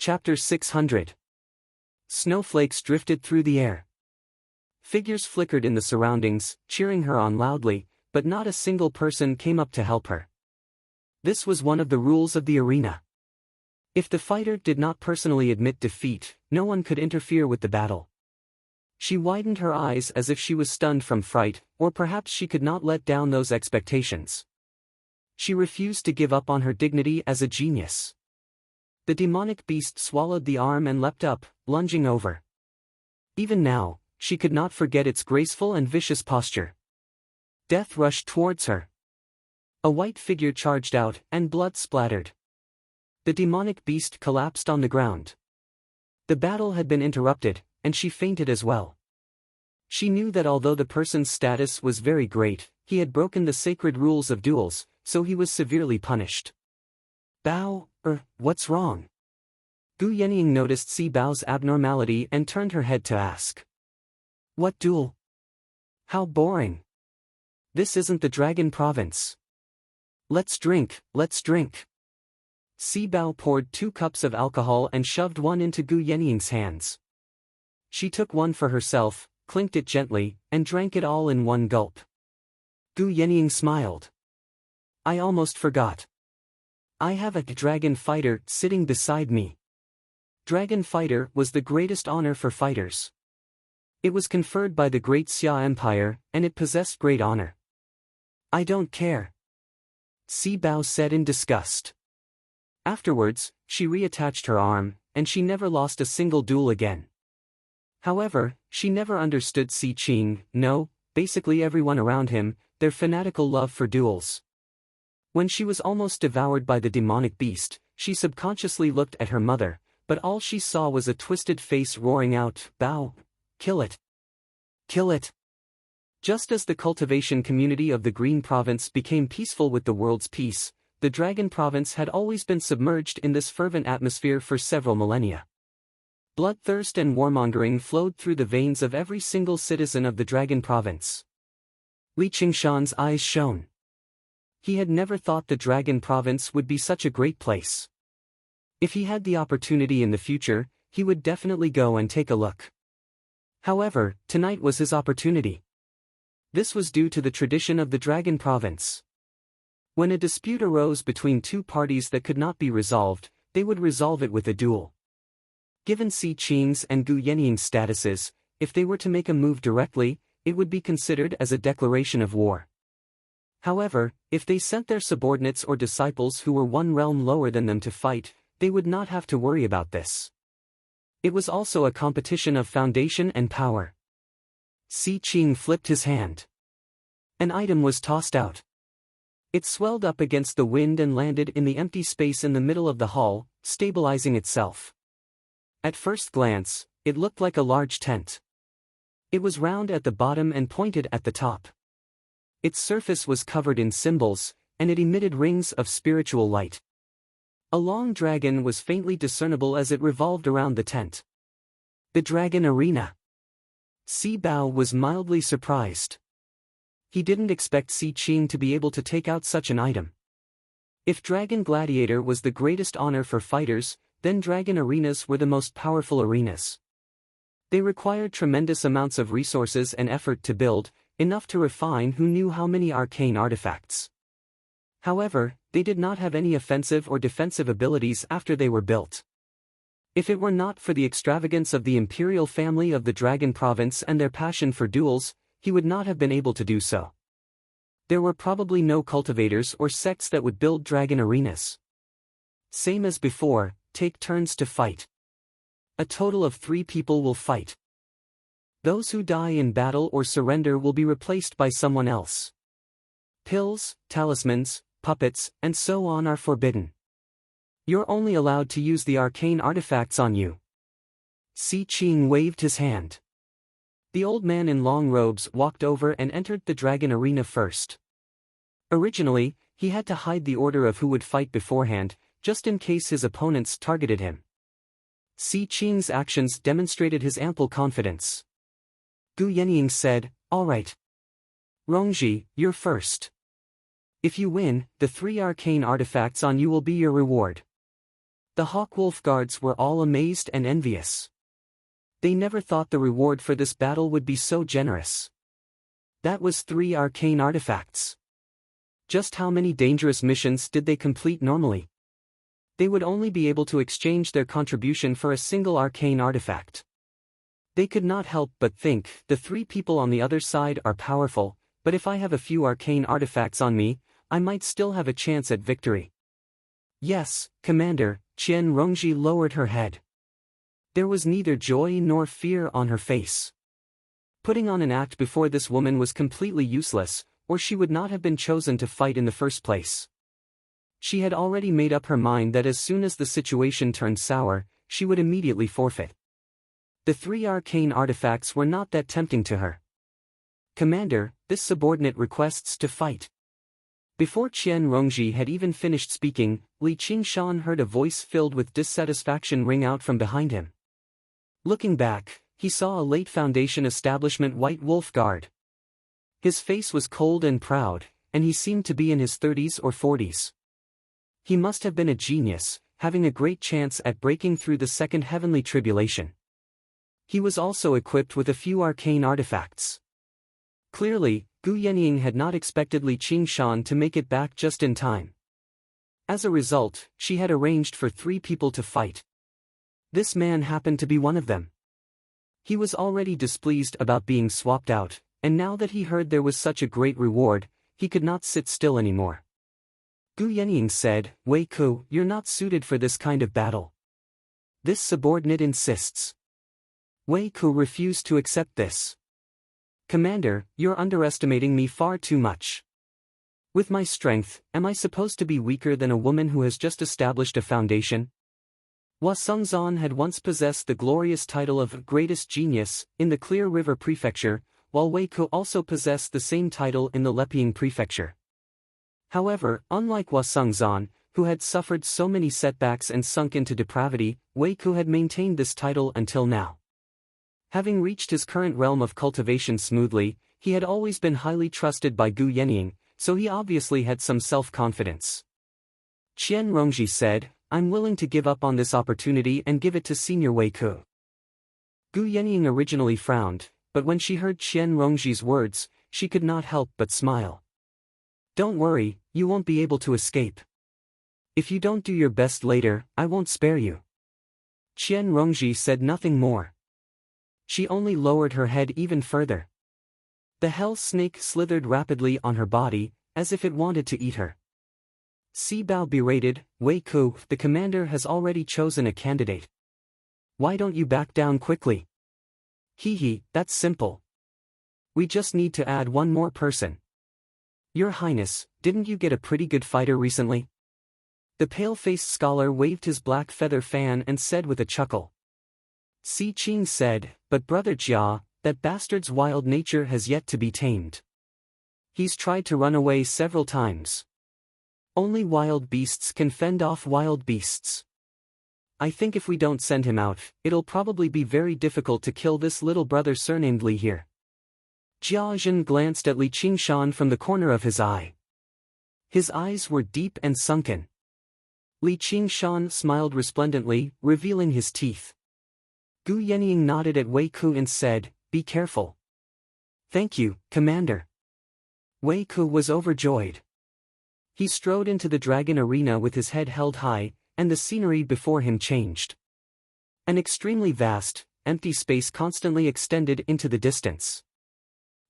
Chapter 600. Snowflakes drifted through the air. Figures flickered in the surroundings, cheering her on loudly, but not a single person came up to help her. This was one of the rules of the arena. If the fighter did not personally admit defeat, no one could interfere with the battle. She widened her eyes as if she was stunned from fright, or perhaps she could not let down those expectations. She refused to give up on her dignity as a genius. The demonic beast swallowed the arm and leapt up, lunging over. Even now, she could not forget its graceful and vicious posture. Death rushed towards her. A white figure charged out, and blood splattered. The demonic beast collapsed on the ground. The battle had been interrupted, and she fainted as well. She knew that although the person's status was very great, he had broken the sacred rules of duels, so he was severely punished. Bao, what's wrong? Gu Yenying noticed Si Bao's abnormality and turned her head to ask. What duel? How boring. This isn't the Dragon Province. Let's drink, let's drink. Si Bao poured 2 cups of alcohol and shoved one into Gu Yenying's hands. She took one for herself, clinked it gently, and drank it all in one gulp. Gu Yenying smiled. I almost forgot. I have a dragon fighter sitting beside me. Dragon fighter was the greatest honor for fighters. It was conferred by the great Xia Empire, and it possessed great honor. I don't care. Si Bao said in disgust. Afterwards, she reattached her arm, and she never lost a single duel again. However, she never understood Si Qing, no, basically everyone around him, their fanatical love for duels. When she was almost devoured by the demonic beast, she subconsciously looked at her mother, but all she saw was a twisted face roaring out, Bao, kill it. Kill it. Just as the cultivation community of the Green Province became peaceful with the world's peace, the Dragon Province had always been submerged in this fervent atmosphere for several millennia. Bloodthirst and warmongering flowed through the veins of every single citizen of the Dragon Province. Li Qingshan's eyes shone. He had never thought the Dragon Province would be such a great place. If he had the opportunity in the future, he would definitely go and take a look. However, tonight was his opportunity. This was due to the tradition of the Dragon Province. When a dispute arose between 2 parties that could not be resolved, they would resolve it with a duel. Given Si Qing's and Gu Yenying's statuses, if they were to make a move directly, it would be considered as a declaration of war. However, if they sent their subordinates or disciples who were 1 realm lower than them to fight, they would not have to worry about this. It was also a competition of foundation and power. Si Qing flipped his hand. An item was tossed out. It swelled up against the wind and landed in the empty space in the middle of the hall, stabilizing itself. At first glance, it looked like a large tent. It was round at the bottom and pointed at the top. Its surface was covered in symbols, and it emitted rings of spiritual light. A long dragon was faintly discernible as it revolved around the tent. The Dragon Arena. Si Bao was mildly surprised. He didn't expect Si Qing to be able to take out such an item. If Dragon Gladiator was the greatest honor for fighters, then Dragon Arenas were the most powerful arenas. They required tremendous amounts of resources and effort to build, enough to refine who knew how many arcane artifacts. However, they did not have any offensive or defensive abilities after they were built. If it were not for the extravagance of the imperial family of the Dragon Province and their passion for duels, he would not have been able to do so. There were probably no cultivators or sects that would build dragon arenas. Same as before, take turns to fight. A total of 3 people will fight. Those who die in battle or surrender will be replaced by someone else. Pills, talismans, puppets, and so on are forbidden. You're only allowed to use the arcane artifacts on you. Si Qing waved his hand. The old man in long robes walked over and entered the dragon arena first. Originally, he had to hide the order of who would fight beforehand, just in case his opponents targeted him. Si Qing's actions demonstrated his ample confidence. Gu Yenying said, "All right. Rongji, you're first. If you win, the 3 arcane artifacts on you will be your reward." The Hawkwolf guards were all amazed and envious. They never thought the reward for this battle would be so generous. That was 3 arcane artifacts. Just how many dangerous missions did they complete normally? They would only be able to exchange their contribution for a single arcane artifact. They could not help but think, the 3 people on the other side are powerful, but if I have a few arcane artifacts on me, I might still have a chance at victory. Yes, Commander, Qian Rongji lowered her head. There was neither joy nor fear on her face. Putting on an act before this woman was completely useless, or she would not have been chosen to fight in the first place. She had already made up her mind that as soon as the situation turned sour, she would immediately forfeit. The 3 arcane artifacts were not that tempting to her. Commander, this subordinate requests to fight. Before Qian Rongji had even finished speaking, Li Qingshan heard a voice filled with dissatisfaction ring out from behind him. Looking back, he saw a late Foundation establishment White Wolf Guard. His face was cold and proud, and he seemed to be in his 30s or 40s. He must have been a genius, having a great chance at breaking through the second heavenly tribulation. He was also equipped with a few arcane artifacts. Clearly, Gu Yenying had not expected Li Qingshan to make it back just in time. As a result, she had arranged for 3 people to fight. This man happened to be one of them. He was already displeased about being swapped out, and now that he heard there was such a great reward, he could not sit still anymore. Gu Yenying said, Wei Ku, you're not suited for this kind of battle. This subordinate insists. Wei Ku refused to accept this. Commander, you're underestimating me far too much. With my strength, am I supposed to be weaker than a woman who has just established a foundation? Hua Sengzan had once possessed the glorious title of Greatest Genius in the Clear River Prefecture, while Wei Ku also possessed the same title in the Leping Prefecture. However, unlike Hua Sengzan, who had suffered so many setbacks and sunk into depravity, Wei Ku had maintained this title until now. Having reached his current realm of cultivation smoothly, he had always been highly trusted by Gu Yenying, so he obviously had some self-confidence. Qian Rongji said, I'm willing to give up on this opportunity and give it to Senior Wei Ku. Gu Yenying originally frowned, but when she heard Qian Rongji's words, she could not help but smile. Don't worry, you won't be able to escape. If you don't do your best later, I won't spare you. Qian Rongji said nothing more. She only lowered her head even further. The hell snake slithered rapidly on her body, as if it wanted to eat her. Si Bao berated, Wei Ku, the commander has already chosen a candidate. Why don't you back down quickly? Hee, that's simple. We just need to add one more person. Your Highness, didn't you get a pretty good fighter recently? The pale-faced scholar waved his black feather fan and said with a chuckle. Si Qing said, but Brother Jia, that bastard's wild nature has yet to be tamed. He's tried to run away several times. Only wild beasts can fend off wild beasts. I think if we don't send him out, it'll probably be very difficult to kill this little brother surnamed Li here. Jia Zhen glanced at Li Qingshan from the corner of his eye. His eyes were deep and sunken. Li Qingshan smiled resplendently, revealing his teeth. Gu Yenying nodded at Wei Ku and said, be careful. Thank you, Commander. Wei Ku was overjoyed. He strode into the dragon arena with his head held high, and the scenery before him changed. An extremely vast, empty space constantly extended into the distance.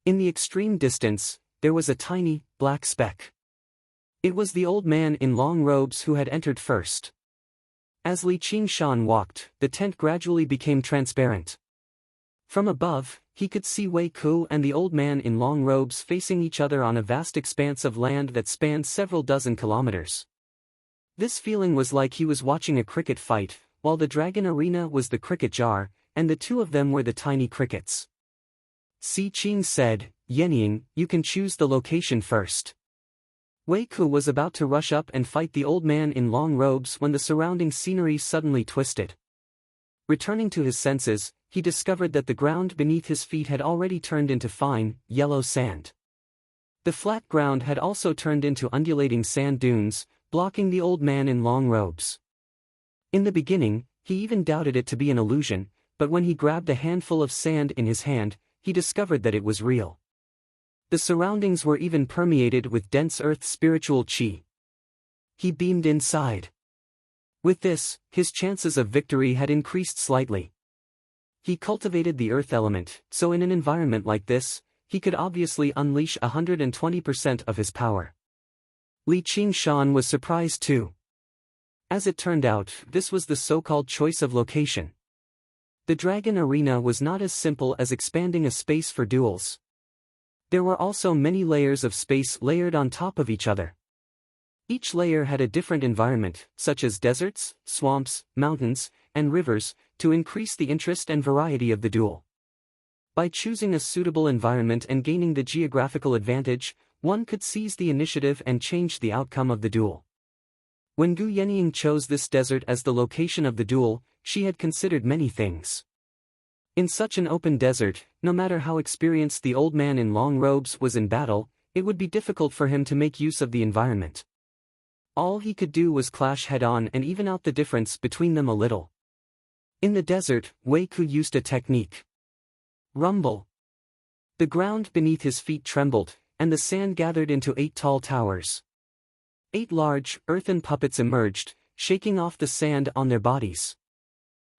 In the extreme distance, there was a tiny, black speck. It was the old man in long robes who had entered first. As Li Qingshan walked, the tent gradually became transparent. From above, he could see Wei Ku and the old man in long robes facing each other on a vast expanse of land that spanned several dozen kilometers. This feeling was like he was watching a cricket fight, while the dragon arena was the cricket jar, and the two of them were the tiny crickets. Si Qing said, Yenying, you can choose the location first. Wei Ku was about to rush up and fight the old man in long robes when the surrounding scenery suddenly twisted. Returning to his senses, he discovered that the ground beneath his feet had already turned into fine, yellow sand. The flat ground had also turned into undulating sand dunes, blocking the old man in long robes. In the beginning, he even doubted it to be an illusion, but when he grabbed a handful of sand in his hand, he discovered that it was real. The surroundings were even permeated with dense earth spiritual chi. He beamed inside. With this, his chances of victory had increased slightly. He cultivated the earth element, so in an environment like this, he could obviously unleash 120% of his power. Li Qingshan was surprised too. As it turned out, this was the so-called choice of location. The Dragon Arena was not as simple as expanding a space for duels. There were also many layers of space layered on top of each other. Each layer had a different environment, such as deserts, swamps, mountains, and rivers, to increase the interest and variety of the duel. By choosing a suitable environment and gaining the geographical advantage, one could seize the initiative and change the outcome of the duel. When Gu Yenying chose this desert as the location of the duel, she had considered many things. In such an open desert, no matter how experienced the old man in long robes was in battle, it would be difficult for him to make use of the environment. All he could do was clash head-on and even out the difference between them a little. In the desert, Wei Ku used a technique. Rumble. The ground beneath his feet trembled, and the sand gathered into 8 tall towers. 8 large, earthen puppets emerged, shaking off the sand on their bodies.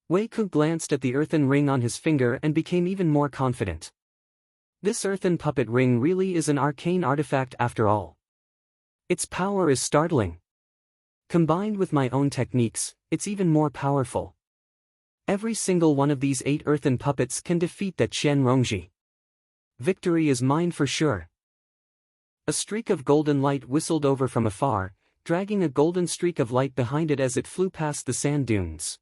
Wei Ku glanced at the earthen ring on his finger and became even more confident. This earthen puppet ring really is an arcane artifact after all. Its power is startling. Combined with my own techniques, it's even more powerful. Every single one of these 8 earthen puppets can defeat that Qian Rongji. Victory is mine for sure. A streak of golden light whistled over from afar, dragging a golden streak of light behind it as it flew past the sand dunes.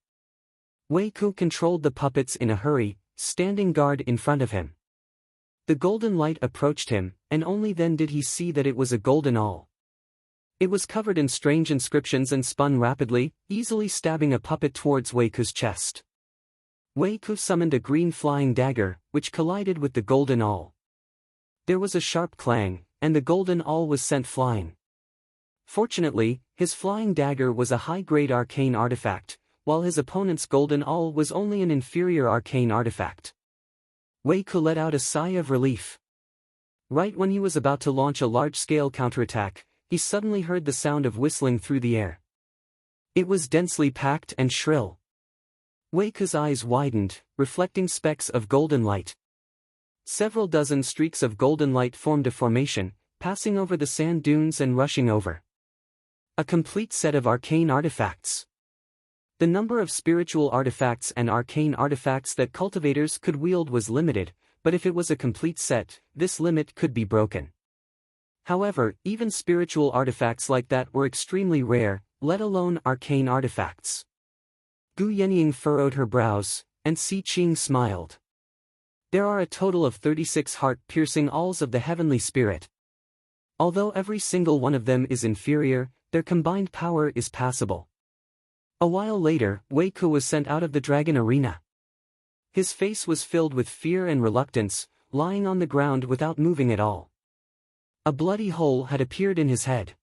Wei Ku controlled the puppets in a hurry, standing guard in front of him. The golden light approached him, and only then did he see that it was a golden awl. It was covered in strange inscriptions and spun rapidly, easily stabbing a puppet towards Wei Ku's chest. Wei Ku summoned a green flying dagger, which collided with the golden awl. There was a sharp clang, and the golden awl was sent flying. Fortunately, his flying dagger was a high-grade arcane artifact, while his opponent's golden awl was only an inferior arcane artifact. Wei Ku let out a sigh of relief. Right when he was about to launch a large-scale counterattack, he suddenly heard the sound of whistling through the air. It was densely packed and shrill. Wei Ku's eyes widened, reflecting specks of golden light. Several dozen streaks of golden light formed a formation, passing over the sand dunes and rushing over. A complete set of arcane artifacts. The number of spiritual artifacts and arcane artifacts that cultivators could wield was limited, but if it was a complete set, this limit could be broken. However, even spiritual artifacts like that were extremely rare, let alone arcane artifacts. Gu Yenying furrowed her brows, and Si Qing smiled. There are a total of 36 heart-piercing awls of the heavenly spirit. Although every single one of them is inferior, their combined power is passable. A while later, Wei Ku was sent out of the dragon arena. His face was filled with fear and reluctance, lying on the ground without moving at all. A bloody hole had appeared in his head.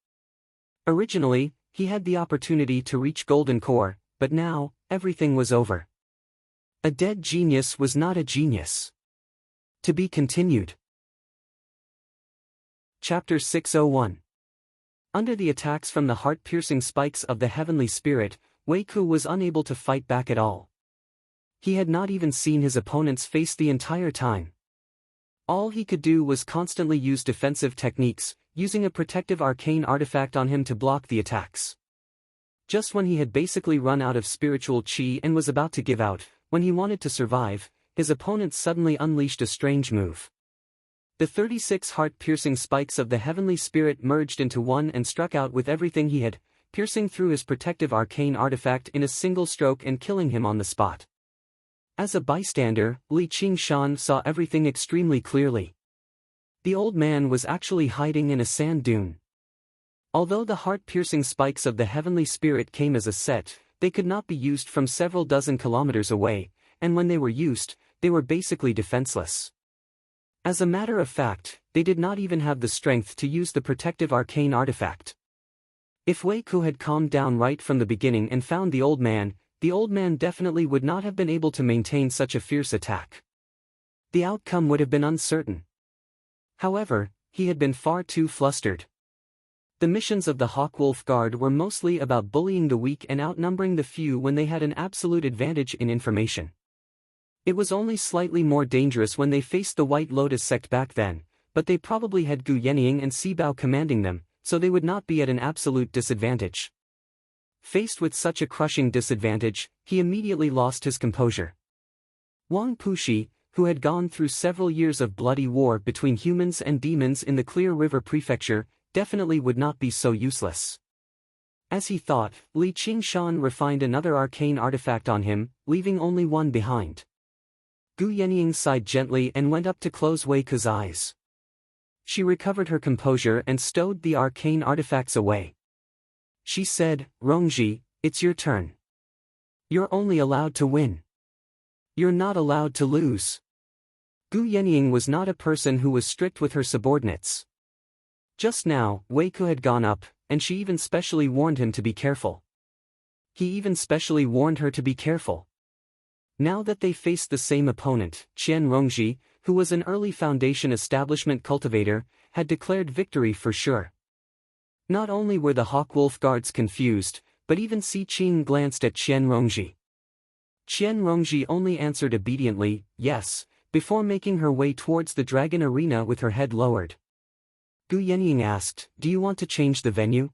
Originally, he had the opportunity to reach Golden Core, but now, everything was over. A dead genius was not a genius. To be continued. Chapter 601. Under the attacks from the heart-piercing spikes of the heavenly spirit, Wei Ku was unable to fight back at all. He had not even seen his opponent's face the entire time. All he could do was constantly use defensive techniques, using a protective arcane artifact on him to block the attacks. Just when he had basically run out of spiritual chi and was about to give out, when he wanted to survive, his opponent suddenly unleashed a strange move. The 36 heart-piercing spikes of the heavenly spirit merged into one and struck out with everything he had, piercing through his protective arcane artifact in a single stroke and killing him on the spot. As a bystander, Li Qingshan saw everything extremely clearly. The old man was actually hiding in a sand dune. Although the heart-piercing spikes of the heavenly spirit came as a set, they could not be used from several dozen kilometers away, and when they were used, they were basically defenseless. As a matter of fact, they did not even have the strength to use the protective arcane artifact. If Wei Ku had calmed down right from the beginning and found the old man definitely would not have been able to maintain such a fierce attack. The outcome would have been uncertain. However, he had been far too flustered. The missions of the Hawkwolf Guard were mostly about bullying the weak and outnumbering the few when they had an absolute advantage in information. It was only slightly more dangerous when they faced the White Lotus sect back then, but they probably had Gu Yenying and Sibao commanding them, so they would not be at an absolute disadvantage. Faced with such a crushing disadvantage, he immediately lost his composure. Wang Pushi, who had gone through several years of bloody war between humans and demons in the Clear River Prefecture, definitely would not be so useless. As he thought, Li Qingshan refined another arcane artifact on him, leaving only one behind. Gu Yenying sighed gently and went up to close Wei Ku's eyes. She recovered her composure and stowed the arcane artifacts away. She said, "Rongji, it's your turn. You're only allowed to win. You're not allowed to lose." Gu Yenying was not a person who was strict with her subordinates. Just now, Wei Ku had gone up, and she even specially warned him to be careful. He even specially warned her to be careful. Now that they faced the same opponent, Qian Rongji, who was an early Foundation establishment cultivator, had declared victory for sure. Not only were the Hawkwolf Guards confused, but even Si Qing glanced at Qian Rongji. Qian Rongji only answered obediently, yes, before making her way towards the dragon arena with her head lowered. Gu Yenying asked, "Do you want to change the venue?"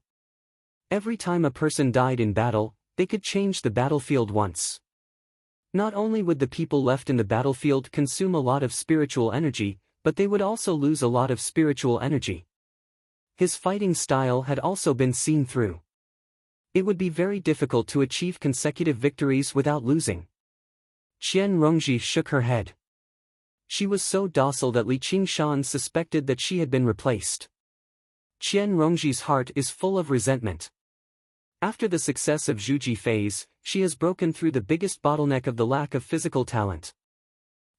Every time a person died in battle, they could change the battlefield once. Not only would the people left in the battlefield consume a lot of spiritual energy, but they would also lose a lot of spiritual energy. His fighting style had also been seen through. It would be very difficult to achieve consecutive victories without losing. Qian Rongji shook her head. She was so docile that Li Qingshan suspected that she had been replaced. Qian Rongji's heart is full of resentment. After the success of Zhuji phase, she has broken through the biggest bottleneck of the lack of physical talent.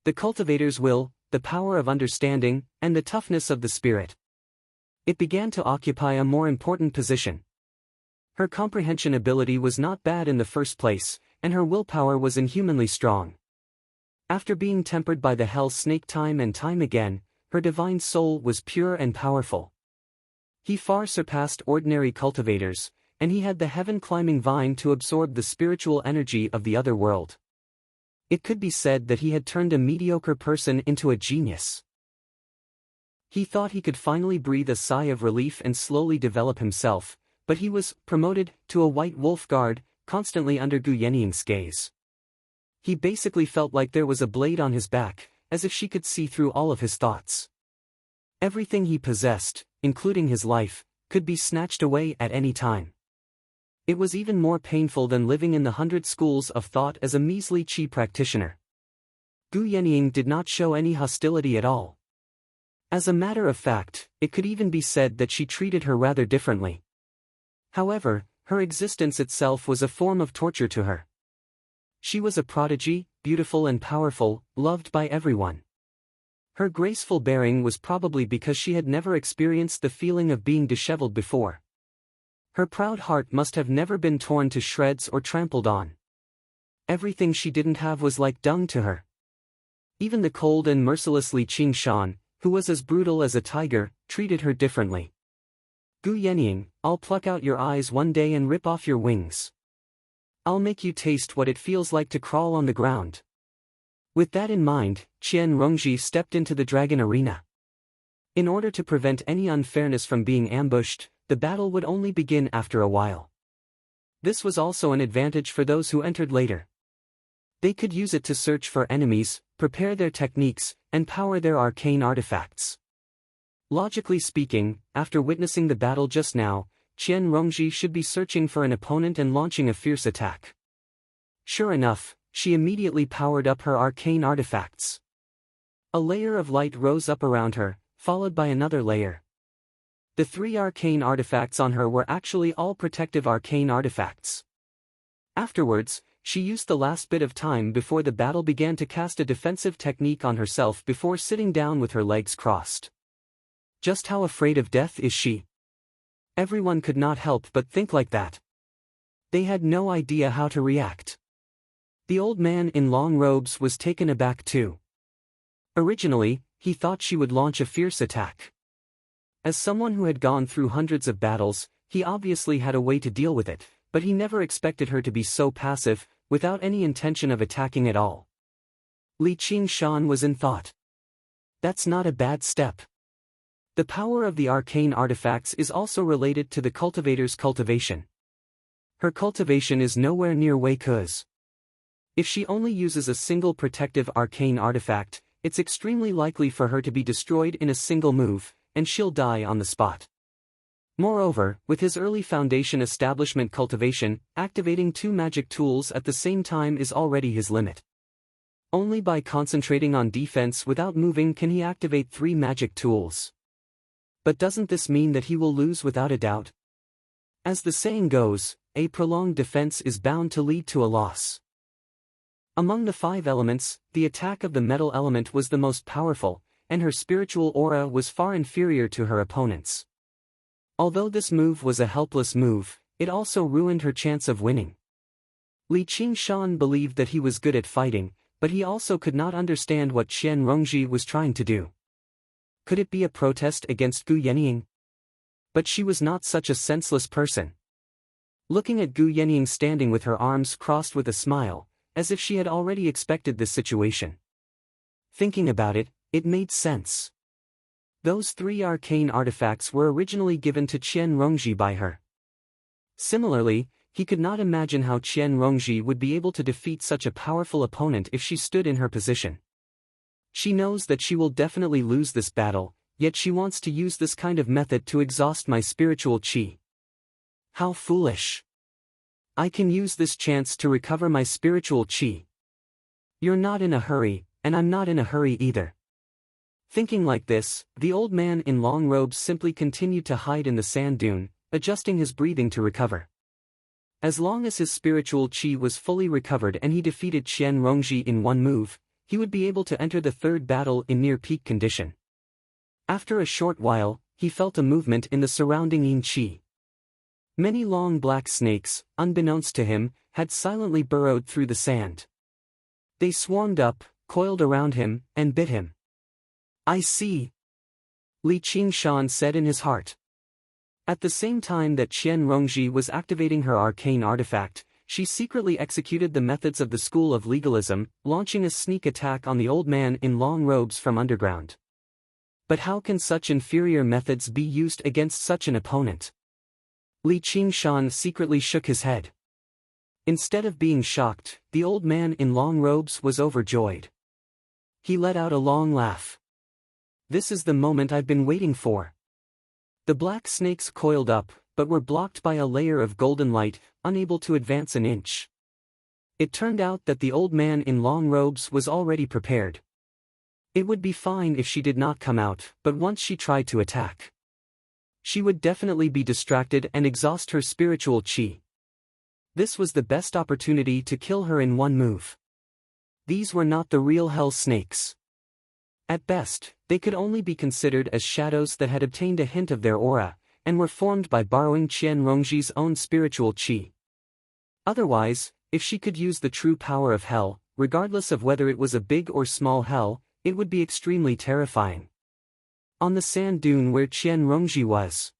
The cultivator's will, the power of understanding, and the toughness of the spirit. It began to occupy a more important position. Her comprehension ability was not bad in the first place, and her willpower was inhumanly strong. After being tempered by the hell snake time and time again, her divine soul was pure and powerful. He far surpassed ordinary cultivators, and he had the heaven-climbing vine to absorb the spiritual energy of the other world. It could be said that he had turned a mediocre person into a genius. He thought he could finally breathe a sigh of relief and slowly develop himself, but he was promoted to a White Wolf Guard, constantly under Gu Yenying's gaze. He basically felt like there was a blade on his back, as if she could see through all of his thoughts. Everything he possessed, including his life, could be snatched away at any time. It was even more painful than living in the 100 schools of thought as a measly qi practitioner. Gu Yenying did not show any hostility at all. As a matter of fact, it could even be said that she treated her rather differently. However, her existence itself was a form of torture to her. She was a prodigy, beautiful and powerful, loved by everyone. Her graceful bearing was probably because she had never experienced the feeling of being disheveled before. Her proud heart must have never been torn to shreds or trampled on. Everything she didn't have was like dung to her. Even the cold and merciless Li Qingshan, who was as brutal as a tiger, treated her differently. "Gu Yenying, I'll pluck out your eyes one day and rip off your wings. I'll make you taste what it feels like to crawl on the ground." With that in mind, Qian Rongji stepped into the dragon arena. In order to prevent any unfairness from being ambushed, the battle would only begin after a while. This was also an advantage for those who entered later. They could use it to search for enemies, prepare their techniques, and power their arcane artifacts. Logically speaking, after witnessing the battle just now, Qian Rongji should be searching for an opponent and launching a fierce attack. Sure enough, she immediately powered up her arcane artifacts. A layer of light rose up around her, followed by another layer. The 3 arcane artifacts on her were actually all protective arcane artifacts. Afterwards, she used the last bit of time before the battle began to cast a defensive technique on herself before sitting down with her legs crossed. Just how afraid of death is she? Everyone could not help but think like that. They had no idea how to react. The old man in long robes was taken aback too. Originally, he thought she would launch a fierce attack. As someone who had gone through hundreds of battles, he obviously had a way to deal with it, but he never expected her to be so passive, without any intention of attacking at all. Li Qingshan was in thought. That's not a bad step. The power of the arcane artifacts is also related to the cultivator's cultivation. Her cultivation is nowhere near Wei Ke's. If she only uses a single protective arcane artifact, it's extremely likely for her to be destroyed in a single move, and she'll die on the spot. Moreover, with his early foundation establishment cultivation, activating 2 magic tools at the same time is already his limit. Only by concentrating on defense without moving can he activate 3 magic tools. But doesn't this mean that he will lose without a doubt? As the saying goes, a prolonged defense is bound to lead to a loss. Among the 5 elements, the attack of the metal element was the most powerful, and her spiritual aura was far inferior to her opponent's. Although this move was a helpless move, it also ruined her chance of winning. Li Qingshan believed that he was good at fighting, but he also could not understand what Qian Rongji was trying to do. Could it be a protest against Gu Yenying? But she was not such a senseless person. Looking at Gu Yenying standing with her arms crossed with a smile, as if she had already expected this situation. Thinking about it, it made sense. Those 3 arcane artifacts were originally given to Qian Rongji by her. Similarly, he could not imagine how Qian Rongji would be able to defeat such a powerful opponent if she stood in her position. She knows that she will definitely lose this battle, yet she wants to use this kind of method to exhaust my spiritual qi. How foolish. I can use this chance to recover my spiritual qi. You're not in a hurry, and I'm not in a hurry either. Thinking like this, the old man in long robes simply continued to hide in the sand dune, adjusting his breathing to recover. As long as his spiritual qi was fully recovered and he defeated Qian Rongji in 1 move, he would be able to enter the 3rd battle in near peak condition. After a short while, he felt a movement in the surrounding yin qi. Many long black snakes, unbeknownst to him, had silently burrowed through the sand. They swarmed up, coiled around him, and bit him. I see. Li Qingshan said in his heart. At the same time that Qian Rongji was activating her arcane artifact, she secretly executed the methods of the school of legalism, launching a sneak attack on the old man in long robes from underground. But how can such inferior methods be used against such an opponent? Li Qingshan secretly shook his head. Instead of being shocked, the old man in long robes was overjoyed. He let out a long laugh. This is the moment I've been waiting for. The black snakes coiled up, but were blocked by a layer of golden light, unable to advance an inch. It turned out that the old man in long robes was already prepared. It would be fine if she did not come out, but once she tried to attack, she would definitely be distracted and exhaust her spiritual qi. This was the best opportunity to kill her in 1 move. These were not the real hell snakes. At best, they could only be considered as shadows that had obtained a hint of their aura, and were formed by borrowing Qian Rongji's own spiritual qi. Otherwise, if she could use the true power of hell, regardless of whether it was a big or small hell, it would be extremely terrifying. On the sand dune where Qian Rongji was,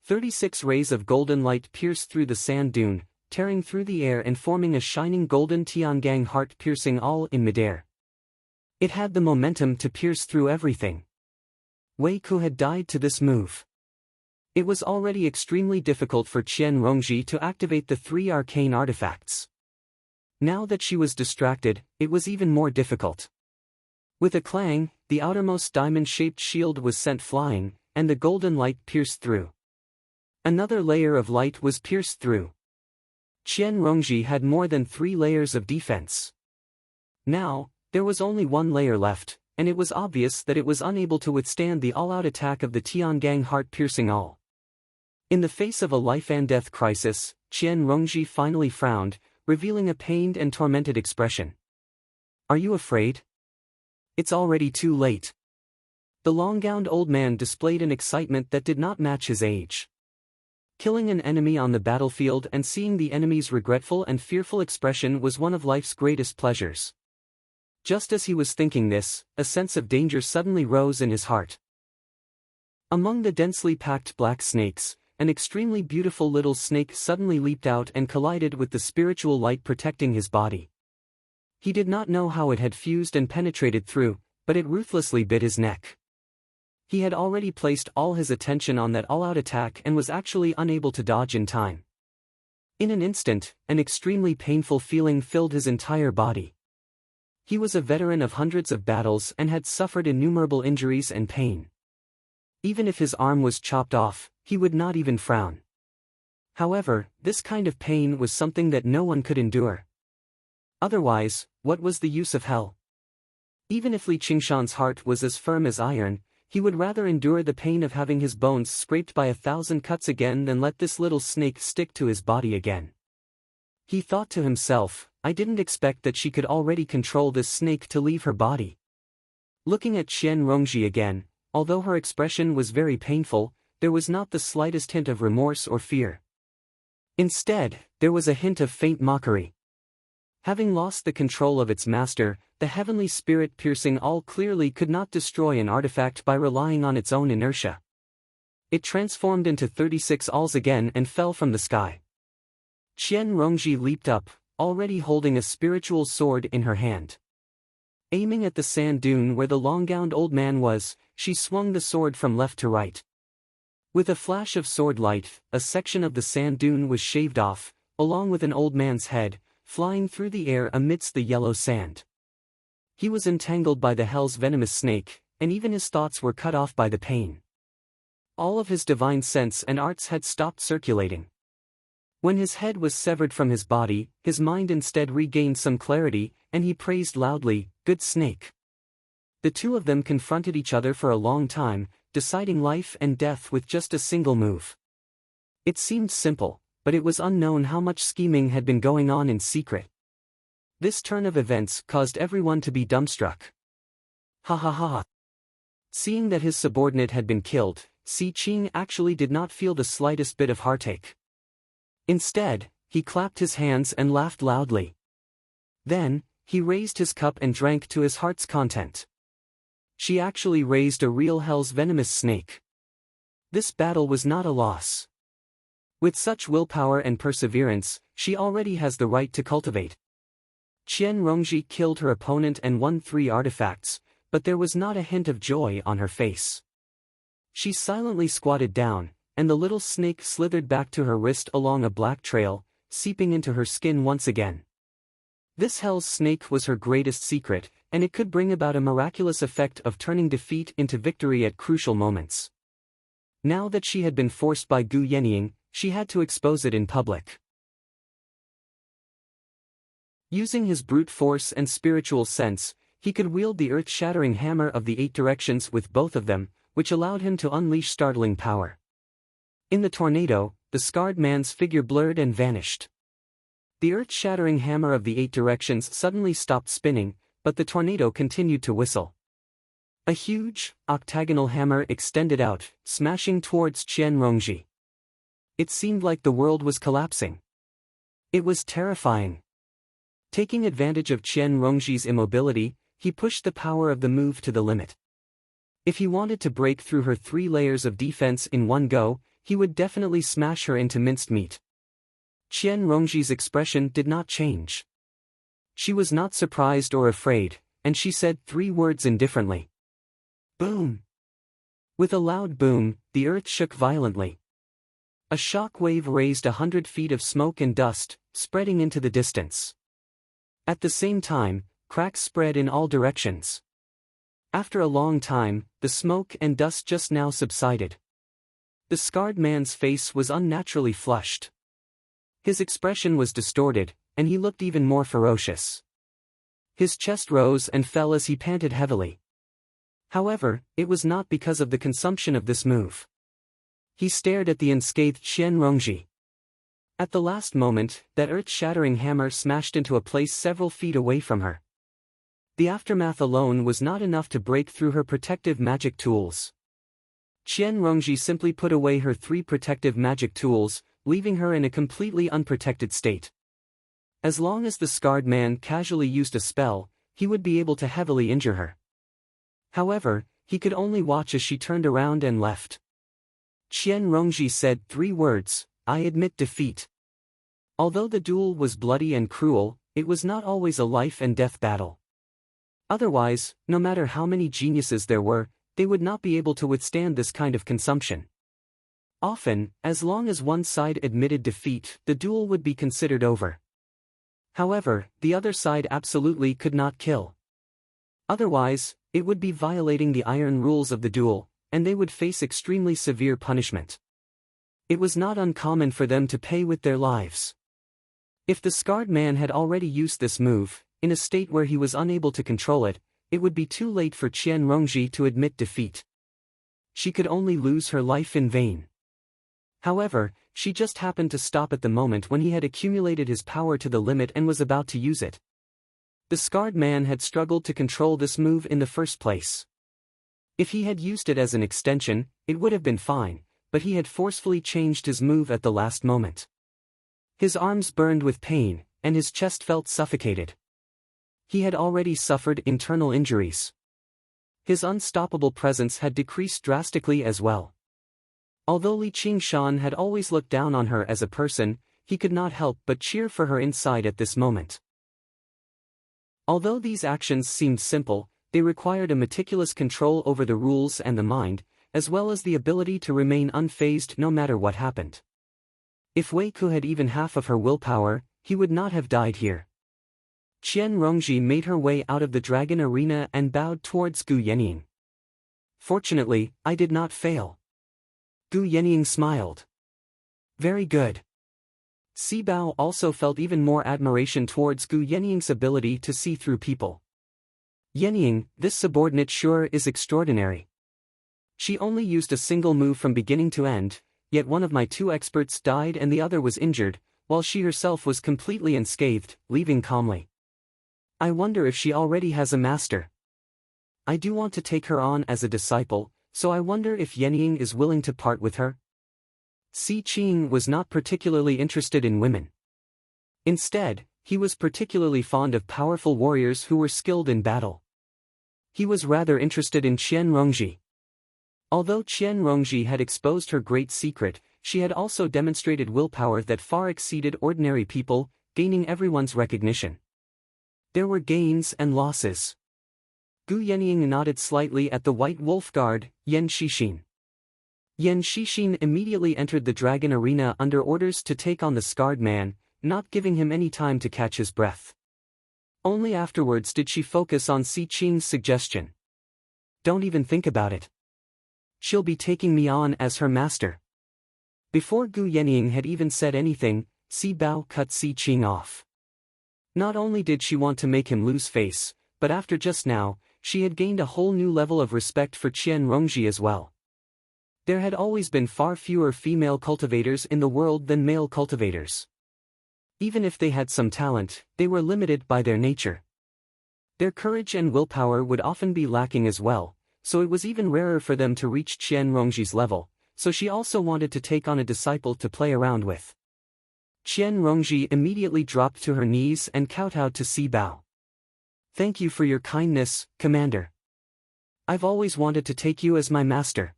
36 rays of golden light pierced through the sand dune, tearing through the air and forming a shining golden Tiangang heart piercing all in midair. It had the momentum to pierce through everything. Wei Ku had died to this move. It was already extremely difficult for Qian Rongji to activate the 3 arcane artifacts. Now that she was distracted, it was even more difficult. With a clang, the outermost diamond-shaped shield was sent flying, and the golden light pierced through. Another layer of light was pierced through. Qian Rongji had more than 3 layers of defense. Now, there was only 1 layer left, and it was obvious that it was unable to withstand the all-out attack of the Tiangang heart-piercing all. In the face of a life-and-death crisis, Qian Rongji finally frowned, revealing a pained and tormented expression. Are you afraid? It's already too late. The long-gowned old man displayed an excitement that did not match his age. Killing an enemy on the battlefield and seeing the enemy's regretful and fearful expression was one of life's greatest pleasures. Just as he was thinking this, a sense of danger suddenly rose in his heart. Among the densely packed black snakes, an extremely beautiful little snake suddenly leaped out and collided with the spiritual light protecting his body. He did not know how it had fused and penetrated through, but it ruthlessly bit his neck. He had already placed all his attention on that all-out attack and was actually unable to dodge in time. In an instant, an extremely painful feeling filled his entire body. He was a veteran of hundreds of battles and had suffered innumerable injuries and pain. Even if his arm was chopped off, he would not even frown. However, this kind of pain was something that no one could endure. Otherwise, what was the use of hell? Even if Li Qingshan's heart was as firm as iron, he would rather endure the pain of having his bones scraped by 1,000 cuts again than let this little snake stick to his body again. He thought to himself, I didn't expect that she could already control this snake to leave her body. Looking at Qian Rongji again, although her expression was very painful, there was not the slightest hint of remorse or fear. Instead, there was a hint of faint mockery. Having lost the control of its master, the heavenly spirit piercing all clearly could not destroy an artifact by relying on its own inertia. It transformed into 36 alls again and fell from the sky. Qian Rongji leaped up, already holding a spiritual sword in her hand. Aiming at the sand dune where the long-gowned old man was, she swung the sword from left to right. With a flash of sword light, a section of the sand dune was shaved off, along with an old man's head, flying through the air amidst the yellow sand. He was entangled by the hell's venomous snake, and even his thoughts were cut off by the pain. All of his divine sense and arts had stopped circulating. When his head was severed from his body, his mind instead regained some clarity, and he praised loudly, "Good snake." The two of them confronted each other for a long time, deciding life and death with just a single move. It seemed simple, but it was unknown how much scheming had been going on in secret. This turn of events caused everyone to be dumbstruck. Ha ha ha. Seeing that his subordinate had been killed, Si Qing actually did not feel the slightest bit of heartache. Instead, he clapped his hands and laughed loudly. Then, he raised his cup and drank to his heart's content. She actually raised a real hell's venomous snake. This battle was not a loss. With such willpower and perseverance, she already has the right to cultivate. Qian Rongji killed her opponent and won 3 artifacts, but there was not a hint of joy on her face. She silently squatted down, and the little snake slithered back to her wrist along a black trail, seeping into her skin once again. This hell's snake was her greatest secret, and it could bring about a miraculous effect of turning defeat into victory at crucial moments. Now that she had been forced by Gu Yenying, she had to expose it in public. Using his brute force and spiritual sense, he could wield the earth-shattering hammer of the 8 directions with both of them, which allowed him to unleash startling power. In the tornado, the scarred man's figure blurred and vanished. The earth-shattering hammer of the 8 directions suddenly stopped spinning, but the tornado continued to whistle. A huge, octagonal hammer extended out, smashing towards Qian Rongji. It seemed like the world was collapsing. It was terrifying. Taking advantage of Qian Rongji's immobility, he pushed the power of the move to the limit. If he wanted to break through her 3 layers of defense in one go, he would definitely smash her into minced meat. Qian Rongji's expression did not change. She was not surprised or afraid, and she said 3 words indifferently. Boom! With a loud boom, the earth shook violently. A shock wave raised 100 feet of smoke and dust, spreading into the distance. At the same time, cracks spread in all directions. After a long time, the smoke and dust just now subsided. The scarred man's face was unnaturally flushed. His expression was distorted, and he looked even more ferocious. His chest rose and fell as he panted heavily. However, it was not because of the consumption of this move. He stared at the unscathed Qian Rongji. At the last moment, that earth-shattering hammer smashed into a place several feet away from her. The aftermath alone was not enough to break through her protective magic tools. Qian Rongji simply put away her 3 protective magic tools, leaving her in a completely unprotected state. As long as the scarred man casually used a spell, he would be able to heavily injure her. However, he could only watch as she turned around and left. Qian Rongji said 3 words, "I admit defeat." Although the duel was bloody and cruel, it was not always a life-and-death battle. Otherwise, no matter how many geniuses there were, they would not be able to withstand this kind of consumption. Often, as long as one side admitted defeat, the duel would be considered over. However, the other side absolutely could not kill. Otherwise, it would be violating the iron rules of the duel, and they would face extremely severe punishment. It was not uncommon for them to pay with their lives. If the scarred man had already used this move, in a state where he was unable to control it, it would be too late for Qian Rongji to admit defeat. She could only lose her life in vain. However, she just happened to stop at the moment when he had accumulated his power to the limit and was about to use it. The scarred man had struggled to control this move in the first place. If he had used it as an extension, it would have been fine, but he had forcefully changed his move at the last moment. His arms burned with pain, and his chest felt suffocated. He had already suffered internal injuries. His unstoppable presence had decreased drastically as well. Although Li Qingshan had always looked down on her as a person, he could not help but cheer for her inside at this moment. Although these actions seemed simple, they required a meticulous control over the rules and the mind, as well as the ability to remain unfazed no matter what happened. If Wei Ku had even half of her willpower, he would not have died here. Qian Rongji made her way out of the dragon arena and bowed towards Gu Yenying. "Fortunately, I did not fail." Gu Yenying smiled. "Very good." Si Bao also felt even more admiration towards Gu Yenying's ability to see through people. "Yenying, this subordinate sure is extraordinary. She only used a single move from beginning to end, yet one of my 2 experts died and the other was injured, while she herself was completely unscathed, leaving calmly. I wonder if she already has a master. I do want to take her on as a disciple, so I wonder if Yenying is willing to part with her." Si Qing was not particularly interested in women. Instead, he was particularly fond of powerful warriors who were skilled in battle. He was rather interested in Qian Rongji. Although Qian Rongji had exposed her great secret, she had also demonstrated willpower that far exceeded ordinary people, gaining everyone's recognition. There were gains and losses. Gu Yenying nodded slightly at the White Wolf Guard, Yan Shixin. Yan Shixin immediately entered the dragon arena under orders to take on the scarred man, not giving him any time to catch his breath. Only afterwards did she focus on Si Qing's suggestion. "Don't even think about it. She'll be taking me on as her master." Before Gu Yenying had even said anything, Si Bao cut Si Qing off. Not only did she want to make him lose face, but after just now, she had gained a whole new level of respect for Qian Rongji as well. There had always been far fewer female cultivators in the world than male cultivators. Even if they had some talent, they were limited by their nature. Their courage and willpower would often be lacking as well, so it was even rarer for them to reach Qian Rongji's level, so she also wanted to take on a disciple to play around with. Qian Rongji immediately dropped to her knees and kowtowed to Si Bao. "Thank you for your kindness, Commander. I've always wanted to take you as my master."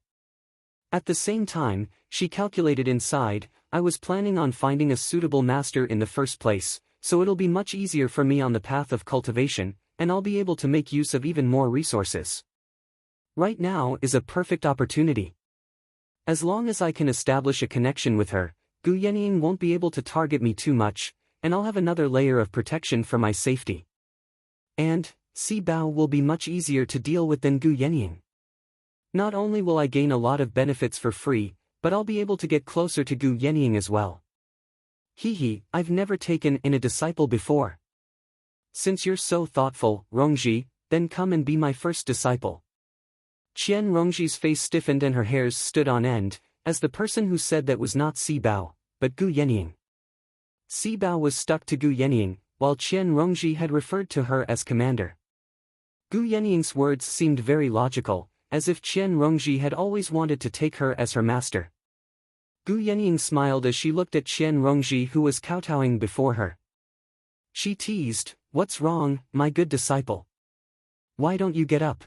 At the same time, she calculated inside, "I was planning on finding a suitable master in the first place, so it'll be much easier for me on the path of cultivation, and I'll be able to make use of even more resources. Right now is a perfect opportunity. As long as I can establish a connection with her, Gu Yenying won't be able to target me too much, and I'll have another layer of protection for my safety. And, Si Bao will be much easier to deal with than Gu Yenying. Not only will I gain a lot of benefits for free, but I'll be able to get closer to Gu Yenying as well. Hehe, I've never taken in a disciple before. Since you're so thoughtful, Rongji, then come and be my first disciple." Qian Rongji's face stiffened and her hairs stood on end, as the person who said that was not Si Bao, but Gu Yenying. Si Bao was stuck to Gu Yenying, while Qian Rongji had referred to her as commander. Gu Yenying's words seemed very logical, as if Qian Rongji had always wanted to take her as her master. Gu Yenying smiled as she looked at Qian Rongji, who was kowtowing before her. She teased, "What's wrong, my good disciple? Why don't you get up?"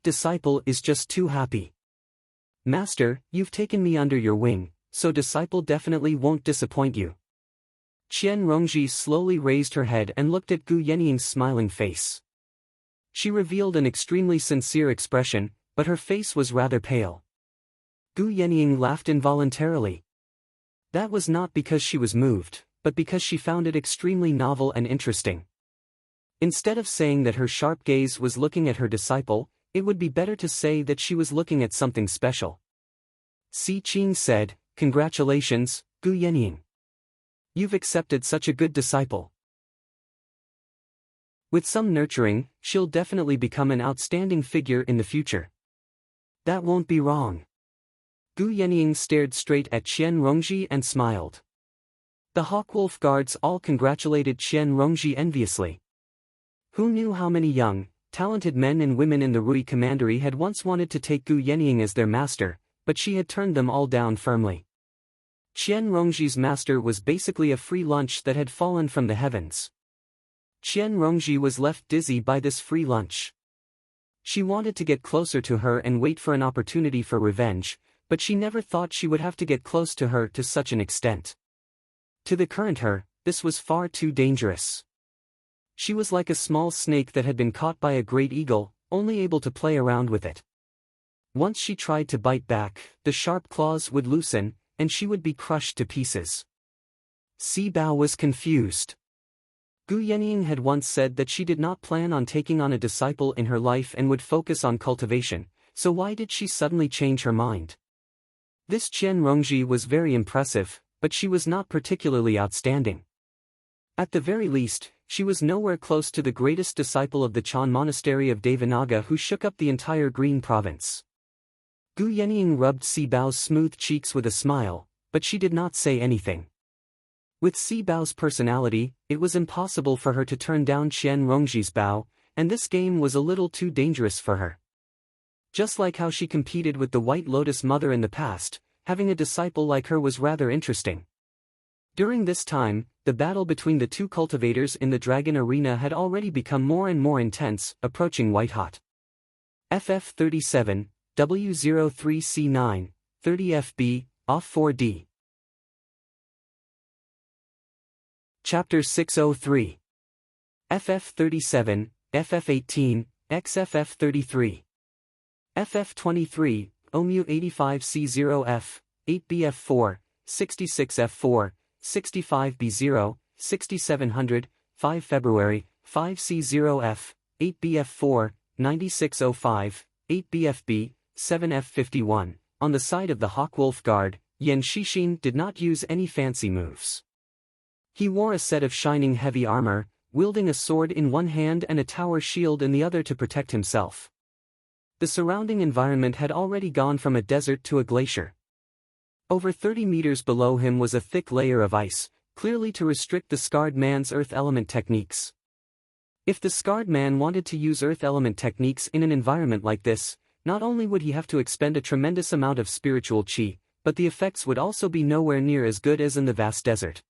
Disciple is just too happy. Master, you've taken me under your wing, so disciple definitely won't disappoint you. Qian Rongji slowly raised her head and looked at Gu Yenying's smiling face. She revealed an extremely sincere expression, but her face was rather pale. Gu Yenying laughed involuntarily. That was not because she was moved, but because she found it extremely novel and interesting. Instead of saying that her sharp gaze was looking at her disciple, it would be better to say that she was looking at something special. Si Qing said, "Congratulations, Gu Yenying. You've accepted such a good disciple. With some nurturing, she'll definitely become an outstanding figure in the future." "That won't be wrong." Gu Yenying stared straight at Qian Rongji and smiled. The Hawkwolf guards all congratulated Qian Rongji enviously. Who knew how many young, talented men and women in the Rui Commandery had once wanted to take Gu Yenying as their master, but she had turned them all down firmly. Qian Rongji's master was basically a free lunch that had fallen from the heavens. Qian Rongji was left dizzy by this free lunch. She wanted to get closer to her and wait for an opportunity for revenge, but she never thought she would have to get close to her to such an extent. To the current her, this was far too dangerous. She was like a small snake that had been caught by a great eagle, only able to play around with it. Once she tried to bite back, the sharp claws would loosen, and she would be crushed to pieces. Si Bao was confused. Gu Yenying had once said that she did not plan on taking on a disciple in her life and would focus on cultivation, so why did she suddenly change her mind? This Qian Rongji was very impressive, but she was not particularly outstanding. At the very least, she was nowhere close to the greatest disciple of the Chan monastery of Devanaga who shook up the entire Green province. Gu Yenying rubbed Si Bao's smooth cheeks with a smile, but she did not say anything. With Si Bao's personality, it was impossible for her to turn down Qian Rongji's Bao, and this game was a little too dangerous for her. Just like how she competed with the White Lotus Mother in the past, having a disciple like her was rather interesting. During this time, the battle between the two cultivators in the Dragon Arena had already become more and more intense, approaching white-hot. FF37, W03C9, 30FB, Off 4D. Chapter 603. FF37, FF18, XFF33. FF23, OMU 85C0F, 8BF4, 66F4, 65B0, 6700, 5 February, 5C0F, 8BF4, 9605, 8BFB, 7F51. On the side of the Hawkwolf Guard, Yan Shixin did not use any fancy moves. He wore a set of shining heavy armor, wielding a sword in one hand and a tower shield in the other to protect himself. The surrounding environment had already gone from a desert to a glacier. Over 30 meters below him was a thick layer of ice, clearly to restrict the scarred man's earth element techniques. If the scarred man wanted to use earth element techniques in an environment like this, not only would he have to expend a tremendous amount of spiritual chi, but the effects would also be nowhere near as good as in the vast desert.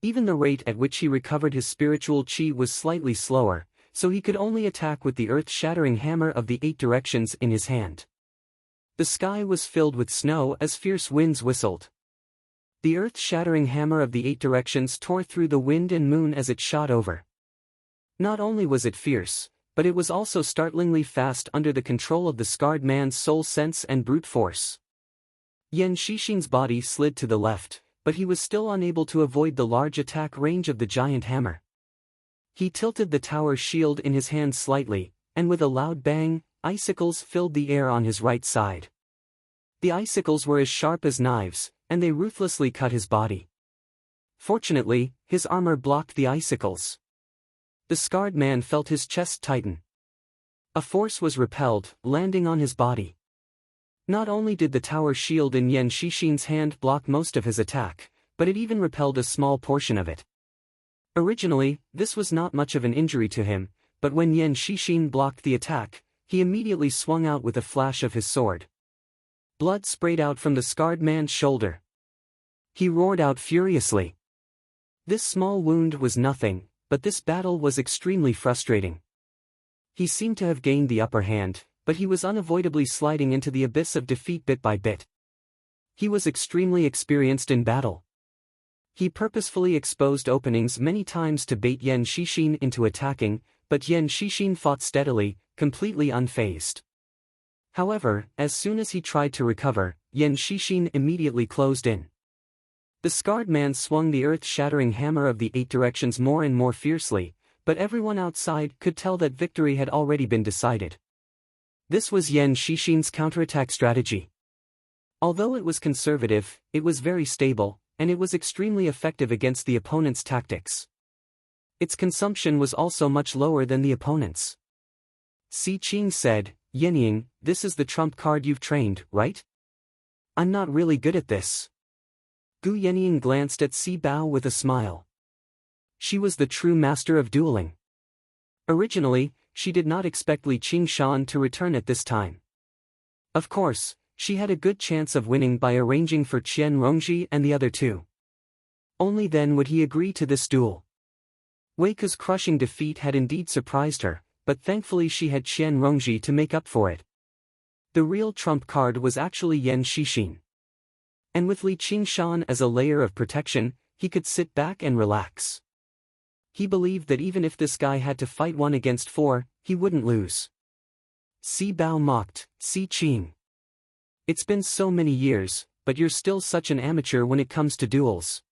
Even the rate at which he recovered his spiritual chi was slightly slower, so he could only attack with the earth-shattering hammer of the 8 directions in his hand. The sky was filled with snow as fierce winds whistled. The earth-shattering hammer of the 8 directions tore through the wind and moon as it shot over. Not only was it fierce, but it was also startlingly fast under the control of the scarred man's soul sense and brute force. Yan Shixin's body slid to the left, but he was still unable to avoid the large attack range of the giant hammer. He tilted the tower shield in his hand slightly, and with a loud bang, icicles filled the air on his right side. The icicles were as sharp as knives, and they ruthlessly cut his body. Fortunately, his armor blocked the icicles. The scarred man felt his chest tighten. A force was repelled, landing on his body. Not only did the tower shield in Yan Shixin's hand block most of his attack, but it even repelled a small portion of it. Originally, this was not much of an injury to him, but when Yan Shixin blocked the attack, He immediately swung out with a flash of his sword. Blood sprayed out from the scarred man's shoulder. He roared out furiously. This small wound was nothing, but this battle was extremely frustrating. He seemed to have gained the upper hand, but he was unavoidably sliding into the abyss of defeat bit by bit. He was extremely experienced in battle. He purposefully exposed openings many times to bait Yan Shixin into attacking, but Yan Shixin fought steadily, completely unfazed. However, as soon as he tried to recover, Yan Shixin immediately closed in. The scarred man swung the earth-shattering hammer of the 8 directions more and more fiercely, but everyone outside could tell that victory had already been decided. This was Yan Shixin's counterattack strategy. Although it was conservative, it was very stable, and it was extremely effective against the opponent's tactics. Its consumption was also much lower than the opponent's. Si Qing said, "Yenying, this is the trump card you've trained, right? I'm not really good at this." Gu Yenying glanced at Si Bao with a smile. She was the true master of dueling. Originally, she did not expect Li Qingshan to return at this time. Of course, she had a good chance of winning by arranging for Qian Rongji and the other two. Only then would he agree to this duel. Wei Ke's crushing defeat had indeed surprised her, but thankfully she had Qian Rongji to make up for it. The real trump card was actually Yan Shixin. And with Li Qingshan as a layer of protection, he could sit back and relax. He believed that even if this guy had to fight 1 against 4, he wouldn't lose. Si Bao mocked, "Si Qing. It's been so many years, but you're still such an amateur when it comes to duels.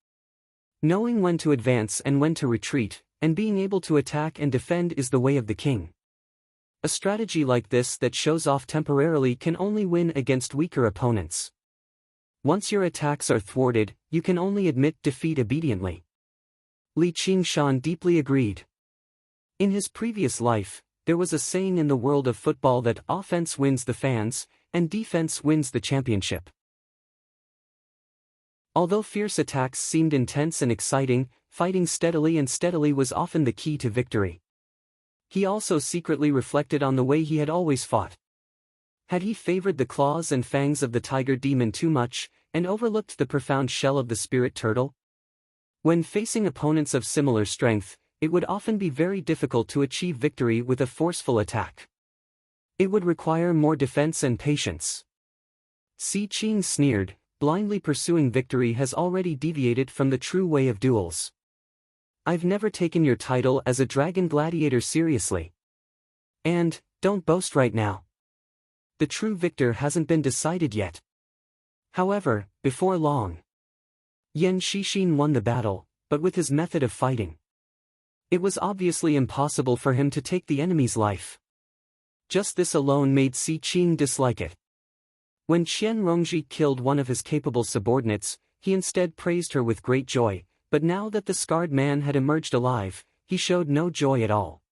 Knowing when to advance and when to retreat, and being able to attack and defend is the way of the king. A strategy like this that shows off temporarily can only win against weaker opponents. Once your attacks are thwarted, you can only admit defeat obediently." Li Qingshan deeply agreed. In his previous life, there was a saying in the world of football that offense wins the fans, and defense wins the championship. Although fierce attacks seemed intense and exciting, fighting steadily was often the key to victory. He also secretly reflected on the way he had always fought. Had he favored the claws and fangs of the tiger demon too much, and overlooked the profound shell of the spirit turtle? When facing opponents of similar strength, it would often be very difficult to achieve victory with a forceful attack. It would require more defense and patience. Si Qing sneered, "Blindly pursuing victory has already deviated from the true way of duels. I've never taken your title as a dragon gladiator seriously. And, don't boast right now. The true victor hasn't been decided yet." However, before long, Yan Shixin won the battle, but with his method of fighting. It was obviously impossible for him to take the enemy's life. Just this alone made Si Qing dislike it. When Qian Rongji killed one of his capable subordinates, he instead praised her with great joy, but now that the scarred man had emerged alive, he showed no joy at all.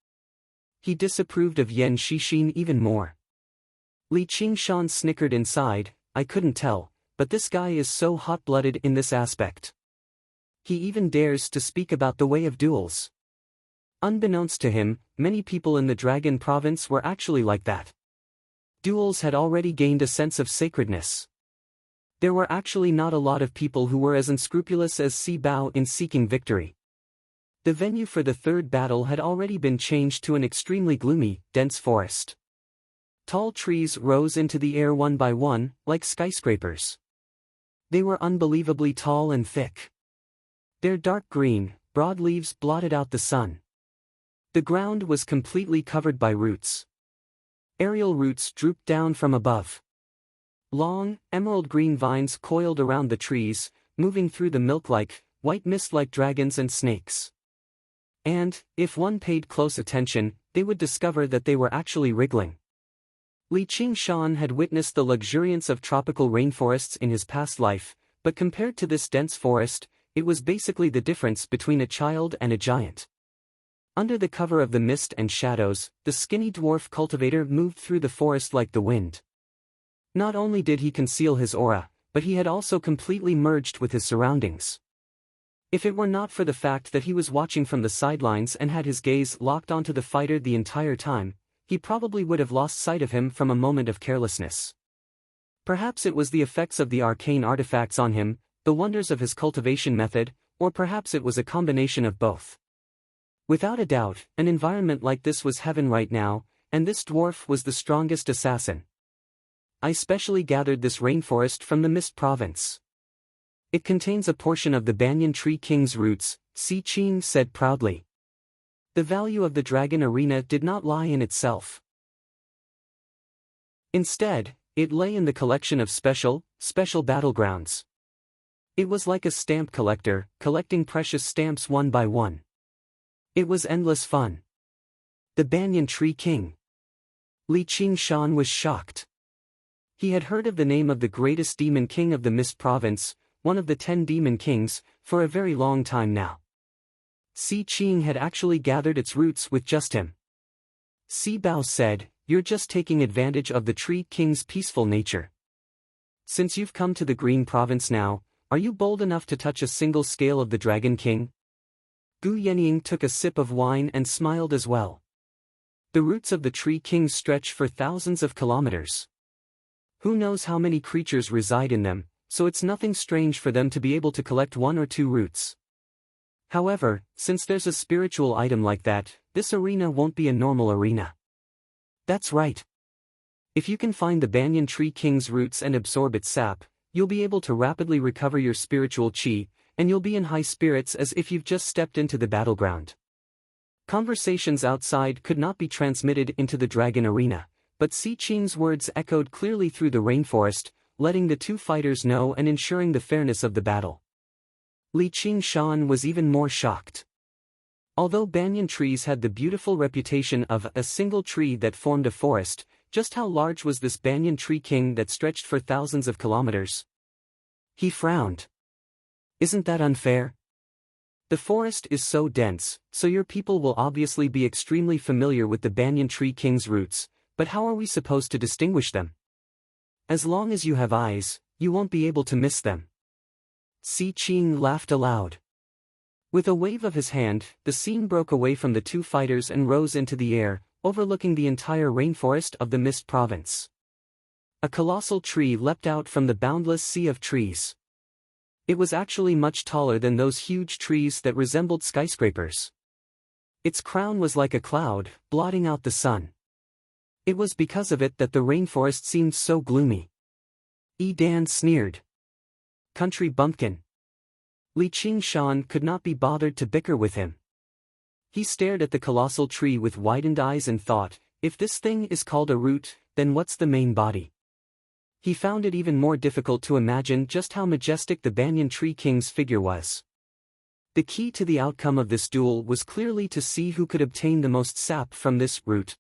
He disapproved of Yan Shixin even more. Li Qingshan snickered inside, "I couldn't tell, but this guy is so hot-blooded in this aspect. He even dares to speak about the way of duels." Unbeknownst to him, many people in the Dragon Province were actually like that. Duels had already gained a sense of sacredness. There were actually not a lot of people who were as unscrupulous as Si Bao in seeking victory. The venue for the third battle had already been changed to an extremely gloomy, dense forest. Tall trees rose into the air one by one, like skyscrapers. They were unbelievably tall and thick. Their dark green, broad leaves blotted out the sun. The ground was completely covered by roots. Aerial roots drooped down from above. Long, emerald-green vines coiled around the trees, moving through the milk-like, white mist like dragons and snakes. And, if one paid close attention, they would discover that they were actually wriggling. Li Qingshan had witnessed the luxuriance of tropical rainforests in his past life, but compared to this dense forest, it was basically the difference between a child and a giant. Under the cover of the mist and shadows, the skinny dwarf cultivator moved through the forest like the wind. Not only did he conceal his aura, but he had also completely merged with his surroundings. If it were not for the fact that he was watching from the sidelines and had his gaze locked onto the fighter the entire time, he probably would have lost sight of him from a moment of carelessness. Perhaps it was the effects of the arcane artifacts on him, the wonders of his cultivation method, or perhaps it was a combination of both. Without a doubt, an environment like this was heaven right now, and this dwarf was the strongest assassin. I specially gathered this rainforest from the Mist Province. It contains a portion of the Banyan Tree King's roots, Si Qing said proudly. The value of the dragon arena did not lie in itself. Instead, it lay in the collection of special battlegrounds. It was like a stamp collector, collecting precious stamps one by one. It was endless fun. The Banyan Tree King. Li Qingshan was shocked. He had heard of the name of the greatest demon king of the Mist Province, one of the 10 demon kings, for a very long time now. Si Qing had actually gathered its roots with just him. Si Bao said, "You're just taking advantage of the Tree King's peaceful nature. Since you've come to the Green Province now, are you bold enough to touch a single scale of the Dragon King?" Gu Yenying took a sip of wine and smiled as well. The roots of the Tree King stretch for thousands of kilometers. Who knows how many creatures reside in them, so it's nothing strange for them to be able to collect 1 or 2 roots. However, since there's a spiritual item like that, this arena won't be a normal arena. That's right. If you can find the Banyan Tree King's roots and absorb its sap, you'll be able to rapidly recover your spiritual chi, and you'll be in high spirits as if you've just stepped into the battleground. Conversations outside could not be transmitted into the dragon arena, but Si Qing's words echoed clearly through the rainforest, letting the 2 fighters know and ensuring the fairness of the battle. Li Qingshan was even more shocked. Although banyan trees had the beautiful reputation of a single tree that formed a forest, just how large was this Banyan Tree King that stretched for thousands of kilometers? He frowned. Isn't that unfair? The forest is so dense, so your people will obviously be extremely familiar with the Banyan Tree King's roots, but how are we supposed to distinguish them? As long as you have eyes, you won't be able to miss them. Si Qing laughed aloud. With a wave of his hand, the scene broke away from the 2 fighters and rose into the air, overlooking the entire rainforest of the Mist Province. A colossal tree leapt out from the boundless sea of trees. It was actually much taller than those huge trees that resembled skyscrapers. Its crown was like a cloud, blotting out the sun. It was because of it that the rainforest seemed so gloomy. Yi Dan sneered. Country bumpkin. Li Qingshan could not be bothered to bicker with him. He stared at the colossal tree with widened eyes and thought, if this thing is called a root, then what's the main body? He found it even more difficult to imagine just how majestic the Banyan Tree King's figure was. The key to the outcome of this duel was clearly to see who could obtain the most sap from this root.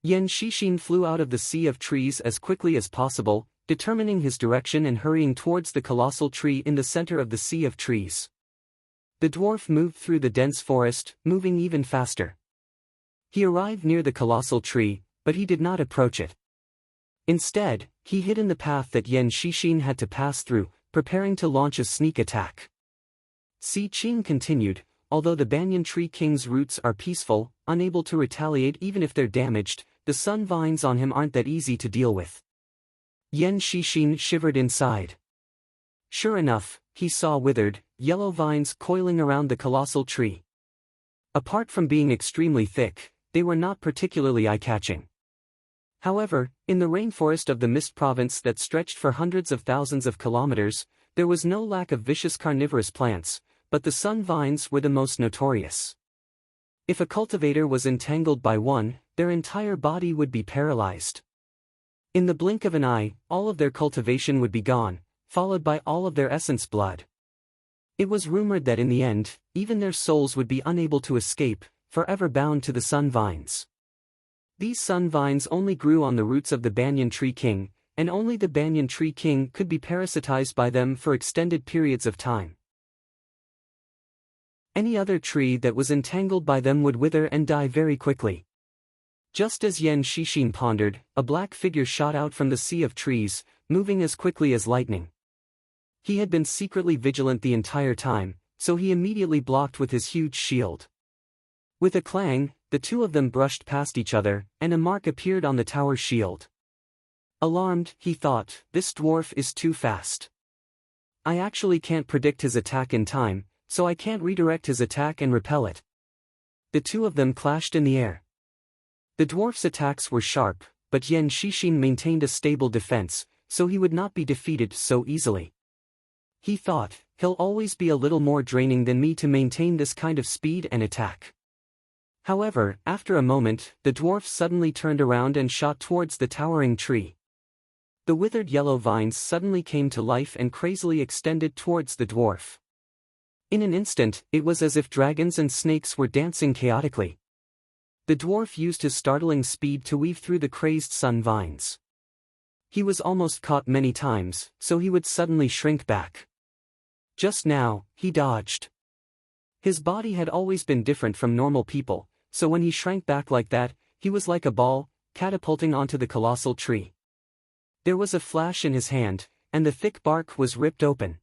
Yan Shixin flew out of the sea of trees as quickly as possible, determining his direction and hurrying towards the colossal tree in the center of the sea of trees. The dwarf moved through the dense forest, moving even faster. He arrived near the colossal tree, but he did not approach it. Instead, he hid in the path that Yan Shixin had to pass through, preparing to launch a sneak attack. Si Qing continued, although the Banyan Tree King's roots are peaceful, unable to retaliate even if they're damaged, the sun vines on him aren't that easy to deal with. Yan Shixin shivered inside. Sure enough, he saw withered, yellow vines coiling around the colossal tree. Apart from being extremely thick, they were not particularly eye-catching. However, in the rainforest of the Mist Province that stretched for hundreds of thousands of kilometers, there was no lack of vicious carnivorous plants, but the sun vines were the most notorious. If a cultivator was entangled by one, their entire body would be paralyzed. In the blink of an eye, all of their cultivation would be gone, followed by all of their essence blood. It was rumored that in the end, even their souls would be unable to escape, forever bound to the sun vines. These sun vines only grew on the roots of the Banyan Tree King, and only the Banyan Tree King could be parasitized by them for extended periods of time. Any other tree that was entangled by them would wither and die very quickly. Just as Yan Shixin pondered, a black figure shot out from the sea of trees, moving as quickly as lightning. He had been secretly vigilant the entire time, so he immediately blocked with his huge shield. With a clang, the two of them brushed past each other, and a mark appeared on the tower's shield. Alarmed, he thought, this dwarf is too fast. I actually can't predict his attack in time, so I can't redirect his attack and repel it. The two of them clashed in the air. The dwarf's attacks were sharp, but Yan Shixin maintained a stable defense, so he would not be defeated so easily. He thought, he'll always be a little more draining than me to maintain this kind of speed and attack. However, after a moment, the dwarf suddenly turned around and shot towards the towering tree. The withered yellow vines suddenly came to life and crazily extended towards the dwarf. In an instant, it was as if dragons and snakes were dancing chaotically. The dwarf used his startling speed to weave through the crazed sun vines. He was almost caught many times, so he would suddenly shrink back. Just now, he dodged. His body had always been different from normal people, so when he shrank back like that, he was like a ball, catapulting onto the colossal tree. There was a flash in his hand, and the thick bark was ripped open.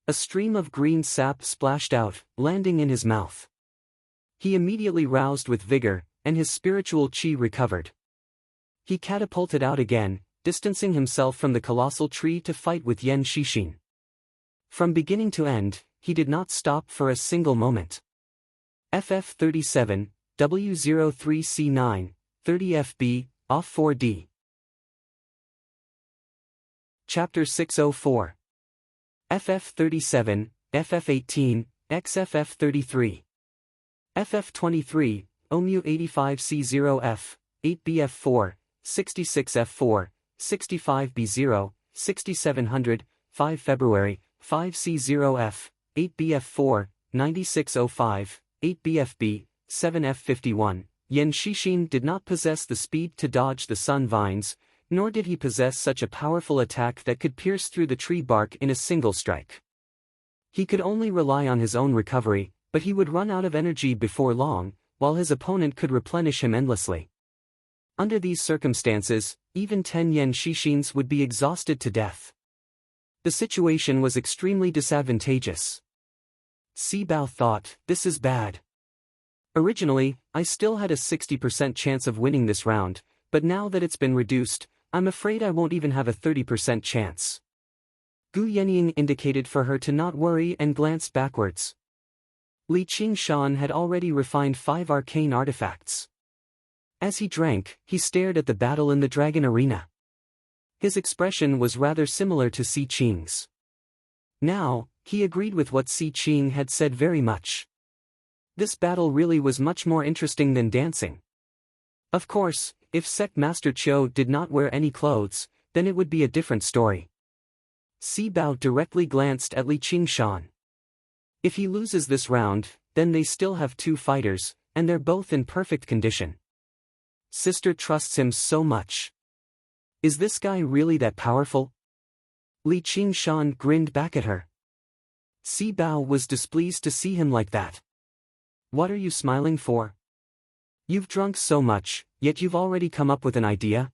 A stream of green sap splashed out, landing in his mouth. He immediately roused with vigor, and his spiritual chi recovered. He catapulted out again, distancing himself from the colossal tree to fight with Yan Shixin. From beginning to end, he did not stop for a single moment. FF37, W03C9, 30FB, off 4D. Chapter 604. FF37, FF18, XFF33. FF23, OMU 85C0F, 8BF4, 66F4, 65B0, 6700, 5 February, 5C0F, 8BF4, 9605, 8BFB, 7F51. Yan Shixin did not possess the speed to dodge the sun vines, nor did he possess such a powerful attack that could pierce through the tree bark in a single strike. He could only rely on his own recovery, but he would run out of energy before long, while his opponent could replenish him endlessly. Under these circumstances, even 10 Yan Shixins would be exhausted to death. The situation was extremely disadvantageous. Si Bao thought, this is bad. Originally, I still had a 60% chance of winning this round, but now that it's been reduced, I'm afraid I won't even have a 30% chance. Gu Yenying indicated for her to not worry and glanced backwards. Li Qingshan had already refined 5 arcane artifacts. As he drank, he stared at the battle in the dragon arena. His expression was rather similar to Si Qing's. Now, he agreed with what Si Qing had said very much. This battle really was much more interesting than dancing. Of course, if Sect Master Qiu did not wear any clothes, then it would be a different story. Si Bao directly glanced at Li Qingshan. If he loses this round, then they still have 2 fighters, and they're both in perfect condition. Sister trusts him so much. Is this guy really that powerful? Li Qingshan grinned back at her. Si Bao was displeased to see him like that. What are you smiling for? You've drunk so much, yet you've already come up with an idea?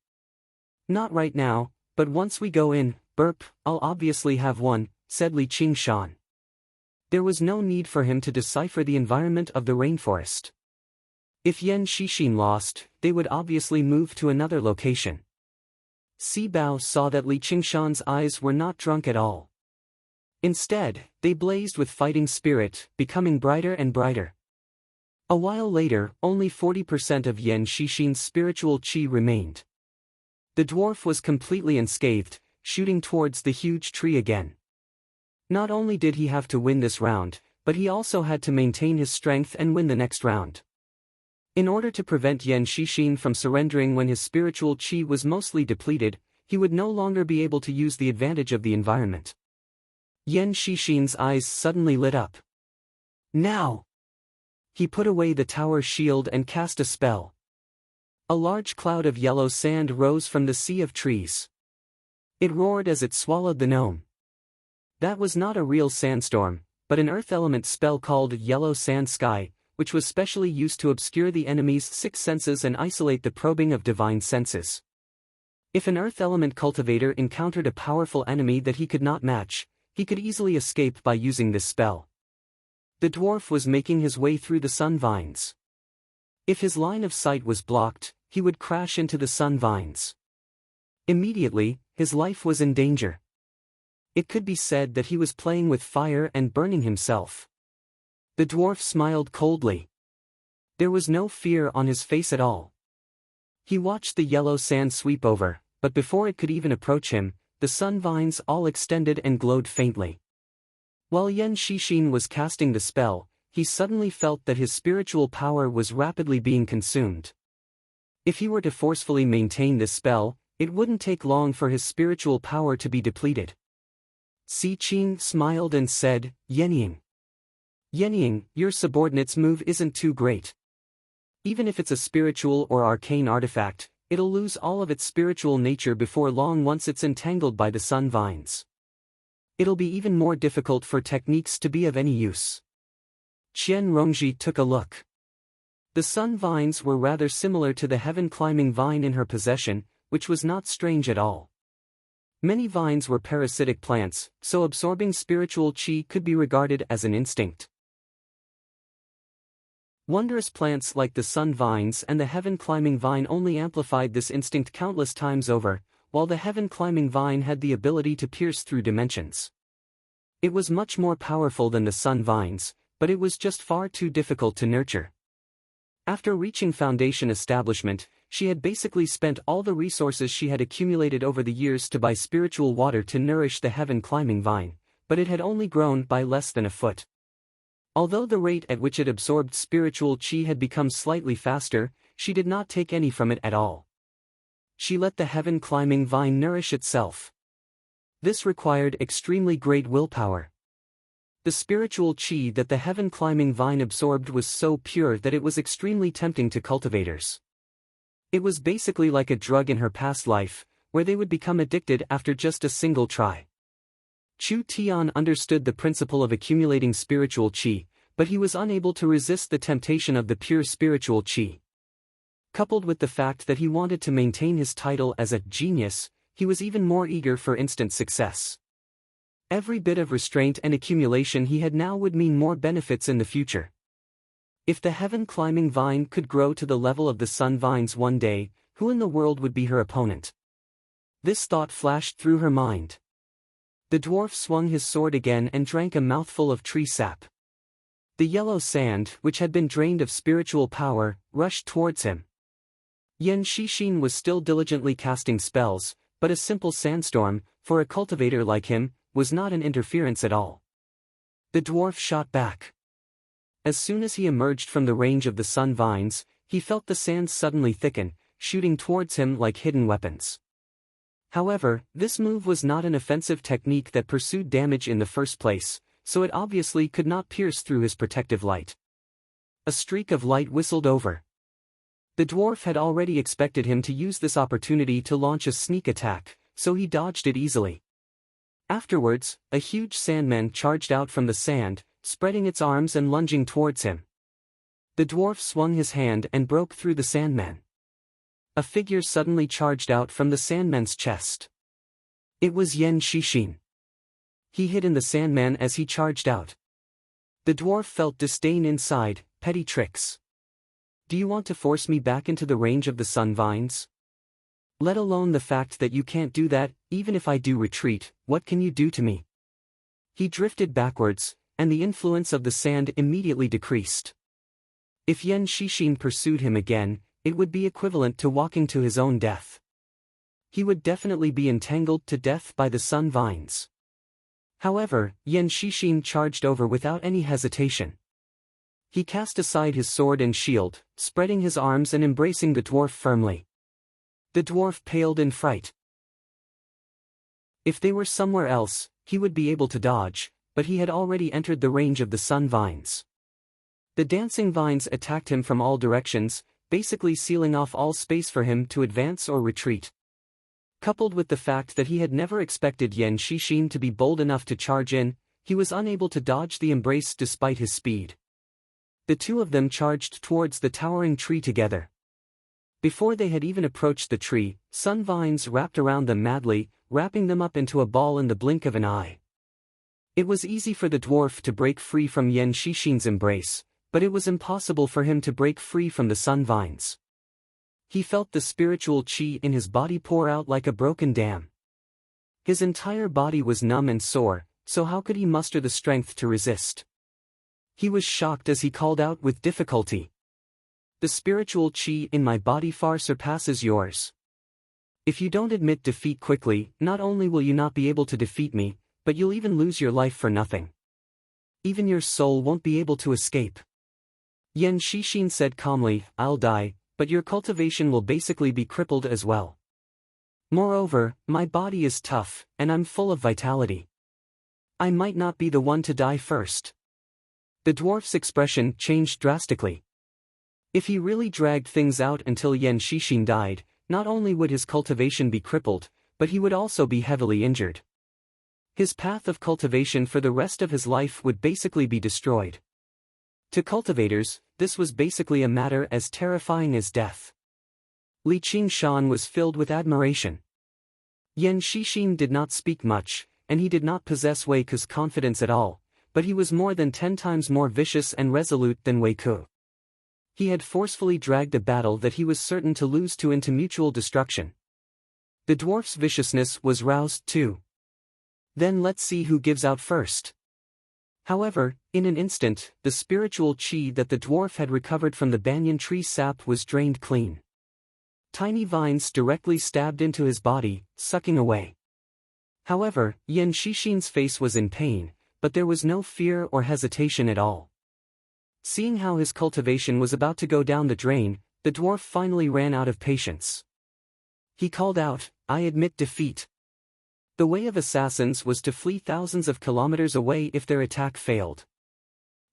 Not right now, but once we go in, burp, I'll obviously have one, said Li Qingshan. There was no need for him to decipher the environment of the rainforest. If Yan Shixin lost, they would obviously move to another location. Si Bao saw that Li Qingshan's eyes were not drunk at all. Instead, they blazed with fighting spirit, becoming brighter and brighter. A while later, only 40% of Yan Shixin's spiritual qi remained. The dwarf was completely unscathed, shooting towards the huge tree again. Not only did he have to win this round, but he also had to maintain his strength and win the next round. In order to prevent Yan Shixin from surrendering when his spiritual qi was mostly depleted, he would no longer be able to use the advantage of the environment. Yan Shixin's eyes suddenly lit up. Now! He put away the tower's shield and cast a spell. A large cloud of yellow sand rose from the sea of trees. It roared as it swallowed the gnome. That was not a real sandstorm, but an earth element spell called Yellow Sand Sky, which was specially used to obscure the enemy's 6 senses and isolate the probing of divine senses. If an earth element cultivator encountered a powerful enemy that he could not match, he could easily escape by using this spell. The dwarf was making his way through the sun vines. If his line of sight was blocked, he would crash into the sun vines. Immediately, his life was in danger. It could be said that he was playing with fire and burning himself. The dwarf smiled coldly. There was no fear on his face at all. He watched the yellow sand sweep over, but before it could even approach him, the sun vines all extended and glowed faintly. While Yen Shixin was casting the spell, he suddenly felt that his spiritual power was rapidly being consumed. If he were to forcefully maintain this spell, it wouldn't take long for his spiritual power to be depleted. Qin smiled and said, Yenying, your subordinate's move isn't too great. Even if it's a spiritual or arcane artifact, it'll lose all of its spiritual nature before long once it's entangled by the sun vines. It'll be even more difficult for techniques to be of any use. Qian Rongji took a look. The sun vines were rather similar to the heaven-climbing vine in her possession, which was not strange at all. Many vines were parasitic plants, so absorbing spiritual qi could be regarded as an instinct. Wondrous plants like the sun vines and the heaven-climbing vine only amplified this instinct countless times over, while the heaven-climbing vine had the ability to pierce through dimensions. It was much more powerful than the sun vines, but it was just far too difficult to nurture. After reaching foundation establishment, she had basically spent all the resources she had accumulated over the years to buy spiritual water to nourish the heaven-climbing vine, but it had only grown by less than a foot. Although the rate at which it absorbed spiritual qi had become slightly faster, she did not take any from it at all. She let the heaven-climbing vine nourish itself. This required extremely great willpower. The spiritual qi that the heaven-climbing vine absorbed was so pure that it was extremely tempting to cultivators. It was basically like a drug in her past life, where they would become addicted after just a single try. Chu Tian understood the principle of accumulating spiritual qi, but he was unable to resist the temptation of the pure spiritual qi. Coupled with the fact that he wanted to maintain his title as a genius, he was even more eager for instant success. Every bit of restraint and accumulation he had now would mean more benefits in the future. If the heaven-climbing vine could grow to the level of the sun vines one day, who in the world would be her opponent? This thought flashed through her mind. The dwarf swung his sword again and drank a mouthful of tree sap. The yellow sand, which had been drained of spiritual power, rushed towards him. Yen Shixin was still diligently casting spells, but a simple sandstorm, for a cultivator like him, was not an interference at all. The dwarf shot back. As soon as he emerged from the range of the sun vines, he felt the sand suddenly thicken, shooting towards him like hidden weapons. However, this move was not an offensive technique that pursued damage in the first place, so it obviously could not pierce through his protective light. A streak of light whistled over. The dwarf had already expected him to use this opportunity to launch a sneak attack, so he dodged it easily. Afterwards, a huge sandman charged out from the sand, spreading its arms and lunging towards him. The dwarf swung his hand and broke through the sandman. A figure suddenly charged out from the sandman's chest. It was Yen Shixin. He hid in the sandman as he charged out. The dwarf felt disdain inside. Petty tricks. Do you want to force me back into the range of the sun vines? Let alone the fact that you can't do that, even if I do retreat, what can you do to me? He drifted backwards, and the influence of the sand immediately decreased. If Yen Shixin pursued him again, it would be equivalent to walking to his own death. He would definitely be entangled to death by the sun vines. However, Yen Shixin charged over without any hesitation. He cast aside his sword and shield, spreading his arms and embracing the dwarf firmly. The dwarf paled in fright. If they were somewhere else, he would be able to dodge, but he had already entered the range of the sun vines. The dancing vines attacked him from all directions, basically sealing off all space for him to advance or retreat. Coupled with the fact that he had never expected Yen Shixin to be bold enough to charge in, he was unable to dodge the embrace despite his speed. The two of them charged towards the towering tree together. Before they had even approached the tree, sun vines wrapped around them madly, wrapping them up into a ball in the blink of an eye. It was easy for the dwarf to break free from Yen Shixin's embrace, but it was impossible for him to break free from the sun vines. He felt the spiritual chi in his body pour out like a broken dam. His entire body was numb and sore, so how could he muster the strength to resist? He was shocked as he called out with difficulty. The spiritual chi in my body far surpasses yours. If you don't admit defeat quickly, not only will you not be able to defeat me, but you'll even lose your life for nothing. Even your soul won't be able to escape. Yan Shixin said calmly, I'll die, but your cultivation will basically be crippled as well. Moreover, my body is tough, and I'm full of vitality. I might not be the one to die first. The dwarf's expression changed drastically. If he really dragged things out until Yan Shixin died, not only would his cultivation be crippled, but he would also be heavily injured. His path of cultivation for the rest of his life would basically be destroyed. To cultivators, this was basically a matter as terrifying as death. Li Qingshan was filled with admiration. Yan Shixin did not speak much, and he did not possess Wei Ku's confidence at all, but he was more than 10 times more vicious and resolute than Wei Ku. He had forcefully dragged a battle that he was certain to lose to into mutual destruction. The dwarf's viciousness was roused too. Then let's see who gives out first. However, in an instant, the spiritual chi that the dwarf had recovered from the banyan tree sap was drained clean. Tiny vines directly stabbed into his body, sucking away. However, Yan Shixin's face was in pain, but there was no fear or hesitation at all. Seeing how his cultivation was about to go down the drain, the dwarf finally ran out of patience. He called out, I admit defeat. The way of assassins was to flee thousands of kilometers away if their attack failed.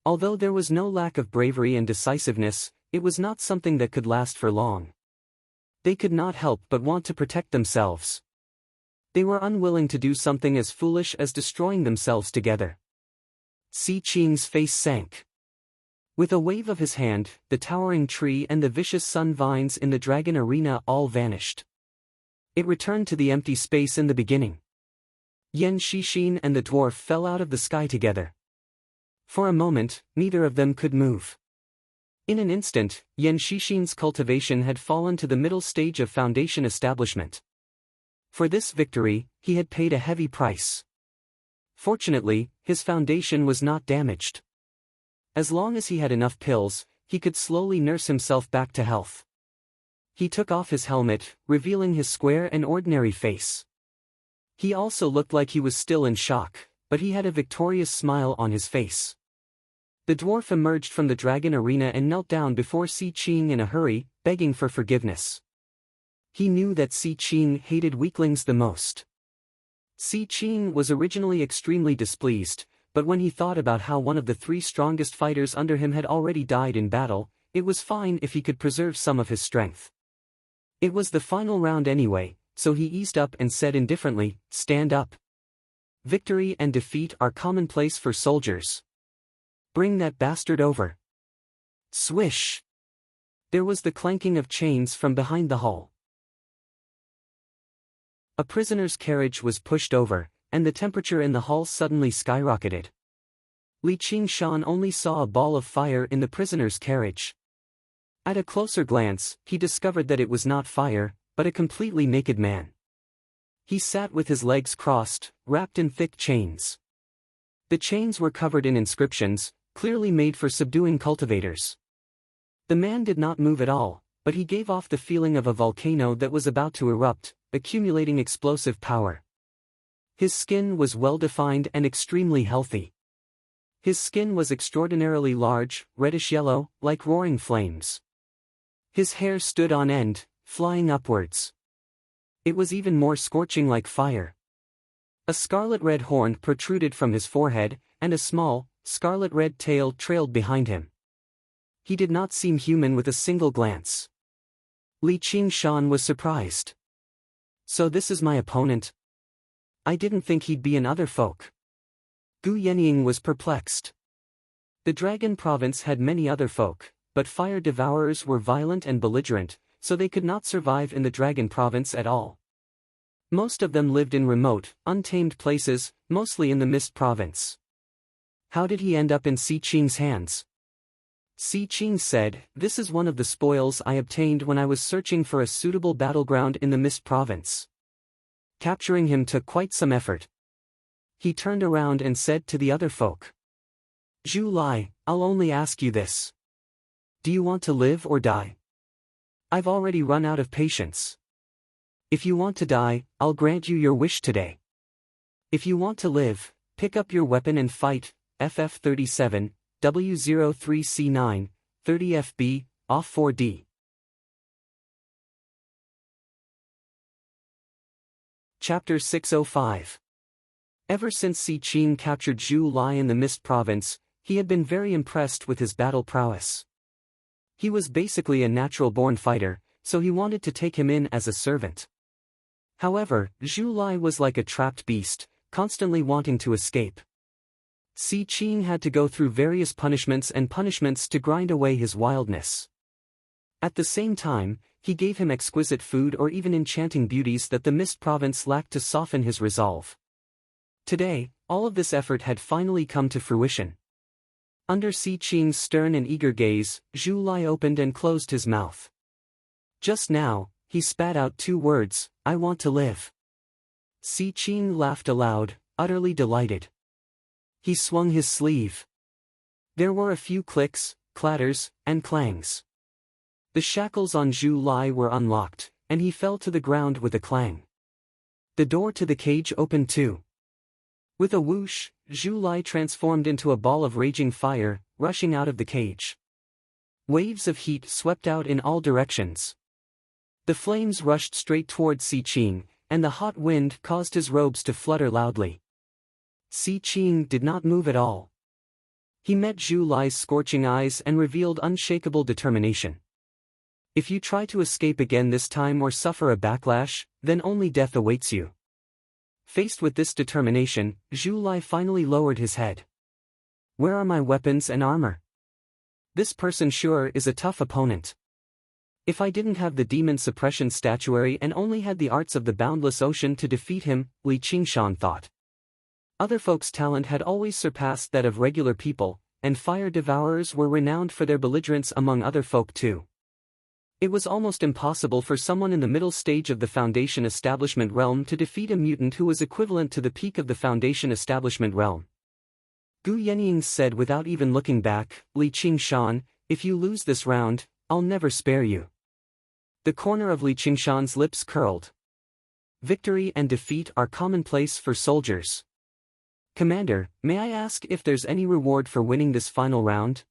Although there was no lack of bravery and decisiveness, it was not something that could last for long. They could not help but want to protect themselves. They were unwilling to do something as foolish as destroying themselves together. Si Qing's face sank. With a wave of his hand, the towering tree and the vicious sun vines in the dragon arena all vanished. It returned to the empty space in the beginning. Yan Shixin and the dwarf fell out of the sky together. For a moment, neither of them could move. In an instant, Yan Shixin's cultivation had fallen to the middle stage of foundation establishment. For this victory, he had paid a heavy price. Fortunately, his foundation was not damaged. As long as he had enough pills, he could slowly nurse himself back to health. He took off his helmet, revealing his square and ordinary face. He also looked like he was still in shock, but he had a victorious smile on his face. The dwarf emerged from the dragon arena and knelt down before Si Qing in a hurry, begging for forgiveness. He knew that Si Qing hated weaklings the most. Si Qing was originally extremely displeased, but when he thought about how one of the 3 strongest fighters under him had already died in battle, it was fine if he could preserve some of his strength. It was the final round anyway, so he eased up and said indifferently, stand up. Victory and defeat are commonplace for soldiers. Bring that bastard over. Swish! There was the clanking of chains from behind the hall. A prisoner's carriage was pushed over, and the temperature in the hall suddenly skyrocketed. Li Qingshan only saw a ball of fire in the prisoner's carriage. At a closer glance, he discovered that it was not fire, but a completely naked man. He sat with his legs crossed, wrapped in thick chains. The chains were covered in inscriptions, clearly made for subduing cultivators. The man did not move at all, but he gave off the feeling of a volcano that was about to erupt, accumulating explosive power. His skin was well-defined and extremely healthy. His skin was extraordinarily large, reddish-yellow, like roaring flames. His hair stood on end, flying upwards. It was even more scorching like fire. A scarlet-red horn protruded from his forehead, and a small, scarlet-red tail trailed behind him. He did not seem human with a single glance. Li Qingshan was surprised. So this is my opponent? I didn't think he'd be in other folk. Gu Yenying was perplexed. The Dragon Province had many other folk, but fire devourers were violent and belligerent, so they could not survive in the Dragon Province at all. Most of them lived in remote, untamed places, mostly in the Mist Province. How did he end up in Si Qing's hands? Si Qing said, "This is one of the spoils I obtained when I was searching for a suitable battleground in the Mist Province. Capturing him took quite some effort." He turned around and said to the other folk, "Zhu Lai, I'll only ask you this. Do you want to live or die? I've already run out of patience. If you want to die, I'll grant you your wish today. If you want to live, pick up your weapon and fight." FF37, W03C9, 30FB, off 4D. Chapter 605. Ever since Si Qing captured Zhu Lai in the Mist Province, he had been very impressed with his battle prowess. He was basically a natural-born fighter, so he wanted to take him in as a servant. However, Zhu Lai was like a trapped beast, constantly wanting to escape. Si Qing had to go through various punishments to grind away his wildness. At the same time, he gave him exquisite food or even enchanting beauties that the Mist Province lacked to soften his resolve. Today, all of this effort had finally come to fruition. Under Si Qing's stern and eager gaze, Zhu Lai opened and closed his mouth. Just now, he spat out 2 words, "I want to live." Si Qing laughed aloud, utterly delighted. He swung his sleeve. There were a few clicks, clatters, and clangs. The shackles on Zhu Lai were unlocked, and he fell to the ground with a clang. The door to the cage opened too. With a whoosh, Zhu Lai transformed into a ball of raging fire, rushing out of the cage. Waves of heat swept out in all directions. The flames rushed straight toward Si Qing, and the hot wind caused his robes to flutter loudly. Si Qing did not move at all. He met Zhu Lai's scorching eyes and revealed unshakable determination. "If you try to escape again this time or suffer a backlash, then only death awaits you." Faced with this determination, Zhu Lai finally lowered his head. "Where are my weapons and armor? This person sure is a tough opponent. If I didn't have the demon suppression statuary and only had the arts of the boundless ocean to defeat him," Li Qingshan thought. Other folks' talent had always surpassed that of regular people, and fire devourers were renowned for their belligerence among other folk too. It was almost impossible for someone in the middle stage of the Foundation Establishment realm to defeat a mutant who was equivalent to the peak of the Foundation Establishment realm. Gu Yenying said without even looking back, "Li Qingshan, if you lose this round, I'll never spare you." The corner of Li Qingshan's lips curled. Victory and defeat are commonplace for soldiers. "Commander, may I ask if there's any reward for winning this final round?"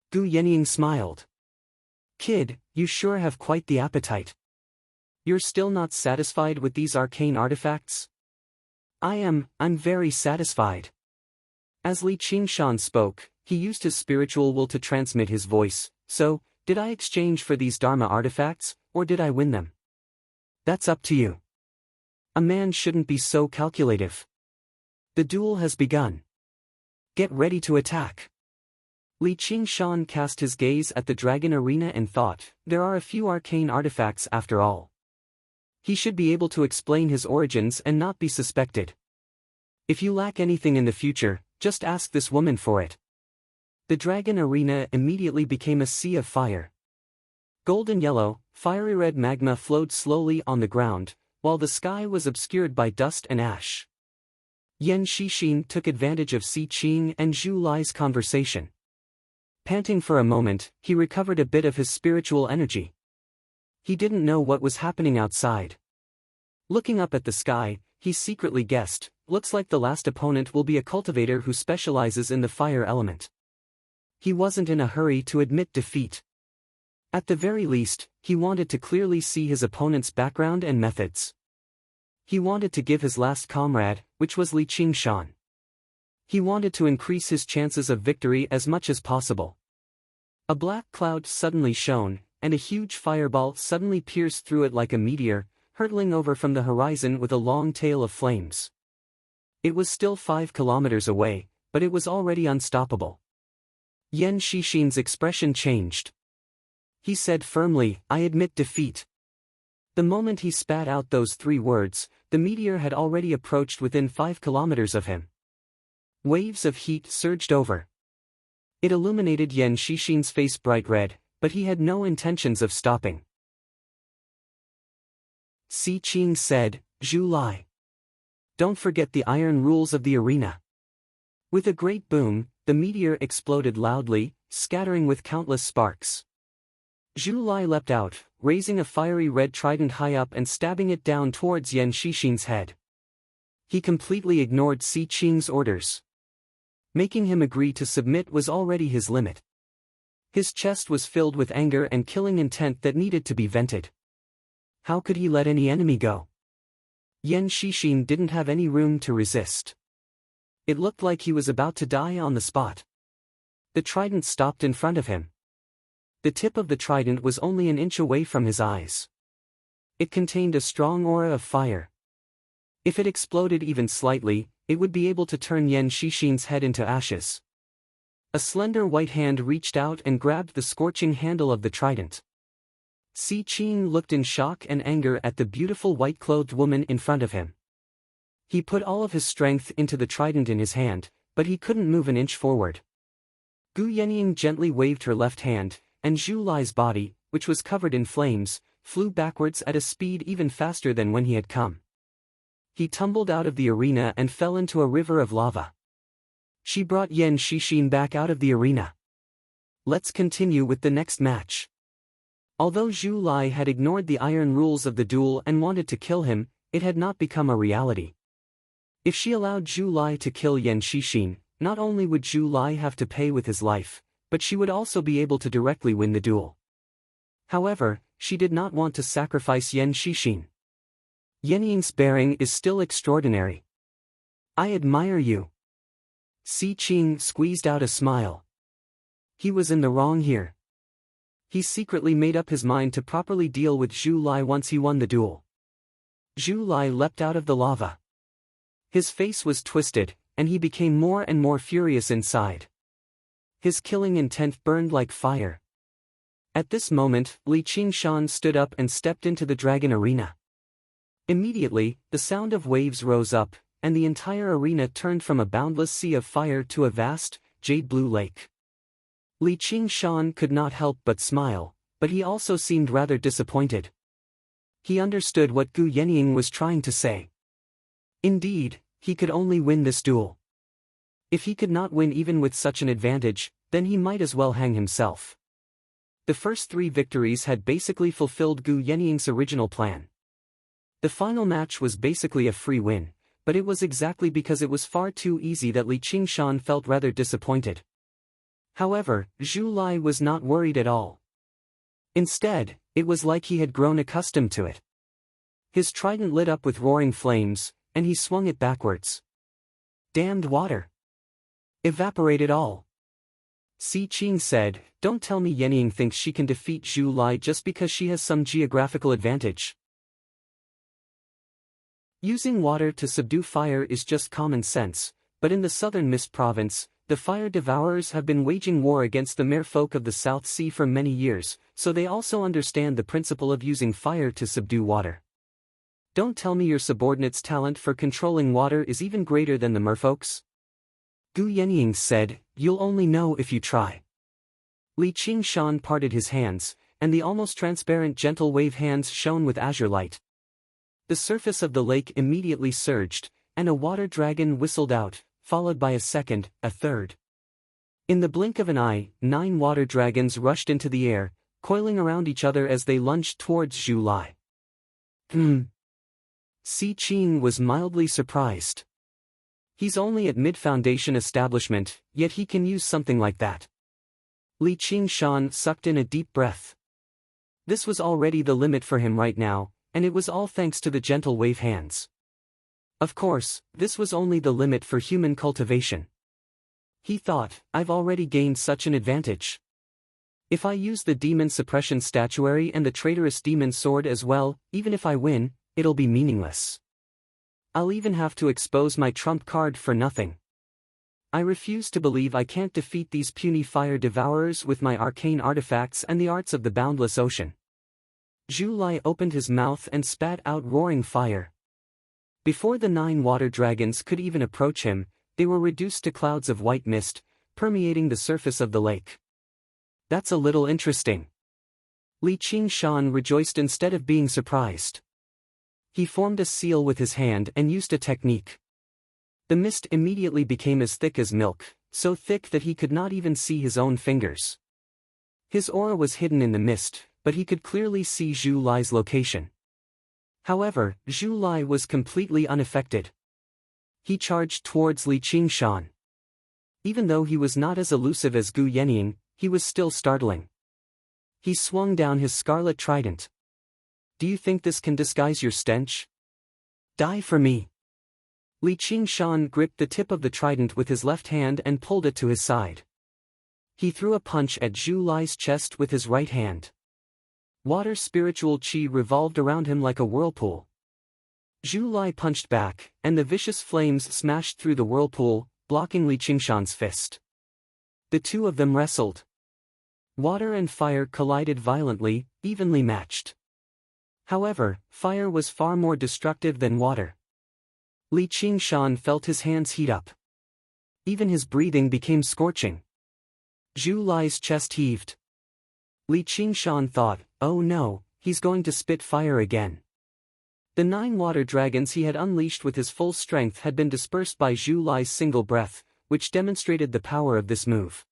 Gu Yenying smiled. "Kid, you sure have quite the appetite. You're still not satisfied with these arcane artifacts?" I'm very satisfied." As Li Qingshan spoke, he used his spiritual will to transmit his voice. "So, did I exchange for these Dharma artifacts, or did I win them? That's up to you. A man shouldn't be so calculative. The duel has begun. Get ready to attack." Li Qingshan cast his gaze at the dragon arena and thought, there are a few arcane artifacts after all. He should be able to explain his origins and not be suspected. "If you lack anything in the future, just ask this woman for it." The dragon arena immediately became a sea of fire. Golden yellow, fiery red magma flowed slowly on the ground, while the sky was obscured by dust and ash. Yan Shixin took advantage of Si Qing and Zhu Lai's conversation. Panting for a moment, he recovered a bit of his spiritual energy. He didn't know what was happening outside. Looking up at the sky, he secretly guessed, looks like the last opponent will be a cultivator who specializes in the fire element. He wasn't in a hurry to admit defeat. At the very least, he wanted to clearly see his opponent's background and methods. He wanted to give his last comrade, which was Li Qingshan. He wanted to increase his chances of victory as much as possible. A black cloud suddenly shone, and a huge fireball suddenly pierced through it like a meteor, hurtling over from the horizon with a long tail of flames. It was still 5 kilometers away, but it was already unstoppable. Yan Shixin's expression changed. He said firmly, "I admit defeat." The moment he spat out those 3 words, the meteor had already approached within 5 kilometers of him. Waves of heat surged over. It illuminated Yan Shixin's face bright red, but he had no intentions of stopping. Si Qing said, "Zhu Lai. Don't forget the iron rules of the arena." With a great boom, the meteor exploded loudly, scattering with countless sparks. Zhu Lai leapt out, raising a fiery red trident high up and stabbing it down towards Yan Shixin's head. He completely ignored Si Qing's orders. Making him agree to submit was already his limit. His chest was filled with anger and killing intent that needed to be vented. How could he let any enemy go? Yan Shixin didn't have any room to resist. It looked like he was about to die on the spot. The trident stopped in front of him. The tip of the trident was only an inch away from his eyes. It contained a strong aura of fire. If it exploded even slightly, it would be able to turn Yan Shixin's head into ashes. A slender white hand reached out and grabbed the scorching handle of the trident. Si Qing looked in shock and anger at the beautiful white-clothed woman in front of him. He put all of his strength into the trident in his hand, but he couldn't move an inch forward. Gu Yenying gently waved her left hand, and Zhu Lai's body, which was covered in flames, flew backwards at a speed even faster than when he had come. He tumbled out of the arena and fell into a river of lava. She brought Yan Shixin back out of the arena. Let's continue with the next match. Although Zhu Lai had ignored the iron rules of the duel and wanted to kill him, it had not become a reality. If she allowed Zhu Lai to kill Yan Shixin, not only would Zhu Lai have to pay with his life, but she would also be able to directly win the duel. However, she did not want to sacrifice Yan Shixin. Yenying's bearing is still extraordinary. I admire you. Si Qing squeezed out a smile. He was in the wrong here. He secretly made up his mind to properly deal with Zhu Lai once he won the duel. Zhu Lai leapt out of the lava. His face was twisted, and he became more and more furious inside. His killing intent burned like fire. At this moment, Li Qingshan stood up and stepped into the dragon arena. Immediately, the sound of waves rose up, and the entire arena turned from a boundless sea of fire to a vast, jade-blue lake. Li Qingshan could not help but smile, but he also seemed rather disappointed. He understood what Gu Yenying was trying to say. Indeed, he could only win this duel. If he could not win even with such an advantage, then he might as well hang himself. The first 3 victories had basically fulfilled Gu Yenying's original plan. The final match was basically a free win, but it was exactly because it was far too easy that Li Qingshan felt rather disappointed. However, Zhu Lai was not worried at all. Instead, it was like he had grown accustomed to it. His trident lit up with roaring flames, and he swung it backwards. Damned water! Evaporate it all! Si Qing said, "Don't tell me Yenying thinks she can defeat Zhu Lai just because she has some geographical advantage. Using water to subdue fire is just common sense, but in the southern Mist Province, the fire devourers have been waging war against the merfolk of the South Sea for many years, so they also understand the principle of using fire to subdue water. Don't tell me your subordinate's talent for controlling water is even greater than the merfolk's." Gu Yenying said, "You'll only know if you try." Li Qingshan parted his hands, and the almost transparent gentle wave hands shone with azure light. The surface of the lake immediately surged, and a water dragon whistled out, followed by a second, a third. In the blink of an eye, 9 water dragons rushed into the air, coiling around each other as they lunged towards Zhu Lai. Si Qing was mildly surprised. He's only at mid-foundation establishment, yet he can use something like that. Li Qingshan sucked in a deep breath. This was already the limit for him right now, and it was all thanks to the gentle wave hands. Of course, this was only the limit for human cultivation. He thought, I've already gained such an advantage. If I use the demon suppression statuary and the traitorous demon sword as well, even if I win, it'll be meaningless. I'll even have to expose my trump card for nothing. I refuse to believe I can't defeat these puny fire devourers with my arcane artifacts and the arts of the boundless ocean. Zhu Lai opened his mouth and spat out roaring fire. Before the 9 water dragons could even approach him, they were reduced to clouds of white mist, permeating the surface of the lake. That's a little interesting. Li Qingshan rejoiced instead of being surprised. He formed a seal with his hand and used a technique. The mist immediately became as thick as milk, so thick that he could not even see his own fingers. His aura was hidden in the mist, but he could clearly see Zhu Lai's location. However, Zhu Lai was completely unaffected. He charged towards Li Qingshan. Even though he was not as elusive as Gu Yenying, he was still startling. He swung down his scarlet trident. Do you think this can disguise your stench? Die for me. Li Qingshan gripped the tip of the trident with his left hand and pulled it to his side. He threw a punch at Zhu Lai's chest with his right hand. Water spiritual qi revolved around him like a whirlpool. Zhu Lai punched back, and the vicious flames smashed through the whirlpool, blocking Li Qingshan's fist. The two of them wrestled. Water and fire collided violently, evenly matched. However, fire was far more destructive than water. Li Qingshan felt his hands heat up. Even his breathing became scorching. Zhu Lai's chest heaved. Li Qingshan thought, oh no, he's going to spit fire again. The 9 water dragons he had unleashed with his full strength had been dispersed by Zhu Lai's single breath, which demonstrated the power of this move.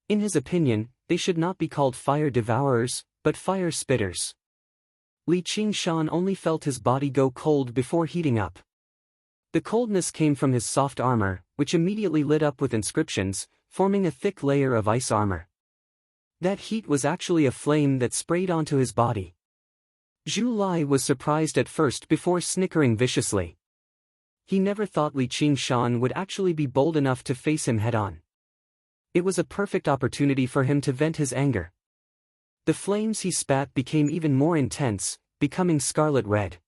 In his opinion, they should not be called fire devourers, but fire spitters. Li Qingshan only felt his body go cold before heating up. The coldness came from his soft armor, which immediately lit up with inscriptions, forming a thick layer of ice armor. That heat was actually a flame that sprayed onto his body. Zhu Lai was surprised at first before snickering viciously. He never thought Li Qingshan would actually be bold enough to face him head-on. It was a perfect opportunity for him to vent his anger. The flames he spat became even more intense, becoming scarlet red.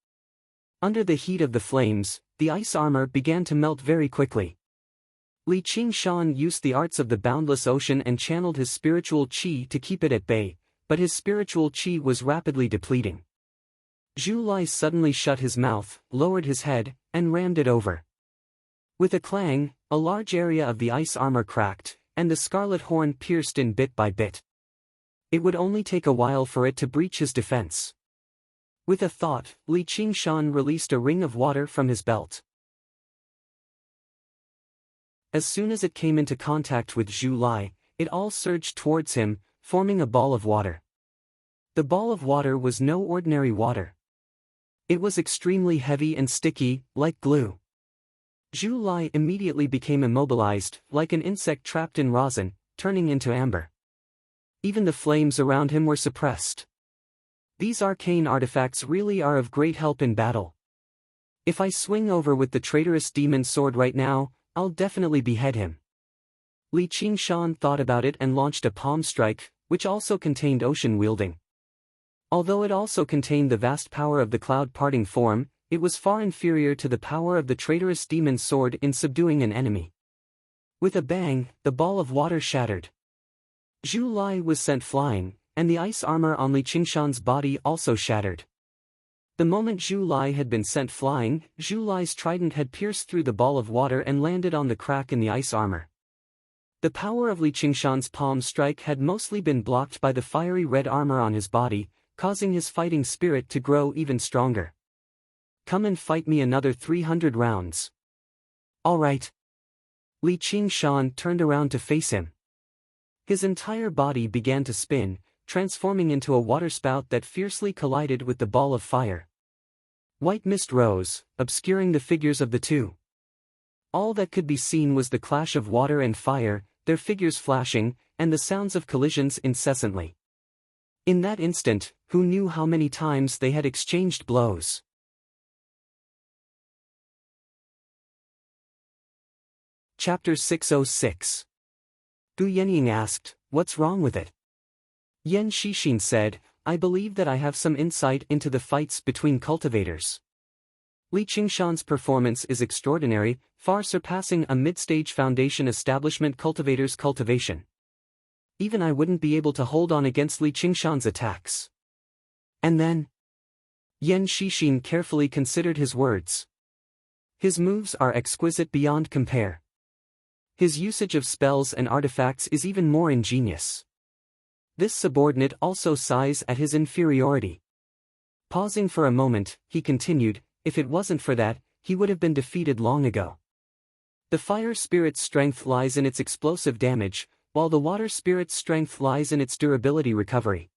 Under the heat of the flames, the ice armor began to melt very quickly. Li Qingshan used the arts of the boundless ocean and channeled his spiritual qi to keep it at bay, but his spiritual qi was rapidly depleting. Zhu Lai suddenly shut his mouth, lowered his head, and rammed it over. With a clang, a large area of the ice armor cracked, and the scarlet horn pierced in bit by bit. It would only take a while for it to breach his defense. With a thought, Li Qingshan released a ring of water from his belt. As soon as it came into contact with Zhu Lai, it all surged towards him, forming a ball of water. The ball of water was no ordinary water. It was extremely heavy and sticky, like glue. Zhu Lai immediately became immobilized, like an insect trapped in rosin, turning into amber. Even the flames around him were suppressed. These arcane artifacts really are of great help in battle. If I swing over with the traitorous demon sword right now, I'll definitely behead him. Li Qingshan thought about it and launched a palm strike, which also contained ocean wielding. Although it also contained the vast power of the cloud-parting form, it was far inferior to the power of the traitorous demon sword in subduing an enemy. With a bang, the ball of water shattered. Zhu Lai was sent flying, and the ice armor on Li Qingshan's body also shattered. The moment Zhu Lai had been sent flying, Zhu Lai's trident had pierced through the ball of water and landed on the crack in the ice armor. The power of Li Qingshan's palm strike had mostly been blocked by the fiery red armor on his body, causing his fighting spirit to grow even stronger. Come and fight me another 300 rounds. All right. Li Qingshan turned around to face him. His entire body began to spin, transforming into a waterspout that fiercely collided with the ball of fire. White mist rose, obscuring the figures of the two. All that could be seen was the clash of water and fire, their figures flashing, and the sounds of collisions incessantly. In that instant, who knew how many times they had exchanged blows? Chapter 606. Gu Yenying asked, "What's wrong with it?" Yan Shixin said, "I believe that I have some insight into the fights between cultivators. Li Qingshan's performance is extraordinary, far surpassing a mid-stage foundation establishment cultivator's cultivation. Even I wouldn't be able to hold on against Li Qingshan's attacks." And then? Yan Shixin carefully considered his words. His moves are exquisite beyond compare. His usage of spells and artifacts is even more ingenious. This subordinate also sighs at his inferiority. Pausing for a moment, he continued, if it wasn't for that, he would have been defeated long ago. The fire spirit's strength lies in its explosive damage, while the water spirit's strength lies in its durability recovery.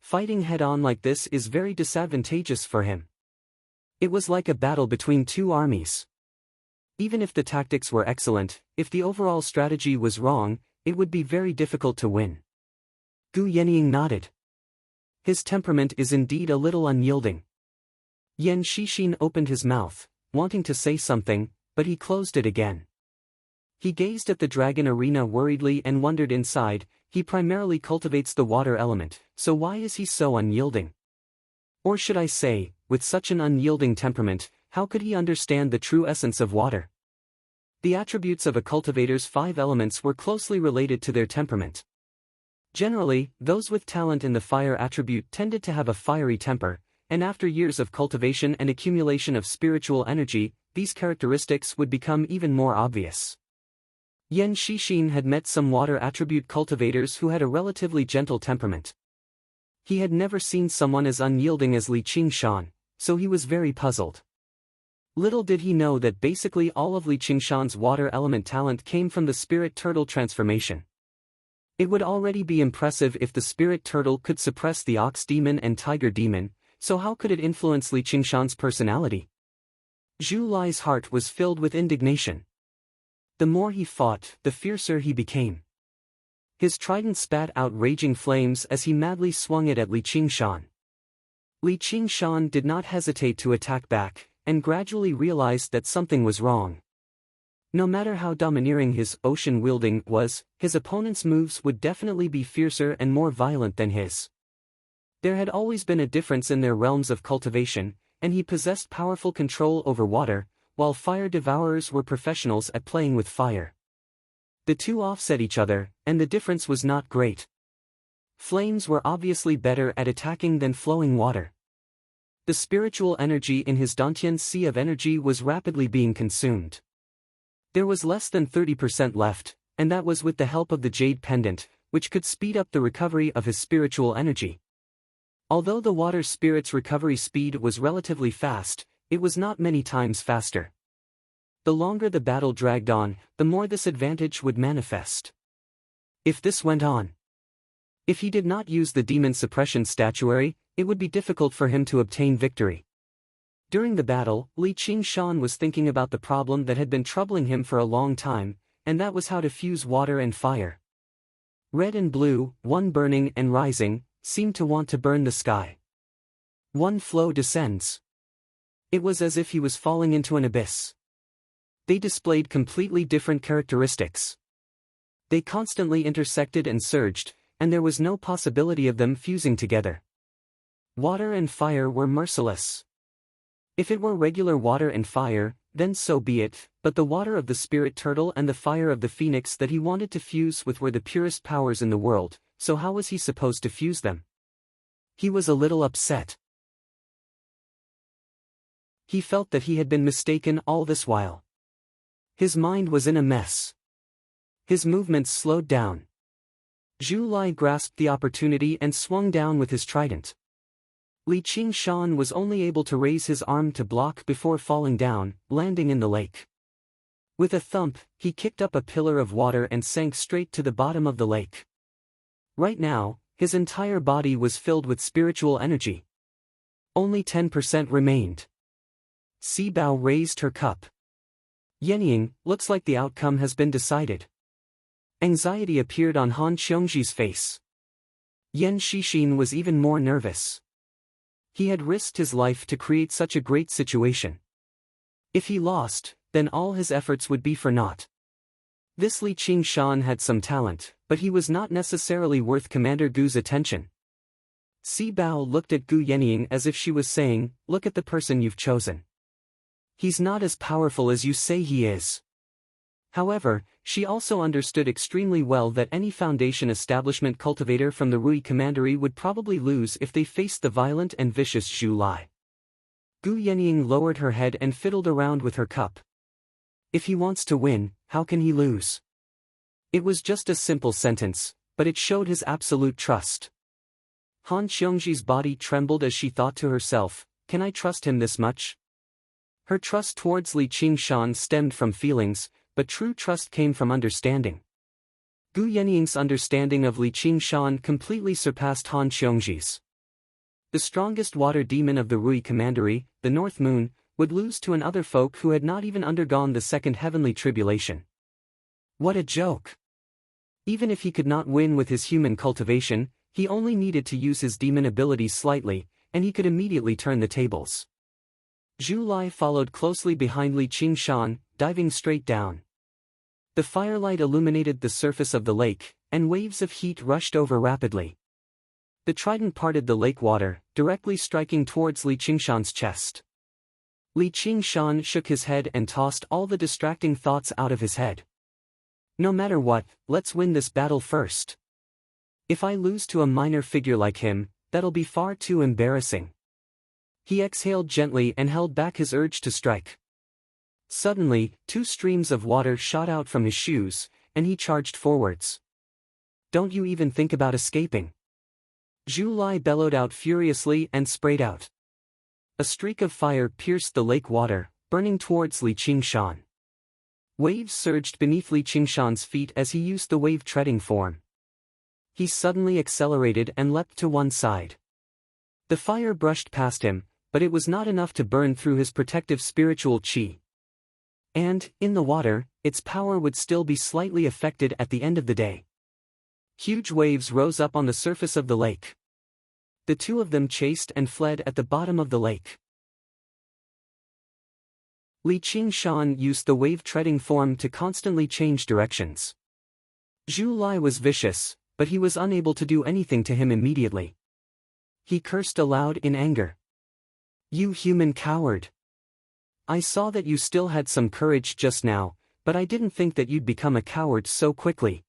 Fighting head-on like this is very disadvantageous for him. It was like a battle between two armies. Even if the tactics were excellent, if the overall strategy was wrong, it would be very difficult to win. Gu Yenying nodded. His temperament is indeed a little unyielding. Yan Shixin opened his mouth, wanting to say something, but he closed it again. He gazed at the dragon arena worriedly and wondered inside, he primarily cultivates the water element, so why is he so unyielding? Or should I say, with such an unyielding temperament, how could he understand the true essence of water? The attributes of a cultivator's 5 elements were closely related to their temperament. Generally, those with talent in the fire attribute tended to have a fiery temper, and after years of cultivation and accumulation of spiritual energy, these characteristics would become even more obvious. Yan Shixin had met some water attribute cultivators who had a relatively gentle temperament. He had never seen someone as unyielding as Li Qingshan, so he was very puzzled. Little did he know that basically all of Li Qingshan's water element talent came from the spirit turtle transformation. It would already be impressive if the spirit turtle could suppress the ox demon and tiger demon, so how could it influence Li Qingshan's personality? Zhu Lai's heart was filled with indignation. The more he fought, the fiercer he became. His trident spat out raging flames as he madly swung it at Li Qingshan. Li Qingshan did not hesitate to attack back, and gradually realized that something was wrong. No matter how domineering his ocean wielding was, his opponent's moves would definitely be fiercer and more violent than his. There had always been a difference in their realms of cultivation, and he possessed powerful control over water, while fire devourers were professionals at playing with fire. The two offset each other, and the difference was not great. Flames were obviously better at attacking than flowing water. The spiritual energy in his Dantian sea of energy was rapidly being consumed. There was less than 30% left, and that was with the help of the Jade Pendant, which could speed up the recovery of his spiritual energy. Although the water spirit's recovery speed was relatively fast, it was not many times faster. The longer the battle dragged on, the more this advantage would manifest. If this went on, if he did not use the demon suppression statuary, it would be difficult for him to obtain victory. During the battle, Li Qingshan was thinking about the problem that had been troubling him for a long time, and that was how to fuse water and fire. Red and blue, one burning and rising, seemed to want to burn the sky. One flow descends. It was as if he was falling into an abyss. They displayed completely different characteristics. They constantly intersected and surged, and there was no possibility of them fusing together. Water and fire were merciless. If it were regular water and fire, then so be it, but the water of the spirit turtle and the fire of the phoenix that he wanted to fuse with were the purest powers in the world, so how was he supposed to fuse them? He was a little upset. He felt that he had been mistaken all this while. His mind was in a mess. His movements slowed down. Zhu Lai grasped the opportunity and swung down with his trident. Li Qingshan was only able to raise his arm to block before falling down, landing in the lake. With a thump, he kicked up a pillar of water and sank straight to the bottom of the lake. Right now, his entire body was filled with spiritual energy. Only 10% remained. Si Bao raised her cup. Yenying, looks like the outcome has been decided. Anxiety appeared on Han Xiongji's face. Yan Shixin was even more nervous. He had risked his life to create such a great situation. If he lost, then all his efforts would be for naught. This Li Qingshan had some talent, but he was not necessarily worth Commander Gu's attention. Si Bao looked at Gu Yenying as if she was saying, "Look at the person you've chosen. He's not as powerful as you say he is." However, she also understood extremely well that any Foundation establishment cultivator from the Rui Commandery would probably lose if they faced the violent and vicious Zhu Lai. Gu Yenying lowered her head and fiddled around with her cup. If he wants to win, how can he lose? It was just a simple sentence, but it showed his absolute trust. Han Xiongji's body trembled as she thought to herself, can I trust him this much? Her trust towards Li Qingshan stemmed from feelings, but true trust came from understanding. Gu Yenying's understanding of Li Qingshan completely surpassed Han Xiongji's. The strongest water demon of the Rui Commandery, the North Moon, would lose to an other folk who had not even undergone the second heavenly tribulation. What a joke! Even if he could not win with his human cultivation, he only needed to use his demon abilities slightly, and he could immediately turn the tables. Zhu Lai followed closely behind Li Qingshan, diving straight down. The firelight illuminated the surface of the lake, and waves of heat rushed over rapidly. The trident parted the lake water, directly striking towards Li Qingshan's chest. Li Qingshan shook his head and tossed all the distracting thoughts out of his head. No matter what, let's win this battle first. If I lose to a minor figure like him, that'll be far too embarrassing. He exhaled gently and held back his urge to strike. Suddenly, 2 streams of water shot out from his shoes, and he charged forwards. Don't you even think about escaping. Zhu Lai bellowed out furiously and sprayed out. A streak of fire pierced the lake water, burning towards Li Qingshan. Waves surged beneath Li Qingshan's feet as he used the wave-treading form. He suddenly accelerated and leapt to one side. The fire brushed past him, but it was not enough to burn through his protective spiritual qi. And, in the water, its power would still be slightly affected at the end of the day. Huge waves rose up on the surface of the lake. The 2 of them chased and fled at the bottom of the lake. Li Qingshan used the wave-treading form to constantly change directions. Zhu Lai was vicious, but he was unable to do anything to him immediately. He cursed aloud in anger. You human coward! I saw that you still had some courage just now, but I didn't think that you'd become a coward so quickly.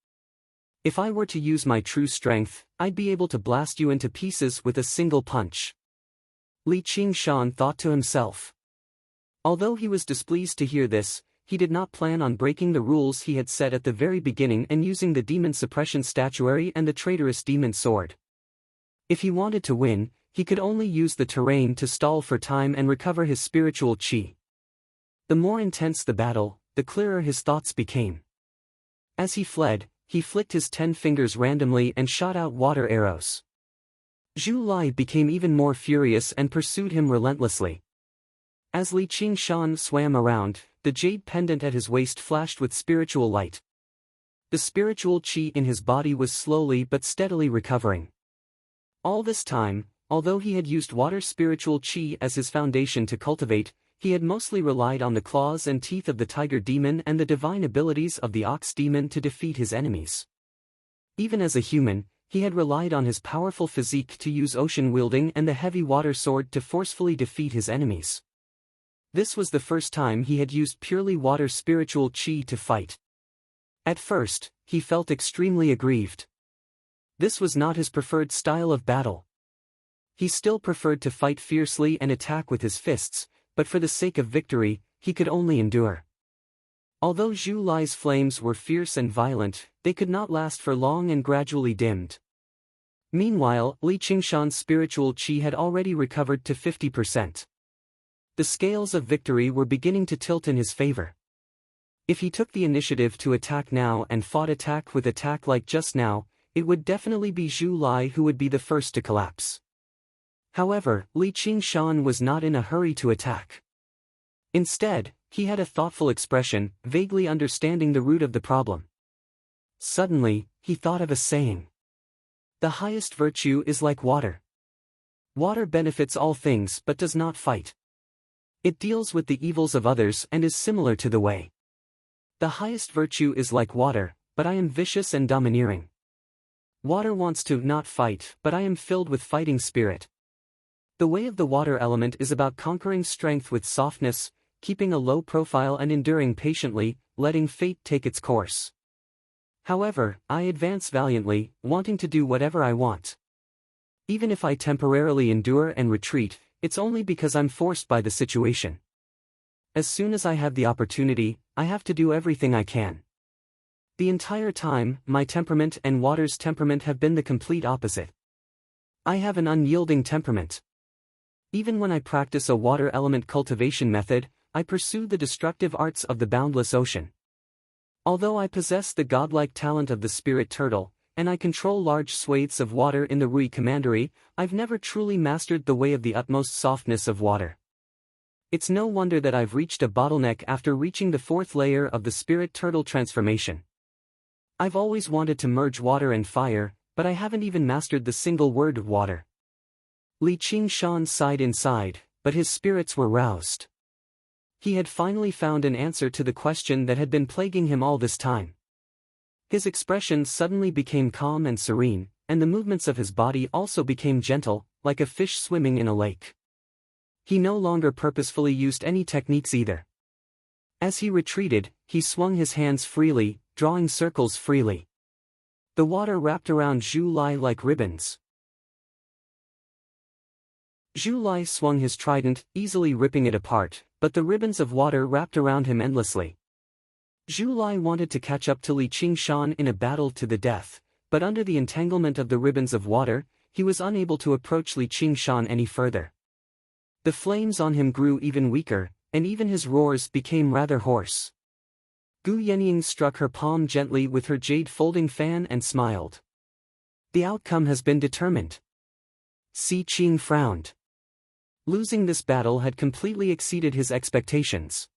If I were to use my true strength, I'd be able to blast you into pieces with a single punch. Li Qingshan thought to himself. Although he was displeased to hear this, he did not plan on breaking the rules he had set at the very beginning and using the demon suppression statuary and the traitorous demon sword. If he wanted to win, he could only use the terrain to stall for time and recover his spiritual qi. The more intense the battle, the clearer his thoughts became. As he fled, he flicked his 10 fingers randomly and shot out water arrows. Zhu Lai became even more furious and pursued him relentlessly. As Li Qingshan swam around, the jade pendant at his waist flashed with spiritual light. The spiritual qi in his body was slowly but steadily recovering. All this time, although he had used water spiritual qi as his foundation to cultivate, he had mostly relied on the claws and teeth of the tiger demon and the divine abilities of the ox demon to defeat his enemies. Even as a human, he had relied on his powerful physique to use ocean wielding and the heavy water sword to forcefully defeat his enemies. This was the first time he had used purely water spiritual qi to fight. At first, he felt extremely aggrieved. This was not his preferred style of battle. He still preferred to fight fiercely and attack with his fists, but for the sake of victory, he could only endure. Although Zhu Lai's flames were fierce and violent, they could not last for long and gradually dimmed. Meanwhile, Li Qingshan's spiritual qi had already recovered to 50%. The scales of victory were beginning to tilt in his favor. If he took the initiative to attack now and fought attack with attack like just now, it would definitely be Zhu Lai who would be the first to collapse. However, Li Qingshan was not in a hurry to attack. Instead, he had a thoughtful expression, vaguely understanding the root of the problem. Suddenly, he thought of a saying. The highest virtue is like water. Water benefits all things but does not fight. It deals with the evils of others and is similar to the way. The highest virtue is like water, but I am vicious and domineering. Water wants to not fight, but I am filled with fighting spirit. The way of the water element is about conquering strength with softness, keeping a low profile and enduring patiently, letting fate take its course. However, I advance valiantly, wanting to do whatever I want. Even if I temporarily endure and retreat, it's only because I'm forced by the situation. As soon as I have the opportunity, I have to do everything I can. The entire time, my temperament and water's temperament have been the complete opposite. I have an unyielding temperament. Even when I practice a water element cultivation method, I pursue the destructive arts of the boundless ocean. Although I possess the godlike talent of the spirit turtle, and I control large swathes of water in the Rui Commandery, I've never truly mastered the way of the utmost softness of water. It's no wonder that I've reached a bottleneck after reaching the 4th layer of the spirit turtle transformation. I've always wanted to merge water and fire, but I haven't even mastered the single word of water. Li Qingshan sighed inside, but his spirits were roused. He had finally found an answer to the question that had been plaguing him all this time. His expression suddenly became calm and serene, and the movements of his body also became gentle, like a fish swimming in a lake. He no longer purposefully used any techniques either. As he retreated, he swung his hands freely, drawing circles freely. The water wrapped around Zhu Lai like ribbons. Zhu Lai swung his trident, easily ripping it apart, but the ribbons of water wrapped around him endlessly. Zhu Lai wanted to catch up to Li Qingshan in a battle to the death, but under the entanglement of the ribbons of water, he was unable to approach Li Qingshan any further. The flames on him grew even weaker, and even his roars became rather hoarse. Gu Yenying struck her palm gently with her jade folding fan and smiled. The outcome has been determined. Si Qing frowned. Losing this battle had completely exceeded his expectations.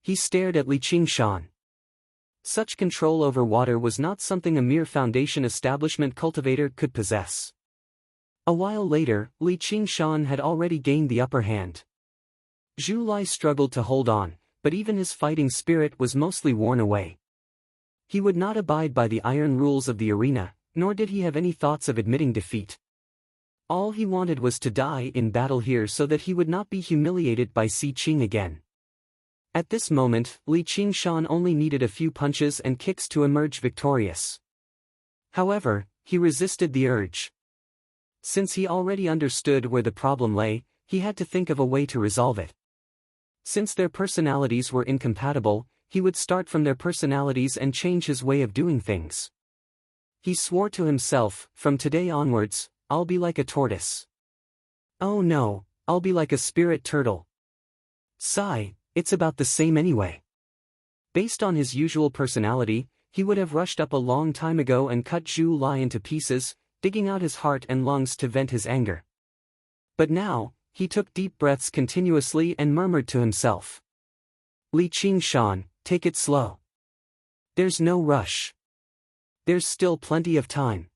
He stared at Li Qingshan. Such control over water was not something a mere foundation establishment cultivator could possess. A while later, Li Qingshan had already gained the upper hand. Zhu Lai struggled to hold on, but even his fighting spirit was mostly worn away. He would not abide by the iron rules of the arena, nor did he have any thoughts of admitting defeat. All he wanted was to die in battle here so that he would not be humiliated by Si Qing again. At this moment, Li Qingshan only needed a few punches and kicks to emerge victorious. However, he resisted the urge. Since he already understood where the problem lay, he had to think of a way to resolve it. Since their personalities were incompatible, he would start from their personalities and change his way of doing things. He swore to himself, from today onwards, I'll be like a tortoise. Oh no, I'll be like a spirit turtle. Sigh, it's about the same anyway. Based on his usual personality, he would have rushed up a long time ago and cut Zhu Lai into pieces, digging out his heart and lungs to vent his anger. But now, he took deep breaths continuously and murmured to himself. Li Qingshan, take it slow. There's no rush. There's still plenty of time.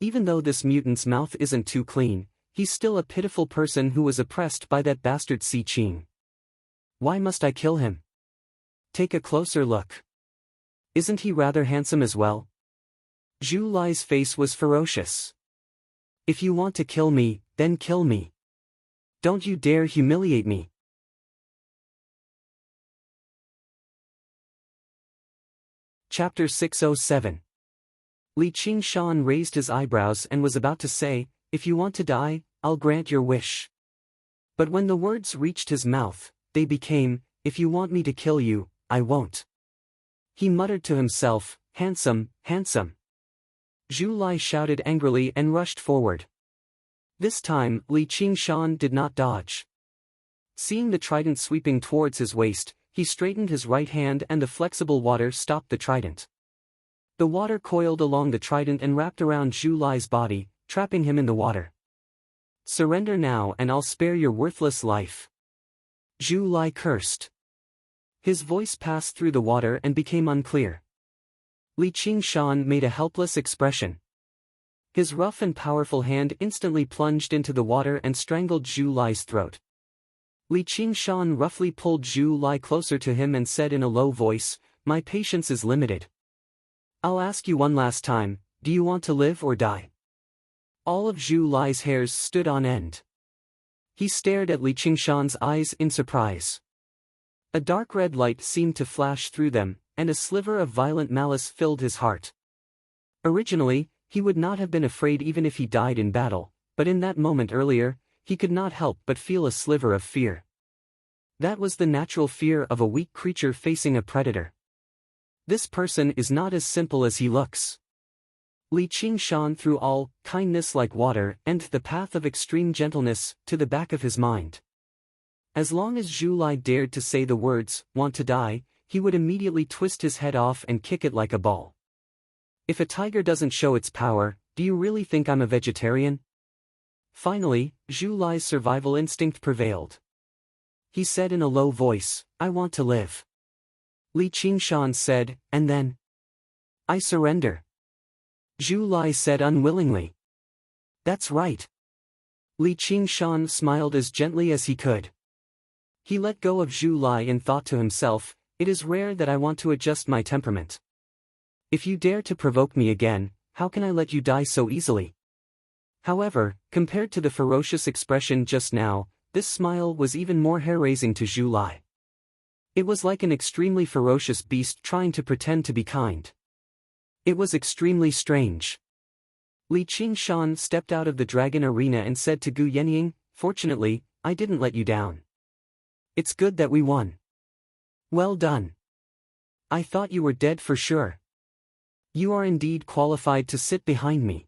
Even though this mutant's mouth isn't too clean, he's still a pitiful person who was oppressed by that bastard Si Qing. Why must I kill him? Take a closer look. Isn't he rather handsome as well? Zhu Lai's face was ferocious. If you want to kill me, then kill me. Don't you dare humiliate me. Chapter 607. Li Qingshan raised his eyebrows and was about to say, if you want to die, I'll grant your wish. But when the words reached his mouth, they became, if you want me to kill you, I won't. He muttered to himself, handsome, handsome. Zhu Lai shouted angrily and rushed forward. This time, Li Qingshan did not dodge. Seeing the trident sweeping towards his waist, he straightened his right hand and the flexible water stopped the trident. The water coiled along the trident and wrapped around Zhu Lai's body, trapping him in the water. Surrender now and I'll spare your worthless life. Zhu Lai cursed. His voice passed through the water and became unclear. Li Qingshan made a helpless expression. His rough and powerful hand instantly plunged into the water and strangled Zhu Lai's throat. Li Qingshan roughly pulled Zhu Lai closer to him and said in a low voice, my patience is limited. I'll ask you one last time, do you want to live or die? All of Zhu Lai's hairs stood on end. He stared at Li Qingshan's eyes in surprise. A dark red light seemed to flash through them, and a sliver of violent malice filled his heart. Originally, he would not have been afraid even if he died in battle, but in that moment earlier, he could not help but feel a sliver of fear. That was the natural fear of a weak creature facing a predator. This person is not as simple as he looks. Li Qing shone through all kindness like water and the path of extreme gentleness to the back of his mind. As long as Zhu Lai dared to say the words, "want to die," he would immediately twist his head off and kick it like a ball. If a tiger doesn't show its power, do you really think I'm a vegetarian? Finally, Zhu Lai's survival instinct prevailed. He said in a low voice, "I want to live." Li Qingshan said, "And then?" "I surrender." Zhu Lai said unwillingly. "That's right." Li Qingshan smiled as gently as he could. He let go of Zhu Lai and thought to himself, "It is rare that I want to adjust my temperament. If you dare to provoke me again, how can I let you die so easily?" However, compared to the ferocious expression just now, this smile was even more hair-raising to Zhu Lai. It was like an extremely ferocious beast trying to pretend to be kind. It was extremely strange. Li Qingshan stepped out of the dragon arena and said to Gu Yenying, "Fortunately, I didn't let you down. It's good that we won. Well done. I thought you were dead for sure. You are indeed qualified to sit behind me."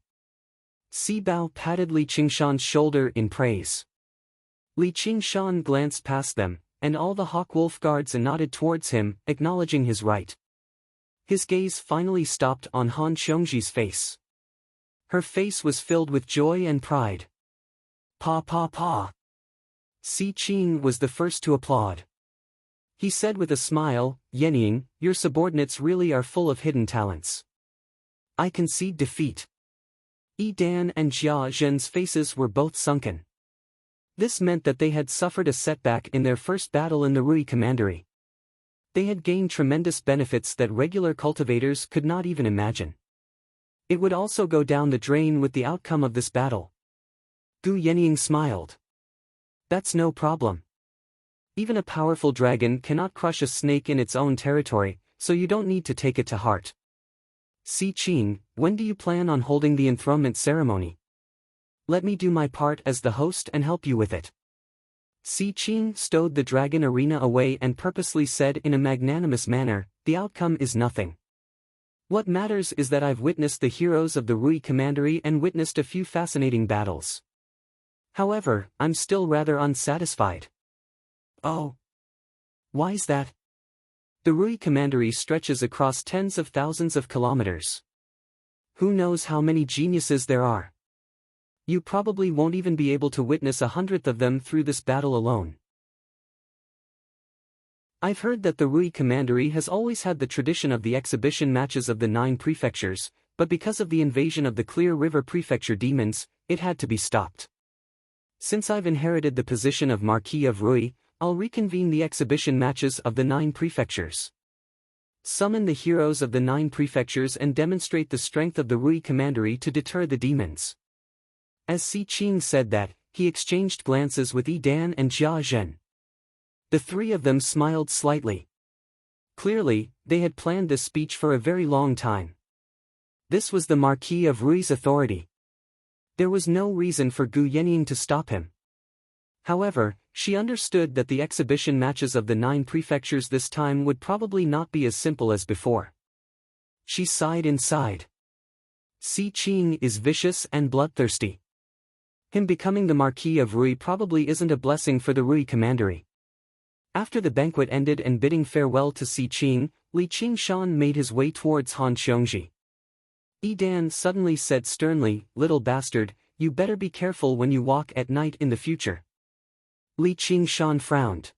Si Bao patted Li Qingshan's shoulder in praise. Li Qingshan glanced past them, and all the Hawk-Wolf guards nodded towards him, acknowledging his right. His gaze finally stopped on Han Xiongji's face. Her face was filled with joy and pride. "Pa pa pa." Si Qing was the first to applaud. He said with a smile, "Yenying, your subordinates really are full of hidden talents. I concede defeat." Yi Dan and Jia Zhen's faces were both sunken. This meant that they had suffered a setback in their first battle in the Rui Commandery. They had gained tremendous benefits that regular cultivators could not even imagine. It would also go down the drain with the outcome of this battle. Gu Yenying smiled. "That's no problem. Even a powerful dragon cannot crush a snake in its own territory, so you don't need to take it to heart." Si Qing, when do you plan on holding the enthronement ceremony? Let me do my part as the host and help you with it. Si Qing stowed the dragon arena away and purposely said in a magnanimous manner, "The outcome is nothing. What matters is that I've witnessed the heroes of the Rui Commandery and witnessed a few fascinating battles. However, I'm still rather unsatisfied." "Oh. Why's that?" "The Rui Commandery stretches across tens of thousands of kilometers. Who knows how many geniuses there are? You probably won't even be able to witness 100th of them through this battle alone. I've heard that the Rui Commandery has always had the tradition of the exhibition matches of the 9 prefectures, but because of the invasion of the Clear River Prefecture demons, it had to be stopped. Since I've inherited the position of Marquis of Rui, I'll reconvene the exhibition matches of the 9 prefectures. Summon the heroes of the 9 prefectures and demonstrate the strength of the Rui Commandery to deter the demons." As Si Qing said that, he exchanged glances with Yi Dan and Jia Zhen. The three of them smiled slightly. Clearly, they had planned this speech for a very long time. This was the Marquis of Rui's authority. There was no reason for Gu Yenying to stop him. However, she understood that the exhibition matches of the 9 prefectures this time would probably not be as simple as before. She sighed inside. Si Qing is vicious and bloodthirsty. Him becoming the Marquis of Rui probably isn't a blessing for the Rui Commandery. After the banquet ended and bidding farewell to Si Qing, Li Qingshan made his way towards Han Xiongji. Yi Dan suddenly said sternly, "Little bastard, you better be careful when you walk at night in the future." Li Qingshan frowned.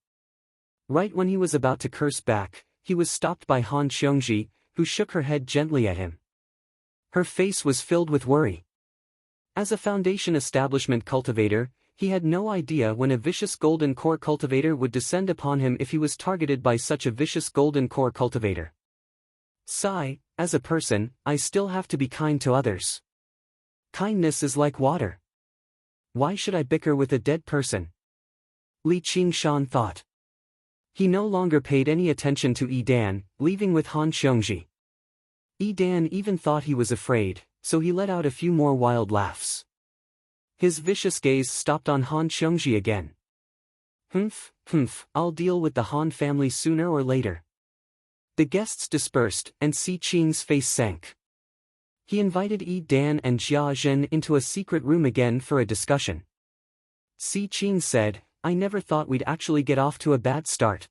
Right when he was about to curse back, he was stopped by Han Xiongji, who shook her head gently at him. Her face was filled with worry. As a Foundation Establishment cultivator, he had no idea when a vicious Golden Core cultivator would descend upon him if he was targeted by such a vicious Golden Core cultivator. Sigh, as a person, I still have to be kind to others. Kindness is like water. Why should I bicker with a dead person? Li Qingshan thought. He no longer paid any attention to Yi Dan, leaving with Han Xiongji. Yi Dan even thought he was afraid, so he let out a few more wild laughs. His vicious gaze stopped on Han Xiongji again. I'll deal with the Han family sooner or later. The guests dispersed, and Si Qing's face sank. He invited Yi Dan and Jia Zhen into a secret room again for a discussion. Si Qing said, I never thought we'd actually get off to a bad start.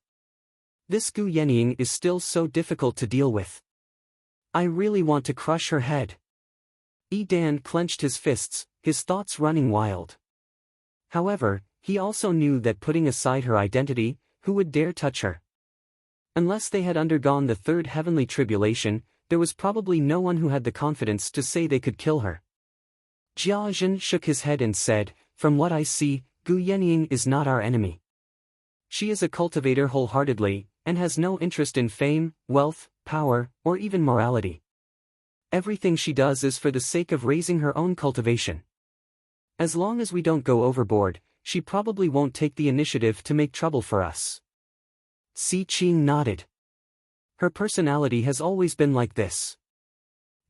This Gu Yenying is still so difficult to deal with. I really want to crush her head. Yi Dan clenched his fists, his thoughts running wild. However, he also knew that putting aside her identity, who would dare touch her? Unless they had undergone the third heavenly tribulation, there was probably no one who had the confidence to say they could kill her. Jia Zhen shook his head and said, From what I see, Gu Yenying is not our enemy. She is a cultivator wholeheartedly, and has no interest in fame, wealth, power, or even morality. Everything she does is for the sake of raising her own cultivation. As long as we don't go overboard, she probably won't take the initiative to make trouble for us. Si Qing nodded. Her personality has always been like this.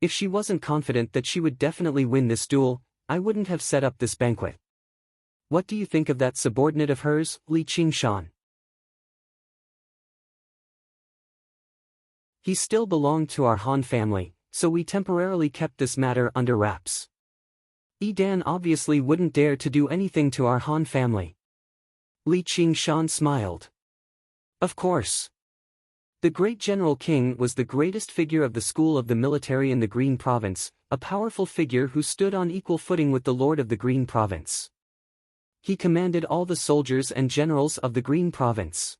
If she wasn't confident that she would definitely win this duel, I wouldn't have set up this banquet. What do you think of that subordinate of hers, Li Qingshan? He still belonged to our Han family, so we temporarily kept this matter under wraps. Yi Dan obviously wouldn't dare to do anything to our Han family. Li Qingshan smiled. Of course. The great General King was the greatest figure of the school of the military in the Green Province, a powerful figure who stood on equal footing with the Lord of the Green Province. He commanded all the soldiers and generals of the Green Province.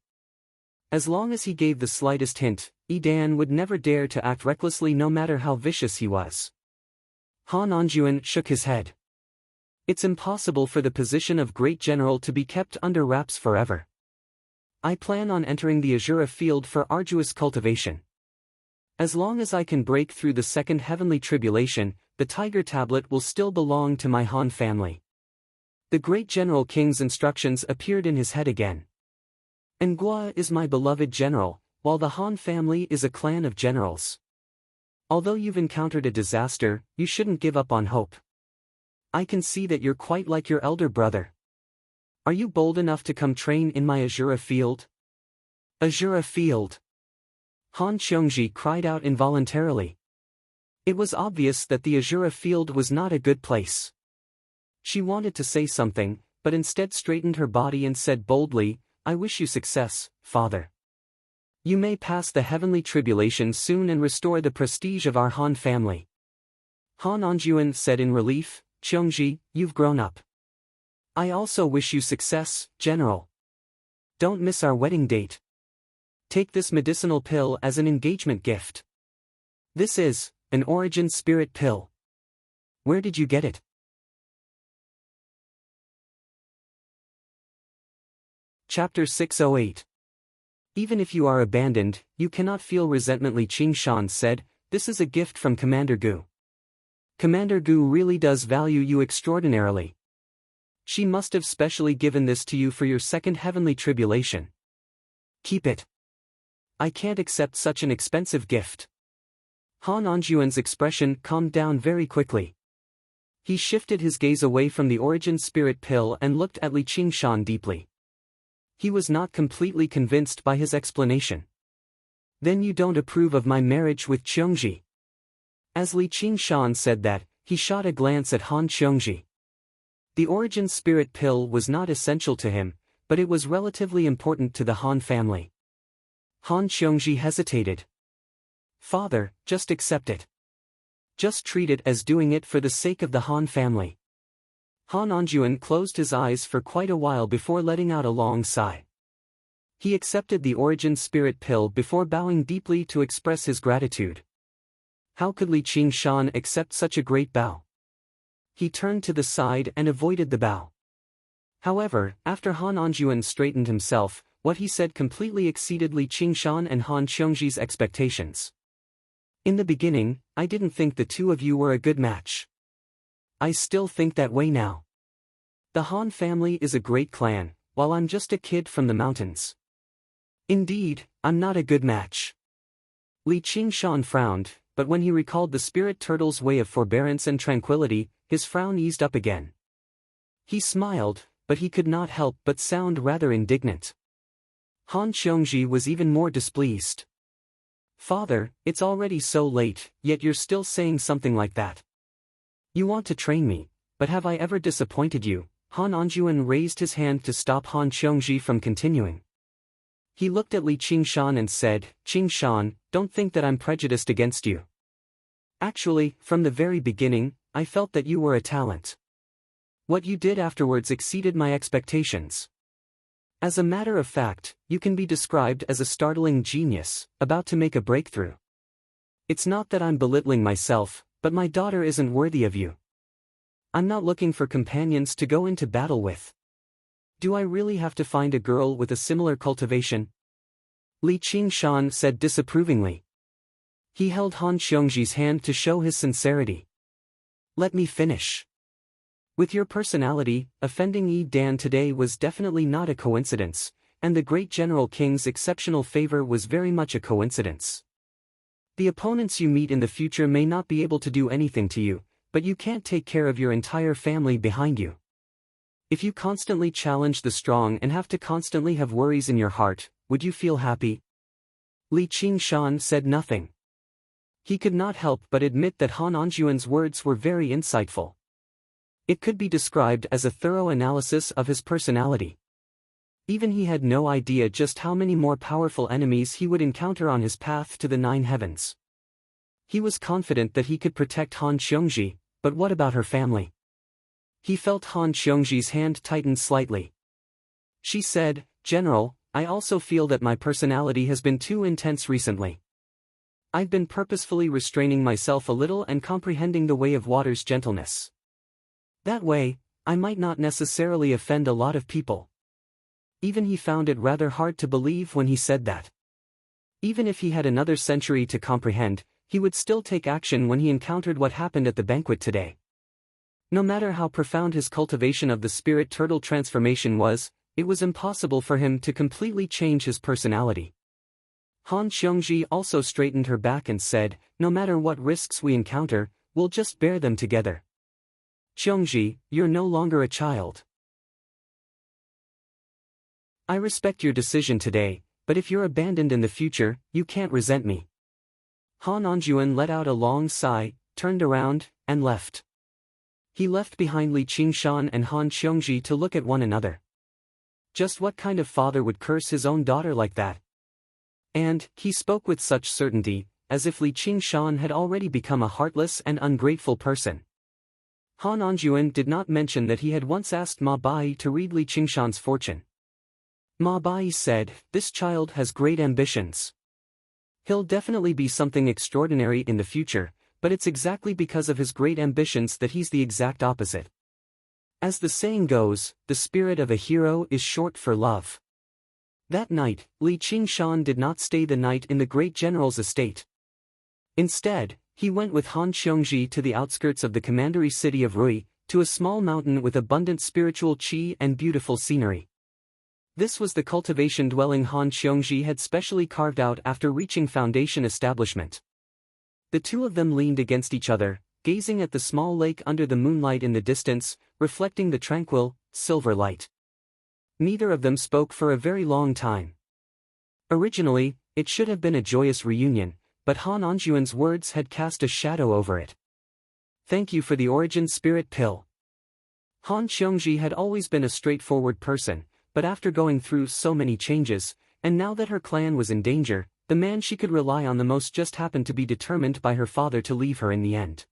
As long as he gave the slightest hint, Yi Dan would never dare to act recklessly no matter how vicious he was. Han Anjuan shook his head. It's impossible for the position of great general to be kept under wraps forever. I plan on entering the Azura field for arduous cultivation. As long as I can break through the second heavenly tribulation, the Tiger Tablet will still belong to my Han family. The great General King's instructions appeared in his head again. Ngua is my beloved general, while the Han family is a clan of generals. Although you've encountered a disaster, you shouldn't give up on hope. I can see that you're quite like your elder brother. Are you bold enough to come train in my Azura field? Azura field. Han Qiongji cried out involuntarily. It was obvious that the Azura field was not a good place. She wanted to say something, but instead straightened her body and said boldly, I wish you success, father. You may pass the heavenly tribulation soon and restore the prestige of our Han family. Han Anjuan said in relief, Qiongji, you've grown up. I also wish you success, General. Don't miss our wedding date. Take this medicinal pill as an engagement gift. This is an origin spirit pill. Where did you get it? Chapter 608. Even if you are abandoned, you cannot feel resentment. Li Qingshan said, this is a gift from Commander Gu. Commander Gu really does value you extraordinarily. She must have specially given this to you for your second heavenly tribulation. Keep it. I can't accept such an expensive gift. Han Anjuan's expression calmed down very quickly. He shifted his gaze away from the origin spirit pill and looked at Li Qingshan deeply. He was not completely convinced by his explanation. Then you don't approve of my marriage with Qiongji? As Li Qingshan said that, he shot a glance at Han Qiongji. The origin spirit pill was not essential to him, but it was relatively important to the Han family. Han Qiongji hesitated. Father, just accept it. Just treat it as doing it for the sake of the Han family. Han Anjuan closed his eyes for quite a while before letting out a long sigh. He accepted the origin spirit pill before bowing deeply to express his gratitude. How could Li Qingshan accept such a great bow? He turned to the side and avoided the bow. However, after Han Anjuan straightened himself, what he said completely exceeded Li Qingshan and Han Qiongji's expectations. In the beginning, I didn't think the two of you were a good match. I still think that way now. The Han family is a great clan, while I'm just a kid from the mountains. Indeed, I'm not a good match. Li Qingshan frowned, but when he recalled the spirit turtle's way of forbearance and tranquility, his frown eased up again. He smiled, but he could not help but sound rather indignant. Han Xiongji was even more displeased. "Father, it's already so late, yet you're still saying something like that. You want to train me, but have I ever disappointed you?" Han Anjuan raised his hand to stop Han Xiongji from continuing. He looked at Li Qingshan and said, "Qingshan, don't think that I'm prejudiced against you. Actually, from the very beginning, I felt that you were a talent. What you did afterwards exceeded my expectations. As a matter of fact, you can be described as a startling genius, about to make a breakthrough. It's not that I'm belittling myself, but my daughter isn't worthy of you. I'm not looking for companions to go into battle with. Do I really have to find a girl with a similar cultivation?" Li Qingshan said disapprovingly. He held Han Xiongji's hand to show his sincerity. "Let me finish. With your personality, offending Yi Dan today was definitely not a coincidence, and the great General King's exceptional favor was very much a coincidence. The opponents you meet in the future may not be able to do anything to you, but you can't take care of your entire family behind you. If you constantly challenge the strong and have to constantly have worries in your heart, would you feel happy?" Li Qingshan said nothing. He could not help but admit that Han Anjuan's words were very insightful. It could be described as a thorough analysis of his personality. Even he had no idea just how many more powerful enemies he would encounter on his path to the 9 heavens. He was confident that he could protect Han Xiongji, but what about her family? He felt Han Xiongji's hand tighten slightly. She said, "General, I also feel that my personality has been too intense recently. I've been purposefully restraining myself a little and comprehending the way of water's gentleness. That way, I might not necessarily offend a lot of people." Even he found it rather hard to believe when he said that. Even if he had another century to comprehend, he would still take action when he encountered what happened at the banquet today. No matter how profound his cultivation of the spirit turtle transformation was, it was impossible for him to completely change his personality. Han Xiongji also straightened her back and said, "No matter what risks we encounter, we'll just bear them together. Xiongji, you're no longer a child. I respect your decision today, but if you're abandoned in the future, you can't resent me." Han Anjuan let out a long sigh, turned around, and left. He left behind Li Qingshan and Han Xiongji to look at one another. Just what kind of father would curse his own daughter like that? And he spoke with such certainty, as if Li Qingshan had already become a heartless and ungrateful person. Han Anjuan did not mention that he had once asked Ma Bai to read Li Qingshan's fortune. Ma Bai said, "This child has great ambitions. He'll definitely be something extraordinary in the future, but it's exactly because of his great ambitions that he's the exact opposite. As the saying goes, the spirit of a hero is short for love." That night, Li Qingshan did not stay the night in the great general's estate. Instead, he went with Han Xiongji to the outskirts of the commandery city of Rui, to a small mountain with abundant spiritual qi and beautiful scenery. This was the cultivation dwelling Han Xiongji had specially carved out after reaching foundation establishment. The two of them leaned against each other, gazing at the small lake under the moonlight in the distance, reflecting the tranquil, silver light. Neither of them spoke for a very long time. Originally, it should have been a joyous reunion, but Han Anjuan's words had cast a shadow over it. "Thank you for the origin spirit pill." Han Xiongji had always been a straightforward person, but after going through so many changes, and now that her clan was in danger, the man she could rely on the most just happened to be determined by her father to leave her in the end.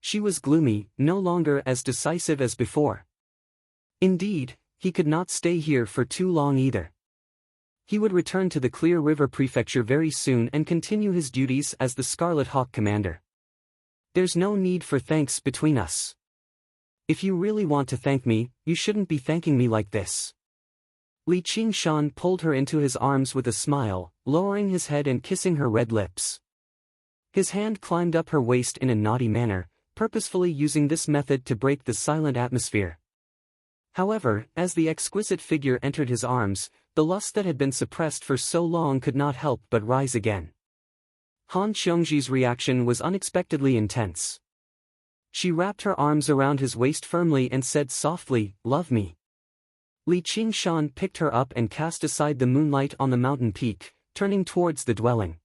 She was gloomy, no longer as decisive as before. Indeed, he could not stay here for too long either. He would return to the Clear River Prefecture very soon and continue his duties as the Scarlet Hawk commander. "There's no need for thanks between us. If you really want to thank me, you shouldn't be thanking me like this." Li Qingshan pulled her into his arms with a smile, lowering his head and kissing her red lips. His hand climbed up her waist in a naughty manner, purposefully using this method to break the silent atmosphere. However, as the exquisite figure entered his arms, the lust that had been suppressed for so long could not help but rise again. Han Xiongji's reaction was unexpectedly intense. She wrapped her arms around his waist firmly and said softly, "Love me." Li Qingshan picked her up and cast aside the moonlight on the mountain peak, turning towards the dwelling.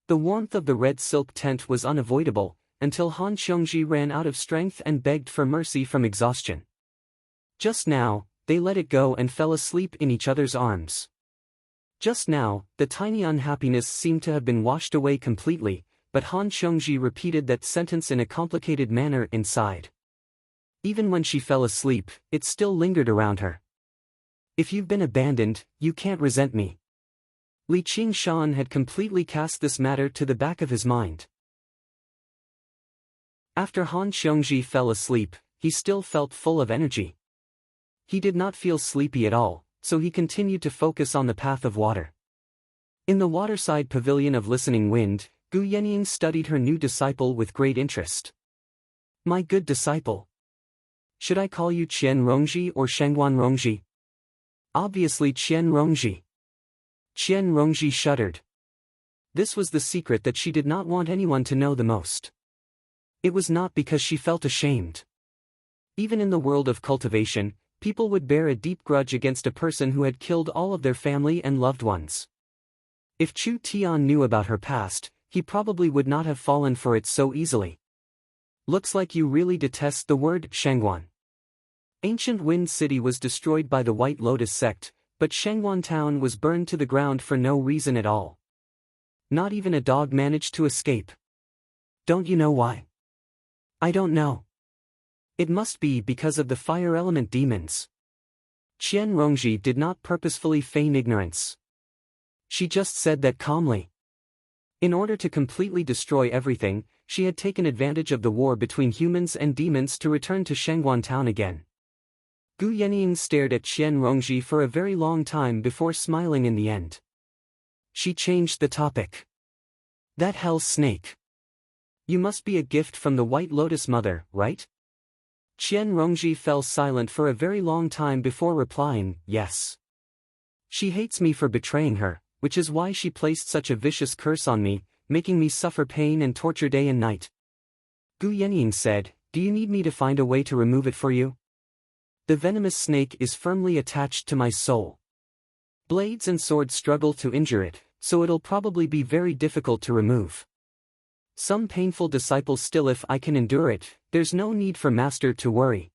The warmth of the red silk tent was unavoidable, until Han Xiongji ran out of strength and begged for mercy from exhaustion. Just now, they let it go and fell asleep in each other's arms. Just now, the tiny unhappiness seemed to have been washed away completely, but Han Xiongji repeated that sentence in a complicated manner inside. Even when she fell asleep, it still lingered around her. If you've been abandoned, you can't resent me. Li Qingshan had completely cast this matter to the back of his mind. After Han Xiongji fell asleep, he still felt full of energy. He did not feel sleepy at all, so he continued to focus on the path of water. In the waterside pavilion of Listening Wind, Gu Yenying studied her new disciple with great interest. My good disciple. Should I call you Qian Rongji or Shengguan Rongji? Obviously Qian Rongji. Qian Rongji shuddered. This was the secret that she did not want anyone to know the most. It was not because she felt ashamed. Even in the world of cultivation, people would bear a deep grudge against a person who had killed all of their family and loved ones. If Chu Tian knew about her past, he probably would not have fallen for it so easily. Looks like you really detest the word Shengguan. Ancient Wind City was destroyed by the White Lotus sect, but Shengguan town was burned to the ground for no reason at all. Not even a dog managed to escape. Don't you know why? I don't know. It must be because of the fire element demons. Qian Rongji did not purposefully feign ignorance. She just said that calmly. In order to completely destroy everything, she had taken advantage of the war between humans and demons to return to Shengguan town again. Gu Yenying stared at Qian Rongji for a very long time before smiling in the end. She changed the topic. That hell's snake. You must be a gift from the White Lotus Mother, right? Qian Rongji fell silent for a very long time before replying, yes. She hates me for betraying her, which is why she placed such a vicious curse on me, making me suffer pain and torture day and night. Gu Yenying said, do you need me to find a way to remove it for you? The venomous snake is firmly attached to my soul. Blades and swords struggle to injure it, so it'll probably be very difficult to remove. Some painful disciples still. If I can endure it, there's no need for master to worry.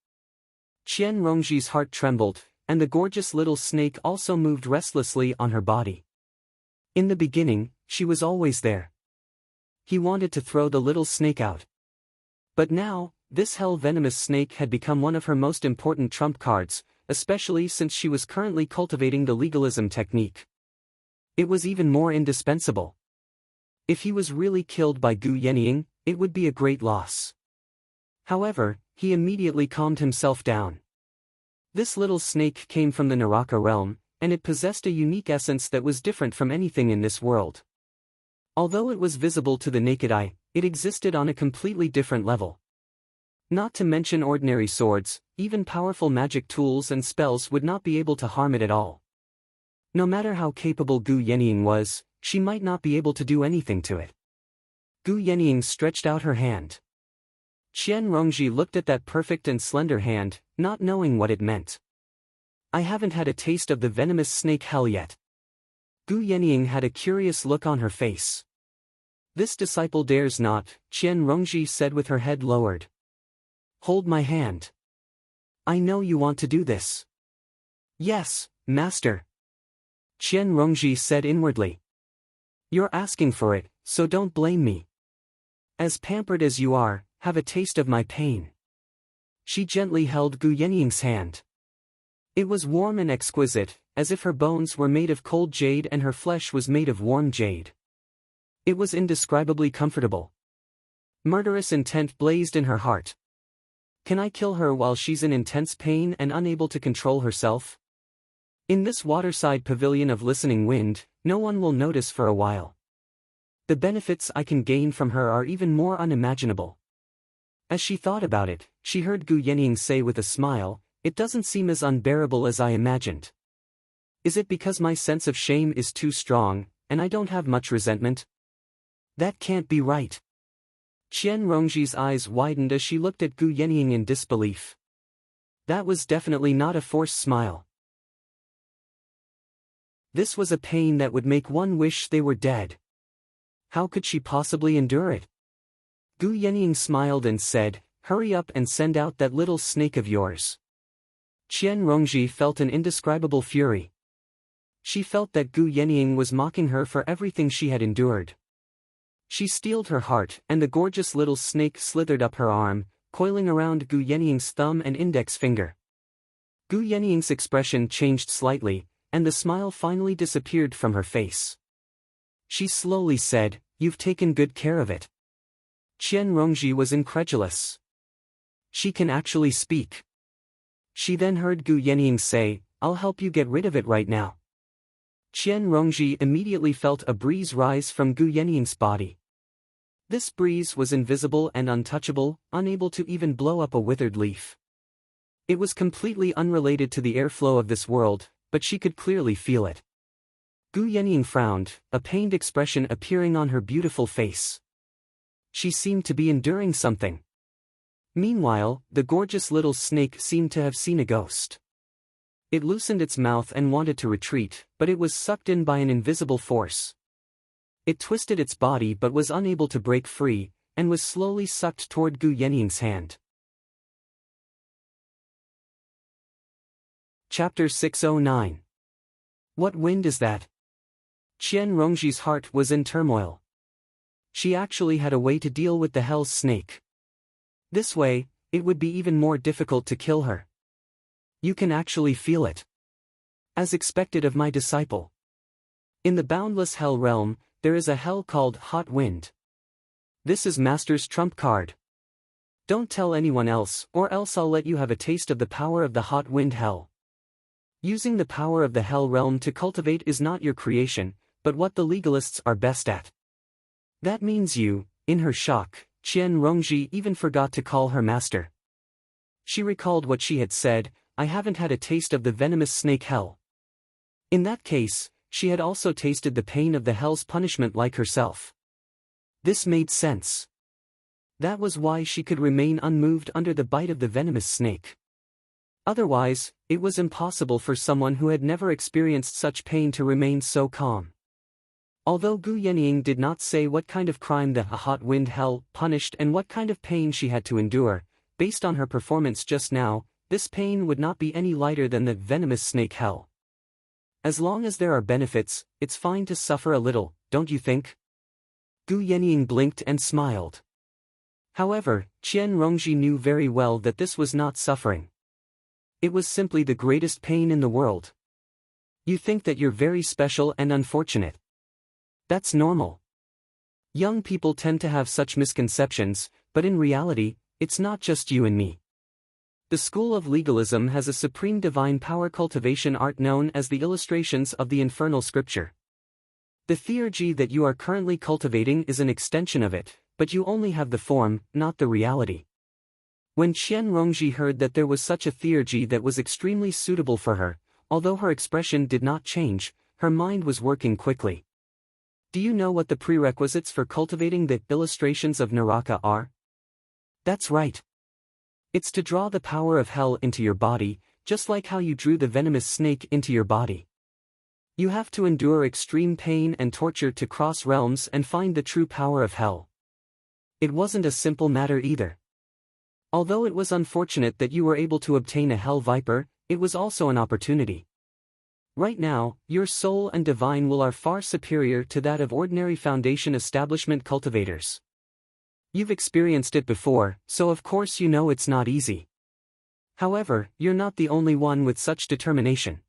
Qian Rongji's heart trembled, and the gorgeous little snake also moved restlessly on her body. In the beginning, she was always there. He wanted to throw the little snake out. But now, this hell-venomous snake had become one of her most important trump cards, especially since she was currently cultivating the legalism technique. It was even more indispensable. If he was really killed by Gu Yenying, it would be a great loss. However, he immediately calmed himself down. This little snake came from the Naraka realm, and it possessed a unique essence that was different from anything in this world. Although it was visible to the naked eye, it existed on a completely different level. Not to mention ordinary swords, even powerful magic tools and spells would not be able to harm it at all. No matter how capable Gu Yenying was, she might not be able to do anything to it. Gu Yenying stretched out her hand. Qian Rongji looked at that perfect and slender hand, not knowing what it meant. I haven't had a taste of the venomous snake hell yet. Gu Yenying had a curious look on her face. This disciple dares not, Qian Rongji said with her head lowered. Hold my hand. I know you want to do this. Yes, master. Qian Rongji said inwardly. You're asking for it, so don't blame me. As pampered as you are, have a taste of my pain. She gently held Gu Yenying's hand. It was warm and exquisite, as if her bones were made of cold jade and her flesh was made of warm jade. It was indescribably comfortable. Murderous intent blazed in her heart. Can I kill her while she's in intense pain and unable to control herself? In this waterside pavilion of Listening Wind, no one will notice for a while. The benefits I can gain from her are even more unimaginable. As she thought about it, she heard Gu Yenying say with a smile, it doesn't seem as unbearable as I imagined. Is it because my sense of shame is too strong, and I don't have much resentment? That can't be right. Qian Rongji's eyes widened as she looked at Gu Yenying in disbelief. That was definitely not a forced smile. This was a pain that would make one wish they were dead. How could she possibly endure it? Gu Yenying smiled and said, "Hurry up and send out that little snake of yours." Qian Rongji felt an indescribable fury. She felt that Gu Yenying was mocking her for everything she had endured. She steeled her heart, and the gorgeous little snake slithered up her arm, coiling around Gu Yenying's thumb and index finger. Gu Yenying's expression changed slightly, and the smile finally disappeared from her face. She slowly said, "You've taken good care of it." Qian Rongji was incredulous. She can actually speak. She then heard Gu Yenying say, "I'll help you get rid of it right now." Qian Rongji immediately felt a breeze rise from Gu Yenying's body. This breeze was invisible and untouchable, unable to even blow up a withered leaf. It was completely unrelated to the airflow of this world, but she could clearly feel it. Gu Yenying frowned, a pained expression appearing on her beautiful face. She seemed to be enduring something. Meanwhile, the gorgeous little snake seemed to have seen a ghost. It loosened its mouth and wanted to retreat, but it was sucked in by an invisible force. It twisted its body but was unable to break free, and was slowly sucked toward Gu Yenying's hand. Chapter 609. What wind is that? Qian Rongji's heart was in turmoil. She actually had a way to deal with the hell's snake. This way, it would be even more difficult to kill her. You can actually feel it. As expected of my disciple. In the boundless hell realm, there is a hell called hot wind. This is Master's trump card. Don't tell anyone else, or else I'll let you have a taste of the power of the hot wind hell. Using the power of the hell realm to cultivate is not your creation, but what the legalists are best at. That means you. In her shock, Qian Rongji even forgot to call her master. She recalled what she had said, "I haven't had a taste of the venomous snake hell." In that case, she had also tasted the pain of the hell's punishment like herself. This made sense. That was why she could remain unmoved under the bite of the venomous snake. Otherwise, it was impossible for someone who had never experienced such pain to remain so calm. Although Gu Yenying did not say what kind of crime the hot wind hell punished and what kind of pain she had to endure, based on her performance just now, this pain would not be any lighter than the venomous snake hell. As long as there are benefits, it's fine to suffer a little, don't you think? Gu Yenying blinked and smiled. However, Qian Rongji knew very well that this was not suffering. It was simply the greatest pain in the world. You think that you're very special and unfortunate. That's normal. Young people tend to have such misconceptions, but in reality, it's not just you and me. The school of legalism has a supreme divine power cultivation art known as the illustrations of the infernal scripture. The theurgy that you are currently cultivating is an extension of it, but you only have the form, not the reality. When Qian Rongji heard that there was such a theurgy that was extremely suitable for her, although her expression did not change, her mind was working quickly. Do you know what the prerequisites for cultivating the illustrations of Naraka are? That's right. It's to draw the power of hell into your body, just like how you drew the venomous snake into your body. You have to endure extreme pain and torture to cross realms and find the true power of hell. It wasn't a simple matter either. Although it was unfortunate that you were able to obtain a hell viper, it was also an opportunity. Right now, your soul and divine will are far superior to that of ordinary foundation establishment cultivators. You've experienced it before, so of course you know it's not easy. However, you're not the only one with such determination.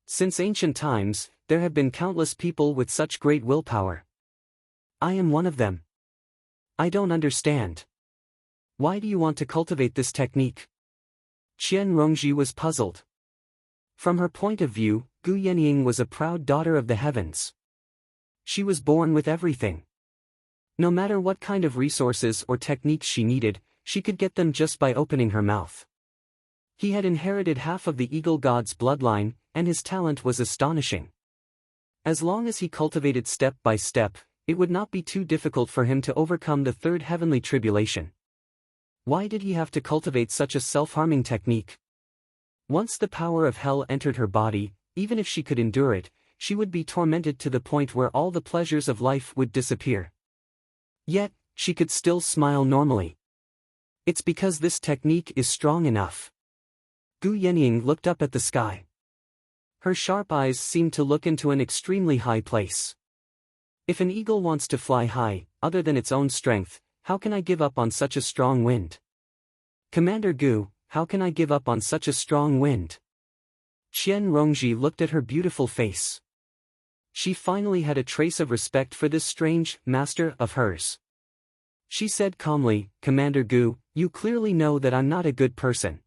Since ancient times, there have been countless people with such great willpower. I am one of them. I don't understand. Why do you want to cultivate this technique? Qian Rongji was puzzled. From her point of view, Gu Yenying was a proud daughter of the heavens. She was born with everything. No matter what kind of resources or techniques she needed, she could get them just by opening her mouth. He had inherited half of the eagle god's bloodline, and his talent was astonishing. As long as he cultivated step by step, it would not be too difficult for him to overcome the third heavenly tribulation. Why did he have to cultivate such a self-harming technique? Once the power of hell entered her body, even if she could endure it, she would be tormented to the point where all the pleasures of life would disappear. Yet, she could still smile normally. It's because this technique is strong enough. Gu Yenying looked up at the sky. Her sharp eyes seemed to look into an extremely high place. If an eagle wants to fly high, other than its own strength, how can I give up on such a strong wind? Commander Gu, how can I give up on such a strong wind? Qian Rongji looked at her beautiful face. She finally had a trace of respect for this strange master of hers. She said calmly, Commander Gu, you clearly know that I'm not a good person.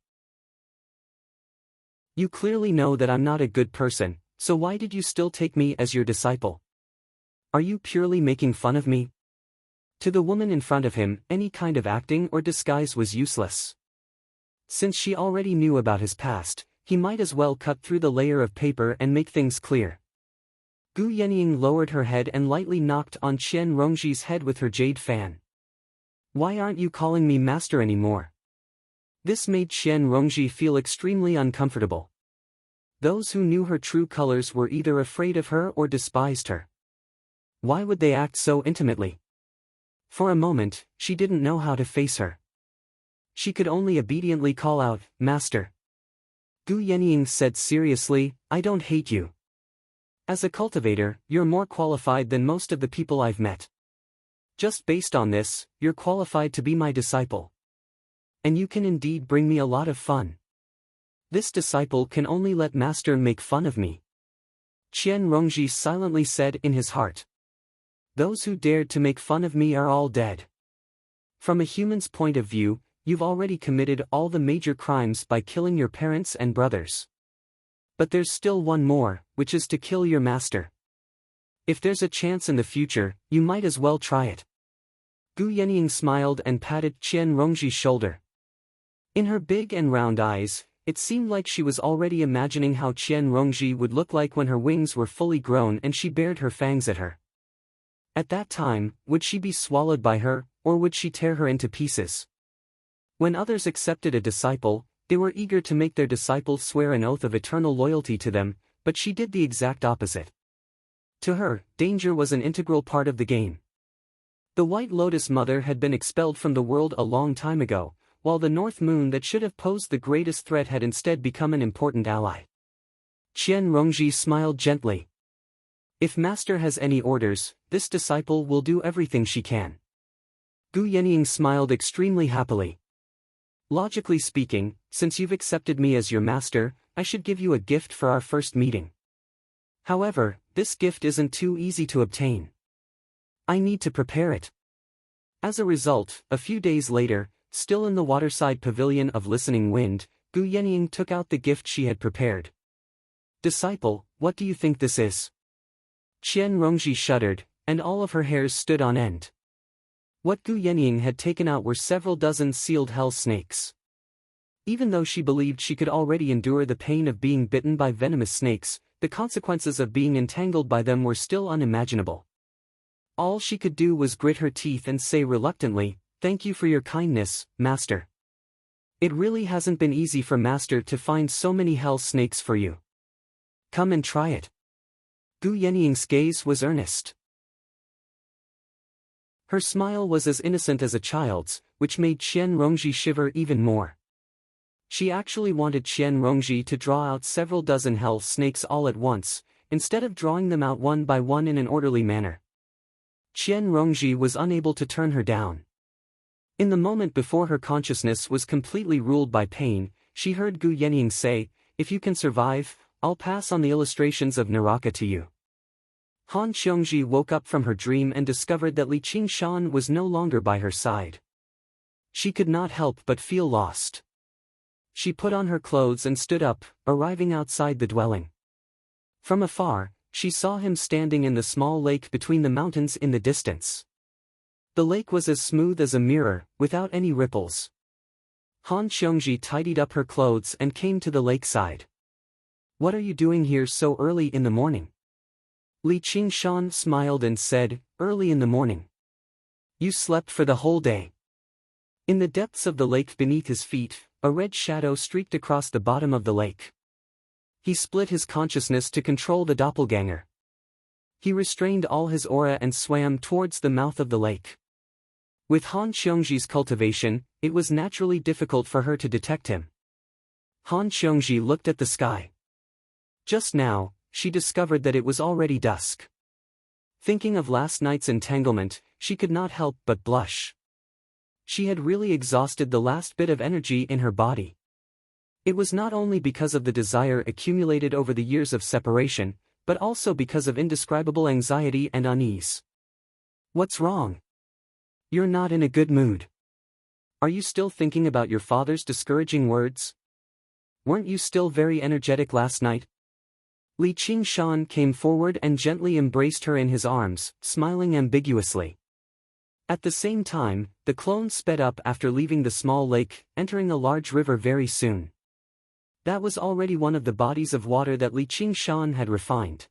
You clearly know that I'm not a good person, so why did you still take me as your disciple? Are you purely making fun of me? To the woman in front of him, any kind of acting or disguise was useless. Since she already knew about his past, he might as well cut through the layer of paper and make things clear. Gu Yenying lowered her head and lightly knocked on Qian Rongji's head with her jade fan. Why aren't you calling me master anymore? This made Qian Rongji feel extremely uncomfortable. Those who knew her true colors were either afraid of her or despised her. Why would they act so intimately? For a moment, she didn't know how to face her. She could only obediently call out, Master. Gu Yenying said seriously, I don't hate you. As a cultivator, you're more qualified than most of the people I've met. Just based on this, you're qualified to be my disciple. And you can indeed bring me a lot of fun. This disciple can only let Master make fun of me. Qian Rongji silently said in his heart. Those who dared to make fun of me are all dead. From a human's point of view, you've already committed all the major crimes by killing your parents and brothers. But there's still one more, which is to kill your master. If there's a chance in the future, you might as well try it. Gu Yenying smiled and patted Qian Rongji's shoulder. In her big and round eyes, it seemed like she was already imagining how Qian Rongji would look like when her wings were fully grown and she bared her fangs at her. At that time, would she be swallowed by her, or would she tear her into pieces? When others accepted a disciple, they were eager to make their disciple swear an oath of eternal loyalty to them, but she did the exact opposite. To her, danger was an integral part of the game. The White Lotus Mother had been expelled from the world a long time ago, while the North Moon that should have posed the greatest threat had instead become an important ally. Qian Rongji smiled gently. If Master has any orders, this disciple will do everything she can. Gu Yenying smiled extremely happily. Logically speaking, since you've accepted me as your master, I should give you a gift for our first meeting. However, this gift isn't too easy to obtain. I need to prepare it. As a result, a few days later, still in the waterside pavilion of Listening Wind, Gu Yenying took out the gift she had prepared. Disciple, what do you think this is? Qian Rongji shuddered, and all of her hairs stood on end. What Gu Yenying had taken out were several dozen sealed hell snakes. Even though she believed she could already endure the pain of being bitten by venomous snakes, the consequences of being entangled by them were still unimaginable. All she could do was grit her teeth and say reluctantly, Thank you for your kindness, Master. It really hasn't been easy for Master to find so many hell snakes for you. Come and try it. Gu Yenying's gaze was earnest. Her smile was as innocent as a child's, which made Qian Rongji shiver even more. She actually wanted Qian Rongji to draw out several dozen hell snakes all at once, instead of drawing them out one by one in an orderly manner. Qian Rongji was unable to turn her down. In the moment before her consciousness was completely ruled by pain, she heard Gu Yenying say, If you can survive, I'll pass on the illustrations of Naraka to you. Han Qiongji woke up from her dream and discovered that Li Qingshan was no longer by her side. She could not help but feel lost. She put on her clothes and stood up, arriving outside the dwelling. From afar, she saw him standing in the small lake between the mountains in the distance. The lake was as smooth as a mirror, without any ripples. Han Qiongji tidied up her clothes and came to the lakeside. What are you doing here so early in the morning? Li Qingshan smiled and said, Early in the morning. You slept for the whole day. In the depths of the lake beneath his feet, a red shadow streaked across the bottom of the lake. He split his consciousness to control the doppelganger. He restrained all his aura and swam towards the mouth of the lake. With Han Xiongji's cultivation, it was naturally difficult for her to detect him. Han Xiongji looked at the sky. Just now, she discovered that it was already dusk. Thinking of last night's entanglement, she could not help but blush. She had really exhausted the last bit of energy in her body. It was not only because of the desire accumulated over the years of separation, but also because of indescribable anxiety and unease. What's wrong? You're not in a good mood. Are you still thinking about your father's discouraging words? Weren't you still very energetic last night? Li Qingshan came forward and gently embraced her in his arms, smiling ambiguously. At the same time, the clone sped up after leaving the small lake, entering a large river very soon. That was already one of the bodies of water that Li Qingshan had refined.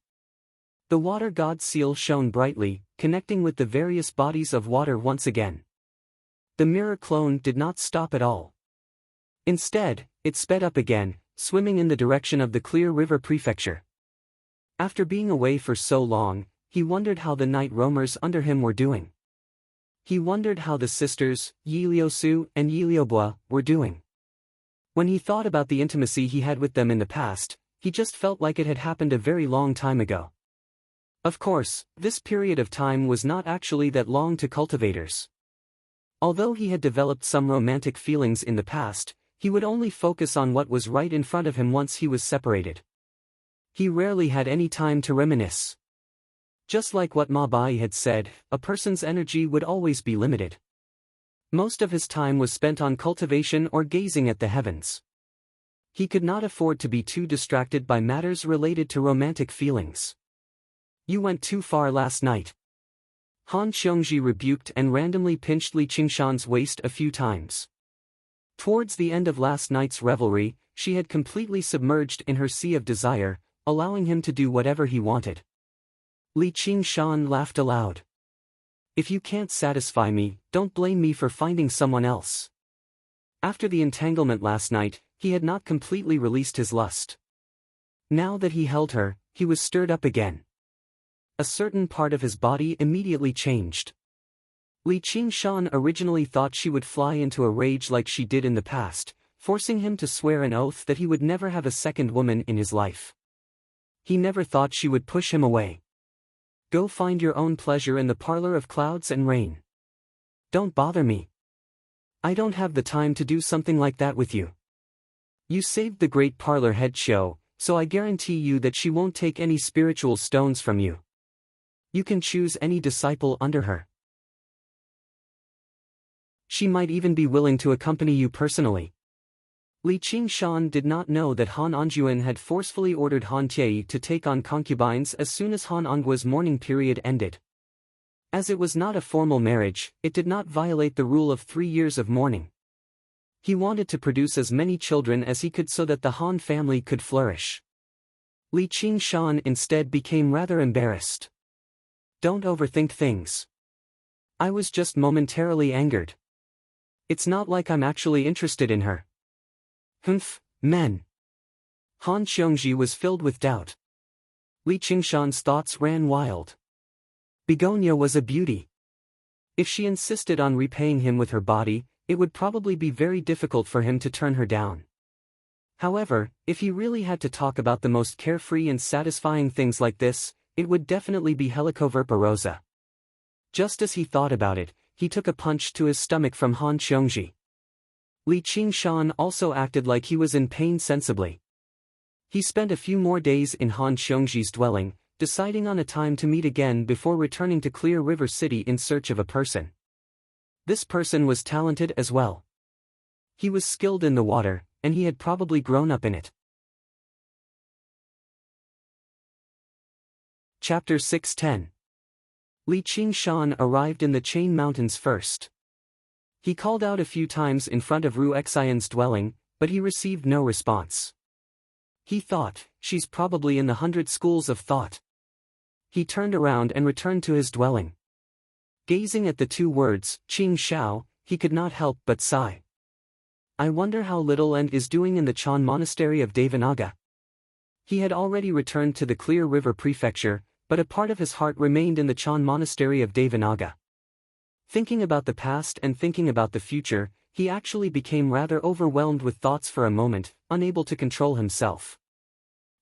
The water god seal shone brightly, connecting with the various bodies of water once again. The mirror clone did not stop at all. Instead, it sped up again, swimming in the direction of the clear river prefecture. After being away for so long, he wondered how the night roamers under him were doing. He wondered how the sisters, Yi Liusu and Yi Liubua, were doing. When he thought about the intimacy he had with them in the past, he just felt like it had happened a very long time ago. Of course, this period of time was not actually that long to cultivators. Although he had developed some romantic feelings in the past, he would only focus on what was right in front of him once he was separated. He rarely had any time to reminisce. Just like what Ma Bai had said, a person's energy would always be limited. Most of his time was spent on cultivation or gazing at the heavens. He could not afford to be too distracted by matters related to romantic feelings. You went too far last night. Han Xiongji rebuked and randomly pinched Li Qingshan's waist a few times. Towards the end of last night's revelry, she had completely submerged in her sea of desire, allowing him to do whatever he wanted. Li Qingshan laughed aloud. If you can't satisfy me, don't blame me for finding someone else. After the entanglement last night, he had not completely released his lust. Now that he held her, he was stirred up again. A certain part of his body immediately changed. Li Qingshan originally thought she would fly into a rage like she did in the past, forcing him to swear an oath that he would never have a second woman in his life. He never thought she would push him away. Go find your own pleasure in the parlor of clouds and rain. Don't bother me. I don't have the time to do something like that with you. You saved the great parlor head show, so I guarantee you that she won't take any spiritual stones from you. You can choose any disciple under her. She might even be willing to accompany you personally. Li Qingshan did not know that Han Anjuan had forcefully ordered Han Tiei to take on concubines as soon as Han Angua's mourning period ended. As it was not a formal marriage, it did not violate the rule of 3 years of mourning. He wanted to produce as many children as he could so that the Han family could flourish. Li Qingshan instead became rather embarrassed. Don't overthink things. I was just momentarily angered. It's not like I'm actually interested in her. Humph, men. Han Xiongji was filled with doubt. Li Qingshan's thoughts ran wild. Begonia was a beauty. If she insisted on repaying him with her body, it would probably be very difficult for him to turn her down. However, if he really had to talk about the most carefree and satisfying things like this, it would definitely be Helicoverpa Rosa. Just as he thought about it, he took a punch to his stomach from Han Xiongji. Li Qingshan also acted like he was in pain sensibly. He spent a few more days in Han Xiongji's dwelling, deciding on a time to meet again before returning to Clear River City in search of a person. This person was talented as well. He was skilled in the water, and he had probably grown up in it. Chapter 610. Li Qingshan arrived in the Chain Mountains first. He called out a few times in front of Ru Xian's dwelling, but he received no response. He thought, she's probably in the 100 schools of thought. He turned around and returned to his dwelling. Gazing at the two words, Qing Shao, he could not help but sigh. I wonder how Little End is doing in the Chan Monastery of Devanaga. He had already returned to the Clear River Prefecture, but a part of his heart remained in the Chan monastery of Devanaga. Thinking about the past and thinking about the future, he actually became rather overwhelmed with thoughts for a moment, unable to control himself.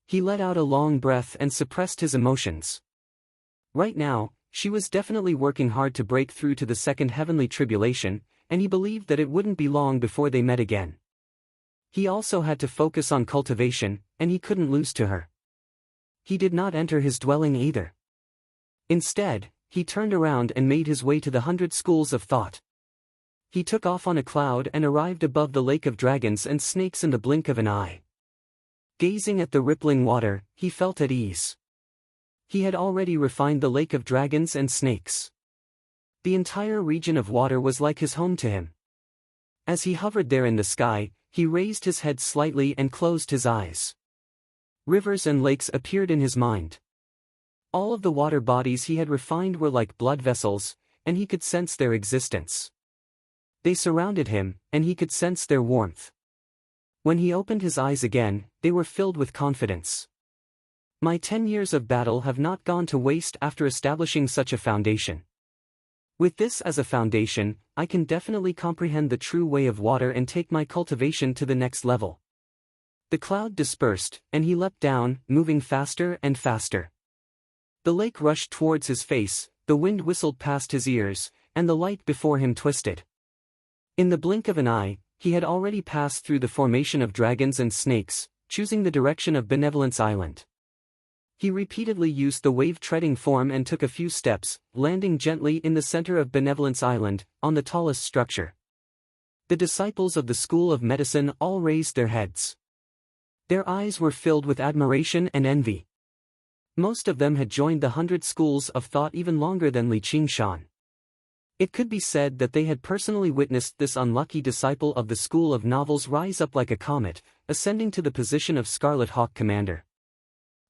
He let out a long breath and suppressed his emotions. Right now, she was definitely working hard to break through to the second heavenly tribulation, and he believed that it wouldn't be long before they met again. He also had to focus on cultivation, and he couldn't lose to her. He did not enter his dwelling either. Instead, he turned around and made his way to the 100 schools of thought. He took off on a cloud and arrived above the lake of dragons and snakes in the blink of an eye. Gazing at the rippling water, he felt at ease. He had already refined the lake of dragons and snakes. The entire region of water was like his home to him. As he hovered there in the sky, he raised his head slightly and closed his eyes. Rivers and lakes appeared in his mind. All of the water bodies he had refined were like blood vessels, and he could sense their existence. They surrounded him, and he could sense their warmth. When he opened his eyes again, they were filled with confidence. My 10 years of battle have not gone to waste after establishing such a foundation. With this as a foundation, I can definitely comprehend the true way of water and take my cultivation to the next level. The cloud dispersed, and he leapt down, moving faster and faster. The lake rushed towards his face, the wind whistled past his ears, and the light before him twisted. In the blink of an eye, he had already passed through the formation of dragons and snakes, choosing the direction of Benevolence Island. He repeatedly used the wave-treading form and took a few steps, landing gently in the center of Benevolence Island, on the tallest structure. The disciples of the School of Medicine all raised their heads. Their eyes were filled with admiration and envy. Most of them had joined the 100 schools of thought even longer than Li Qingshan. It could be said that they had personally witnessed this unlucky disciple of the School of Novels rise up like a comet, ascending to the position of Scarlet Hawk Commander.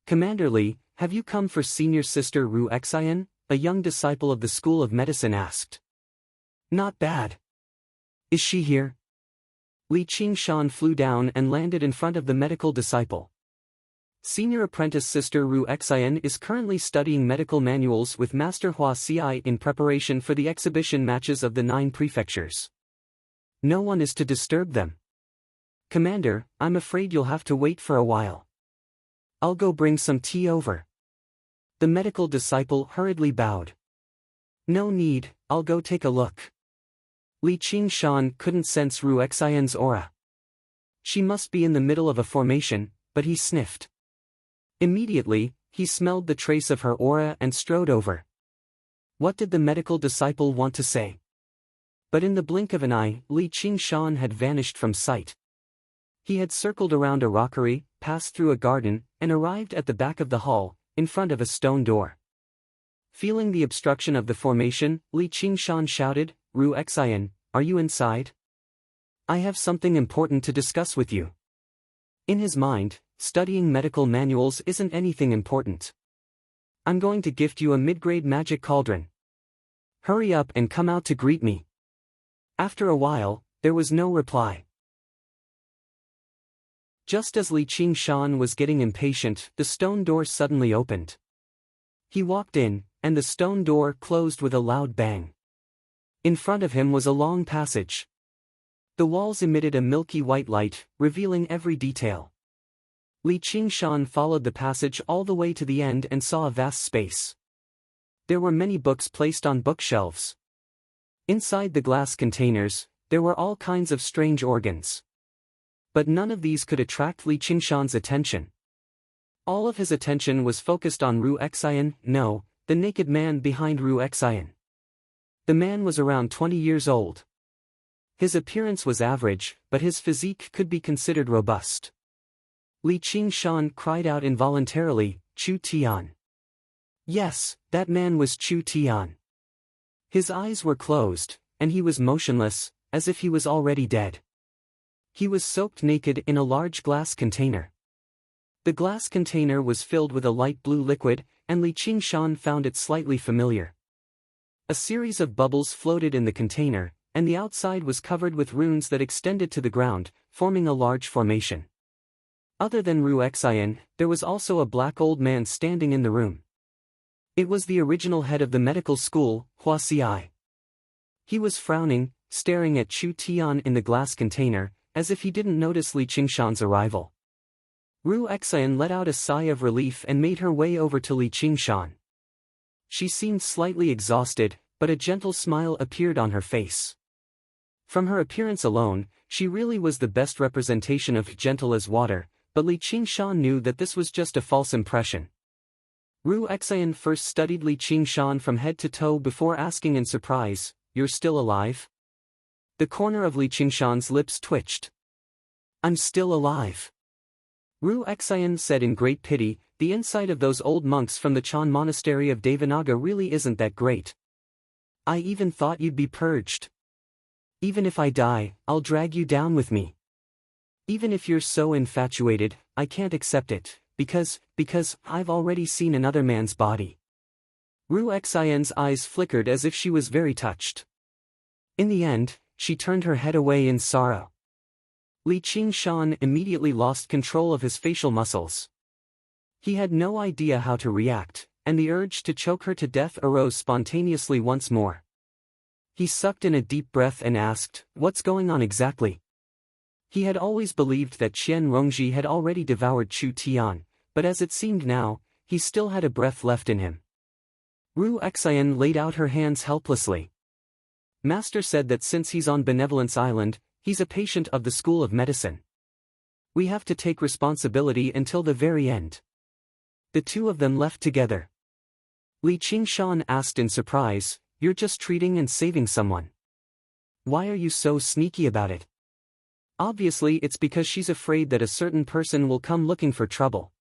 Commander Li, have you come for senior sister Ru Xian? A young disciple of the School of Medicine asked. Not bad. Is she here? Li Qingshan flew down and landed in front of the medical disciple. Senior apprentice sister Ru Xian is currently studying medical manuals with Master Hua Ci in preparation for the exhibition matches of the 9 prefectures. No one is to disturb them. Commander, I'm afraid you'll have to wait for a while. I'll go bring some tea over. The medical disciple hurriedly bowed. No need, I'll go take a look. Li Qingshan couldn't sense Ru Xian's aura. She must be in the middle of a formation, but he sniffed. Immediately, he smelled the trace of her aura and strode over. What did the medical disciple want to say? But in the blink of an eye, Li Qingshan had vanished from sight. He had circled around a rockery, passed through a garden, and arrived at the back of the hall, in front of a stone door. Feeling the obstruction of the formation, Li Qingshan shouted, Ru Xian, are you inside? I have something important to discuss with you. In his mind, studying medical manuals isn't anything important. I'm going to gift you a mid-grade magic cauldron. Hurry up and come out to greet me. After a while, there was no reply. Just as Li Qingshan was getting impatient, the stone door suddenly opened. He walked in, and the stone door closed with a loud bang. In front of him was a long passage. The walls emitted a milky white light, revealing every detail. Li Qingshan followed the passage all the way to the end and saw a vast space. There were many books placed on bookshelves. Inside the glass containers, there were all kinds of strange organs. But none of these could attract Li Qingshan's attention. All of his attention was focused on Ru Xian, no, the naked man behind Ru Xian. The man was around 20 years old. His appearance was average, but his physique could be considered robust. Li Qingshan cried out involuntarily, Chu Tian. Yes, that man was Chu Tian. His eyes were closed, and he was motionless, as if he was already dead. He was soaked naked in a large glass container. The glass container was filled with a light blue liquid, and Li Qingshan found it slightly familiar. A series of bubbles floated in the container, and the outside was covered with runes that extended to the ground, forming a large formation. Other than Ruexian, there was also a black old man standing in the room. It was the original head of the medical school, Hua Xiai. He was frowning, staring at Chu Tian in the glass container, as if he didn't notice Li Qingshan's arrival. Ruexian let out a sigh of relief and made her way over to Li Qingshan. She seemed slightly exhausted, but a gentle smile appeared on her face. From her appearance alone, she really was the best representation of gentle as water, but Li Qingshan knew that this was just a false impression. Ruexian first studied Li Qingshan from head to toe before asking in surprise, "You're still alive?" The corner of Li Qingshan's lips twitched. "I'm still alive." Ruexian said in great pity, "The insight of those old monks from the Chan monastery of Devanaga really isn't that great. I even thought you'd be purged. Even if I die, I'll drag you down with me. Even if you're so infatuated, I can't accept it, because I've already seen another man's body." Ruexian's eyes flickered as if she was very touched. In the end, she turned her head away in sorrow. Li Qingshan immediately lost control of his facial muscles. He had no idea how to react, and the urge to choke her to death arose spontaneously once more. He sucked in a deep breath and asked, "What's going on exactly?" He had always believed that Qian Rongji had already devoured Chu Tian, but as it seemed now, he still had a breath left in him. Ruexian laid out her hands helplessly. "Master said that since he's on Benevolence Island, he's a patient of the School of Medicine. We have to take responsibility until the very end." The two of them left together. Li Qingshan asked in surprise, "You're just treating and saving someone. Why are you so sneaky about it?" "Obviously it's because she's afraid that a certain person will come looking for trouble.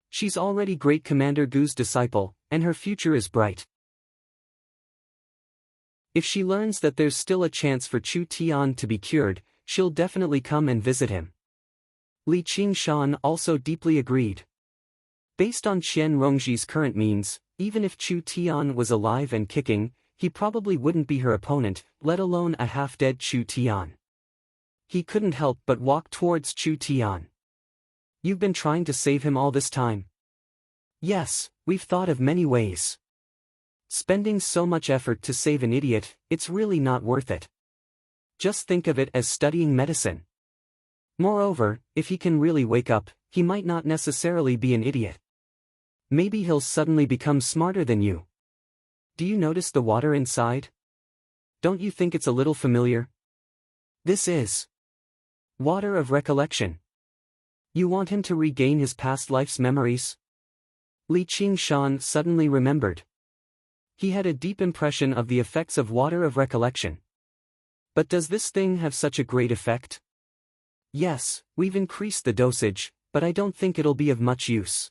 She's already Great Commander Gu's disciple, and her future is bright. If she learns that there's still a chance for Chu Tian to be cured, she'll definitely come and visit him." Li Qingshan also deeply agreed. Based on Qian Rongji's current means, even if Chu Tian was alive and kicking, he probably wouldn't be her opponent, let alone a half-dead Chu Tian. He couldn't help but walk towards Chu Tian. "You've been trying to save him all this time?" "Yes, we've thought of many ways. Spending so much effort to save an idiot, it's really not worth it. Just think of it as studying medicine. Moreover, if he can really wake up, he might not necessarily be an idiot. Maybe he'll suddenly become smarter than you. Do you notice the water inside? Don't you think it's a little familiar? This is water of recollection. You want him to regain his past life's memories?" Li Qingshan suddenly remembered. He had a deep impression of the effects of water of recollection. But does this thing have such a great effect? "Yes, we've increased the dosage, but I don't think it'll be of much use.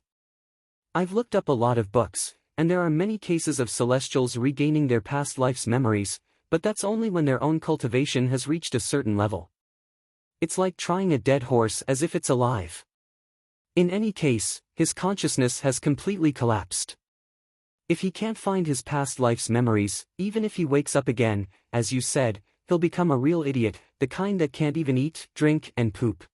I've looked up a lot of books, and there are many cases of celestials regaining their past life's memories, but that's only when their own cultivation has reached a certain level. It's like trying a dead horse as if it's alive. In any case, his consciousness has completely collapsed. If he can't find his past life's memories, even if he wakes up again, as you said, he'll become a real idiot, the kind that can't even eat, drink, and poop."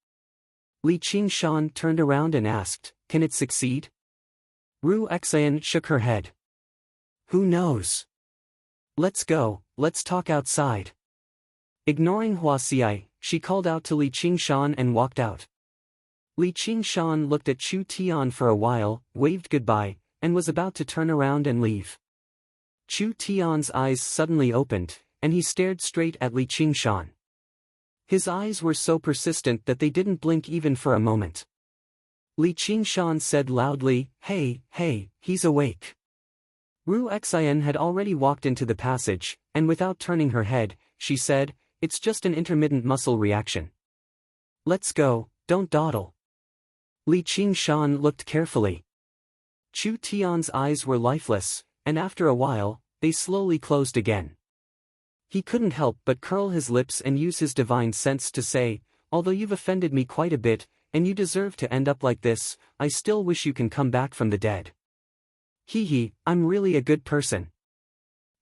Li Qingshan turned around and asked, "Can it succeed?" Ruexian shook her head. "Who knows? Let's go, let's talk outside." Ignoring Hua Xiai, she called out to Li Qingshan and walked out. Li Qingshan looked at Chu Tian for a while, waved goodbye, and was about to turn around and leave. Chu Tian's eyes suddenly opened, and he stared straight at Li Qingshan. His eyes were so persistent that they didn't blink even for a moment. Li Qingshan said loudly, Hey, he's awake." Ruexian had already walked into the passage, and without turning her head, she said, "It's just an intermittent muscle reaction. Let's go, don't dawdle." Li Qingshan looked carefully. Chu Tian's eyes were lifeless, and after a while, they slowly closed again. He couldn't help but curl his lips and use his divine sense to say, "Although you've offended me quite a bit, and you deserve to end up like this, I still wish you can come back from the dead. I'm really a good person.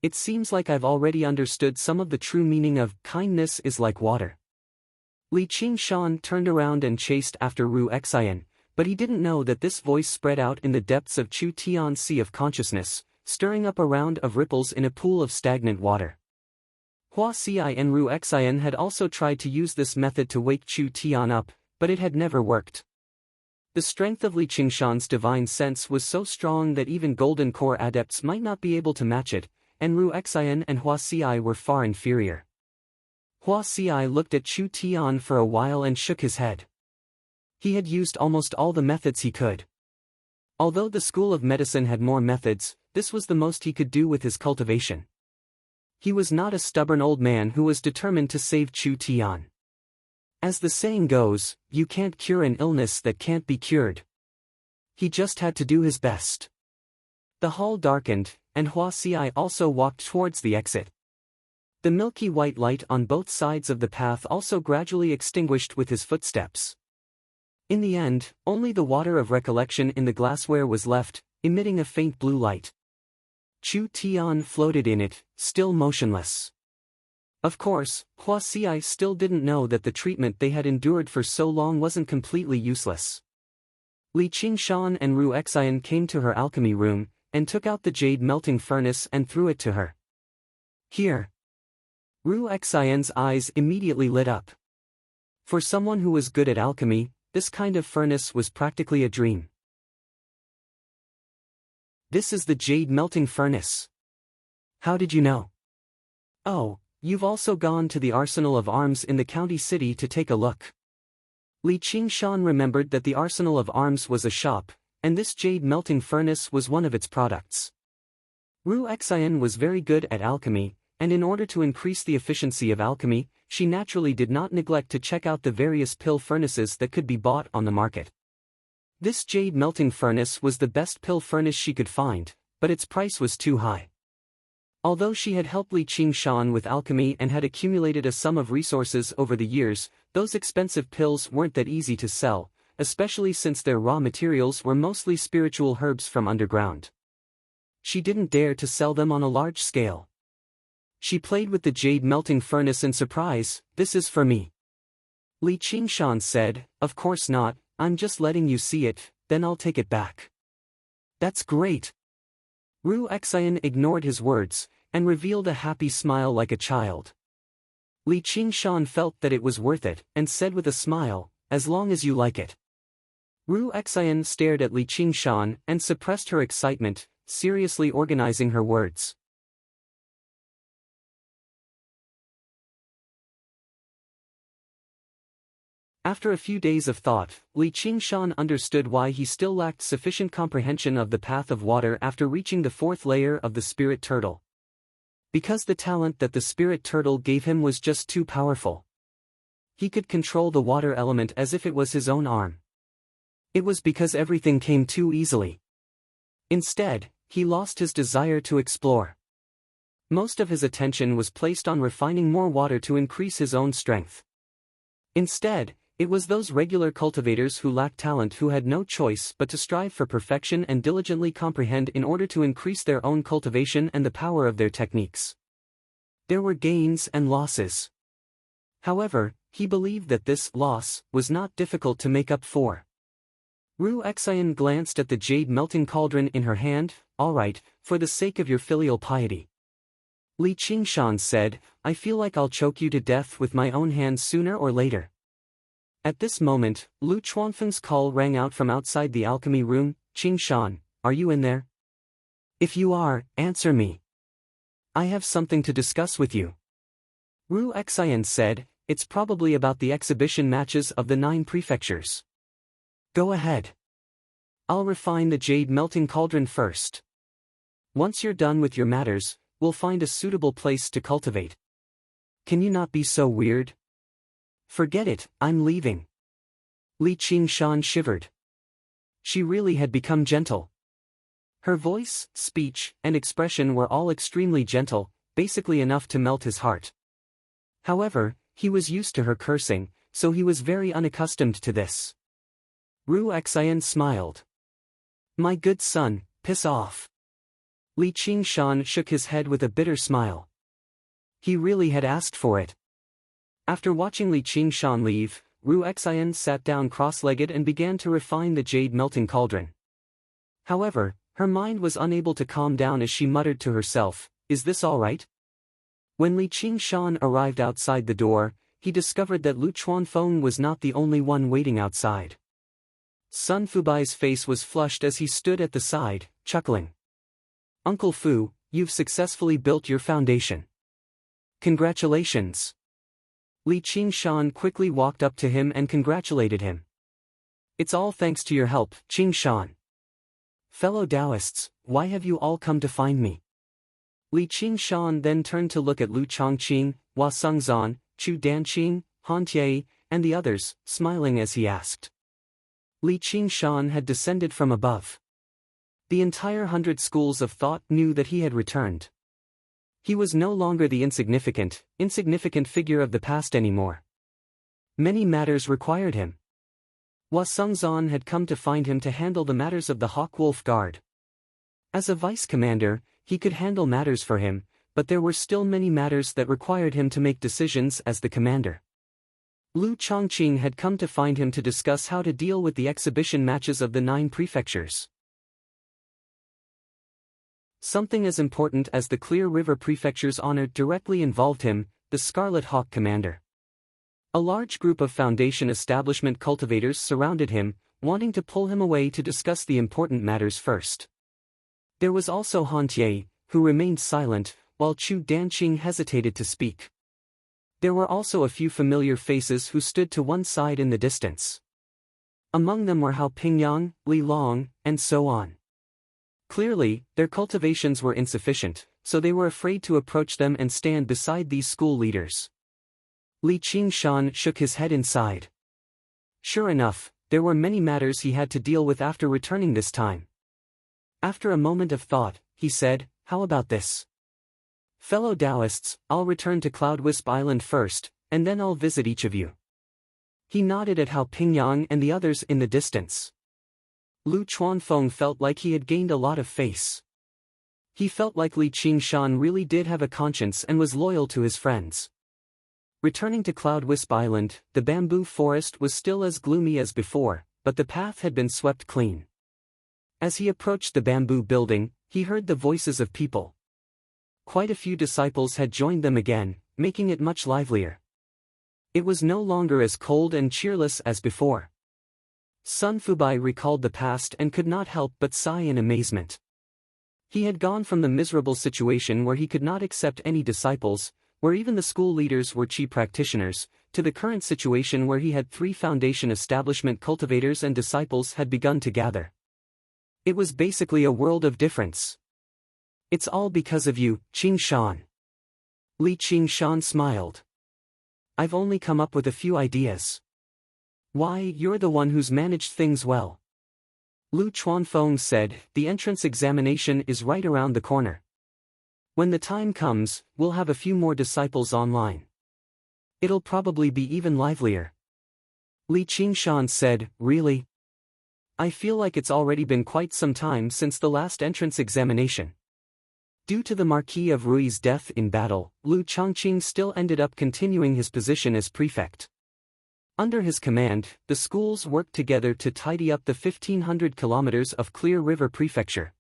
It seems like I've already understood some of the true meaning of kindness is like water." Li Qingshan turned around and chased after Ru Xian, but he didn't know that this voice spread out in the depths of Chu Tian's sea of consciousness, stirring up a round of ripples in a pool of stagnant water. Hua Xiai and Ru Xian had also tried to use this method to wake Chu Tian up, but it had never worked. The strength of Li Qingshan's divine sense was so strong that even Golden Core adepts might not be able to match it, and Ru Xian and Hua Xiai were far inferior. Hua Xiai looked at Chu Tian for a while and shook his head. He had used almost all the methods he could. Although the School of Medicine had more methods, this was the most he could do with his cultivation. He was not a stubborn old man who was determined to save Chu Tian. As the saying goes, you can't cure an illness that can't be cured. He just had to do his best. The hall darkened, and Hua Xiai also walked towards the exit. The milky white light on both sides of the path also gradually extinguished with his footsteps. In the end, only the water of recollection in the glassware was left, emitting a faint blue light. Chu Tian floated in it, still motionless. Of course, Hua Xiai still didn't know that the treatment they had endured for so long wasn't completely useless. Li Qingshan and Ru Xian came to her alchemy room, and took out the jade melting furnace and threw it to her. Here. Ru Xian's eyes immediately lit up. For someone who was good at alchemy, this kind of furnace was practically a dream. This is the jade melting furnace. How did you know? Oh, you've also gone to the Arsenal of Arms in the county city to take a look. Li Qingshan remembered that the Arsenal of Arms was a shop, and this jade melting furnace was one of its products. Ru Xian was very good at alchemy, and in order to increase the efficiency of alchemy, she naturally did not neglect to check out the various pill furnaces that could be bought on the market. This jade melting furnace was the best pill furnace she could find, but its price was too high. Although she had helped Li Qingshan with alchemy and had accumulated a sum of resources over the years, those expensive pills weren't that easy to sell, especially since their raw materials were mostly spiritual herbs from underground. She didn't dare to sell them on a large scale. She played with the jade melting furnace in surprise. This is for me. Li Qingshan said, of course not, I'm just letting you see it, then I'll take it back. That's great. Ru Xian ignored his words, and revealed a happy smile like a child. Li Qingshan felt that it was worth it, and said with a smile, as long as you like it. Ru Xian stared at Li Qingshan and suppressed her excitement, seriously organizing her words. After a few days of thought, Li Qingshan understood why he still lacked sufficient comprehension of the path of water after reaching the fourth layer of the spirit turtle. Because the talent that the spirit turtle gave him was just too powerful. He could control the water element as if it was his own arm. It was because everything came too easily. Instead, he lost his desire to explore. Most of his attention was placed on refining more water to increase his own strength. Instead, it was those regular cultivators who lacked talent who had no choice but to strive for perfection and diligently comprehend in order to increase their own cultivation and the power of their techniques. There were gains and losses. However, he believed that this loss was not difficult to make up for. Ru Xian glanced at the jade melting cauldron in her hand. All right, for the sake of your filial piety. Li Qingshan said, I feel like I'll choke you to death with my own hands sooner or later. At this moment, Lu Chuanfeng's call rang out from outside the alchemy room. Qingshan, are you in there? If you are, answer me. I have something to discuss with you. Ru Xian said, it's probably about the exhibition matches of the 9 prefectures. Go ahead. I'll refine the jade melting cauldron first. Once you're done with your matters, we'll find a suitable place to cultivate. Can you not be so weird? Forget it, I'm leaving. Li Qingshan shivered. She really had become gentle. Her voice, speech, and expression were all extremely gentle, basically enough to melt his heart. However, he was used to her cursing, so he was very unaccustomed to this. Ru Xian smiled. My good son, piss off. Li Qingshan shook his head with a bitter smile. He really had asked for it. After watching Li Qingshan leave, Ru Xian sat down cross-legged and began to refine the jade melting cauldron. However, her mind was unable to calm down as she muttered to herself, "Is this all right?" When Li Qingshan arrived outside the door, he discovered that Lu Chuanfeng was not the only one waiting outside. Sun Fubai's face was flushed as he stood at the side, chuckling. "Uncle Fu, you've successfully built your foundation. Congratulations." Li Qingshan quickly walked up to him and congratulated him. "It's all thanks to your help, Qingshan. Fellow Taoists, why have you all come to find me?" Li Qingshan then turned to look at Lu Chongqing, Hua Sengzan, Chu Danqing, Han Tie, and the others, smiling as he asked. Li Qingshan had descended from above. The entire 100 schools of thought knew that he had returned. He was no longer the insignificant figure of the past anymore. Many matters required him. Hua Sengzan had come to find him to handle the matters of the Hawk-Wolf Guard. As a vice commander, he could handle matters for him, but there were still many matters that required him to make decisions as the commander. Lu Chongqing had come to find him to discuss how to deal with the exhibition matches of the 9 prefectures. Something as important as the Clear River Prefecture's honor directly involved him, the Scarlet Hawk commander. A large group of Foundation establishment cultivators surrounded him, wanting to pull him away to discuss the important matters first. There was also Han Tie, who remained silent, while Chu Danqing hesitated to speak. There were also a few familiar faces who stood to one side in the distance. Among them were Hao Pingyang, Li Long, and so on. Clearly, their cultivations were insufficient, so they were afraid to approach them and stand beside these school leaders. Li Qingshan shook his head inside. Sure enough, there were many matters he had to deal with after returning this time. After a moment of thought, he said, "How about this? Fellow Taoists, I'll return to Cloudwisp Island first, and then I'll visit each of you." He nodded at Hao Pingyang and the others in the distance. Lu Chuanfeng felt like he had gained a lot of face. He felt like Li Qingshan really did have a conscience and was loyal to his friends. Returning to Cloudwisp Island, the bamboo forest was still as gloomy as before, but the path had been swept clean. As he approached the bamboo building, he heard the voices of people. Quite a few disciples had joined them again, making it much livelier. It was no longer as cold and cheerless as before. Sun Fubai recalled the past and could not help but sigh in amazement. He had gone from the miserable situation where he could not accept any disciples, where even the school leaders were chi practitioners, to the current situation where he had 3 Foundation establishment cultivators and disciples had begun to gather. It was basically a world of difference. "It's all because of you, Qingshan." Li Qingshan smiled. "I've only come up with a few ideas. Why, you're the one who's managed things well." Lu Chuanfeng said, "The entrance examination is right around the corner. When the time comes, we'll have a few more disciples online. It'll probably be even livelier." Li Qingshan said, "Really? I feel like it's already been quite some time since the last entrance examination." Due to the Marquis of Rui's death in battle, Lu Chongqing still ended up continuing his position as prefect. Under his command, the schools worked together to tidy up the 1,500 kilometers of Clear River Prefecture.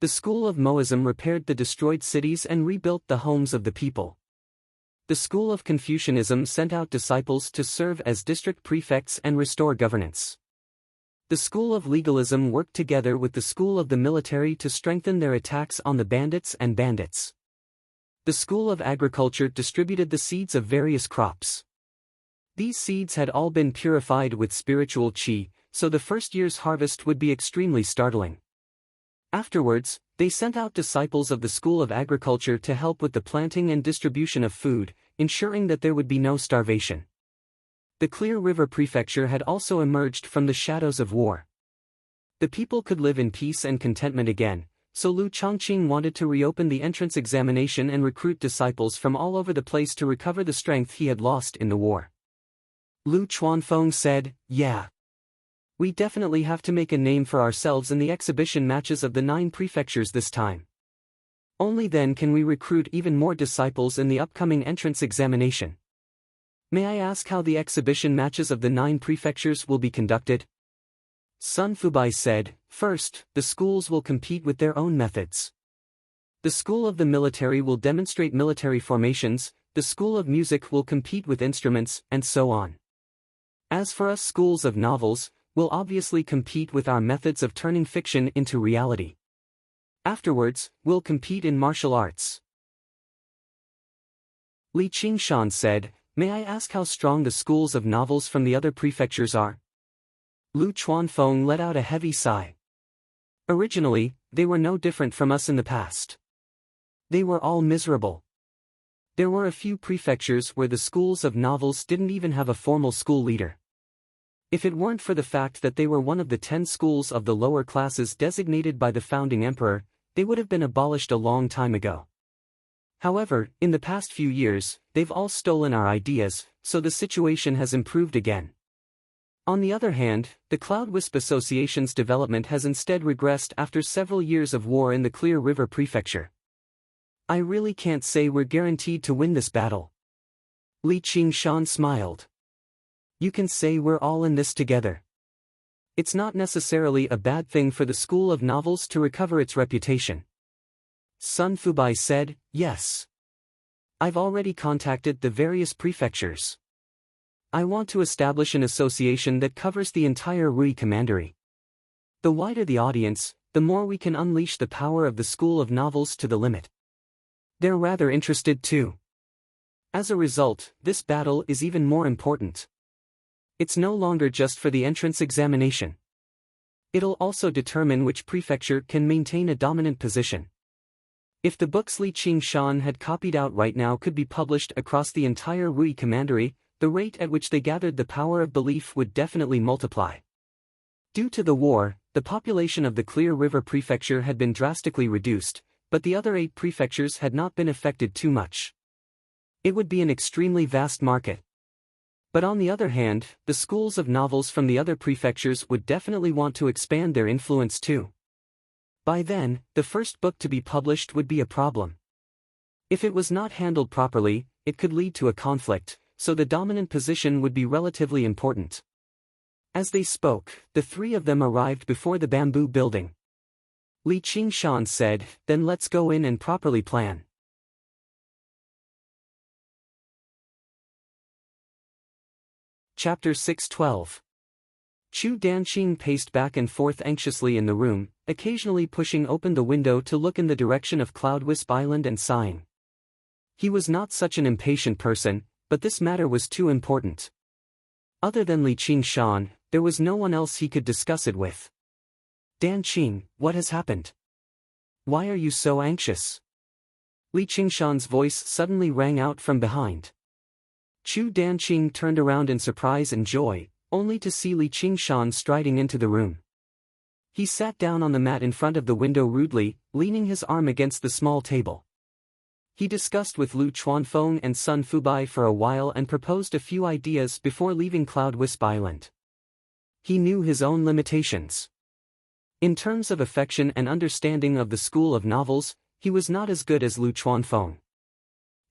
The School of Moism repaired the destroyed cities and rebuilt the homes of the people. The School of Confucianism sent out disciples to serve as district prefects and restore governance. The School of Legalism worked together with the School of the Military to strengthen their attacks on the bandits and bandits. The School of Agriculture distributed the seeds of various crops. These seeds had all been purified with spiritual qi, so the first year's harvest would be extremely startling. Afterwards, they sent out disciples of the School of Agriculture to help with the planting and distribution of food, ensuring that there would be no starvation. The Clear River Prefecture had also emerged from the shadows of war. The people could live in peace and contentment again, so Lu Chongqing wanted to reopen the entrance examination and recruit disciples from all over the place to recover the strength he had lost in the war. Lu Chuanfeng said, "Yeah. We definitely have to make a name for ourselves in the exhibition matches of the 9 prefectures this time. Only then can we recruit even more disciples in the upcoming entrance examination." May I ask how the exhibition matches of the 9 prefectures will be conducted? Sun Fubai said, first, the schools will compete with their own methods. The school of the military will demonstrate military formations, the school of music will compete with instruments, and so on. As for us schools of novels, we'll obviously compete with our methods of turning fiction into reality. Afterwards, we'll compete in martial arts. Li Qingshan said, may I ask how strong the schools of novels from the other prefectures are? Lu Chuanfeng let out a heavy sigh. Originally, they were no different from us in the past. They were all miserable. There were a few prefectures where the schools of novels didn't even have a formal school leader. If it weren't for the fact that they were one of the 10 schools of the lower classes designated by the founding emperor, they would have been abolished a long time ago. However, in the past few years, they've all stolen our ideas, so the situation has improved again. On the other hand, the Cloud Wisp Association's development has instead regressed after several years of war in the Clear River Prefecture. I really can't say we're guaranteed to win this battle. Li Qingshan smiled. You can say we're all in this together. It's not necessarily a bad thing for the School of Novels to recover its reputation. Sun Fubai said, yes. I've already contacted the various prefectures. I want to establish an association that covers the entire Rui Commandery. The wider the audience, the more we can unleash the power of the School of Novels to the limit. They're rather interested too. As a result, this battle is even more important. It's no longer just for the entrance examination. It'll also determine which prefecture can maintain a dominant position. If the books Li Qingshan had copied out right now could be published across the entire Rui Commandery, the rate at which they gathered the power of belief would definitely multiply. Due to the war, the population of the Clear River Prefecture had been drastically reduced, but the other 8 prefectures had not been affected too much. It would be an extremely vast market. But on the other hand, the schools of novels from the other prefectures would definitely want to expand their influence too. By then, the first book to be published would be a problem. If it was not handled properly, it could lead to a conflict, so the dominant position would be relatively important. As they spoke, the 3 of them arrived before the bamboo building. Li Qingshan said, then let's go in and properly plan. Chapter 6:12. Chu Danqing paced back and forth anxiously in the room, occasionally pushing open the window to look in the direction of Cloud Wisp Island and sighing. He was not such an impatient person, but this matter was too important. Other than Li Qingshan, there was no one else he could discuss it with. Danqing, what has happened? Why are you so anxious? Li Qingshan's voice suddenly rang out from behind. Chu Danqing turned around in surprise and joy, only to see Li Qingshan striding into the room. He sat down on the mat in front of the window rudely, leaning his arm against the small table. He discussed with Lu Chuanfeng and Sun Fubai for a while and proposed a few ideas before leaving Cloud Wisp Island. He knew his own limitations. In terms of affection and understanding of the school of novels, he was not as good as Lu Chuanfeng.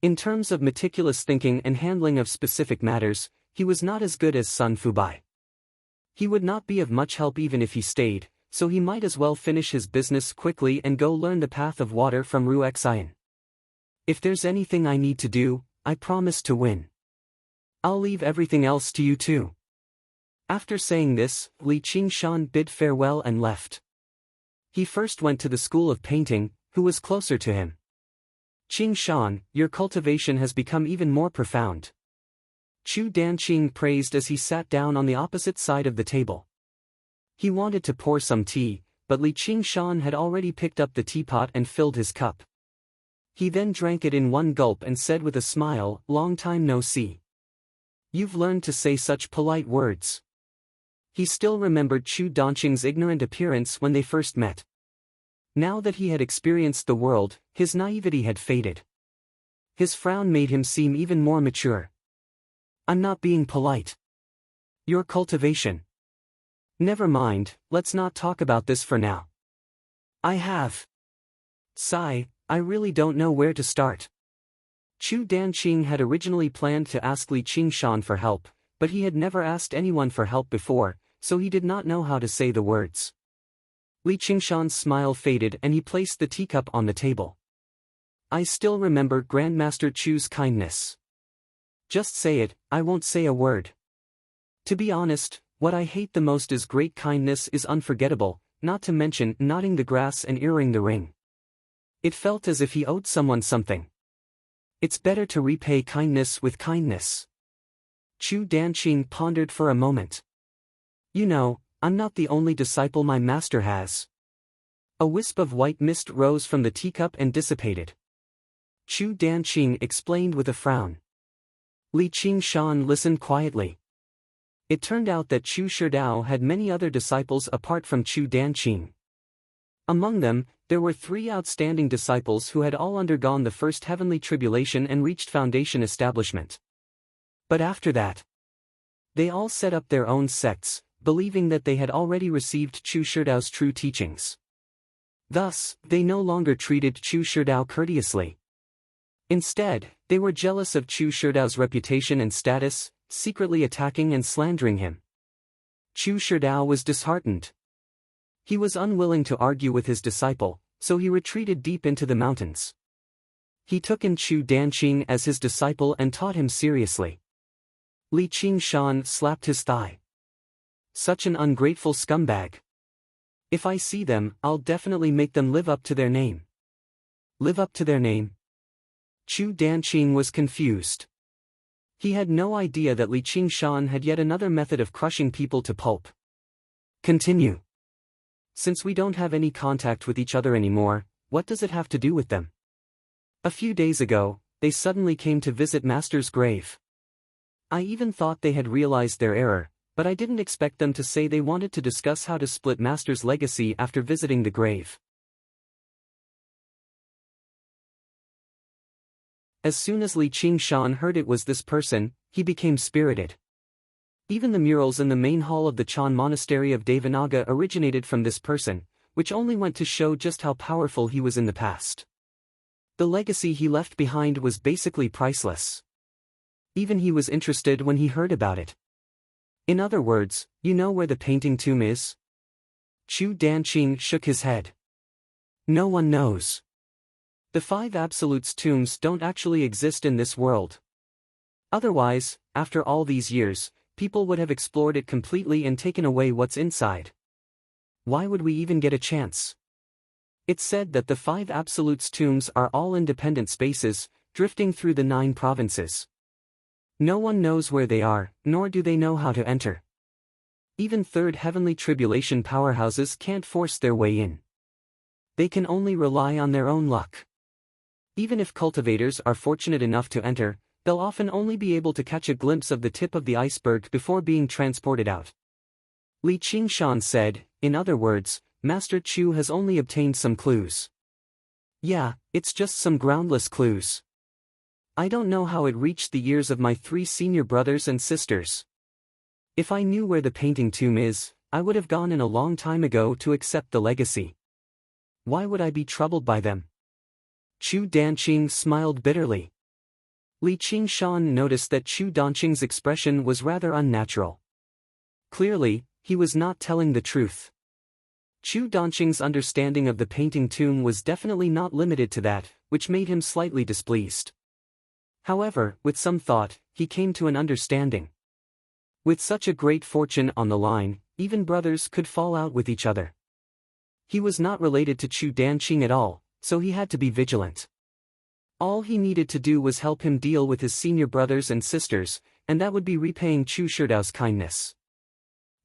In terms of meticulous thinking and handling of specific matters, he was not as good as Sun Fubai. He would not be of much help even if he stayed, so he might as well finish his business quickly and go learn the path of water from Ru Xian. If there's anything I need to do, I promise to win. I'll leave everything else to you too. After saying this, Li Qingshan bid farewell and left. He first went to the school of painting, who was closer to him. Qingshan, your cultivation has become even more profound. Chu Danqing praised as he sat down on the opposite side of the table. He wanted to pour some tea, but Li Qingshan had already picked up the teapot and filled his cup. He then drank it in one gulp and said with a smile, "Long time no see. You've learned to say such polite words." He still remembered Chu Danqing's ignorant appearance when they first met. Now that he had experienced the world, his naivety had faded. His frown made him seem even more mature. "I'm not being polite. Your cultivation. Never mind, let's not talk about this for now. I really don't know where to start." Chu Danqing had originally planned to ask Li Qingshan for help, but he had never asked anyone for help before, so he did not know how to say the words. Li Qingshan's smile faded and he placed the teacup on the table. I still remember Grandmaster Chu's kindness. Just say it, I won't say a word. To be honest, what I hate the most is great kindness is unforgettable, not to mention knotting the grass and earring the ring. It felt as if he owed someone something. It's better to repay kindness with kindness. Chu Danqing pondered for a moment. You know, I'm not the only disciple my master has. A wisp of white mist rose from the teacup and dissipated. Chu Danqing explained with a frown. Li Qingshan listened quietly. It turned out that Chu Shidao had many other disciples apart from Chu Danqing. Among them, there were 3 outstanding disciples who had all undergone the first heavenly tribulation and reached foundation establishment. But after that, they all set up their own sects, believing that they had already received Chu Shidao's true teachings. Thus, they no longer treated Chu Shidao courteously. Instead, they were jealous of Chu Shidao's reputation and status, secretly attacking and slandering him. Chu Shidao was disheartened. He was unwilling to argue with his disciple, so he retreated deep into the mountains. He took in Chu Danqing as his disciple and taught him seriously. Li Qingshan slapped his thigh. Such an ungrateful scumbag. If I see them, I'll definitely make them live up to their name. Live up to their name? Chu Danqing was confused. He had no idea that Li Qingshan had yet another method of crushing people to pulp. Continue. Since we don't have any contact with each other anymore, what does it have to do with them? A few days ago, they suddenly came to visit Master's grave. I even thought they had realized their error, but I didn't expect them to say they wanted to discuss how to split Master's legacy after visiting the grave. As soon as Li Qingshan heard it was this person, he became spirited. Even the murals in the main hall of the Chan Monastery of Devanaga originated from this person, which only went to show just how powerful he was in the past. The legacy he left behind was basically priceless. Even he was interested when he heard about it. In other words, you know where the painting tomb is? Chu Danqing shook his head. No one knows. The 5 Absolutes tombs don't actually exist in this world. Otherwise, after all these years, people would have explored it completely and taken away what's inside. Why would we even get a chance? It's said that the 5 Absolutes tombs are all independent spaces, drifting through the 9 provinces. No one knows where they are, nor do they know how to enter. Even 3rd heavenly tribulation powerhouses can't force their way in. They can only rely on their own luck. Even if cultivators are fortunate enough to enter, they'll often only be able to catch a glimpse of the tip of the iceberg before being transported out. Li Qingshan said, in other words, Master Chu has only obtained some clues. Yeah, it's just some groundless clues. I don't know how it reached the ears of my 3 senior brothers and sisters. If I knew where the painting tomb is, I would have gone in a long time ago to accept the legacy. Why would I be troubled by them? Chu Danqing smiled bitterly. Li Qingshan noticed that Chu Danqing's expression was rather unnatural. Clearly, he was not telling the truth. Chu Danqing's understanding of the painting tomb was definitely not limited to that, which made him slightly displeased. However, with some thought, he came to an understanding. With such a great fortune on the line, even brothers could fall out with each other. He was not related to Chu Danqing at all, so he had to be vigilant. All he needed to do was help him deal with his senior brothers and sisters, and that would be repaying Chu Shidao's kindness.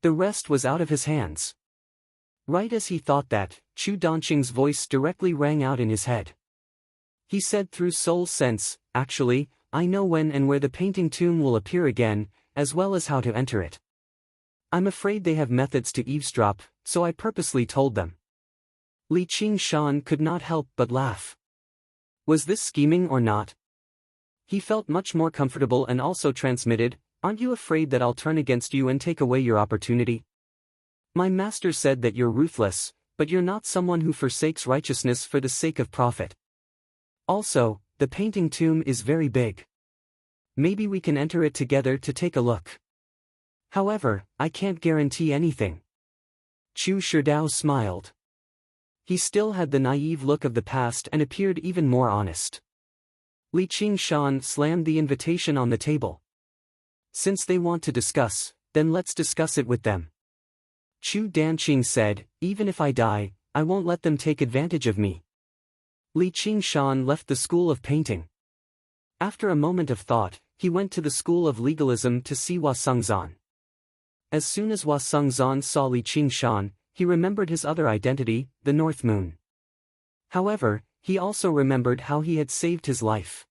The rest was out of his hands. Right as he thought that, Chu Danqing's voice directly rang out in his head. He said through soul sense, actually, I know when and where the painting tomb will appear again, as well as how to enter it. I'm afraid they have methods to eavesdrop, so I purposely told them. Li Qingshan could not help but laugh. Was this scheming or not? He felt much more comfortable and also transmitted, aren't you afraid that I'll turn against you and take away your opportunity? My master said that you're ruthless, but you're not someone who forsakes righteousness for the sake of profit. Also, the painting tomb is very big. Maybe we can enter it together to take a look. However, I can't guarantee anything. Chu Sherdao smiled. He still had the naive look of the past and appeared even more honest. Li Qingshan slammed the invitation on the table. Since they want to discuss, then let's discuss it with them. Chu Danqing said, even if I die, I won't let them take advantage of me. Li Qingshan left the school of painting. After a moment of thought, he went to the school of legalism to see Hua Sengzan. As soon as Hua Sengzan saw Li Qingshan, he remembered his other identity, the North Moon. However, he also remembered how he had saved his life.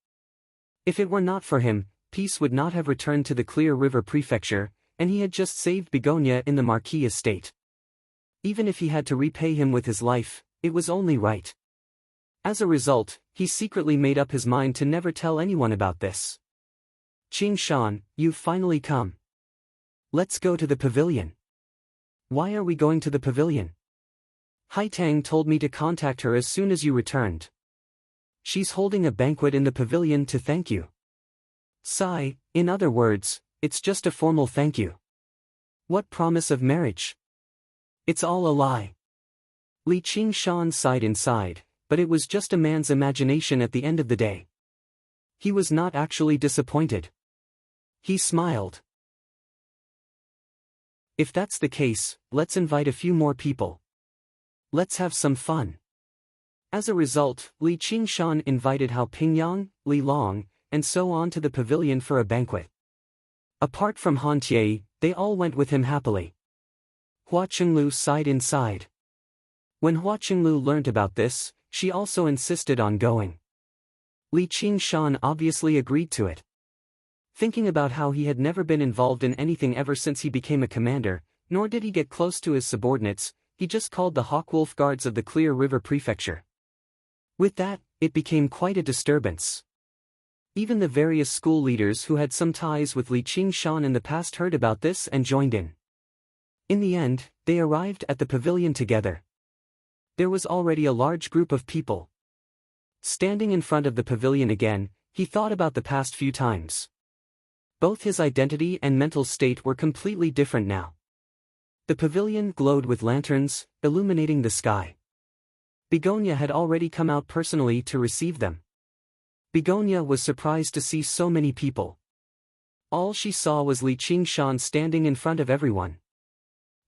If it were not for him, peace would not have returned to the Clear River Prefecture, and he had just saved Begonia in the Marquis estate. Even if he had to repay him with his life, it was only right. As a result, he secretly made up his mind to never tell anyone about this. Qingshan, you've finally come. Let's go to the pavilion. Why are we going to the pavilion? Haitang told me to contact her as soon as you returned. She's holding a banquet in the pavilion to thank you. Sigh, in other words, it's just a formal thank you. What promise of marriage? It's all a lie. Li Qingshan sighed inside, but it was just a man's imagination at the end of the day. He was not actually disappointed. He smiled. If that's the case, let's invite a few more people. Let's have some fun. As a result, Li Qingshan invited Hao Pingyang, Li Long, and so on to the pavilion for a banquet. Apart from Han Tie, they all went with him happily. Hua Qinglu sighed inside. When Hua Qinglu learnt about this, she also insisted on going. Li Qingshan obviously agreed to it. Thinking about how he had never been involved in anything ever since he became a commander, nor did he get close to his subordinates, he just called the Hawkwolf Guards of the Clear River Prefecture. With that, it became quite a disturbance. Even the various school leaders who had some ties with Li Qingshan in the past heard about this and joined in. In the end, they arrived at the pavilion together. There was already a large group of people. Standing in front of the pavilion again, he thought about the past few times. Both his identity and mental state were completely different now. The pavilion glowed with lanterns, illuminating the sky. Begonia had already come out personally to receive them. Begonia was surprised to see so many people. All she saw was Li Qingshan standing in front of everyone.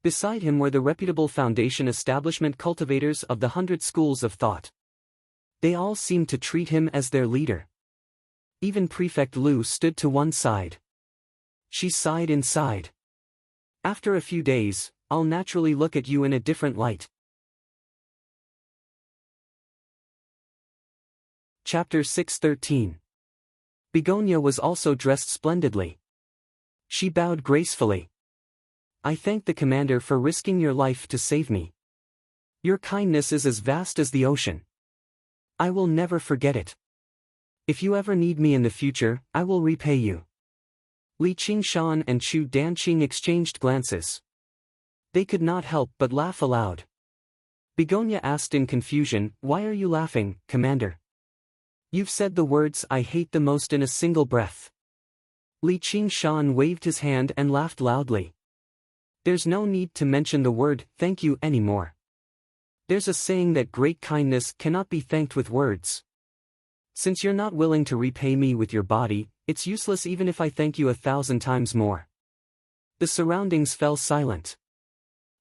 Beside him were the reputable foundation establishment cultivators of the 100 schools of thought. They all seemed to treat him as their leader. Even Prefect Lu stood to one side. She sighed inside. After a few days, I'll naturally look at you in a different light. Chapter 613. Begonia was also dressed splendidly. She bowed gracefully. I thank the commander for risking your life to save me. Your kindness is as vast as the ocean. I will never forget it. If you ever need me in the future, I will repay you. Li Qingshan and Chu Danqing exchanged glances. They could not help but laugh aloud. Begonia asked in confusion, why are you laughing, Commander? You've said the words I hate the most in a single breath. Li Qingshan waved his hand and laughed loudly. There's no need to mention the word thank you anymore. There's a saying that great kindness cannot be thanked with words. Since you're not willing to repay me with your body, it's useless even if I thank you 1,000 times more. The surroundings fell silent.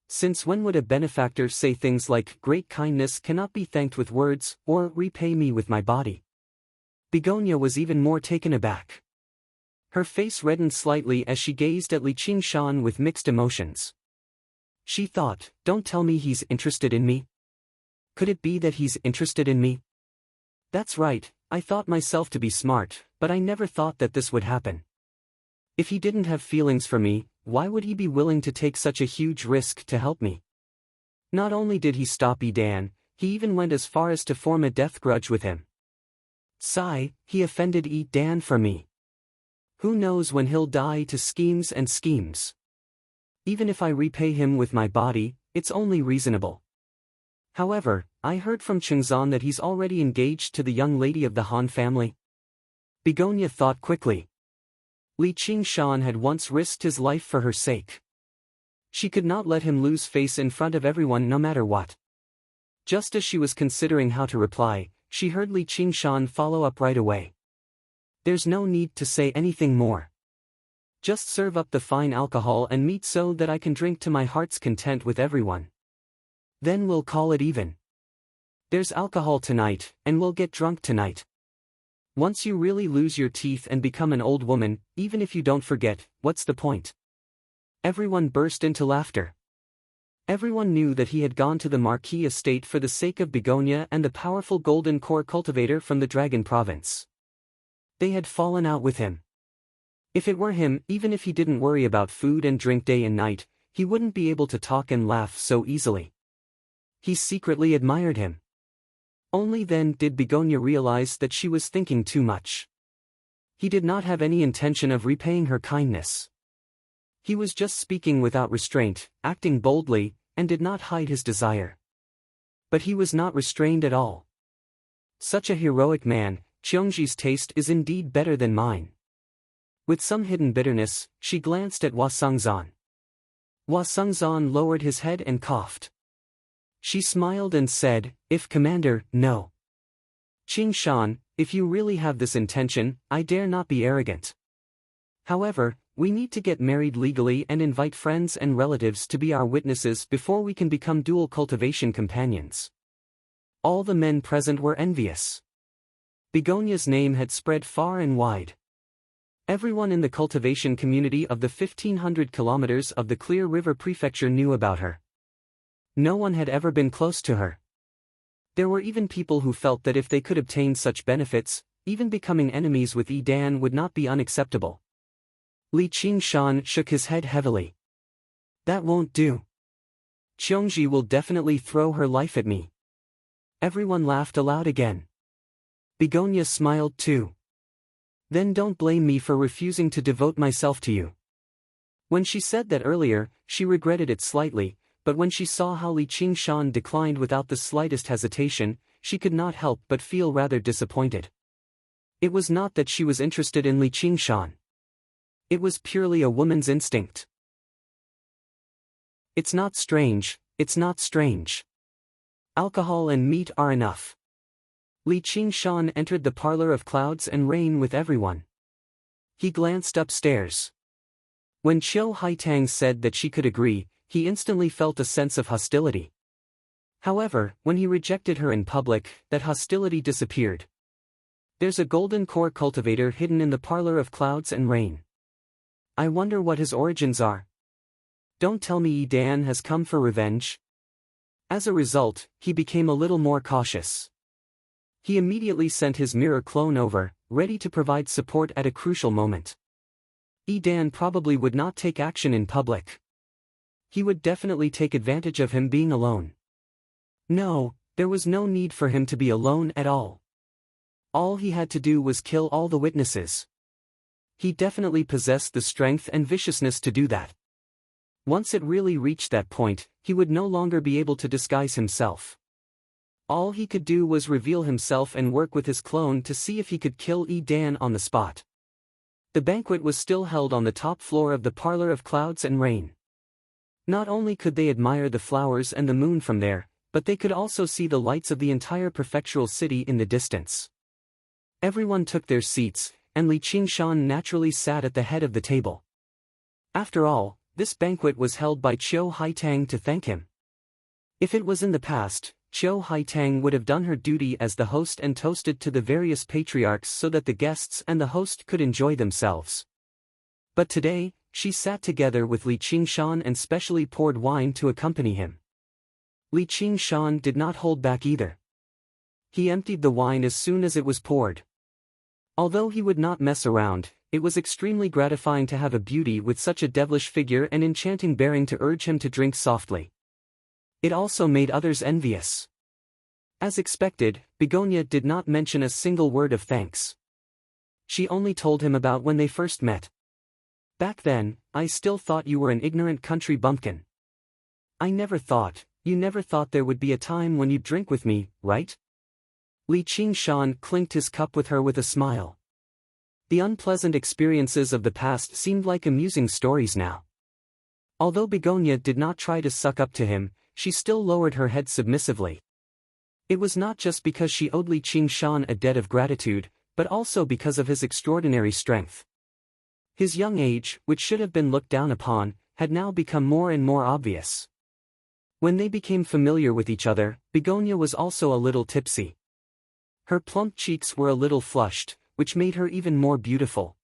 Since when would a benefactor say things like great kindness cannot be thanked with words, or repay me with my body? Begonia was even more taken aback. Her face reddened slightly as she gazed at Li Qingshan with mixed emotions. She thought, don't tell me he's interested in me. Could it be that he's interested in me? That's right, I thought myself to be smart, but I never thought that this would happen. If he didn't have feelings for me, why would he be willing to take such a huge risk to help me? Not only did he stop Dan, he even went as far as to form a death grudge with him. Sigh, he offended Dan for me. Who knows when he'll die to schemes and schemes. Even if I repay him with my body, it's only reasonable. However, I heard from Chengzan that he's already engaged to the young lady of the Han family. Begonia thought quickly. Li Qingshan had once risked his life for her sake. She could not let him lose face in front of everyone no matter what. Just as she was considering how to reply, she heard Li Qingshan follow up right away. There's no need to say anything more. Just serve up the fine alcohol and meat so that I can drink to my heart's content with everyone. Then we'll call it even. There's alcohol tonight, and we'll get drunk tonight. Once you really lose your teeth and become an old woman, even if you don't forget, what's the point? Everyone burst into laughter. Everyone knew that he had gone to the Marquis estate for the sake of Begonia and the powerful golden core cultivator from the Dragon province. They had fallen out with him. If it were him, even if he didn't worry about food and drink day and night, he wouldn't be able to talk and laugh so easily. He secretly admired him. Only then did Begonia realize that she was thinking too much. He did not have any intention of repaying her kindness. He was just speaking without restraint, acting boldly, and did not hide his desire. But he was not restrained at all. Such a heroic man, Cheongji's taste is indeed better than mine. With some hidden bitterness, she glanced at Hua Sungzan. Hua Sungzan lowered his head and coughed. She smiled and said, "If Commander, no. Qingshan, if you really have this intention, I dare not be arrogant. However, we need to get married legally and invite friends and relatives to be our witnesses before we can become dual cultivation companions." All the men present were envious. Begonia's name had spread far and wide. Everyone in the cultivation community of the 1500 kilometers of the Clear River Prefecture knew about her. No one had ever been close to her. There were even people who felt that if they could obtain such benefits, even becoming enemies with Yi Dan would not be unacceptable. Li Qingshan shook his head heavily. That won't do. Cheongji will definitely throw her life at me. Everyone laughed aloud again. Begonia smiled too. Then don't blame me for refusing to devote myself to you. When she said that earlier, she regretted it slightly, but when she saw how Li Qingshan declined without the slightest hesitation, she could not help but feel rather disappointed. It was not that she was interested in Li Qingshan. It was purely a woman's instinct. It's not strange, it's not strange. Alcohol and meat are enough. Li Qingshan entered the parlor of clouds and rain with everyone. He glanced upstairs. When Qiu Haitang said that she could agree, he instantly felt a sense of hostility. However, when he rejected her in public, that hostility disappeared. There's a golden core cultivator hidden in the parlor of clouds and rain. I wonder what his origins are. Don't tell me Yi Dan has come for revenge. As a result, he became a little more cautious. He immediately sent his mirror clone over, ready to provide support at a crucial moment. Yi Dan probably would not take action in public. He would definitely take advantage of him being alone. No, there was no need for him to be alone at all. All he had to do was kill all the witnesses. He definitely possessed the strength and viciousness to do that. Once it really reached that point, he would no longer be able to disguise himself. All he could do was reveal himself and work with his clone to see if he could kill Yi Dan on the spot. The banquet was still held on the top floor of the parlor of clouds and rain. Not only could they admire the flowers and the moon from there, but they could also see the lights of the entire prefectural city in the distance. Everyone took their seats, and Li Qingshan naturally sat at the head of the table. After all, this banquet was held by Qiu Haitang to thank him. If it was in the past, Qiu Haitang would have done her duty as the host and toasted to the various patriarchs so that the guests and the host could enjoy themselves. But today, she sat together with Li Qingshan and specially poured wine to accompany him. Li Qingshan did not hold back either. He emptied the wine as soon as it was poured. Although he would not mess around, it was extremely gratifying to have a beauty with such a devilish figure and enchanting bearing to urge him to drink softly. It also made others envious. As expected, Begonia did not mention a single word of thanks. She only told him about when they first met. Back then, I still thought you were an ignorant country bumpkin. I never thought, You never thought there would be a time when you'd drink with me, right? Li Qingshan clinked his cup with her with a smile. The unpleasant experiences of the past seemed like amusing stories now. Although Begonia did not try to suck up to him, she still lowered her head submissively. It was not just because she owed Li Qingshan a debt of gratitude, but also because of his extraordinary strength. His young age, which should have been looked down upon, had now become more and more obvious. When they became familiar with each other, Begonia was also a little tipsy. Her plump cheeks were a little flushed, which made her even more beautiful.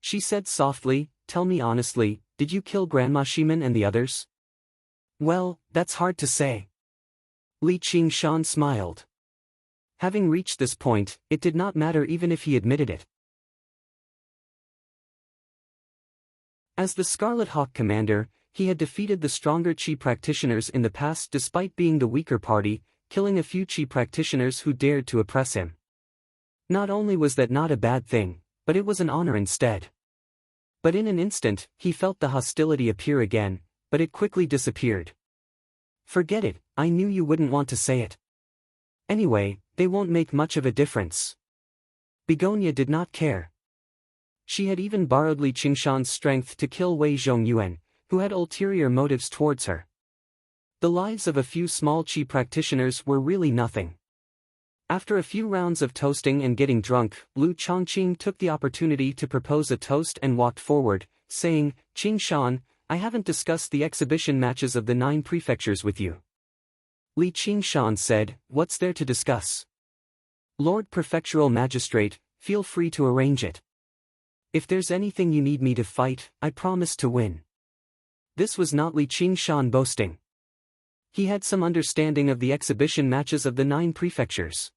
She said softly, "Tell me honestly, did you kill Grandma Shimen and the others?" "Well, that's hard to say." Li Qingshan smiled. Having reached this point, it did not matter even if he admitted it. As the Scarlet Hawk commander, he had defeated the stronger Qi practitioners in the past despite being the weaker party, killing a few Qi practitioners who dared to oppress him. Not only was that not a bad thing, but it was an honor instead. But in an instant, he felt the hostility appear again, but it quickly disappeared. "Forget it, I knew you wouldn't want to say it. Anyway, they won't make much of a difference." Begonia did not care. She had even borrowed Li Qingshan's strength to kill Wei Zhongyuan, who had ulterior motives towards her. The lives of a few small Qi practitioners were really nothing. After a few rounds of toasting and getting drunk, Lu Chongqing took the opportunity to propose a toast and walked forward, saying, "Qingshan, I haven't discussed the exhibition matches of the 9 prefectures with you." Li Qingshan said, "What's there to discuss? Lord Prefectural Magistrate, feel free to arrange it. If there's anything you need me to fight, I promise to win." This was not Li Qingshan boasting. He had some understanding of the exhibition matches of the 9 prefectures.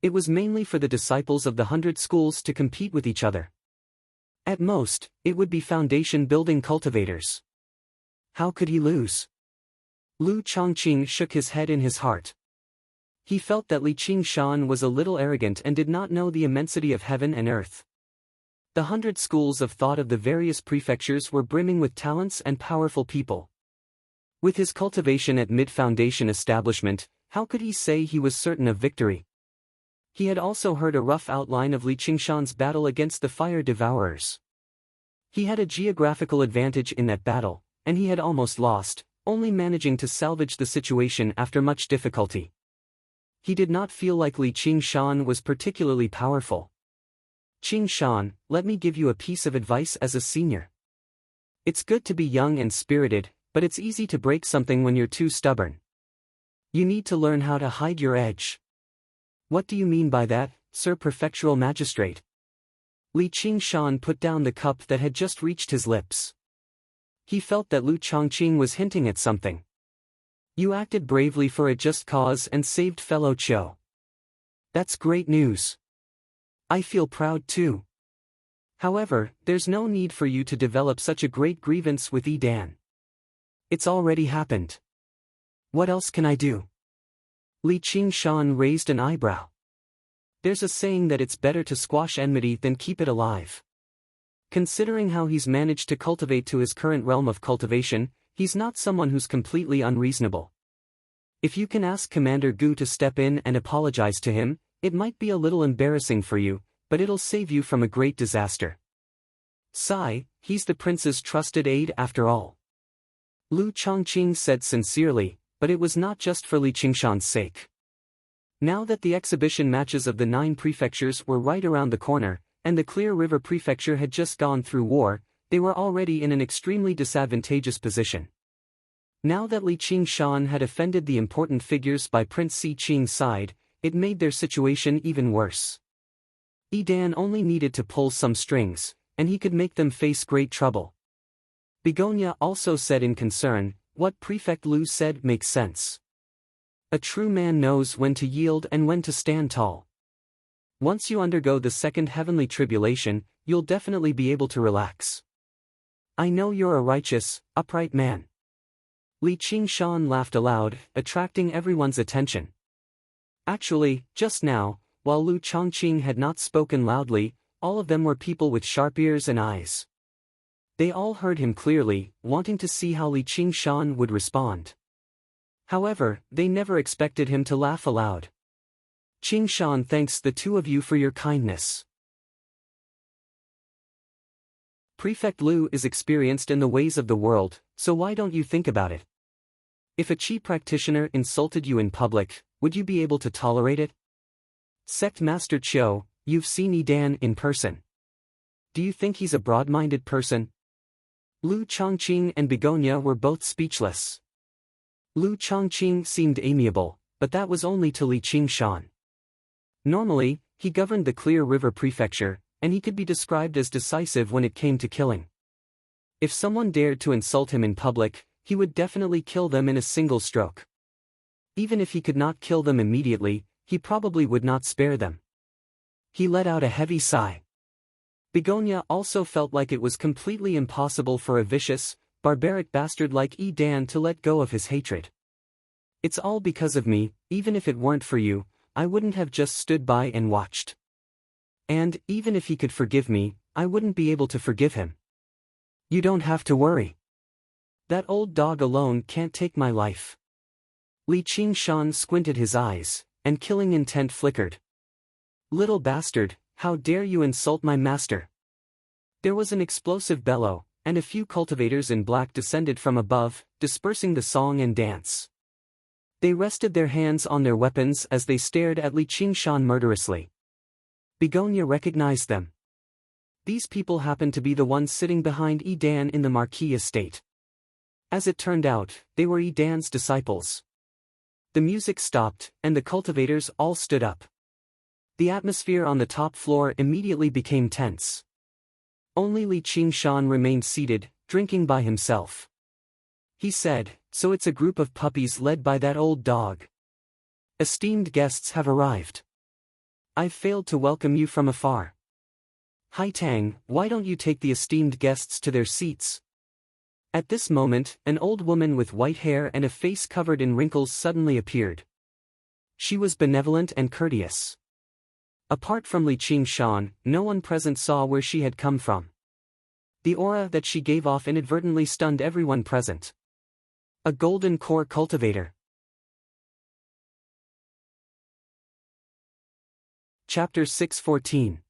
It was mainly for the disciples of the 100 schools to compete with each other. At most, it would be foundation-building cultivators. How could he lose? Lu Chongqing shook his head in his heart. He felt that Li Qingshan was a little arrogant and did not know the immensity of heaven and earth. The 100 schools of thought of the various prefectures were brimming with talents and powerful people. With his cultivation at mid-foundation establishment, how could he say he was certain of victory? He had also heard a rough outline of Li Qingshan's battle against the Fire Devourers. He had a geographical advantage in that battle, and he had almost lost, only managing to salvage the situation after much difficulty. He did not feel like Li Qingshan was particularly powerful. "Qingshan, let me give you a piece of advice as a senior. It's good to be young and spirited, but it's easy to break something when you're too stubborn. You need to learn how to hide your edge." "What do you mean by that, Sir Prefectural Magistrate?" Li Qingshan put down the cup that had just reached his lips. He felt that Lu Chongqing was hinting at something. "You acted bravely for a just cause and saved fellow Qiu. That's great news. I feel proud too. However, there's no need for you to develop such a great grievance with Yi Dan. It's already happened. What else can I do?" Li Qingshan raised an eyebrow. There's a saying that it's better to squash enmity than keep it alive. Considering how he's managed to cultivate to his current realm of cultivation, he's not someone who's completely unreasonable. If you can ask Commander Gu to step in and apologize to him, it might be a little embarrassing for you, but it'll save you from a great disaster. Sigh, he's the prince's trusted aide after all. Lu Chongqing said sincerely, but it was not just for Li Qingshan's sake. Now that the exhibition matches of the 9 prefectures were right around the corner, and the Clear River Prefecture had just gone through war, they were already in an extremely disadvantageous position. Now that Li Qingshan had offended the important figures by Prince Si Qing's side, it made their situation even worse. Yi Dan only needed to pull some strings, and he could make them face great trouble. Begonia also said in concern, "What Prefect Lu said makes sense. A true man knows when to yield and when to stand tall. Once you undergo the second heavenly tribulation, you'll definitely be able to relax. I know you're a righteous, upright man." Li Qingshan laughed aloud, attracting everyone's attention. Actually, just now, while Lu Chongqing had not spoken loudly, all of them were people with sharp ears and eyes. They all heard him clearly, wanting to see how Li Qingshan would respond. However, they never expected him to laugh aloud. Qing Shan thanks the two of you for your kindness. Prefect Liu is experienced in the ways of the world, so why don't you think about it? If a Qi practitioner insulted you in public, would you be able to tolerate it? Sect Master Qiu, you've seen Yidan in person. Do you think he's a broad-minded person? Lu Chongqing and Begonia were both speechless. Lu Chongqing seemed amiable, but that was only to Li Qingshan. Normally, he governed the Clear River Prefecture, and he could be described as decisive when it came to killing. If someone dared to insult him in public, he would definitely kill them in a single stroke. Even if he could not kill them immediately, he probably would not spare them. He let out a heavy sigh. Begonia also felt like it was completely impossible for a vicious, barbaric bastard like Yidan to let go of his hatred. It's all because of me, even if it weren't for you, I wouldn't have just stood by and watched. And, even if he could forgive me, I wouldn't be able to forgive him. You don't have to worry. That old dog alone can't take my life. Li Qingshan squinted his eyes, and killing intent flickered. Little bastard, how dare you insult my master? There was an explosive bellow, and a few cultivators in black descended from above, dispersing the song and dance. They rested their hands on their weapons as they stared at Li Qingshan murderously. Begonia recognized them. These people happened to be the ones sitting behind Yidan in the Marquis estate. As it turned out, they were Yidan's disciples. The music stopped, and the cultivators all stood up. The atmosphere on the top floor immediately became tense. Only Li Qingshan remained seated, drinking by himself. He said, "So it's a group of puppies led by that old dog. Esteemed guests have arrived. I've failed to welcome you from afar. Hai Tang, why don't you take the esteemed guests to their seats?" At this moment, an old woman with white hair and a face covered in wrinkles suddenly appeared. She was benevolent and courteous. Apart from Li Qingshan, no one present saw where she had come from. The aura that she gave off inadvertently stunned everyone present. A golden core cultivator. Chapter 614.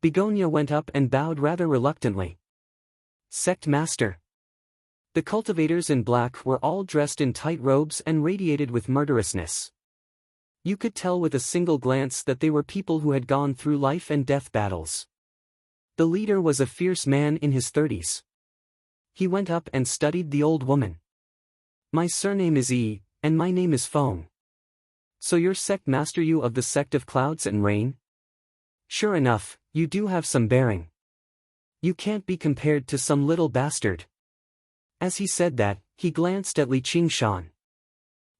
Begonia went up and bowed rather reluctantly. Sect Master. The cultivators in black were all dressed in tight robes and radiated with murderousness. You could tell with a single glance that they were people who had gone through life and death battles. The leader was a fierce man in his 30s. He went up and studied the old woman. "My surname is Yi, and my name is Feng. So you're Sect Master, you of the Sect of Clouds and Rain? Sure enough, you do have some bearing. You can't be compared to some little bastard." As he said that, he glanced at Li Qingshan.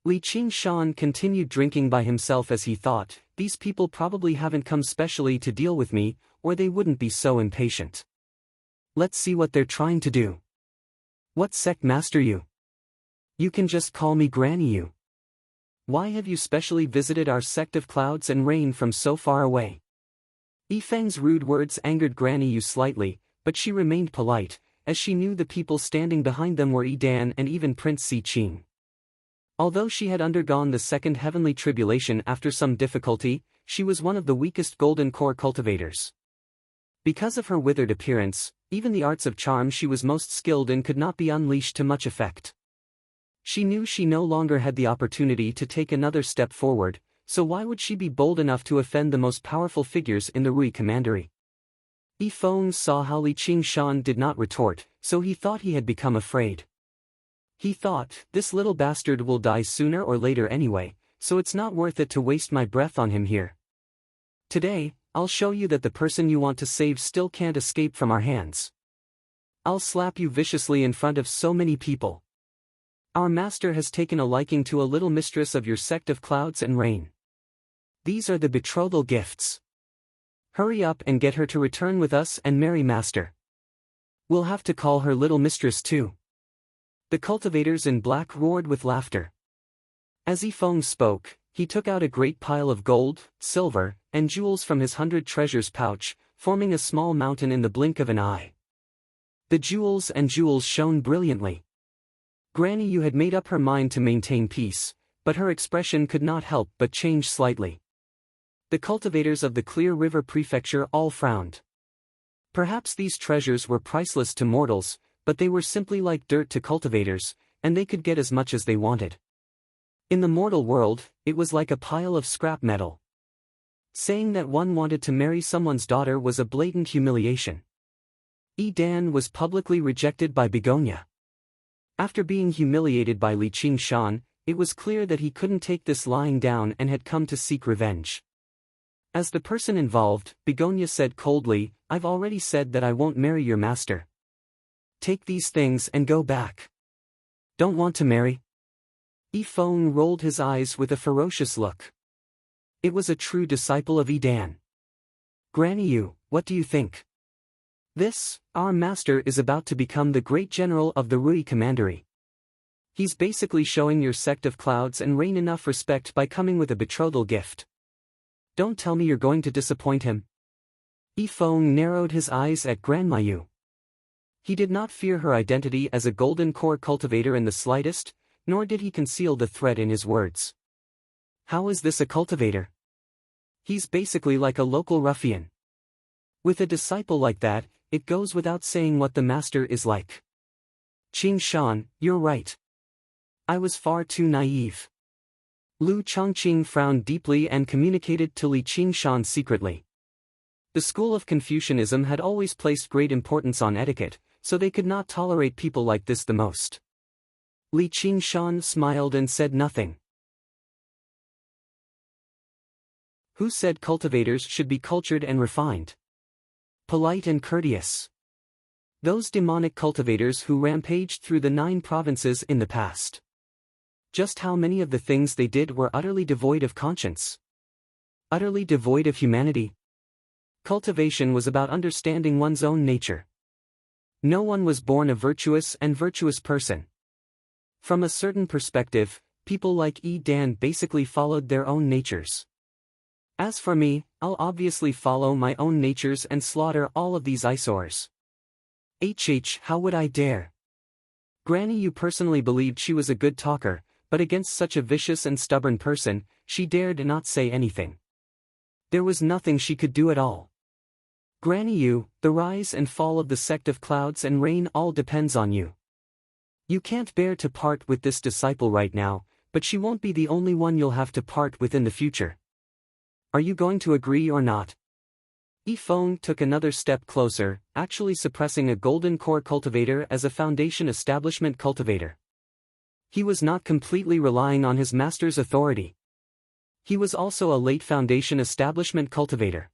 Li Qingshan continued drinking by himself as he thought, these people probably haven't come specially to deal with me, or they wouldn't be so impatient. Let's see what they're trying to do. What sect master you? You can just call me Granny you. Why have you specially visited our sect of Clouds and Rain from so far away? Yifeng's rude words angered Granny Yu slightly, but she remained polite, as she knew the people standing behind them were Yidan and even Prince Si Qing. Although she had undergone the second heavenly tribulation after some difficulty, she was one of the weakest golden core cultivators. Because of her withered appearance, even the arts of charm she was most skilled in could not be unleashed to much effect. She knew she no longer had the opportunity to take another step forward, so why would she be bold enough to offend the most powerful figures in the Rui Commandery? Yifeng saw how Li Qingshan did not retort, so he thought he had become afraid. He thought, this little bastard will die sooner or later anyway, so it's not worth it to waste my breath on him here. Today, I'll show you that the person you want to save still can't escape from our hands. I'll slap you viciously in front of so many people. Our master has taken a liking to a little mistress of your sect of Clouds and Rain. These are the betrothal gifts. Hurry up and get her to return with us and marry master. We'll have to call her little mistress too. The cultivators in black roared with laughter. As Yifeng spoke, he took out a great pile of gold, silver, and jewels from his 100 treasures pouch, forming a small mountain in the blink of an eye. The jewels shone brilliantly. Granny Yu had made up her mind to maintain peace, but her expression could not help but change slightly. The cultivators of the Clear River Prefecture all frowned. Perhaps these treasures were priceless to mortals, but they were simply like dirt to cultivators, and they could get as much as they wanted. In the mortal world, it was like a pile of scrap metal. Saying that one wanted to marry someone's daughter was a blatant humiliation. Dan was publicly rejected by Begonia. After being humiliated by Li Qingshan, it was clear that he couldn't take this lying down and had come to seek revenge. As the person involved, Begonia said coldly, "I've already said that I won't marry your master. Take these things and go back." "Don't want to marry?" Yifeng rolled his eyes with a ferocious look. It was a true disciple of Dan. "Granny Yu, what do you think? Our master is about to become the great general of the Rui Commandery. He's basically showing your sect of clouds and rain enough respect by coming with a betrothal gift. Don't tell me you're going to disappoint him." Yifeng narrowed his eyes at Grandma Yu. He did not fear her identity as a golden core cultivator in the slightest, nor did he conceal the threat in his words. How is this a cultivator? He's basically like a local ruffian. With a disciple like that, it goes without saying what the master is like. Qingshan, you're right. I was far too naive. Lu Chongqing frowned deeply and communicated to Li Qingshan secretly. The school of Confucianism had always placed great importance on etiquette, so they could not tolerate people like this the most. Li Qingshan smiled and said nothing. Who said cultivators should be cultured and refined? Polite and courteous. Those demonic cultivators who rampaged through the 9 provinces in the past. Just how many of the things they did were utterly devoid of conscience? Utterly devoid of humanity? Cultivation was about understanding one's own nature. No one was born a virtuous and virtuous person. From a certain perspective, people like Dan basically followed their own natures. As for me, I'll obviously follow my own natures and slaughter all of these eyesores. How would I dare? Granny Yu personally believed she was a good talker, but against such a vicious and stubborn person, she dared not say anything. There was nothing she could do at all. Granny Yu, the rise and fall of the sect of clouds and rain all depends on you. You can't bear to part with this disciple right now, but she won't be the only one you'll have to part with in the future. Are you going to agree or not? Yifeng took another step closer, actually suppressing a golden core cultivator as a foundation establishment cultivator. He was not completely relying on his master's authority. He was also a late foundation establishment cultivator.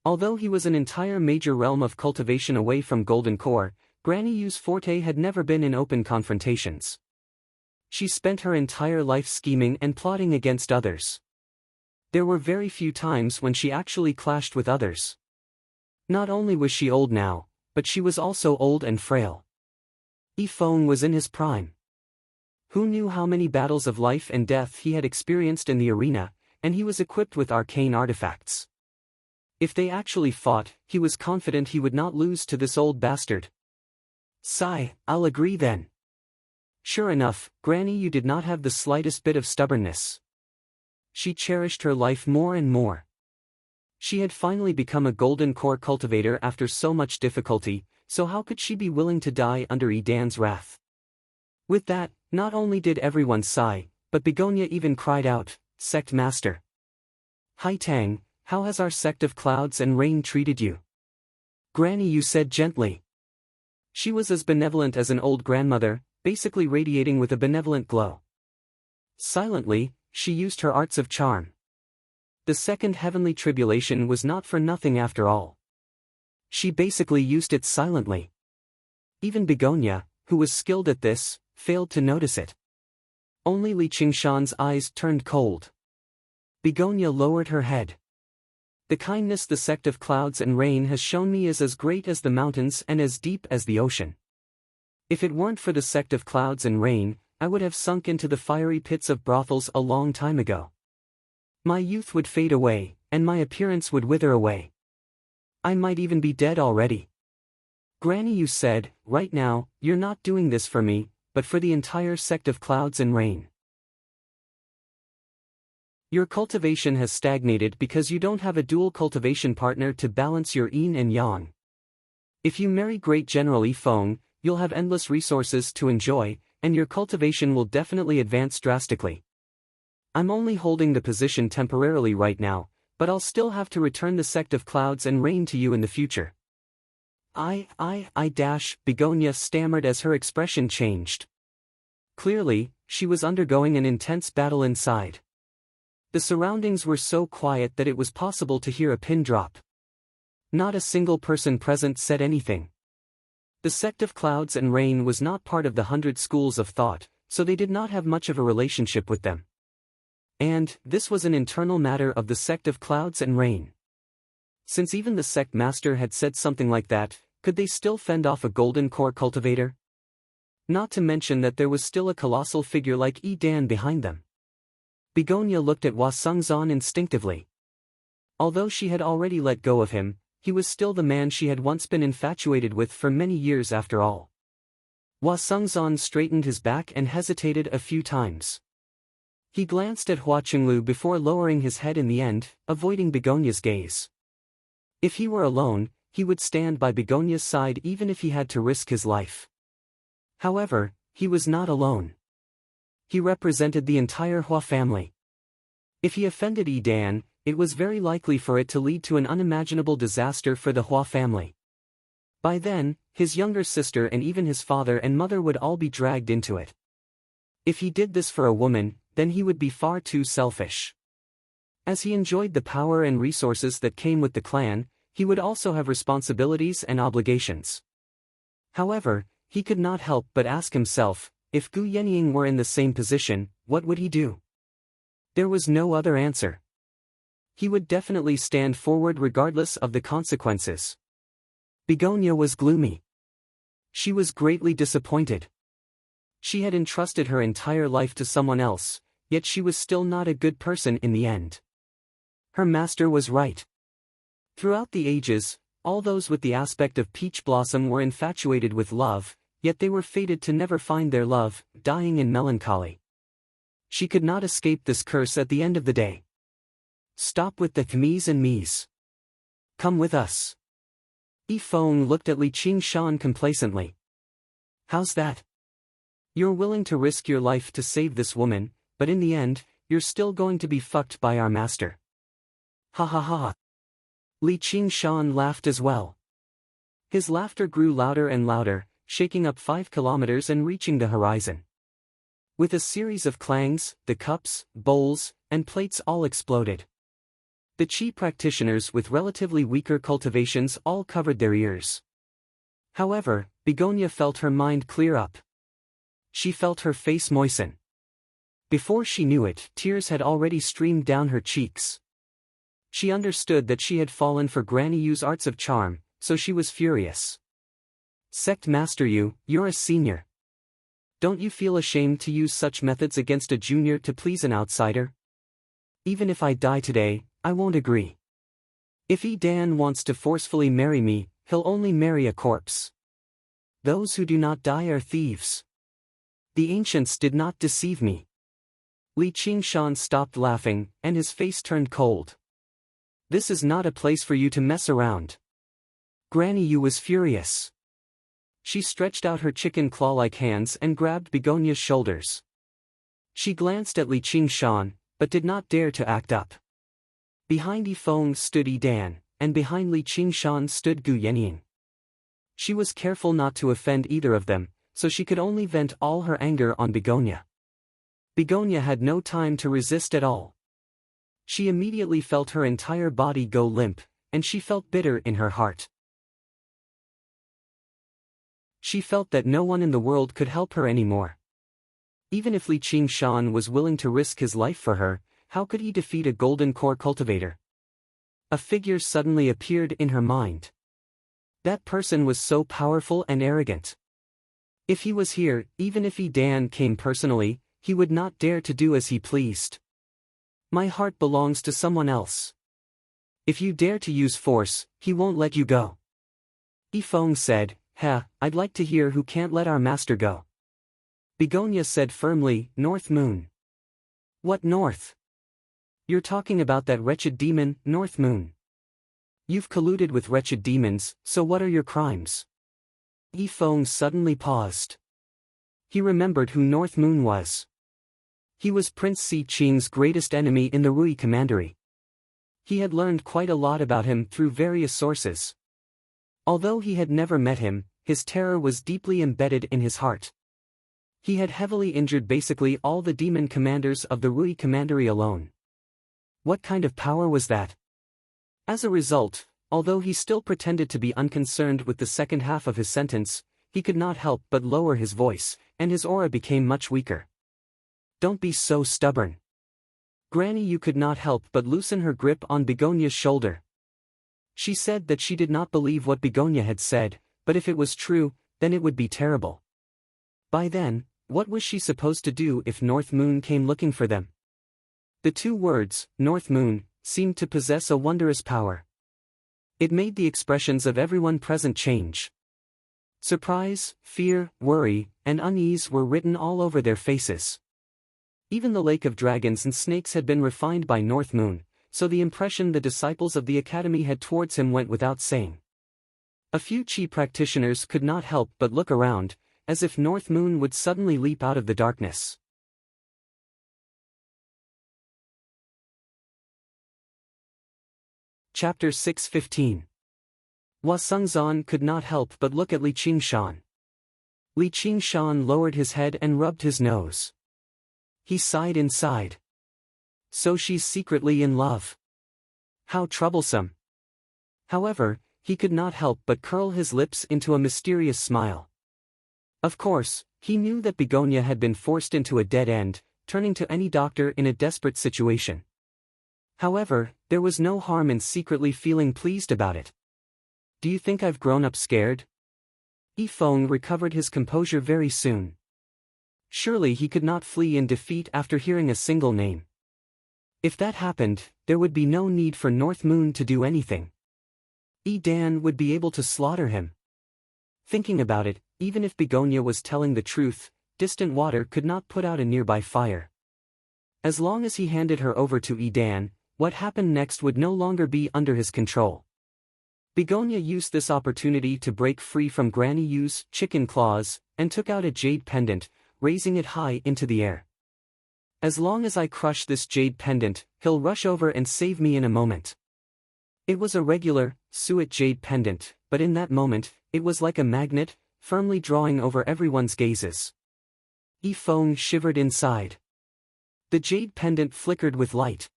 Although he was an entire major realm of cultivation away from golden core, Granny Yu's forte had never been in open confrontations. She spent her entire life scheming and plotting against others. There were very few times when she actually clashed with others. Not only was she old now, but she was also old and frail. Yifeng was in his prime. Who knew how many battles of life and death he had experienced in the arena, and he was equipped with arcane artifacts. If they actually fought, he was confident he would not lose to this old bastard. I'll agree then. Sure enough, Granny Yu did not have the slightest bit of stubbornness. She cherished her life more and more. She had finally become a golden core cultivator after so much difficulty, so how could she be willing to die under Dan's wrath? With that, not only did everyone sigh, but Begonia even cried out, "Sect Master! Hai Tang, how has our sect of clouds and rain treated you?" Granny Yu said gently. She was as benevolent as an old grandmother, basically radiating with a benevolent glow. Silently, she used her arts of charm. The second heavenly tribulation was not for nothing after all. She basically used it silently. Even Begonia, who was skilled at this, failed to notice it. Only Li Qingshan's eyes turned cold. Begonia lowered her head. The kindness the sect of clouds and rain has shown me is as great as the mountains and as deep as the ocean. If it weren't for the sect of clouds and rain, I would have sunk into the fiery pits of brothels a long time ago. My youth would fade away, and my appearance would wither away. I might even be dead already. Granny Yu said, "Right now, you're not doing this for me, but for the entire sect of Clouds and Rain. Your cultivation has stagnated because you don't have a dual cultivation partner to balance your yin and yang. If you marry Great General Yifeng, you'll have endless resources to enjoy, and your cultivation will definitely advance drastically. I'm only holding the position temporarily right now, but I'll still have to return the sect of Clouds and Rain to you in the future. Begonia stammered as her expression changed. Clearly, she was undergoing an intense battle inside. The surroundings were so quiet that it was possible to hear a pin drop. Not a single person present said anything. The sect of Clouds and Rain was not part of the 100 schools of thought, so they did not have much of a relationship with them. And, this was an internal matter of the sect of Clouds and Rain. Since even the sect master had said something like that, could they still fend off a golden core cultivator? Not to mention that there was still a colossal figure like Yi Dan behind them. Begonia looked at Hua Sengzan instinctively. Although she had already let go of him, he was still the man she had once been infatuated with for many years after all. Hua Sengzan straightened his back and hesitated a few times. He glanced at Hua Qinglu before lowering his head in the end, avoiding Begonia's gaze. If he were alone, he would stand by Begonia's side even if he had to risk his life. However, he was not alone. He represented the entire Hua family. If he offended Yi Dan, it was very likely for it to lead to an unimaginable disaster for the Hua family. By then, his younger sister and even his father and mother would all be dragged into it. If he did this for a woman, then he would be far too selfish. As he enjoyed the power and resources that came with the clan, he would also have responsibilities and obligations. However, he could not help but ask himself, if Gu Yenying were in the same position, what would he do? There was no other answer. He would definitely stand forward regardless of the consequences. Begonia was gloomy. She was greatly disappointed. She had entrusted her entire life to someone else, yet she was still not a good person in the end. Her master was right. Throughout the ages, all those with the aspect of peach blossom were infatuated with love, yet they were fated to never find their love, dying in melancholy. She could not escape this curse at the end of the day. Stop with the me's and me's. Come with us. Yifeng looked at Li Qingshan complacently. How's that? You're willing to risk your life to save this woman, but in the end, you're still going to be fucked by our master. Ha ha ha. Li Qingshan laughed as well. His laughter grew louder and louder, shaking up 5 kilometers and reaching the horizon. With a series of clangs, the cups, bowls, and plates all exploded. The Qi practitioners with relatively weaker cultivations all covered their ears. However, Begonia felt her mind clear up. She felt her face moisten. Before she knew it, tears had already streamed down her cheeks. She understood that she had fallen for Granny Yu's arts of charm, so she was furious. Sect Master Yu, you're a senior. Don't you feel ashamed to use such methods against a junior to please an outsider? Even if I die today, I won't agree. If Yi Dan wants to forcefully marry me, he'll only marry a corpse. Those who do not die are thieves. The ancients did not deceive me. Li Qingshan stopped laughing, and his face turned cold. This is not a place for you to mess around. Granny Yu was furious. She stretched out her chicken claw-like hands and grabbed Begonia's shoulders. She glanced at Li Qingshan, but did not dare to act up. Behind Yifeng stood Yi Dan, and behind Li Qingshan stood Gu Yenying. She was careful not to offend either of them, so she could only vent all her anger on Begonia. Begonia had no time to resist at all. She immediately felt her entire body go limp, and she felt bitter in her heart. She felt that no one in the world could help her anymore. Even if Li Qingshan was willing to risk his life for her, how could he defeat a golden core cultivator? A figure suddenly appeared in her mind. That person was so powerful and arrogant. If he was here, even if Yi Dan came personally, he would not dare to do as he pleased. My heart belongs to someone else. If you dare to use force, he won't let you go. Yifeng said, I'd like to hear who can't let our master go. Begonia said firmly, North Moon. What North? You're talking about that wretched demon, North Moon. You've colluded with wretched demons, so what are your crimes? Yi Feng suddenly paused. He remembered who North Moon was. He was Prince Si Qing's greatest enemy in the Rui Commandery. He had learned quite a lot about him through various sources. Although he had never met him, his terror was deeply embedded in his heart. He had heavily injured basically all the demon commanders of the Rui Commandery alone. What kind of power was that? As a result, although he still pretended to be unconcerned with the second half of his sentence, he could not help but lower his voice, and his aura became much weaker. Don't be so stubborn. Granny Yu could not help but loosen her grip on Begonia's shoulder. She said that she did not believe what Begonia had said, but if it was true, then it would be terrible. By then, what was she supposed to do if North Moon came looking for them? The two words, North Moon, seemed to possess a wondrous power. It made the expressions of everyone present change. Surprise, fear, worry, and unease were written all over their faces. Even the lake of dragons and snakes had been refined by North Moon, so the impression the disciples of the academy had towards him went without saying. A few Qi practitioners could not help but look around, as if North Moon would suddenly leap out of the darkness. Chapter 615. Hua Sengzan could not help but look at Li Qingshan. Li Qingshan lowered his head and rubbed his nose. He sighed inside. So she's secretly in love. How troublesome. However, he could not help but curl his lips into a mysterious smile. Of course, he knew that Begonia had been forced into a dead end, turning to any doctor in a desperate situation. However, there was no harm in secretly feeling pleased about it. Do you think I've grown up scared? Yi Feng recovered his composure very soon. Surely he could not flee in defeat after hearing a single name. If that happened, there would be no need for North Moon to do anything. Yi Dan would be able to slaughter him. Thinking about it, even if Begonia was telling the truth, distant water could not put out a nearby fire. As long as he handed her over to Yi Dan, what happened next would no longer be under his control. Begonia used this opportunity to break free from Granny Yu's chicken claws, and took out a jade pendant, raising it high into the air. As long as I crush this jade pendant, he'll rush over and save me in a moment. It was a regular, suet jade pendant, but in that moment, it was like a magnet, firmly drawing over everyone's gazes. Yi Feng shivered inside. The jade pendant flickered with light.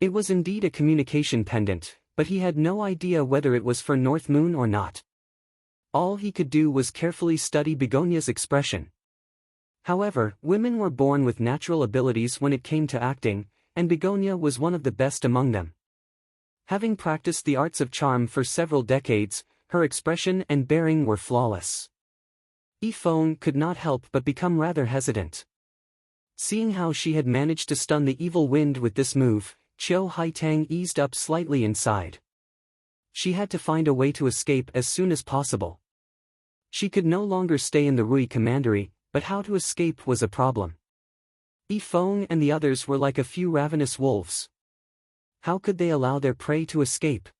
It was indeed a communication pendant, but he had no idea whether it was for North Moon or not. All he could do was carefully study Begonia's expression. However, women were born with natural abilities when it came to acting, and Begonia was one of the best among them. Having practiced the arts of charm for several decades, her expression and bearing were flawless. Yi Feng could not help but become rather hesitant. Seeing how she had managed to stun the evil wind with this move, Qiu Haitang eased up slightly inside. She had to find a way to escape as soon as possible. She could no longer stay in the Rui Commandery, but how to escape was a problem. Yi Feng and the others were like a few ravenous wolves. How could they allow their prey to escape?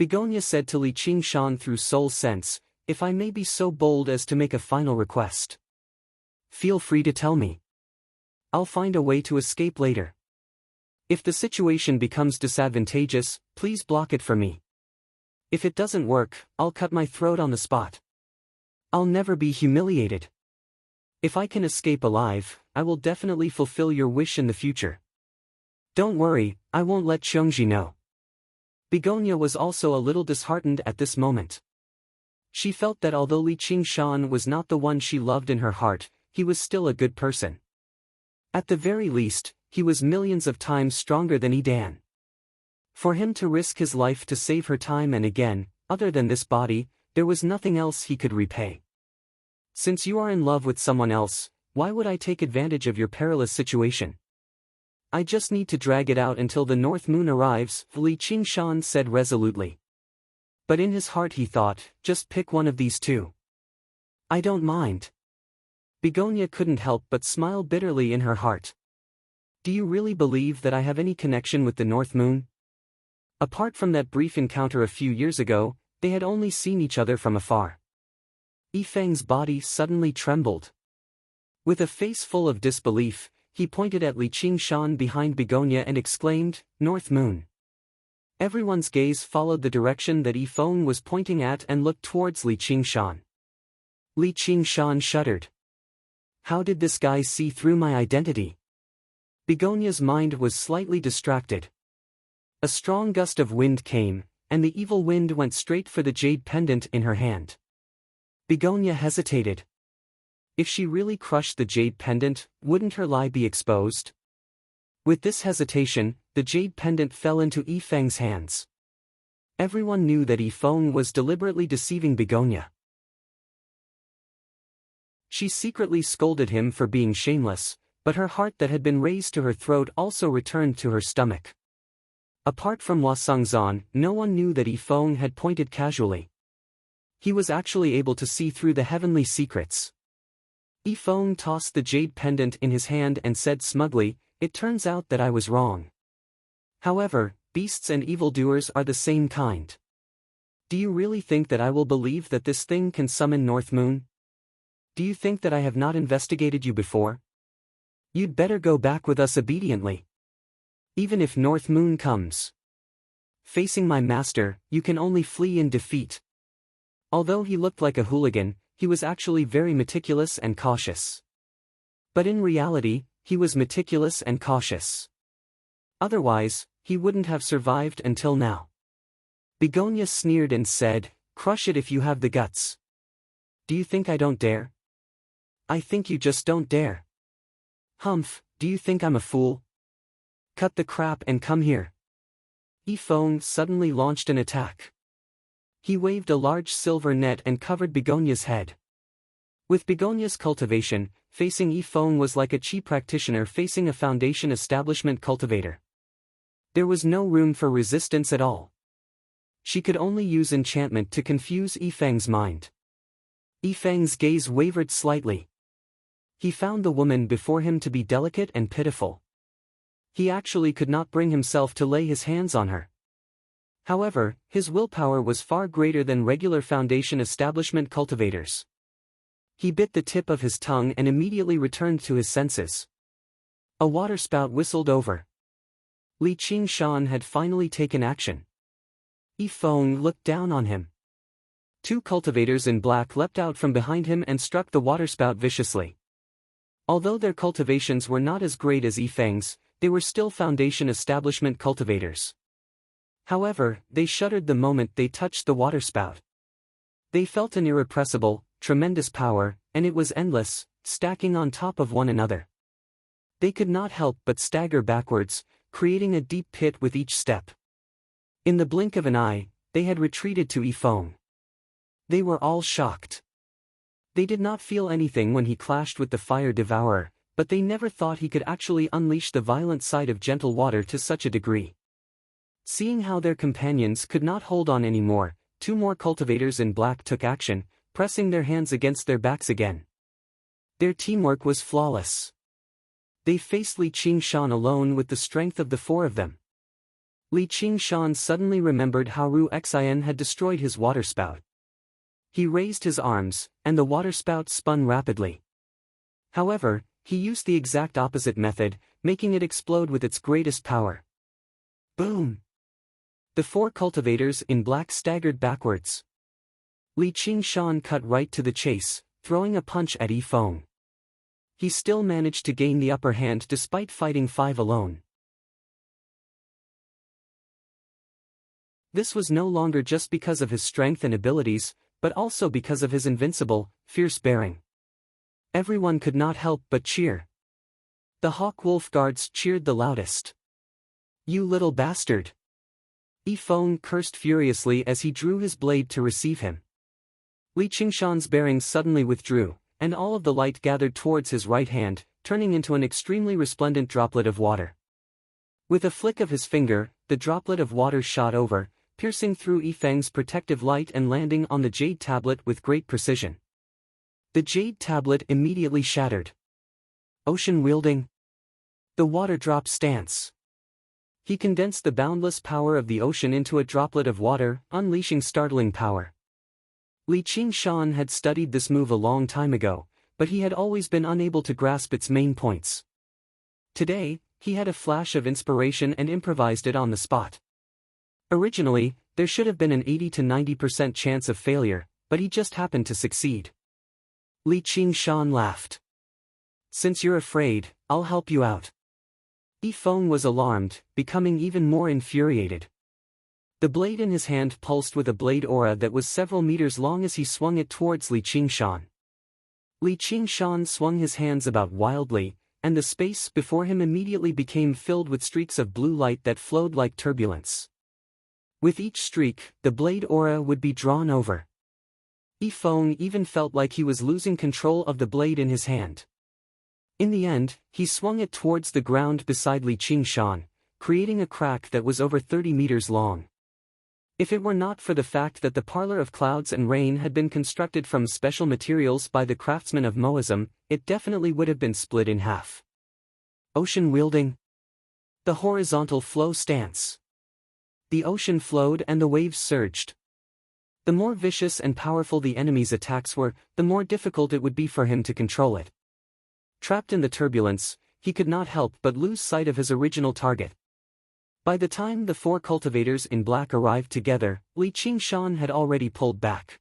Begonia said to Li Qingshan through soul sense, if I may be so bold as to make a final request. Feel free to tell me. I'll find a way to escape later. If the situation becomes disadvantageous, please block it for me. If it doesn't work, I'll cut my throat on the spot. I'll never be humiliated. If I can escape alive, I will definitely fulfill your wish in the future. Don't worry, I won't let Xiongji know. Begonia was also a little disheartened at this moment. She felt that although Li Qingshan was not the one she loved in her heart, he was still a good person. At the very least, he was millions of times stronger than Yi Dan. For him to risk his life to save her time and again, other than this body, there was nothing else he could repay. Since you are in love with someone else, why would I take advantage of your perilous situation? I just need to drag it out until the North Moon arrives, Li Qingshan said resolutely. But in his heart he thought, just pick one of these two. I don't mind. Begonia couldn't help but smile bitterly in her heart. Do you really believe that I have any connection with the North Moon? Apart from that brief encounter a few years ago, they had only seen each other from afar. Yifeng's body suddenly trembled. With a face full of disbelief, he pointed at Li Qingshan behind Begonia and exclaimed, "North Moon." Everyone's gaze followed the direction that Yifeng was pointing at and looked towards Li Qingshan. Li Qingshan shuddered. How did this guy see through my identity? Begonia's mind was slightly distracted. A strong gust of wind came, and the evil wind went straight for the jade pendant in her hand. Begonia hesitated. If she really crushed the jade pendant, wouldn't her lie be exposed? With this hesitation, the jade pendant fell into Yifeng's hands. Everyone knew that Yifeng was deliberately deceiving Begonia. She secretly scolded him for being shameless, but her heart that had been raised to her throat also returned to her stomach. Apart from Hua Songzan, no one knew that Yifeng had pointed casually. He was actually able to see through the heavenly secrets. Yifeng tossed the jade pendant in his hand and said smugly, "It turns out that I was wrong. However, beasts and evildoers are the same kind. Do you really think that I will believe that this thing can summon North Moon? Do you think that I have not investigated you before? You'd better go back with us obediently. Even if North Moon comes facing my master, you can only flee in defeat." Although he looked like a hooligan, he was actually very meticulous and cautious. But in reality, he was meticulous and cautious. Otherwise, he wouldn't have survived until now. Begonia sneered and said, "Crush it if you have the guts. Do you think I don't dare? I think you just don't dare. Humph, do you think I'm a fool? Cut the crap and come here." Yifeng suddenly launched an attack. He waved a large silver net and covered Begonia's head. With Begonia's cultivation, facing Yifeng was like a chi practitioner facing a foundation establishment cultivator. There was no room for resistance at all. She could only use enchantment to confuse Yifeng's mind. Yifeng's gaze wavered slightly. He found the woman before him to be delicate and pitiful. He actually could not bring himself to lay his hands on her. However, his willpower was far greater than regular foundation establishment cultivators. He bit the tip of his tongue and immediately returned to his senses. A waterspout whistled over. Li Qingshan had finally taken action. Yifeng looked down on him. Two cultivators in black leapt out from behind him and struck the waterspout viciously. Although their cultivations were not as great as Yifeng's, they were still foundation establishment cultivators. However, they shuddered the moment they touched the waterspout. They felt an irrepressible, tremendous power, and it was endless, stacking on top of one another. They could not help but stagger backwards, creating a deep pit with each step. In the blink of an eye, they had retreated to Yifeng. They were all shocked. They did not feel anything when he clashed with the fire devourer, but they never thought he could actually unleash the violent side of gentle water to such a degree. Seeing how their companions could not hold on anymore, two more cultivators in black took action, pressing their hands against their backs again. Their teamwork was flawless. They faced Li Qingshan alone with the strength of the four of them. Li Qingshan suddenly remembered how Ru Xian had destroyed his waterspout. He raised his arms, and the waterspout spun rapidly. However, he used the exact opposite method, making it explode with its greatest power. Boom! The four cultivators in black staggered backwards. Li Qingshan cut right to the chase, throwing a punch at Yifeng. He still managed to gain the upper hand despite fighting five alone. This was no longer just because of his strength and abilities, but also because of his invincible, fierce bearing. Everyone could not help but cheer. The Hawk Wolf guards cheered the loudest. "You little bastard!" Yifeng cursed furiously as he drew his blade to receive him. Li Qingshan's bearings suddenly withdrew, and all of the light gathered towards his right hand, turning into an extremely resplendent droplet of water. With a flick of his finger, the droplet of water shot over, piercing through Yifeng's protective light and landing on the jade tablet with great precision. The jade tablet immediately shattered. Ocean wielding. The water drop stance. He condensed the boundless power of the ocean into a droplet of water, unleashing startling power. Li Qingshan had studied this move a long time ago, but he had always been unable to grasp its main points. Today, he had a flash of inspiration and improvised it on the spot. Originally, there should have been an 80 to 90% chance of failure, but he just happened to succeed. Li Qingshan laughed. Since you're afraid, I'll help you out. Yifeng was alarmed, becoming even more infuriated. The blade in his hand pulsed with a blade aura that was several meters long as he swung it towards Li Qingshan. Li Qingshan swung his hands about wildly, and the space before him immediately became filled with streaks of blue light that flowed like turbulence. With each streak, the blade aura would be drawn over. Yifeng even felt like he was losing control of the blade in his hand. In the end, he swung it towards the ground beside Li Qingshan, creating a crack that was over 30 meters long. If it were not for the fact that the Parlor of Clouds and Rain had been constructed from special materials by the craftsmen of Moism, it definitely would have been split in half. Ocean wielding. The horizontal flow stance. The ocean flowed and the waves surged. The more vicious and powerful the enemy's attacks were, the more difficult it would be for him to control it. Trapped in the turbulence, he could not help but lose sight of his original target. By the time the four cultivators in black arrived together, Li Qingshan had already pulled back.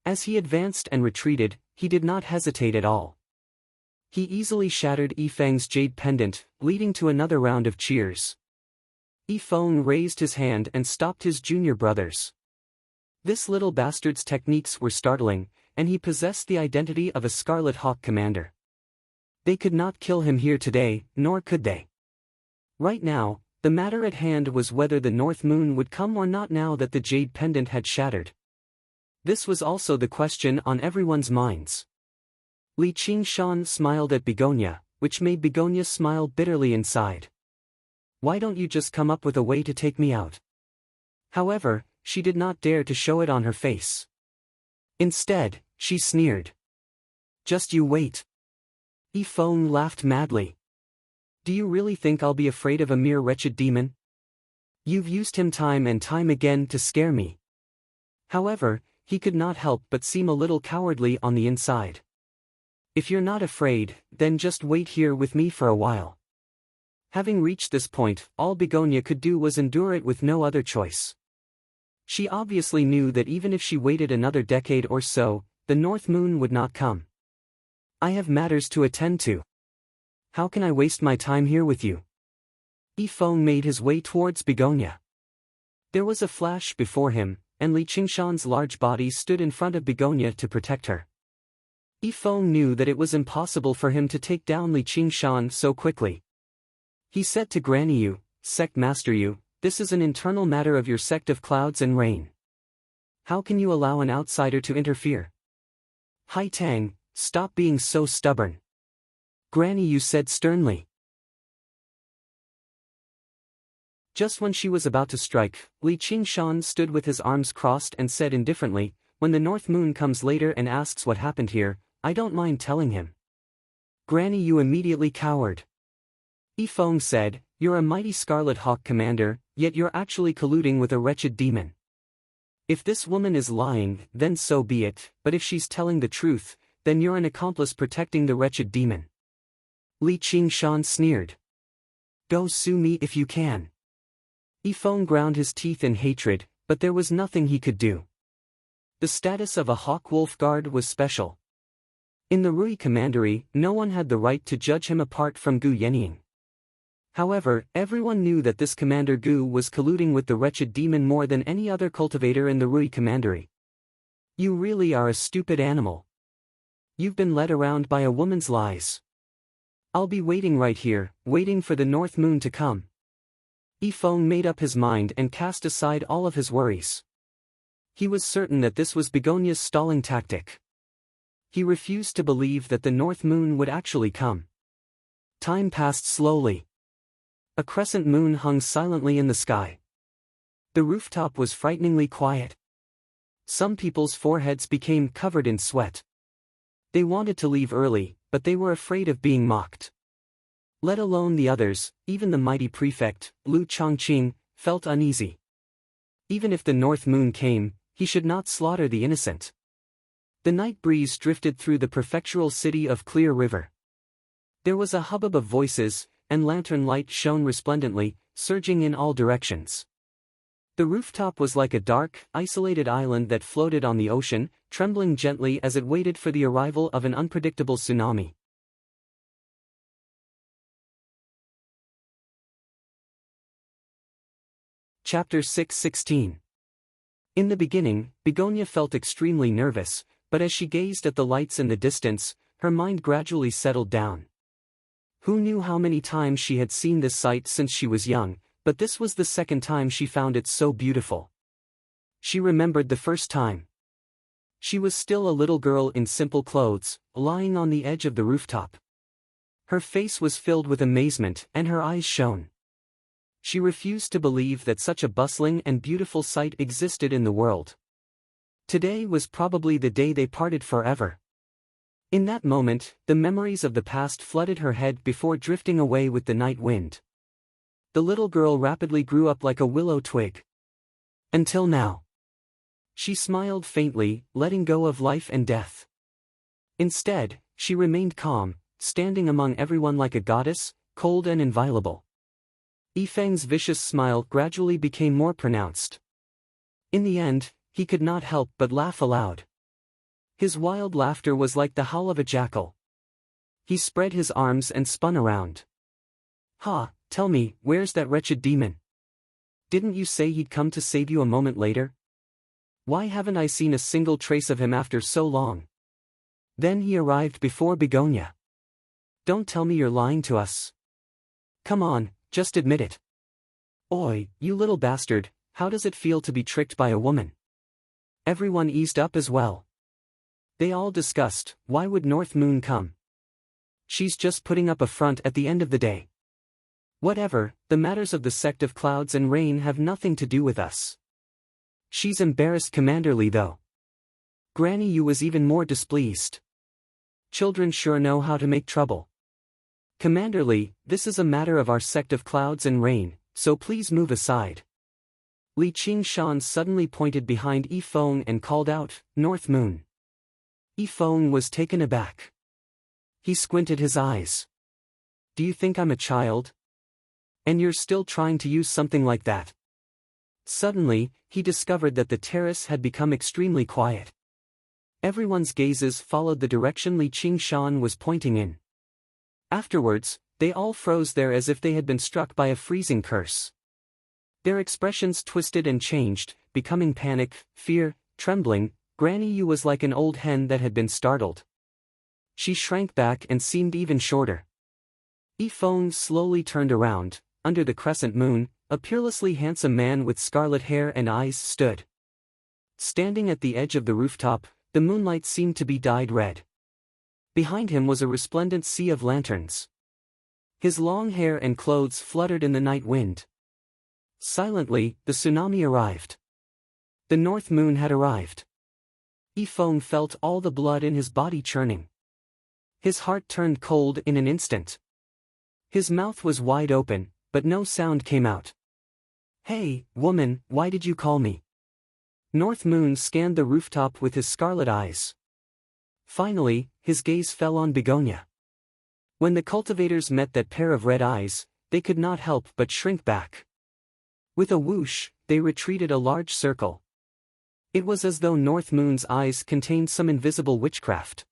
As he advanced and retreated, he did not hesitate at all. He easily shattered Yifeng's jade pendant, leading to another round of cheers. Yifeng raised his hand and stopped his junior brothers. This little bastard's techniques were startling, and he possessed the identity of a Scarlet Hawk commander. They could not kill him here today, nor could they. Right now, the matter at hand was whether the North Moon would come or not now that the jade pendant had shattered. This was also the question on everyone's minds. Li Qingshan smiled at Begonia, which made Begonia smile bitterly inside. Why don't you just come up with a way to take me out? However, she did not dare to show it on her face. Instead, she sneered. Just you wait. Yifeng laughed madly. Do you really think I'll be afraid of a mere wretched demon? You've used him time and time again to scare me. However, he could not help but seem a little cowardly on the inside. If you're not afraid, then just wait here with me for a while. Having reached this point, all Begonia could do was endure it with no other choice. She obviously knew that even if she waited another decade or so, the North Moon would not come. I have matters to attend to. How can I waste my time here with you? Yifeng made his way towards Begonia. There was a flash before him, and Li Qingshan's large body stood in front of Begonia to protect her. Yifeng knew that it was impossible for him to take down Li Qingshan so quickly. He said to Granny Yu, Sect Master Yu, this is an internal matter of your sect of Clouds and Rain. How can you allow an outsider to interfere? Hai Tang, stop being so stubborn. Granny Yu said sternly. Just when she was about to strike, Li Qingshan stood with his arms crossed and said indifferently, when the North Moon comes later and asks what happened here, I don't mind telling him. Granny Yu immediately cowered. Yifeng said, you're a mighty Scarlet Hawk commander, yet you're actually colluding with a wretched demon. If this woman is lying, then so be it, but if she's telling the truth, then you're an accomplice protecting the wretched demon. Li Qingshan sneered. Go sue me if you can. Yifeng ground his teeth in hatred, but there was nothing he could do. The status of a Hawk Wolf Guard was special. In the Rui Commandery, no one had the right to judge him apart from Gu Yenying. However, everyone knew that this Commander Gu was colluding with the wretched demon more than any other cultivator in the Rui Commandery. You really are a stupid animal. You've been led around by a woman's lies. I'll be waiting right here, waiting for the North Moon to come. Yifeng made up his mind and cast aside all of his worries. He was certain that this was Begonia's stalling tactic. He refused to believe that the North Moon would actually come. Time passed slowly. A crescent moon hung silently in the sky. The rooftop was frighteningly quiet. Some people's foreheads became covered in sweat. They wanted to leave early, but they were afraid of being mocked. Let alone the others, even the mighty prefect, Lu Chongqing, felt uneasy. Even if the North Moon came, he should not slaughter the innocent. The night breeze drifted through the prefectural city of Clear River. There was a hubbub of voices, and lantern light shone resplendently, surging in all directions. The rooftop was like a dark, isolated island that floated on the ocean, trembling gently as it waited for the arrival of an unpredictable tsunami. Chapter 6:16. In the beginning, Begonia felt extremely nervous, but as she gazed at the lights in the distance, her mind gradually settled down. Who knew how many times she had seen this sight since she was young, but this was the second time she found it so beautiful. She remembered the first time. She was still a little girl in simple clothes, lying on the edge of the rooftop. Her face was filled with amazement and her eyes shone. She refused to believe that such a bustling and beautiful sight existed in the world. Today was probably the day they parted forever. In that moment, the memories of the past flooded her head before drifting away with the night wind. The little girl rapidly grew up like a willow twig. Until now. She smiled faintly, letting go of life and death. Instead, she remained calm, standing among everyone like a goddess, cold and inviolable. Yifeng's vicious smile gradually became more pronounced. In the end, he could not help but laugh aloud. His wild laughter was like the howl of a jackal. He spread his arms and spun around. "Ha, tell me, where's that wretched demon? Didn't you say he'd come to save you a moment later? Why haven't I seen a single trace of him after so long?" Then he arrived before Begonia. "Don't tell me you're lying to us. Come on, just admit it. Oi, you little bastard, how does it feel to be tricked by a woman?" Everyone eased up as well. They all discussed, why would North Moon come? She's just putting up a front at the end of the day. Whatever, the matters of the sect of clouds and rain have nothing to do with us. She's embarrassed Commanderly though. Granny Yu was even more displeased. Children sure know how to make trouble. Commanderly, this is a matter of our sect of clouds and rain, so please move aside. Li Qingshan suddenly pointed behind Yifeng and called out, "North Moon." Yifeng was taken aback. He squinted his eyes. "Do you think I'm a child? And you're still trying to use something like that?" Suddenly, he discovered that the terrace had become extremely quiet. Everyone's gazes followed the direction Li Qingshan was pointing in. Afterwards, they all froze there as if they had been struck by a freezing curse. Their expressions twisted and changed, becoming panic, fear, trembling. Granny Yu was like an old hen that had been startled. She shrank back and seemed even shorter. Yifeng slowly turned around. Under the crescent moon, a peerlessly handsome man with scarlet hair and eyes stood. Standing at the edge of the rooftop, the moonlight seemed to be dyed red. Behind him was a resplendent sea of lanterns. His long hair and clothes fluttered in the night wind. Silently, the tsunami arrived. The North Moon had arrived. Yifeng felt all the blood in his body churning. His heart turned cold in an instant. His mouth was wide open, but no sound came out. "Hey, woman, why did you call me?" North Moon scanned the rooftop with his scarlet eyes. Finally, his gaze fell on Begonia. When the cultivators met that pair of red eyes, they could not help but shrink back. With a whoosh, they retreated a large circle. It was as though North Moon's eyes contained some invisible witchcraft.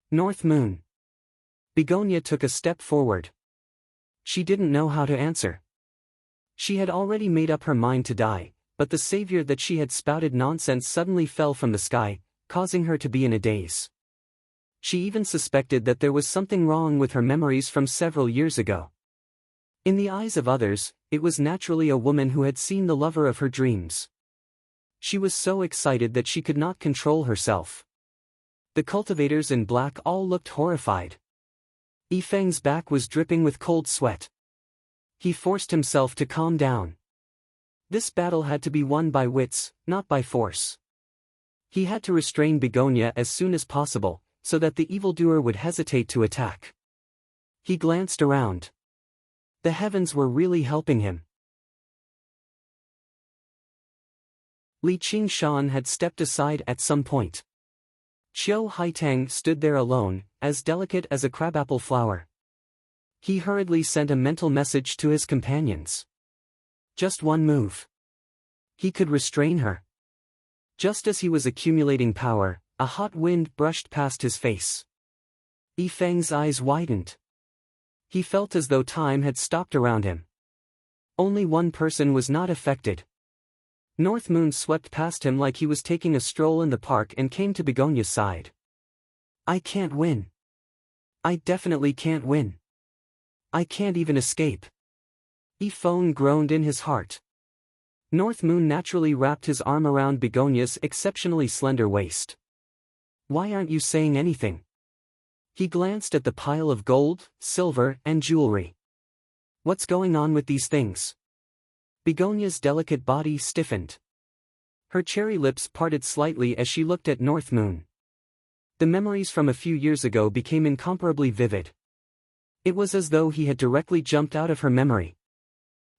"North Moon." Begonia took a step forward. She didn't know how to answer. She had already made up her mind to die, but the savior that she had spouted nonsense suddenly fell from the sky, causing her to be in a daze. She even suspected that there was something wrong with her memories from several years ago. In the eyes of others, it was naturally a woman who had seen the lover of her dreams. She was so excited that she could not control herself. The cultivators in black all looked horrified. Yifeng's back was dripping with cold sweat. He forced himself to calm down. This battle had to be won by wits, not by force. He had to restrain Begonia as soon as possible, so that the evildoer would hesitate to attack. He glanced around. The heavens were really helping him. Li Qingshan had stepped aside at some point. Qiu Haitang stood there alone, as delicate as a crabapple flower. He hurriedly sent a mental message to his companions. Just one move. He could restrain her. Just as he was accumulating power, a hot wind brushed past his face. Yi Feng's eyes widened. He felt as though time had stopped around him. Only one person was not affected. North Moon swept past him like he was taking a stroll in the park and came to Begonia's side. I can't win. I definitely can't win. I can't even escape. Yi Feng groaned in his heart. North Moon naturally wrapped his arm around Begonia's exceptionally slender waist. Why aren't you saying anything? He glanced at the pile of gold, silver, and jewelry. What's going on with these things? Begonia's delicate body stiffened. Her cherry lips parted slightly as she looked at North Moon. The memories from a few years ago became incomparably vivid. It was as though he had directly jumped out of her memory.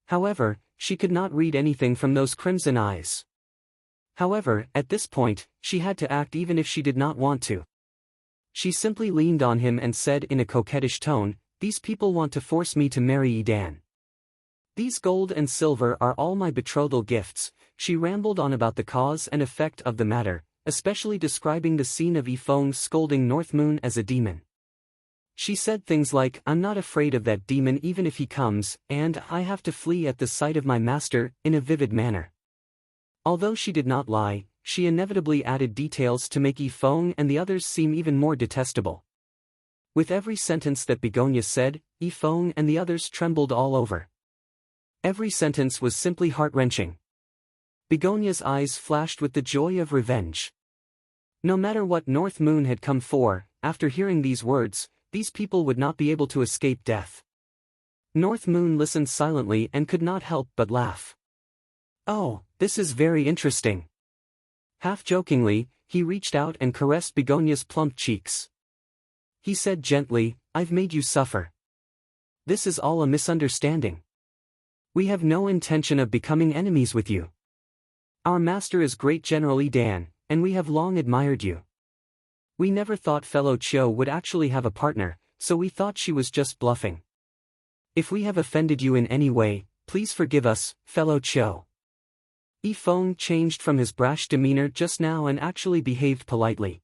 However, she could not read anything from those crimson eyes. However, at this point, she had to act even if she did not want to. She simply leaned on him and said in a coquettish tone, "These people want to force me to marry Edan. These gold and silver are all my betrothal gifts." She rambled on about the cause and effect of the matter, especially describing the scene of Yi Feng scolding North Moon as a demon. She said things like, "I'm not afraid of that demon even if he comes, and I have to flee at the sight of my master," in a vivid manner. Although she did not lie, she inevitably added details to make Yi Feng and the others seem even more detestable. With every sentence that Begonia said, Yi Feng and the others trembled all over. Every sentence was simply heart-wrenching. Begonia's eyes flashed with the joy of revenge. No matter what North Moon had come for, after hearing these words, these people would not be able to escape death. North Moon listened silently and could not help but laugh. "Oh, this is very interesting." Half-jokingly, he reached out and caressed Begonia's plump cheeks. He said gently, "I've made you suffer. This is all a misunderstanding. We have no intention of becoming enemies with you. Our master is Great General Edan, and we have long admired you. We never thought fellow Qiu would actually have a partner, so we thought she was just bluffing. If we have offended you in any way, please forgive us, fellow Qiu." Yi Feng changed from his brash demeanor just now and actually behaved politely.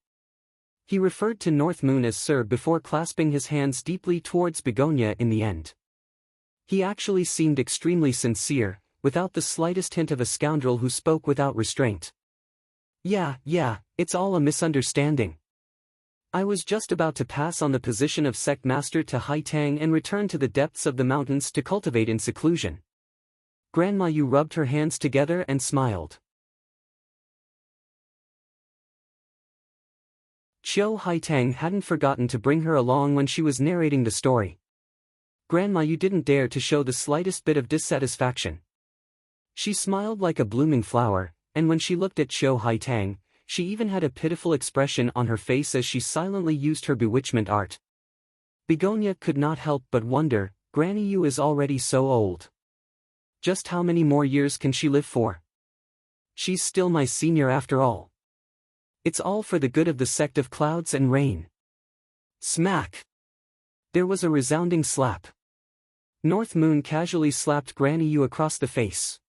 He referred to North Moon as Sir before clasping his hands deeply towards Begonia in the end. He actually seemed extremely sincere, without the slightest hint of a scoundrel who spoke without restraint. Yeah, it's all a misunderstanding. I was just about to pass on the position of sect master to Haitang and return to the depths of the mountains to cultivate in seclusion." Grandma Yu rubbed her hands together and smiled. Qiu Haitang hadn't forgotten to bring her along when she was narrating the story. Grandma Yu didn't dare to show the slightest bit of dissatisfaction. She smiled like a blooming flower, and when she looked at Qiu Haitang, she even had a pitiful expression on her face as she silently used her bewitchment art. Begonia could not help but wonder, Granny Yu is already so old. Just how many more years can she live for? She's still my senior after all. It's all for the good of the sect of clouds and rain. Smack! There was a resounding slap. North Moon casually slapped Granny Yu across the face.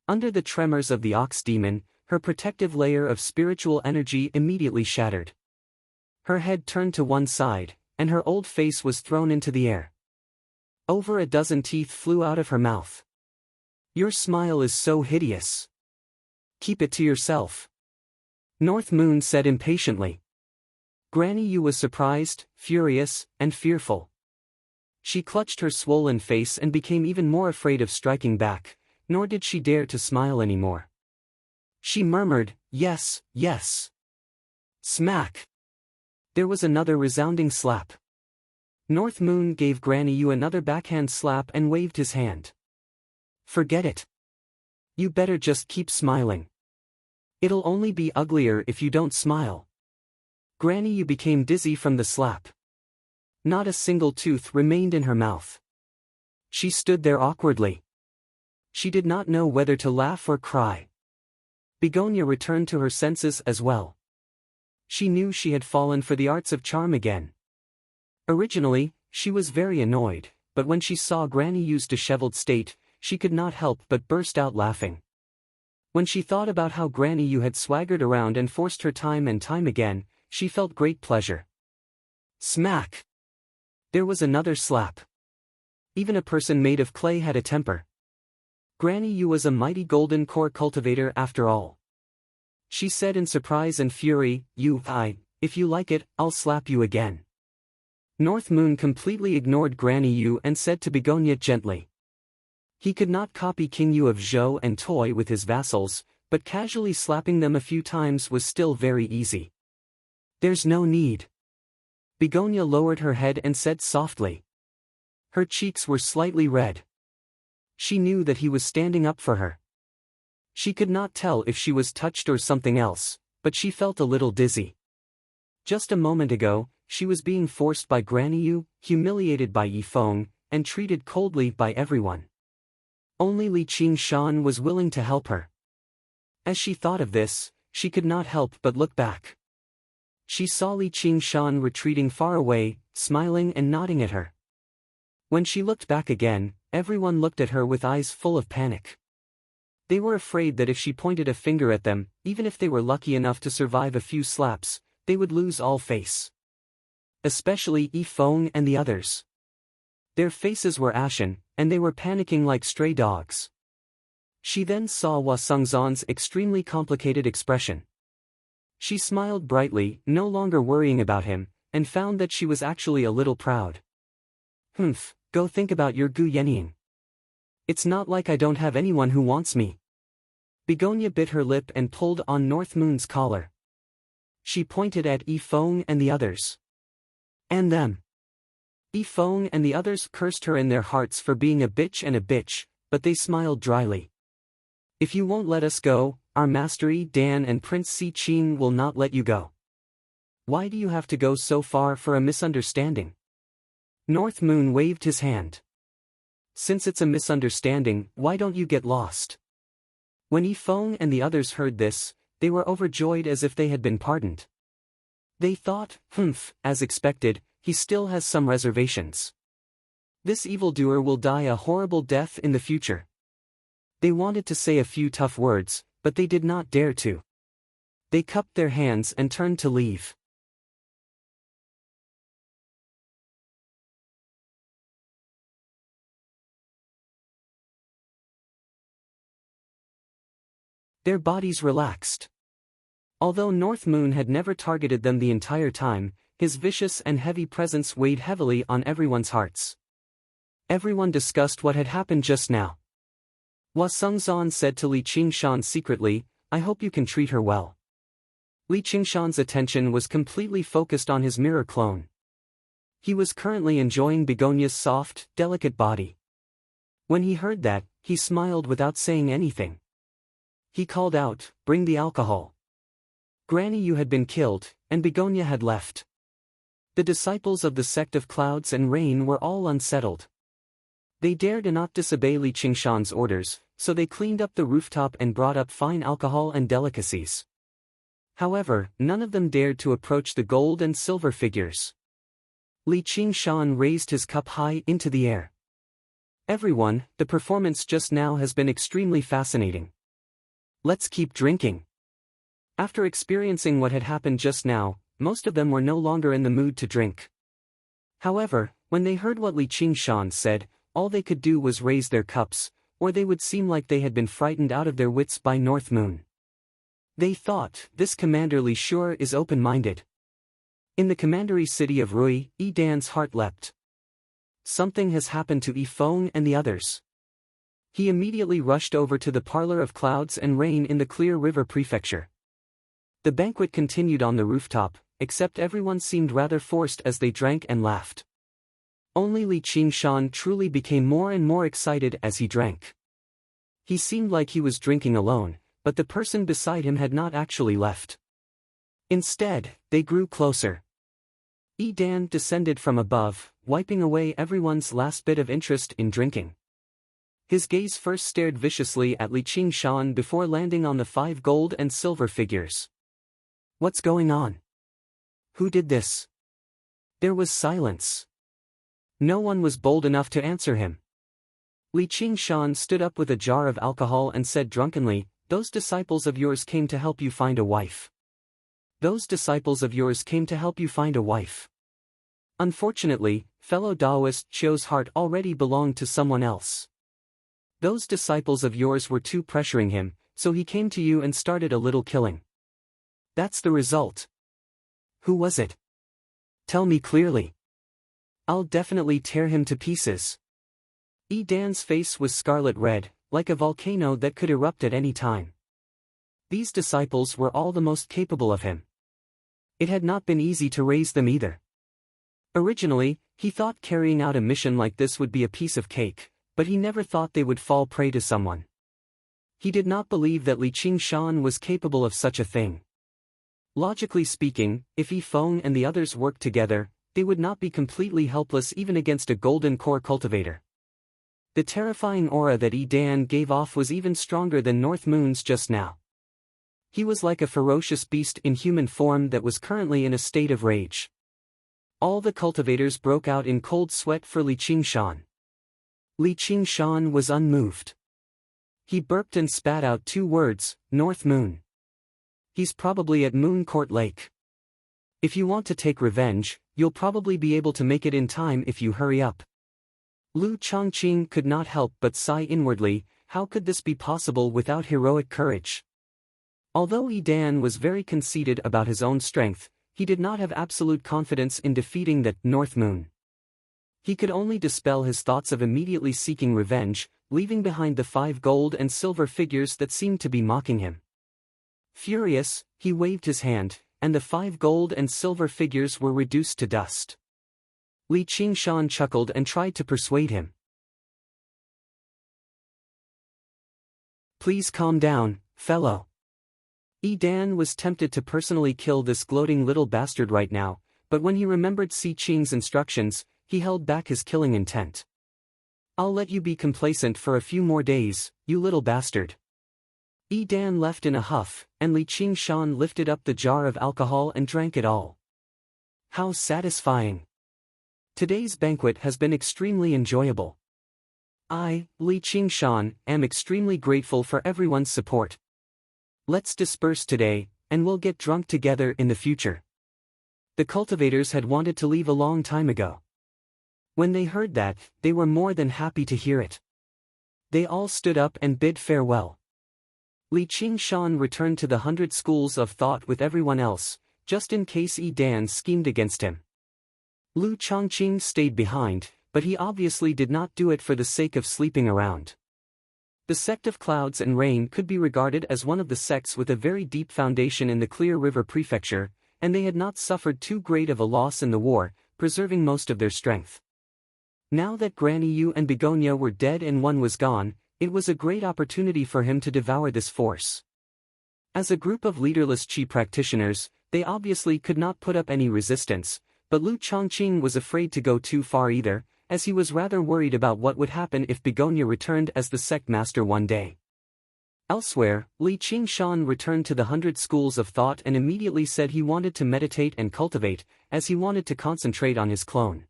Under the tremors of the ox demon, her protective layer of spiritual energy immediately shattered. Her head turned to one side, and her old face was thrown into the air. Over a dozen teeth flew out of her mouth. "Your smile is so hideous. Keep it to yourself," North Moon said impatiently. Granny Yu was surprised, furious, and fearful. She clutched her swollen face and became even more afraid of striking back, nor did she dare to smile anymore. She murmured, "Yes, yes." Smack! There was another resounding slap. North Moon gave Granny Yu another backhand slap and waved his hand. "Forget it. You better just keep smiling. It'll only be uglier if you don't smile." Granny Yu became dizzy from the slap. Not a single tooth remained in her mouth. She stood there awkwardly. She did not know whether to laugh or cry. Begonia returned to her senses as well. She knew she had fallen for the arts of charm again. Originally, she was very annoyed, but when she saw Granny Yu's disheveled state, she could not help but burst out laughing. When she thought about how Granny Yu had swaggered around and forced her time and time again, she felt great pleasure. Smack! There was another slap. Even a person made of clay had a temper. Granny Yu was a mighty golden core cultivator after all. She said in surprise and fury, if you like it, I'll slap you again. North Moon completely ignored Granny Yu and said to Begonia gently. He could not copy King Yu of Zhou and toy with his vassals, but casually slapping them a few times was still very easy. There's no need. Begonia lowered her head and said softly. Her cheeks were slightly red. She knew that he was standing up for her. She could not tell if she was touched or something else, but she felt a little dizzy. Just a moment ago, she was being forced by Granny Yu, humiliated by Yifeng, and treated coldly by everyone. Only Li Qingshan was willing to help her. As she thought of this, she could not help but look back. She saw Li Qingshan retreating far away, smiling and nodding at her. When she looked back again, everyone looked at her with eyes full of panic. They were afraid that if she pointed a finger at them, even if they were lucky enough to survive a few slaps, they would lose all face. Especially Yifeng and the others. Their faces were ashen, and they were panicking like stray dogs. She then saw Hua Sengzhan's extremely complicated expression. She smiled brightly, no longer worrying about him, and found that she was actually a little proud. Go think about your Gu Yenying. It's not like I don't have anyone who wants me. Begonia bit her lip and pulled on North Moon's collar. She pointed at Yifeng and the others. And them. Yifeng and the others cursed her in their hearts for being a bitch, but they smiled dryly. If you won't let us go, our Master Yi Dan and Prince Si Qing will not let you go. Why do you have to go so far for a misunderstanding? North Moon waved his hand. Since it's a misunderstanding, why don't you get lost? When Yifeng and the others heard this, they were overjoyed as if they had been pardoned. They thought, as expected, he still has some reservations. This evildoer will die a horrible death in the future. They wanted to say a few tough words, but they did not dare to. They cupped their hands and turned to leave. Their bodies relaxed. Although North Moon had never targeted them the entire time, his vicious and heavy presence weighed heavily on everyone's hearts. Everyone discussed what had happened just now. Hua Sengzhan said to Li Qingshan secretly, I hope you can treat her well. Li Qingshan's attention was completely focused on his mirror clone. He was currently enjoying Begonia's soft, delicate body. When he heard that, he smiled without saying anything. He called out, bring the alcohol. Granny Yu had been killed, and Begonia had left. The disciples of the sect of Clouds and Rain were all unsettled. They dared not disobey Li Qingshan's orders, so they cleaned up the rooftop and brought up fine alcohol and delicacies. However, none of them dared to approach the gold and silver figures. Li Qingshan raised his cup high into the air. Everyone, the performance just now has been extremely fascinating. Let's keep drinking. After experiencing what had happened just now, most of them were no longer in the mood to drink. However, when they heard what Li Qingshan said, all they could do was raise their cups, or they would seem like they had been frightened out of their wits by North Moon. They thought, this Commander Li sure is open-minded. In the commandery city of Rui, Yi Dan's heart leapt. Something has happened to Yifeng and the others. He immediately rushed over to the parlor of Clouds and Rain in the Clear River Prefecture. The banquet continued on the rooftop, except everyone seemed rather forced as they drank and laughed. Only Li Qingshan truly became more and more excited as he drank. He seemed like he was drinking alone, but the person beside him had not actually left. Instead, they grew closer. Dan descended from above, wiping away everyone's last bit of interest in drinking. His gaze first stared viciously at Li Qingshan before landing on the 5 gold and silver figures. What's going on? Who did this? There was silence. No one was bold enough to answer him. Li Qingshan stood up with a jar of alcohol and said drunkenly, "Those disciples of yours came to help you find a wife. Those disciples of yours came to help you find a wife. Unfortunately, fellow Taoist Qiu's heart already belonged to someone else. Those disciples of yours were too pressuring him, so he came to you and started a little killing. That's the result. Who was it? Tell me clearly. I'll definitely tear him to pieces." Dan's face was scarlet red, like a volcano that could erupt at any time. These disciples were all the most capable of him. It had not been easy to raise them either. Originally, he thought carrying out a mission like this would be a piece of cake, but he never thought they would fall prey to someone. He did not believe that Li Qingshan was capable of such a thing. Logically speaking, if Yi Feng and the others worked together, they would not be completely helpless even against a golden core cultivator. The terrifying aura that Dan gave off was even stronger than North Moon's just now. He was like a ferocious beast in human form that was currently in a state of rage. All the cultivators broke out in cold sweat for Li Qingshan. Li Qingshan was unmoved. He burped and spat out 2 words, "North Moon." He's probably at Moon Court Lake. If you want to take revenge, you'll probably be able to make it in time if you hurry up. Lu Chongqing could not help but sigh inwardly. How could this be possible without heroic courage? Although Dan was very conceited about his own strength, he did not have absolute confidence in defeating the North Moon. He could only dispel his thoughts of immediately seeking revenge, leaving behind the 5 gold and silver figures that seemed to be mocking him. Furious, he waved his hand, and the 5 gold and silver figures were reduced to dust. Li Qingshan chuckled and tried to persuade him. "Please calm down, fellow." Dan was tempted to personally kill this gloating little bastard right now, but when he remembered Si Qing's instructions, he held back his killing intent. "I'll let you be complacent for a few more days, you little bastard." Dan left in a huff, and Li Qingshan lifted up the jar of alcohol and drank it all. How satisfying! Today's banquet has been extremely enjoyable. I, Li Qingshan, am extremely grateful for everyone's support. Let's disperse today, and we'll get drunk together in the future. The cultivators had wanted to leave a long time ago. When they heard that, they were more than happy to hear it. They all stood up and bid farewell. Li Qingshan returned to the 100 schools of thought with everyone else, just in case Dan schemed against him. Lu Chongqing stayed behind, but he obviously did not do it for the sake of sleeping around. The sect of Clouds and Rain could be regarded as one of the sects with a very deep foundation in the Clear River Prefecture, and they had not suffered too great of a loss in the war, preserving most of their strength. Now that Granny Yu and Begonia were dead and one was gone, it was a great opportunity for him to devour this force. As a group of leaderless Qi practitioners, they obviously could not put up any resistance, but Lu Chongqing was afraid to go too far either, as he was rather worried about what would happen if Begonia returned as the sect master one day. Elsewhere, Li Qingshan returned to the 100 schools of thought and immediately said he wanted to meditate and cultivate, as he wanted to concentrate on his clone.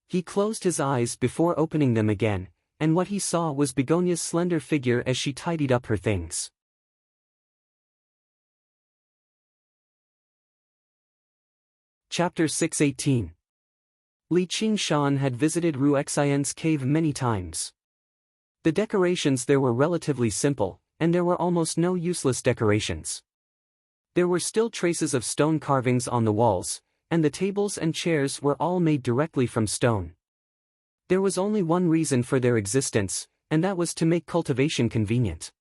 He closed his eyes before opening them again, and what he saw was Begonia's slender figure as she tidied up her things. Chapter 618. Li Qingshan had visited Ruexian's cave many times. The decorations there were relatively simple, and there were almost no useless decorations. There were still traces of stone carvings on the walls, and the tables and chairs were all made directly from stone. There was only one reason for their existence, and that was to make cultivation convenient.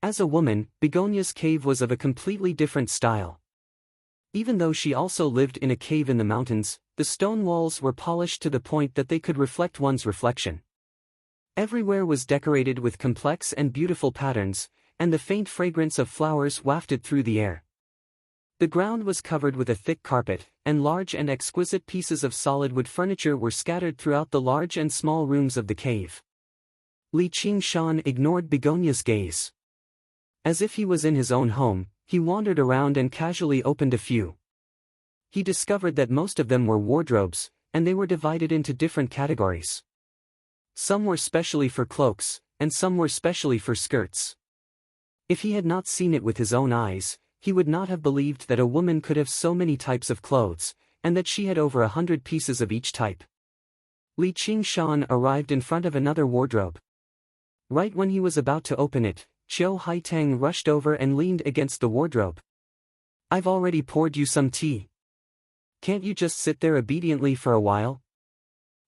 As a woman, Begonia's cave was of a completely different style. Even though she also lived in a cave in the mountains, the stone walls were polished to the point that they could reflect one's reflection. Everywhere was decorated with complex and beautiful patterns, and the faint fragrance of flowers wafted through the air. The ground was covered with a thick carpet, and large and exquisite pieces of solid wood furniture were scattered throughout the large and small rooms of the cave. Li Qingshan ignored Begonia's gaze. As if he was in his own home, he wandered around and casually opened a few. He discovered that most of them were wardrobes, and they were divided into different categories. Some were specially for cloaks, and some were specially for skirts. If he had not seen it with his own eyes, he would not have believed that a woman could have so many types of clothes, and that she had over 100 pieces of each type. Li Qingshan arrived in front of another wardrobe. Right when he was about to open it, Qiu Haitang rushed over and leaned against the wardrobe. "I've already poured you some tea. Can't you just sit there obediently for a while?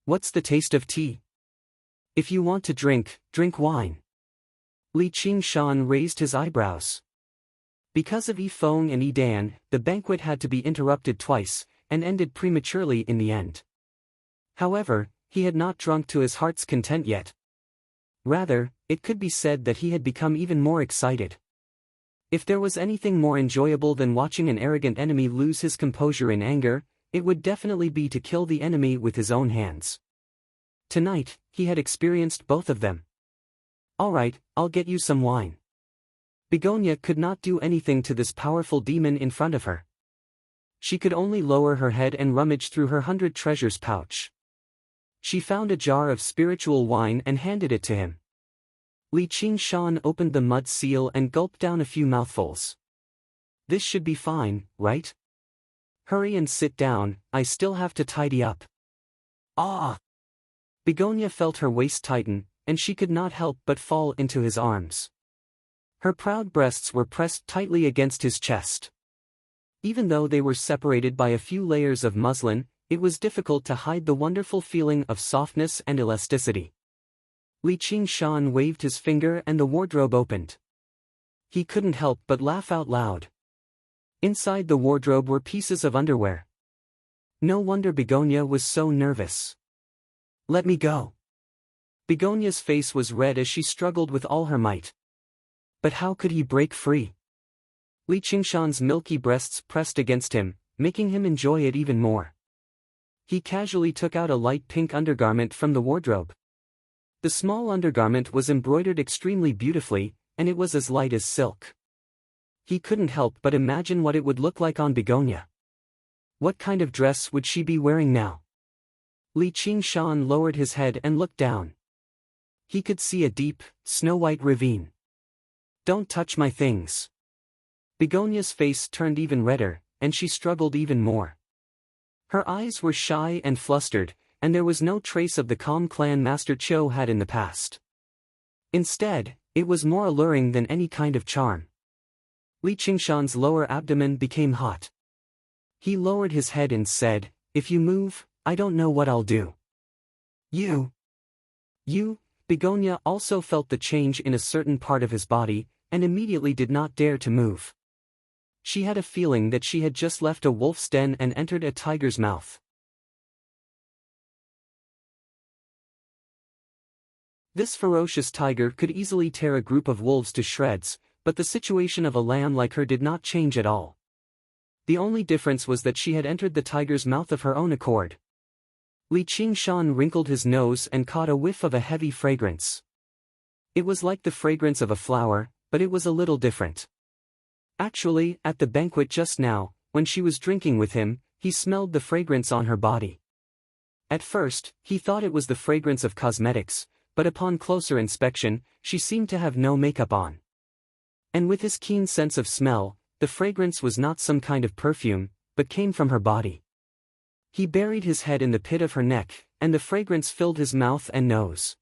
What's the taste of tea? If you want to drink, drink wine." Li Qingshan raised his eyebrows. Because of Yi Feng and Yi Dan, the banquet had to be interrupted twice, and ended prematurely in the end. However, he had not drunk to his heart's content yet. Rather, it could be said that he had become even more excited. If there was anything more enjoyable than watching an arrogant enemy lose his composure in anger, it would definitely be to kill the enemy with his own hands. Tonight, he had experienced both of them. "All right, I'll get you some wine." Begonia could not do anything to this powerful demon in front of her. She could only lower her head and rummage through her 100 treasures pouch. She found a jar of spiritual wine and handed it to him. Li Qingshan opened the mud seal and gulped down a few mouthfuls. "This should be fine, right? Hurry and sit down, I still have to tidy up." "Ah!" Begonia felt her waist tighten, and she could not help but fall into his arms. Her proud breasts were pressed tightly against his chest. Even though they were separated by a few layers of muslin, it was difficult to hide the wonderful feeling of softness and elasticity. Li Qingshan waved his finger and the wardrobe opened. He couldn't help but laugh out loud. Inside the wardrobe were pieces of underwear. No wonder Begonia was so nervous. "Let me go." Begonia's face was red as she struggled with all her might. But how could he break free? Li Qingshan's milky breasts pressed against him, making him enjoy it even more. He casually took out a light pink undergarment from the wardrobe. The small undergarment was embroidered extremely beautifully, and it was as light as silk. He couldn't help but imagine what it would look like on Begonia. What kind of dress would she be wearing now? Li Qingshan lowered his head and looked down. He could see a deep, snow-white ravine. "Don't touch my things." Begonia's face turned even redder, and she struggled even more. Her eyes were shy and flustered, and there was no trace of the calm clan Master Cho had in the past. Instead, it was more alluring than any kind of charm. Li Qingshan's lower abdomen became hot. He lowered his head and said, "If you move, I don't know what I'll do." You. Begonia also felt the change in a certain part of his body, and immediately did not dare to move. She had a feeling that she had just left a wolf's den and entered a tiger's mouth. This ferocious tiger could easily tear a group of wolves to shreds, but the situation of a lamb like her did not change at all. The only difference was that she had entered the tiger's mouth of her own accord. Li Qingshan wrinkled his nose and caught a whiff of a heavy fragrance. It was like the fragrance of a flower, but it was a little different. Actually, at the banquet just now, when she was drinking with him, he smelled the fragrance on her body. At first, he thought it was the fragrance of cosmetics, but upon closer inspection, she seemed to have no makeup on. And with his keen sense of smell, the fragrance was not some kind of perfume, but came from her body. He buried his head in the pit of her neck, and the fragrance filled his mouth and nose.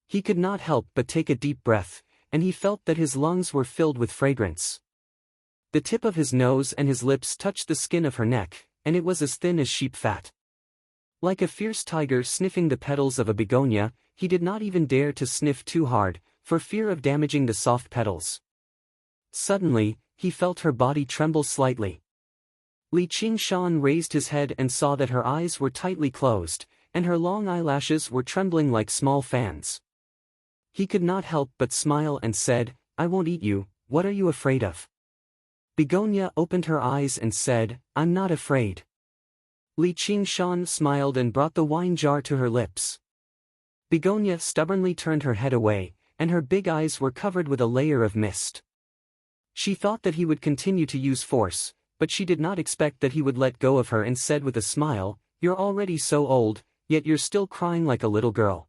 He could not help but take a deep breath, and he felt that his lungs were filled with fragrance. The tip of his nose and his lips touched the skin of her neck, and it was as thin as sheep fat. Like a fierce tiger sniffing the petals of a begonia, he did not even dare to sniff too hard, for fear of damaging the soft petals. Suddenly, he felt her body tremble slightly. Li Qingshan raised his head and saw that her eyes were tightly closed, and her long eyelashes were trembling like small fans. He could not help but smile and said, "I won't eat you, what are you afraid of?" Begonia opened her eyes and said, "I'm not afraid." Li Qingshan smiled and brought the wine jar to her lips. Begonia stubbornly turned her head away, and her big eyes were covered with a layer of mist. She thought that he would continue to use force, but she did not expect that he would let go of her and said with a smile, "You're already so old, yet you're still crying like a little girl.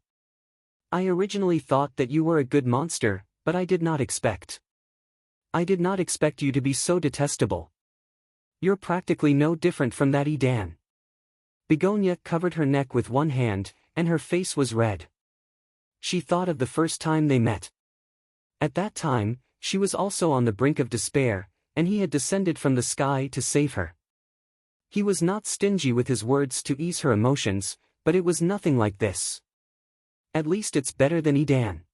I originally thought that you were a good monster, but I did not expect you to be so detestable. You're practically no different from that Edan." Begonia covered her neck with one hand, and her face was red. She thought of the first time they met. At that time, she was also on the brink of despair, and he had descended from the sky to save her. He was not stingy with his words to ease her emotions, but it was nothing like this. At least it's better than Edan.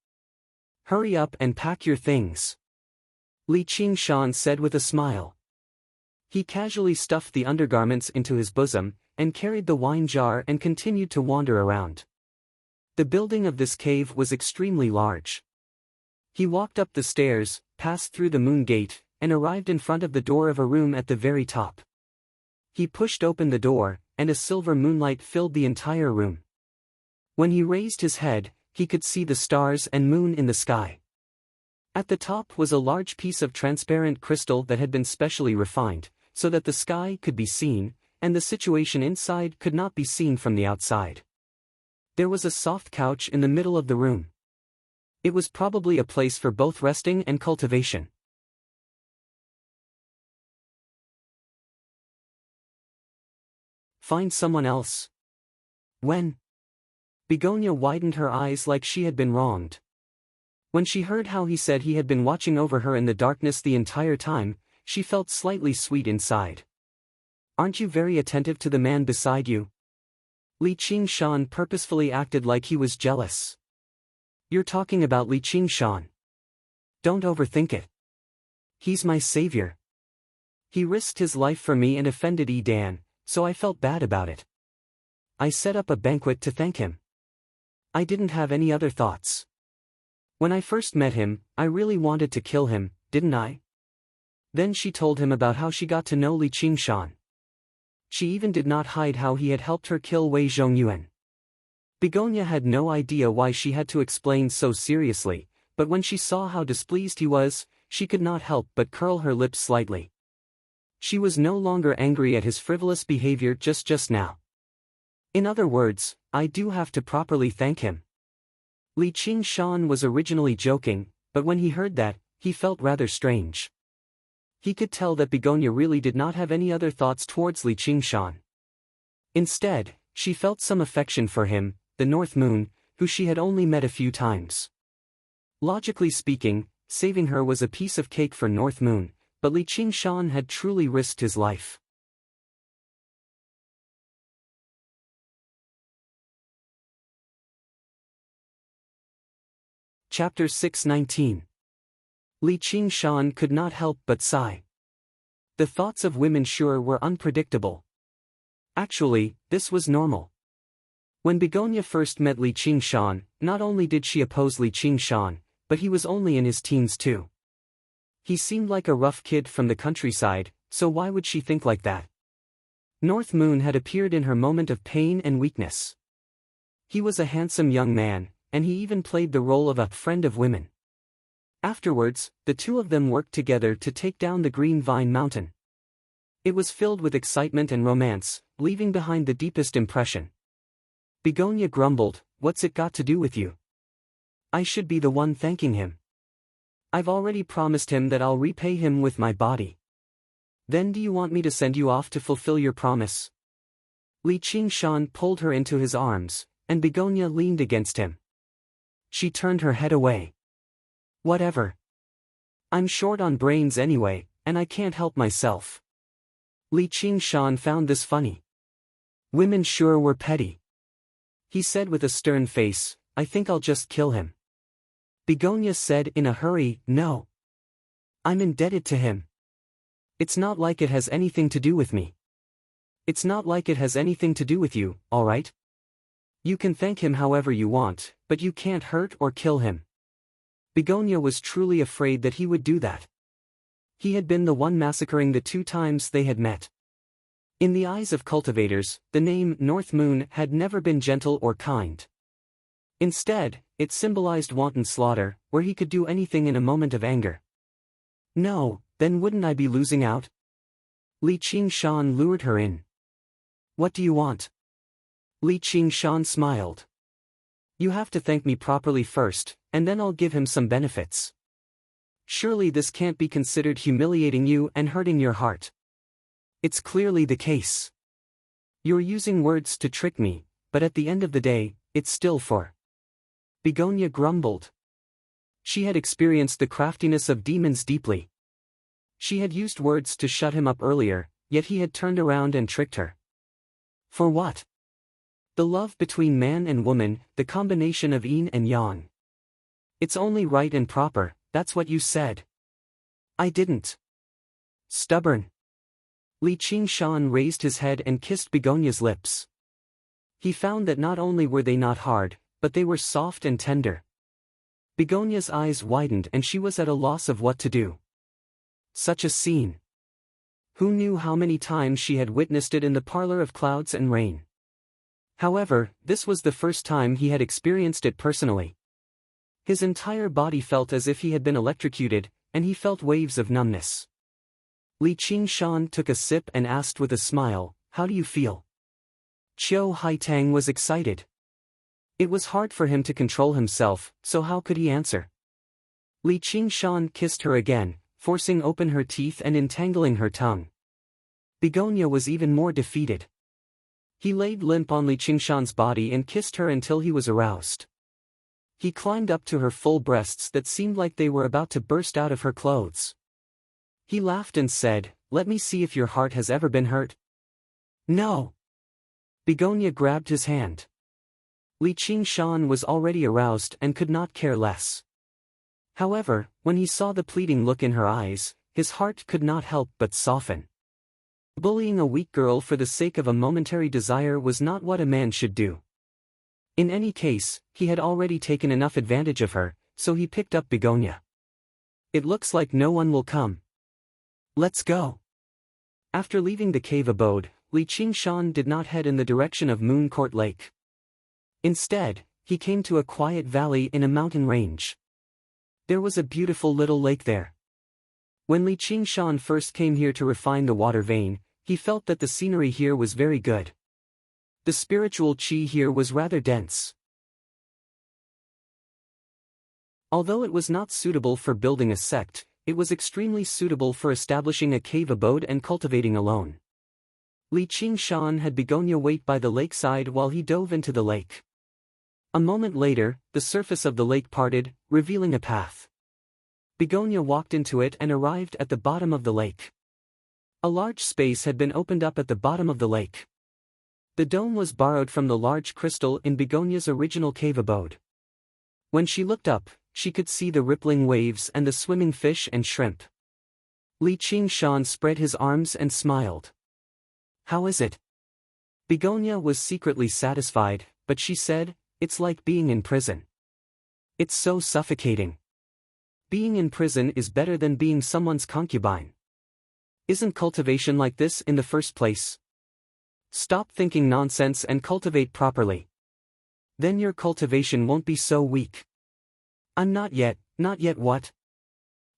Hurry up and pack your things. Li Qingshan said with a smile. He casually stuffed the undergarments into his bosom, and carried the wine jar and continued to wander around. The building of this cave was extremely large. He walked up the stairs, passed through the moon gate, and arrived in front of the door of a room at the very top. He pushed open the door, and a silver moonlight filled the entire room. When he raised his head, he could see the stars and moon in the sky. At the top was a large piece of transparent crystal that had been specially refined, so that the sky could be seen, and the situation inside could not be seen from the outside. There was a soft couch in the middle of the room. It was probably a place for both resting and cultivation. Find someone else. When? Begonia widened her eyes like she had been wronged. When she heard how he said he had been watching over her in the darkness the entire time, she felt slightly sweet inside. Aren't you very attentive to the man beside you? Li Qingshan purposefully acted like he was jealous. You're talking about Li Qingshan. Don't overthink it. He's my savior. He risked his life for me and offended Edan, so I felt bad about it. I set up a banquet to thank him. I didn't have any other thoughts. When I first met him, I really wanted to kill him, didn't I? Then she told him about how she got to know Li Qingshan. She even did not hide how he had helped her kill Wei Zhongyuan. Begonia had no idea why she had to explain so seriously, but when she saw how displeased he was, she could not help but curl her lips slightly. She was no longer angry at his frivolous behavior just now. In other words, I do have to properly thank him. Li Qingshan was originally joking, but when he heard that, he felt rather strange. He could tell that Begonia really did not have any other thoughts towards Li Qingshan. Instead, she felt some affection for him, the North Moon, who she had only met a few times. Logically speaking, saving her was a piece of cake for North Moon, but Li Qingshan had truly risked his life. Chapter 619. Li Qingshan could not help but sigh. The thoughts of women sure were unpredictable. Actually, this was normal. When Begonia first met Li Qingshan, not only did she oppose Li Qingshan, but he was only in his teens too. He seemed like a rough kid from the countryside, so why would she think like that? North Moon had appeared in her moment of pain and weakness. He was a handsome young man, and he even played the role of a friend of women. Afterwards, the two of them worked together to take down the Green Vine Mountain. It was filled with excitement and romance, leaving behind the deepest impression. Begonia grumbled, "What's it got to do with you? I should be the one thanking him. I've already promised him that I'll repay him with my body. Then do you want me to send you off to fulfill your promise?" Li Qingshan pulled her into his arms, and Begonia leaned against him. She turned her head away. Whatever. I'm short on brains anyway, and I can't help myself. Li Qingshan found this funny. Women sure were petty. He said with a stern face, "I think I'll just kill him." Begonia said in a hurry, "No. I'm indebted to him. It's not like it has anything to do with me. It's not like it has anything to do with you, all right? You can thank him however you want, but you can't hurt or kill him." Begonia was truly afraid that he would do that. He had been the one massacring the 2 times they had met. In the eyes of cultivators, the name North Moon had never been gentle or kind. Instead, it symbolized wanton slaughter, where he could do anything in a moment of anger. No, then wouldn't I be losing out? Li Qingshan lured her in. What do you want? Li Qingshan smiled. You have to thank me properly first, and then I'll give him some benefits. Surely this can't be considered humiliating you and hurting your heart. It's clearly the case. You're using words to trick me, but at the end of the day, it's still for. Begonia grumbled. She had experienced the craftiness of demons deeply. She had used words to shut him up earlier, yet he had turned around and tricked her. For what? The love between man and woman, the combination of yin and yang. It's only right and proper, that's what you said. I didn't. Stubborn. Li Qingshan raised his head and kissed Begonia's lips. He found that not only were they not hard, but they were soft and tender. Begonia's eyes widened and she was at a loss of what to do. Such a scene. Who knew how many times she had witnessed it in the parlor of clouds and rain? However, this was the first time he had experienced it personally. His entire body felt as if he had been electrocuted, and he felt waves of numbness. Li Qingshan took a sip and asked with a smile, "How do you feel?" Qiu Haitang was excited. It was hard for him to control himself, so how could he answer? Li Qingshan kissed her again, forcing open her teeth and entangling her tongue. Begonia was even more defeated. He laid limp on Li Qingshan's body and kissed her until he was aroused. He climbed up to her full breasts that seemed like they were about to burst out of her clothes. He laughed and said, "Let me see if your heart has ever been hurt." No. Begonia grabbed his hand. Li Qingshan was already aroused and could not care less. However, when he saw the pleading look in her eyes, his heart could not help but soften. Bullying a weak girl for the sake of a momentary desire was not what a man should do. In any case, he had already taken enough advantage of her, so he picked up Begonia. It looks like no one will come. Let's go. After leaving the cave abode, Li Qingshan did not head in the direction of Moon Court Lake. Instead, he came to a quiet valley in a mountain range. There was a beautiful little lake there. When Li Qingshan first came here to refine the water vein, he felt that the scenery here was very good. The spiritual qi here was rather dense. Although it was not suitable for building a sect, it was extremely suitable for establishing a cave abode and cultivating alone. Li Qingshan had Begonia wait by the lakeside while he dove into the lake. A moment later, the surface of the lake parted, revealing a path. Begonia walked into it and arrived at the bottom of the lake. A large space had been opened up at the bottom of the lake. The dome was borrowed from the large crystal in Begonia's original cave abode. When she looked up, she could see the rippling waves and the swimming fish and shrimp. Li Qingshan spread his arms and smiled. How is it? Begonia was secretly satisfied, but she said, "It's like being in prison. It's so suffocating. Being in prison is better than being someone's concubine. Isn't cultivation like this in the first place? Stop thinking nonsense and cultivate properly. Then your cultivation won't be so weak." "I'm not yet what?"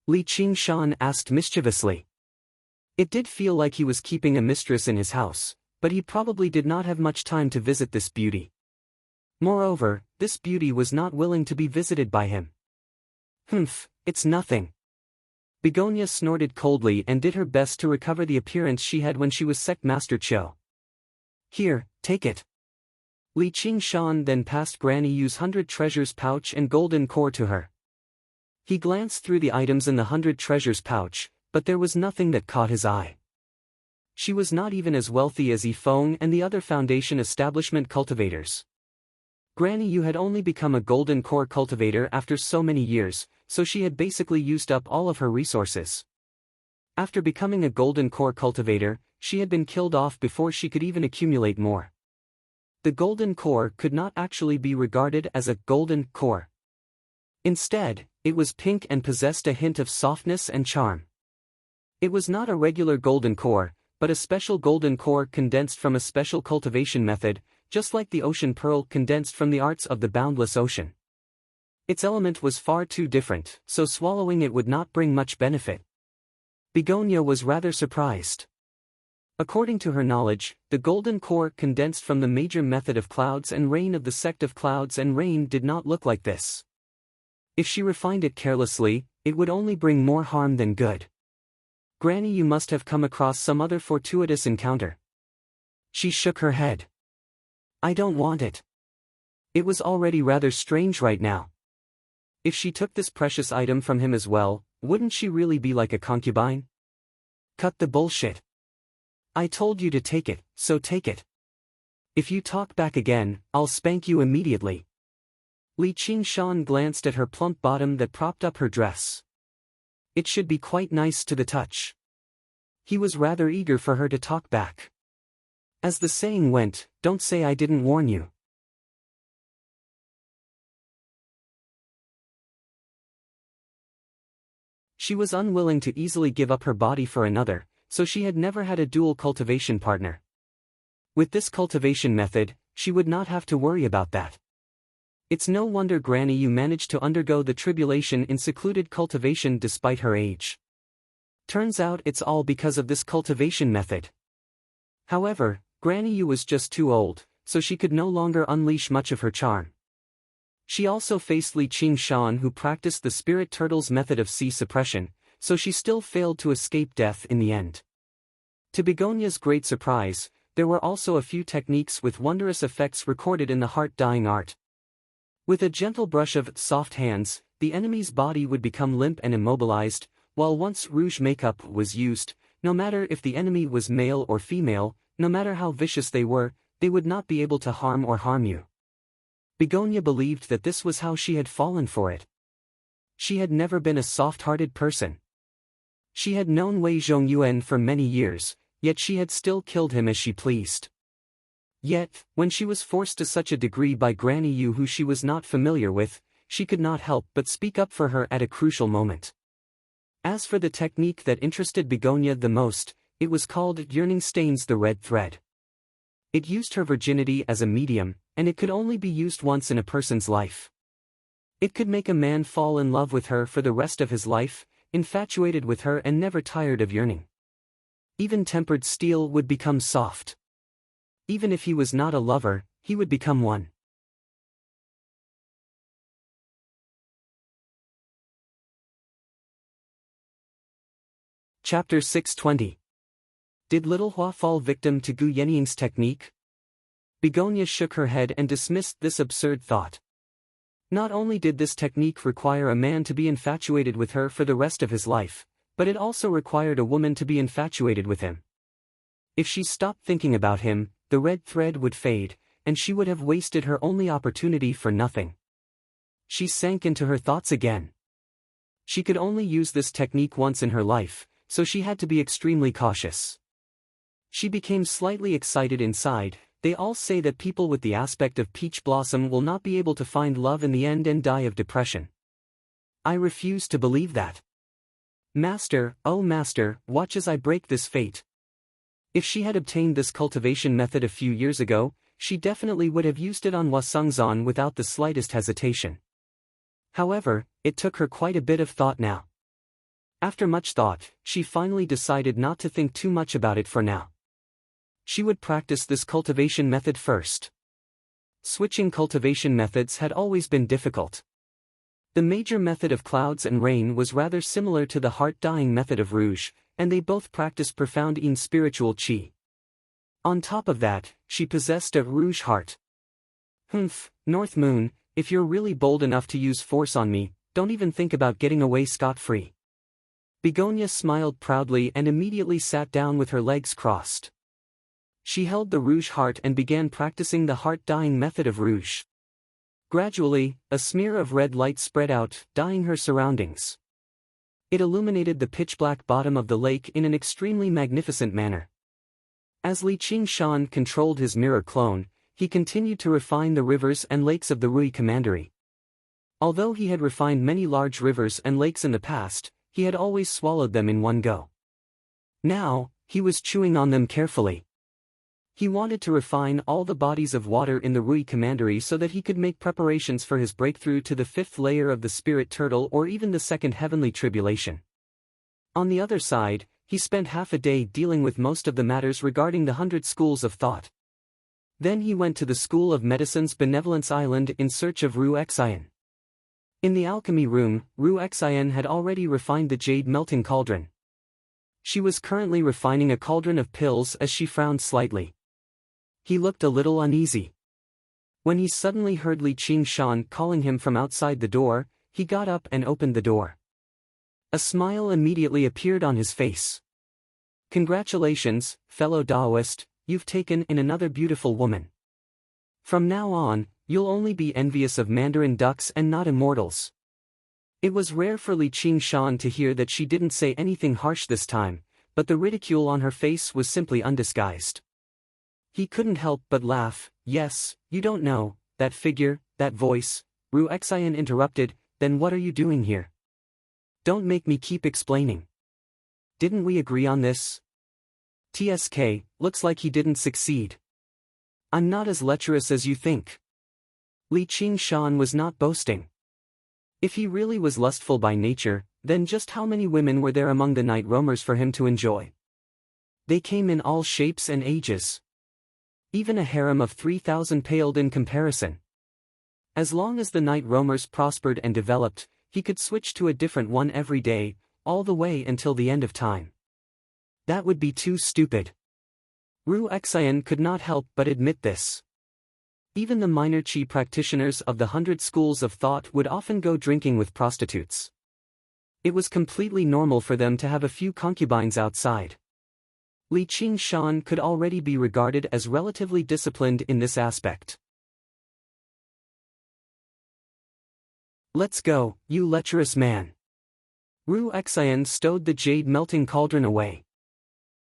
Li Qingshan asked mischievously. It did feel like he was keeping a mistress in his house, but he probably did not have much time to visit this beauty. Moreover, this beauty was not willing to be visited by him. "Humph, it's nothing." Begonia snorted coldly and did her best to recover the appearance she had when she was Sect Master Cho. "Here, take it." Li Qingshan then passed Granny Yu's 100 treasures pouch and golden core to her. He glanced through the items in the 100 treasures pouch, but there was nothing that caught his eye. She was not even as wealthy as Yifeng and the other Foundation establishment cultivators. Granny Yu had only become a golden core cultivator after so many years, so she had basically used up all of her resources. After becoming a golden core cultivator, she had been killed off before she could even accumulate more. The golden core could not actually be regarded as a golden core. Instead, it was pink and possessed a hint of softness and charm. It was not a regular golden core, but a special golden core condensed from a special cultivation method, just like the ocean pearl condensed from the arts of the boundless ocean. Its element was far too different, so swallowing it would not bring much benefit. Begonia was rather surprised. According to her knowledge, the golden core condensed from the major method of clouds and rain of the sect of clouds and rain did not look like this. If she refined it carelessly, it would only bring more harm than good. Granny, you must have come across some other fortuitous encounter. She shook her head. I don't want it. It was already rather strange right now. If she took this precious item from him as well, wouldn't she really be like a concubine? Cut the bullshit. I told you to take it, so take it. If you talk back again, I'll spank you immediately. Li Qingshan glanced at her plump bottom that propped up her dress. It should be quite nice to the touch. He was rather eager for her to talk back. As the saying went, don't say I didn't warn you. She was unwilling to easily give up her body for another, so she had never had a dual cultivation partner. With this cultivation method, she would not have to worry about that. It's no wonder Granny you managed to undergo the tribulation in secluded cultivation despite her age. Turns out it's all because of this cultivation method. However, Granny Yu was just too old, so she could no longer unleash much of her charm. She also faced Li Qingshan, who practiced the spirit turtle's method of sea suppression, so she still failed to escape death in the end. To Begonia's great surprise, there were also a few techniques with wondrous effects recorded in the heart-dying art. With a gentle brush of soft hands, the enemy's body would become limp and immobilized, while once rouge makeup was used, no matter if the enemy was male or female, no matter how vicious they would not be able to harm you. Begonia believed that this was how she had fallen for it. She had never been a soft-hearted person. She had known Wei Zhongyuan for many years, yet she had still killed him as she pleased. Yet, when she was forced to such a degree by Granny Yu who she was not familiar with, she could not help but speak up for her at a crucial moment. As for the technique that interested Begonia the most, it was called Yearning Stains the Red Thread. It used her virginity as a medium, and it could only be used once in a person's life. It could make a man fall in love with her for the rest of his life, infatuated with her and never tired of yearning. Even tempered steel would become soft. Even if he was not a lover, he would become one. Chapter 620. Did Little Hua fall victim to Gu Yenying's technique? Begonia shook her head and dismissed this absurd thought. Not only did this technique require a man to be infatuated with her for the rest of his life, but it also required a woman to be infatuated with him. If she stopped thinking about him, the red thread would fade, and she would have wasted her only opportunity for nothing. She sank into her thoughts again. She could only use this technique once in her life, so she had to be extremely cautious. She became slightly excited inside. They all say that people with the aspect of peach blossom will not be able to find love in the end and die of depression. I refuse to believe that. Master, oh master, watch as I break this fate. If she had obtained this cultivation method a few years ago, she definitely would have used it on Hua Sengzan without the slightest hesitation. However, it took her quite a bit of thought now. After much thought, she finally decided not to think too much about it for now. She would practice this cultivation method first. Switching cultivation methods had always been difficult. The major method of clouds and rain was rather similar to the heart-dying method of rouge, and they both practiced profound spiritual qi. On top of that, she possessed a rouge heart. Humph, North Moon, if you're really bold enough to use force on me, don't even think about getting away scot-free. Begonia smiled proudly and immediately sat down with her legs crossed. She held the rouge heart and began practicing the heart-dyeing method of rouge. Gradually, a smear of red light spread out, dyeing her surroundings. It illuminated the pitch-black bottom of the lake in an extremely magnificent manner. As Li Qingshan controlled his mirror clone, he continued to refine the rivers and lakes of the Rui Commandery. Although he had refined many large rivers and lakes in the past, he had always swallowed them in one go. Now, he was chewing on them carefully. He wanted to refine all the bodies of water in the Rui Commandery so that he could make preparations for his breakthrough to the fifth layer of the spirit turtle or even the second heavenly tribulation. On the other side, he spent half a day dealing with most of the matters regarding the 100 schools of thought. Then he went to the School of Medicine's Benevolence Island in search of Ru Xian. In the alchemy room, Ru Xian had already refined the jade melting cauldron. She was currently refining a cauldron of pills as she frowned slightly. He looked a little uneasy. When he suddenly heard Li Qingshan calling him from outside the door, he got up and opened the door. A smile immediately appeared on his face. "Congratulations, fellow Taoist, you've taken in another beautiful woman. From now on, you'll only be envious of Mandarin ducks and not immortals." It was rare for Li Qingshan to hear that she didn't say anything harsh this time, but the ridicule on her face was simply undisguised. He couldn't help but laugh. "Yes, you don't know, that figure, that voice," Ru Xian interrupted. "Then what are you doing here? Don't make me keep explaining. Didn't we agree on this?" "TSK, looks like he didn't succeed. I'm not as lecherous as you think." Li Qingshan was not boasting. If he really was lustful by nature, then just how many women were there among the night roamers for him to enjoy? They came in all shapes and ages. Even a harem of 3,000 paled in comparison. As long as the night roamers prospered and developed, he could switch to a different one every day, all the way until the end of time. That would be too stupid. Ru Xian could not help but admit this. Even the minor qi practitioners of the 100 schools of thought would often go drinking with prostitutes. It was completely normal for them to have a few concubines outside. Li Qingshan could already be regarded as relatively disciplined in this aspect. "Let's go, you lecherous man." Ru Xian stowed the jade melting cauldron away.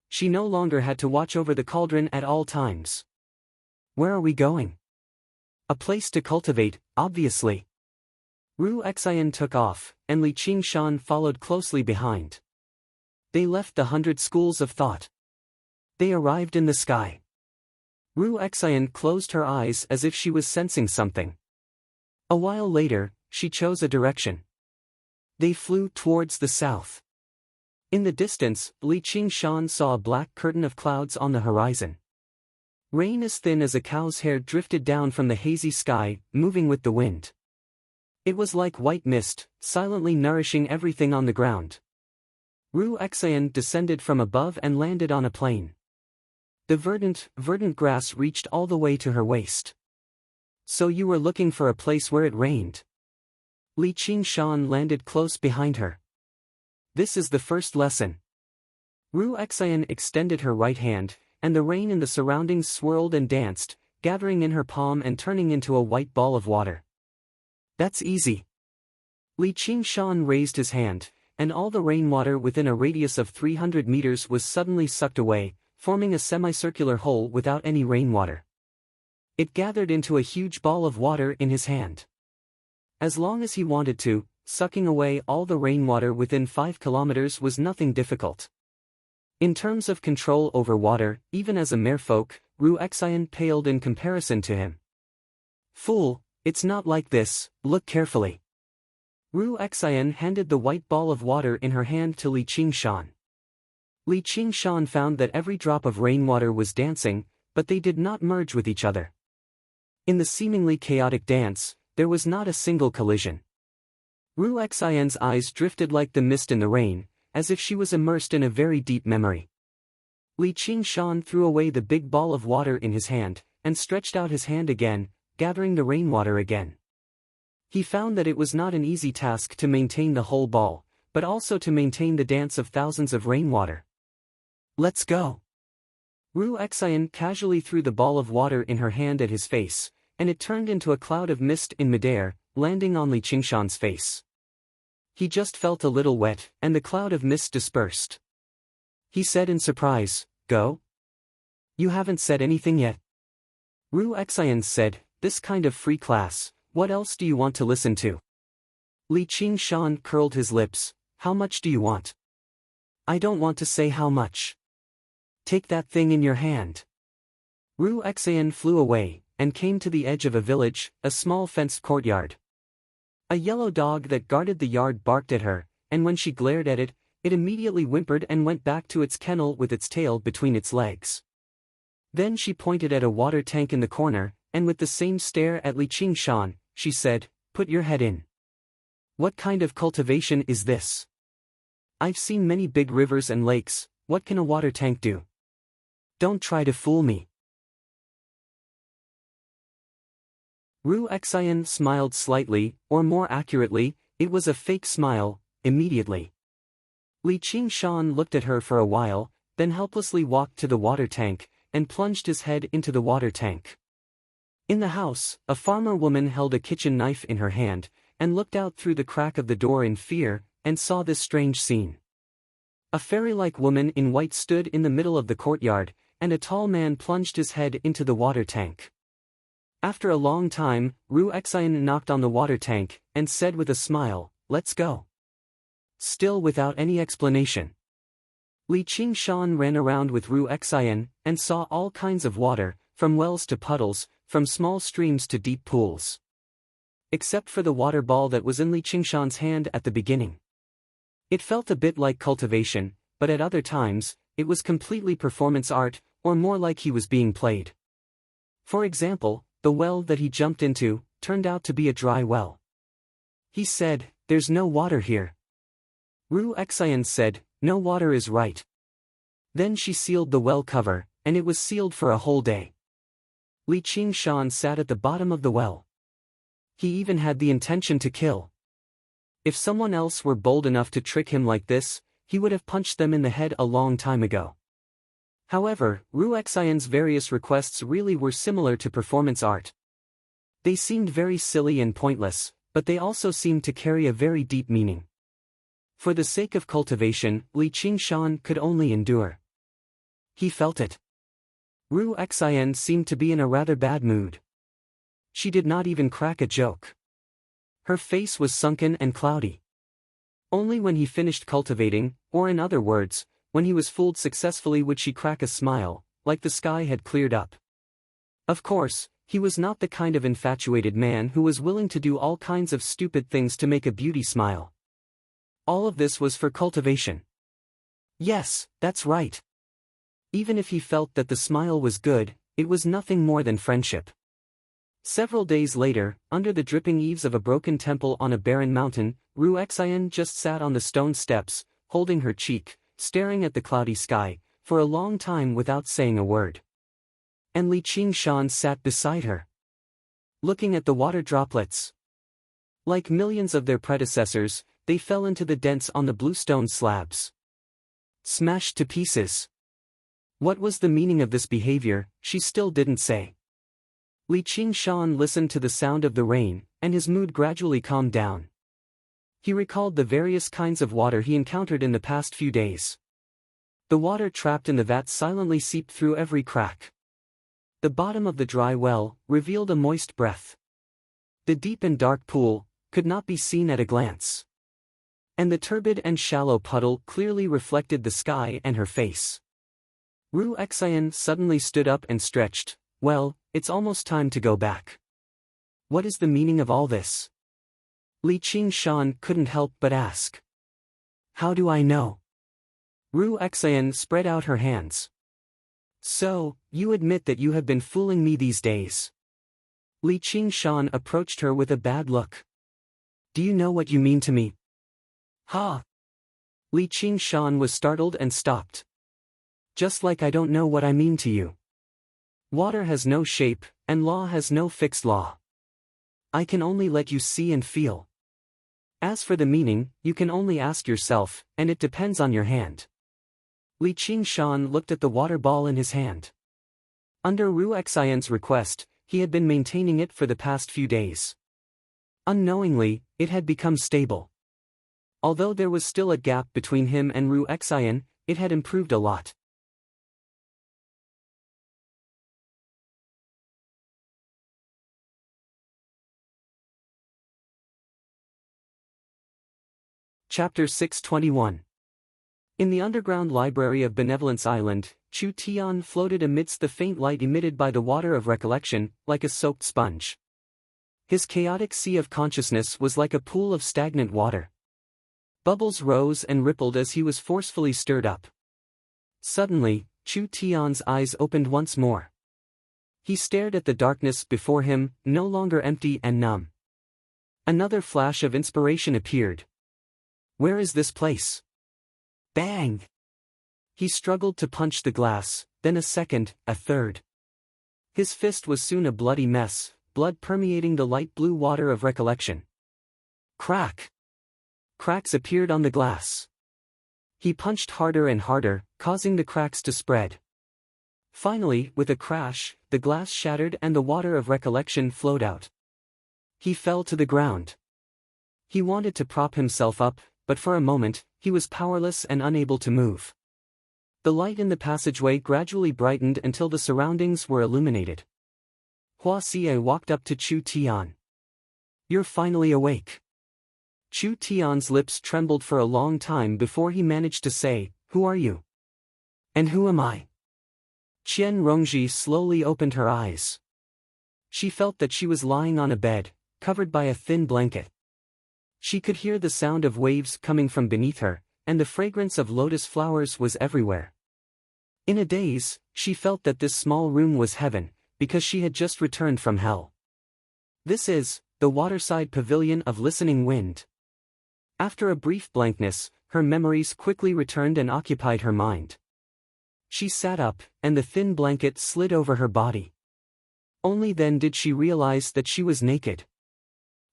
She no longer had to watch over the cauldron at all times. "Where are we going?" "A place to cultivate, obviously." Ru Xian took off, and Li Qingshan followed closely behind. They left the 100 schools of thought. They arrived in the sky. Ru Xian closed her eyes as if she was sensing something. A while later, she chose a direction. They flew towards the south. In the distance, Li Qingshan saw a black curtain of clouds on the horizon. Rain as thin as a cow's hair drifted down from the hazy sky, moving with the wind. It was like white mist, silently nourishing everything on the ground. Ru Xian descended from above and landed on a plain. The verdant grass reached all the way to her waist. "So you were looking for a place where it rained?" Li Qingshan landed close behind her. "This is the first lesson." Ru Xian extended her right hand, and the rain in the surroundings swirled and danced, gathering in her palm and turning into a white ball of water. "That's easy." Li Qingshan raised his hand, and all the rainwater within a radius of 300 meters was suddenly sucked away, forming a semicircular hole without any rainwater. It gathered into a huge ball of water in his hand. As long as he wanted to, sucking away all the rainwater within 5 kilometers was nothing difficult. In terms of control over water, even as a merfolk, Ru Xian paled in comparison to him. "Fool, it's not like this, look carefully." Ru Xian handed the white ball of water in her hand to Li Qingshan. Li Qingshan found that every drop of rainwater was dancing, but they did not merge with each other. In the seemingly chaotic dance, there was not a single collision. Ru Xian's eyes drifted like the mist in the rain, as if she was immersed in a very deep memory. Li Qingshan threw away the big ball of water in his hand, and stretched out his hand again, gathering the rainwater again. He found that it was not an easy task to maintain the whole ball, but also to maintain the dance of thousands of rainwater. "Let's go." Ru Xian casually threw the ball of water in her hand at his face, and it turned into a cloud of mist in midair, landing on Li Qingshan's face. He just felt a little wet, and the cloud of mist dispersed. He said in surprise, "Go? You haven't said anything yet." Ru Xian said, "This kind of free class, what else do you want to listen to?" Li Qingshan curled his lips, "How much do you want?" I don't want to say how much. Take that thing in your hand. Ru Exayan flew away, and came to the edge of a village, a small fenced courtyard. A yellow dog that guarded the yard barked at her, and when she glared at it, it immediately whimpered and went back to its kennel with its tail between its legs. Then she pointed at a water tank in the corner, and with the same stare at Li Qingshan, she said, "Put your head in. What kind of cultivation is this? I've seen many big rivers and lakes, what can a water tank do? Don't try to fool me." Ru Exayan smiled slightly, or more accurately, it was a fake smile, immediately. Li Qingshan looked at her for a while, then helplessly walked to the water tank, and plunged his head into the water tank. In the house, a farmer woman held a kitchen knife in her hand, and looked out through the crack of the door in fear, and saw this strange scene. A fairy-like woman in white stood in the middle of the courtyard, and a tall man plunged his head into the water tank. After a long time, Ru Exayan knocked on the water tank, and said with a smile, "Let's go." Still without any explanation. Li Qingshan ran around with Ru Exayan, and saw all kinds of water, from wells to puddles, from small streams to deep pools. Except for the water ball that was in Li Qingshan's hand at the beginning. It felt a bit like cultivation, but at other times, it was completely performance art, or more like he was being played. For example, the well that he jumped into, turned out to be a dry well. He said, "There's no water here." Ru Exayan said, "No water is right." Then she sealed the well cover, and it was sealed for a whole day. Li Qingshan sat at the bottom of the well. He even had the intention to kill. If someone else were bold enough to trick him like this, he would have punched them in the head a long time ago. However, Ru Exayan's various requests really were similar to performance art. They seemed very silly and pointless, but they also seemed to carry a very deep meaning. For the sake of cultivation, Li Qingshan could only endure. He felt it. Ru Exayan seemed to be in a rather bad mood. She did not even crack a joke. Her face was sunken and cloudy. Only when he finished cultivating, or in other words, when he was fooled successfully, would she crack a smile, like the sky had cleared up. Of course, he was not the kind of infatuated man who was willing to do all kinds of stupid things to make a beauty smile. All of this was for cultivation. Yes, that's right. Even if he felt that the smile was good, it was nothing more than friendship. Several days later, under the dripping eaves of a broken temple on a barren mountain, Ru Exayan just sat on the stone steps, holding her cheek, staring at the cloudy sky, for a long time without saying a word. And Li Qingshan sat beside her, looking at the water droplets. Like millions of their predecessors, they fell into the dents on the bluestone slabs. Smashed to pieces. What was the meaning of this behavior, she still didn't say. Li Qingshan listened to the sound of the rain, and his mood gradually calmed down. He recalled the various kinds of water he encountered in the past few days. The water trapped in the vat silently seeped through every crack. The bottom of the dry well revealed a moist breath. The deep and dark pool could not be seen at a glance. And the turbid and shallow puddle clearly reflected the sky and her face. Ru Exayan suddenly stood up and stretched. "Well, it's almost time to go back. What is the meaning of all this?" Li Qingshan couldn't help but ask. "How do I know?" Ru Exayan spread out her hands. "So, you admit that you have been fooling me these days?" Li Qingshan approached her with a bad look. "Do you know what you mean to me?" "Ha!" Li Qingshan was startled and stopped. "Just like I don't know what I mean to you. Water has no shape, and law has no fixed law. I can only let you see and feel. As for the meaning, you can only ask yourself, and it depends on your hand." Li Qingshan looked at the water ball in his hand. Under Ru Exayan's request, he had been maintaining it for the past few days. Unknowingly, it had become stable. Although there was still a gap between him and Ru Exayan, it had improved a lot. Chapter 621. In the underground library of Benevolence Island, Chu Tian floated amidst the faint light emitted by the water of recollection, like a soaked sponge. His chaotic sea of consciousness was like a pool of stagnant water. Bubbles rose and rippled as he was forcefully stirred up. Suddenly, Chu Tian's eyes opened once more. He stared at the darkness before him, no longer empty and numb. Another flash of inspiration appeared. Where is this place? Bang! He struggled to punch the glass, then a second, a third. His fist was soon a bloody mess, blood permeating the light blue water of recollection. Crack! Cracks appeared on the glass. He punched harder and harder, causing the cracks to spread. Finally, with a crash, the glass shattered and the water of recollection flowed out. He fell to the ground. He wanted to prop himself up, but for a moment, he was powerless and unable to move. The light in the passageway gradually brightened until the surroundings were illuminated. Hua Xie walked up to Chu Tian. You're finally awake. Chu Tian's lips trembled for a long time before he managed to say, Who are you? And who am I? Qian Rongji slowly opened her eyes. She felt that she was lying on a bed, covered by a thin blanket. She could hear the sound of waves coming from beneath her, and the fragrance of lotus flowers was everywhere. In a daze, she felt that this small room was heaven, because she had just returned from hell. This is the waterside pavilion of listening wind. After a brief blankness, her memories quickly returned and occupied her mind. She sat up, and the thin blanket slid over her body. Only then did she realize that she was naked.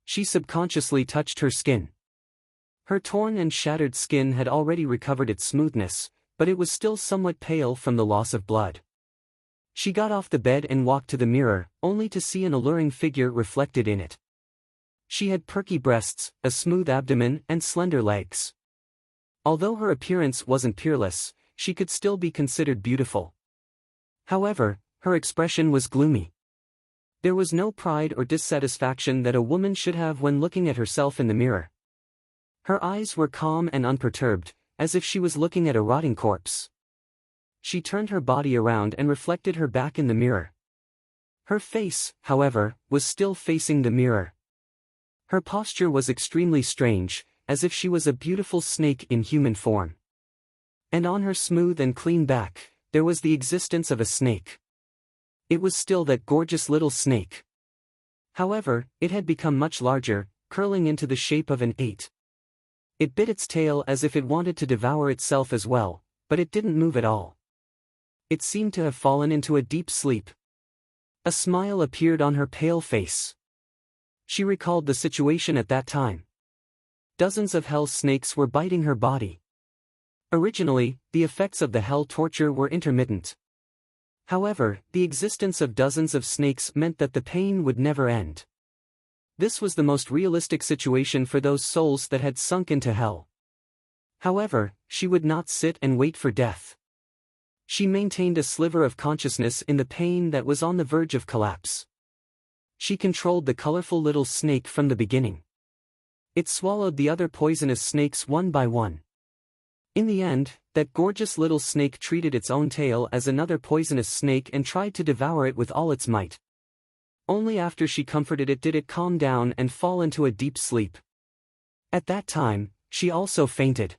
She subconsciously touched her skin. Her torn and shattered skin had already recovered its smoothness, but it was still somewhat pale from the loss of blood. She got off the bed and walked to the mirror, only to see an alluring figure reflected in it. She had perky breasts, a smooth abdomen, and slender legs. Although her appearance wasn't peerless, she could still be considered beautiful. However, her expression was gloomy. There was no pride or dissatisfaction that a woman should have when looking at herself in the mirror. Her eyes were calm and unperturbed, as if she was looking at a rotting corpse. She turned her body around and reflected her back in the mirror. Her face, however, was still facing the mirror. Her posture was extremely strange, as if she was a beautiful snake in human form. And on her smooth and clean back, there was the existence of a snake. It was still that gorgeous little snake. However, it had become much larger, curling into the shape of an 8. It bit its tail as if it wanted to devour itself as well, but it didn't move at all. It seemed to have fallen into a deep sleep. A smile appeared on her pale face. She recalled the situation at that time. Dozens of hell snakes were biting her body. Originally, the effects of the hell torture were intermittent. However, the existence of dozens of snakes meant that the pain would never end. This was the most realistic situation for those souls that had sunk into hell. However, she would not sit and wait for death. She maintained a sliver of consciousness in the pain that was on the verge of collapse. She controlled the colorful little snake from the beginning. It swallowed the other poisonous snakes one by one. In the end, that gorgeous little snake treated its own tail as another poisonous snake and tried to devour it with all its might. Only after she comforted it did it calm down and fall into a deep sleep. At that time, she also fainted.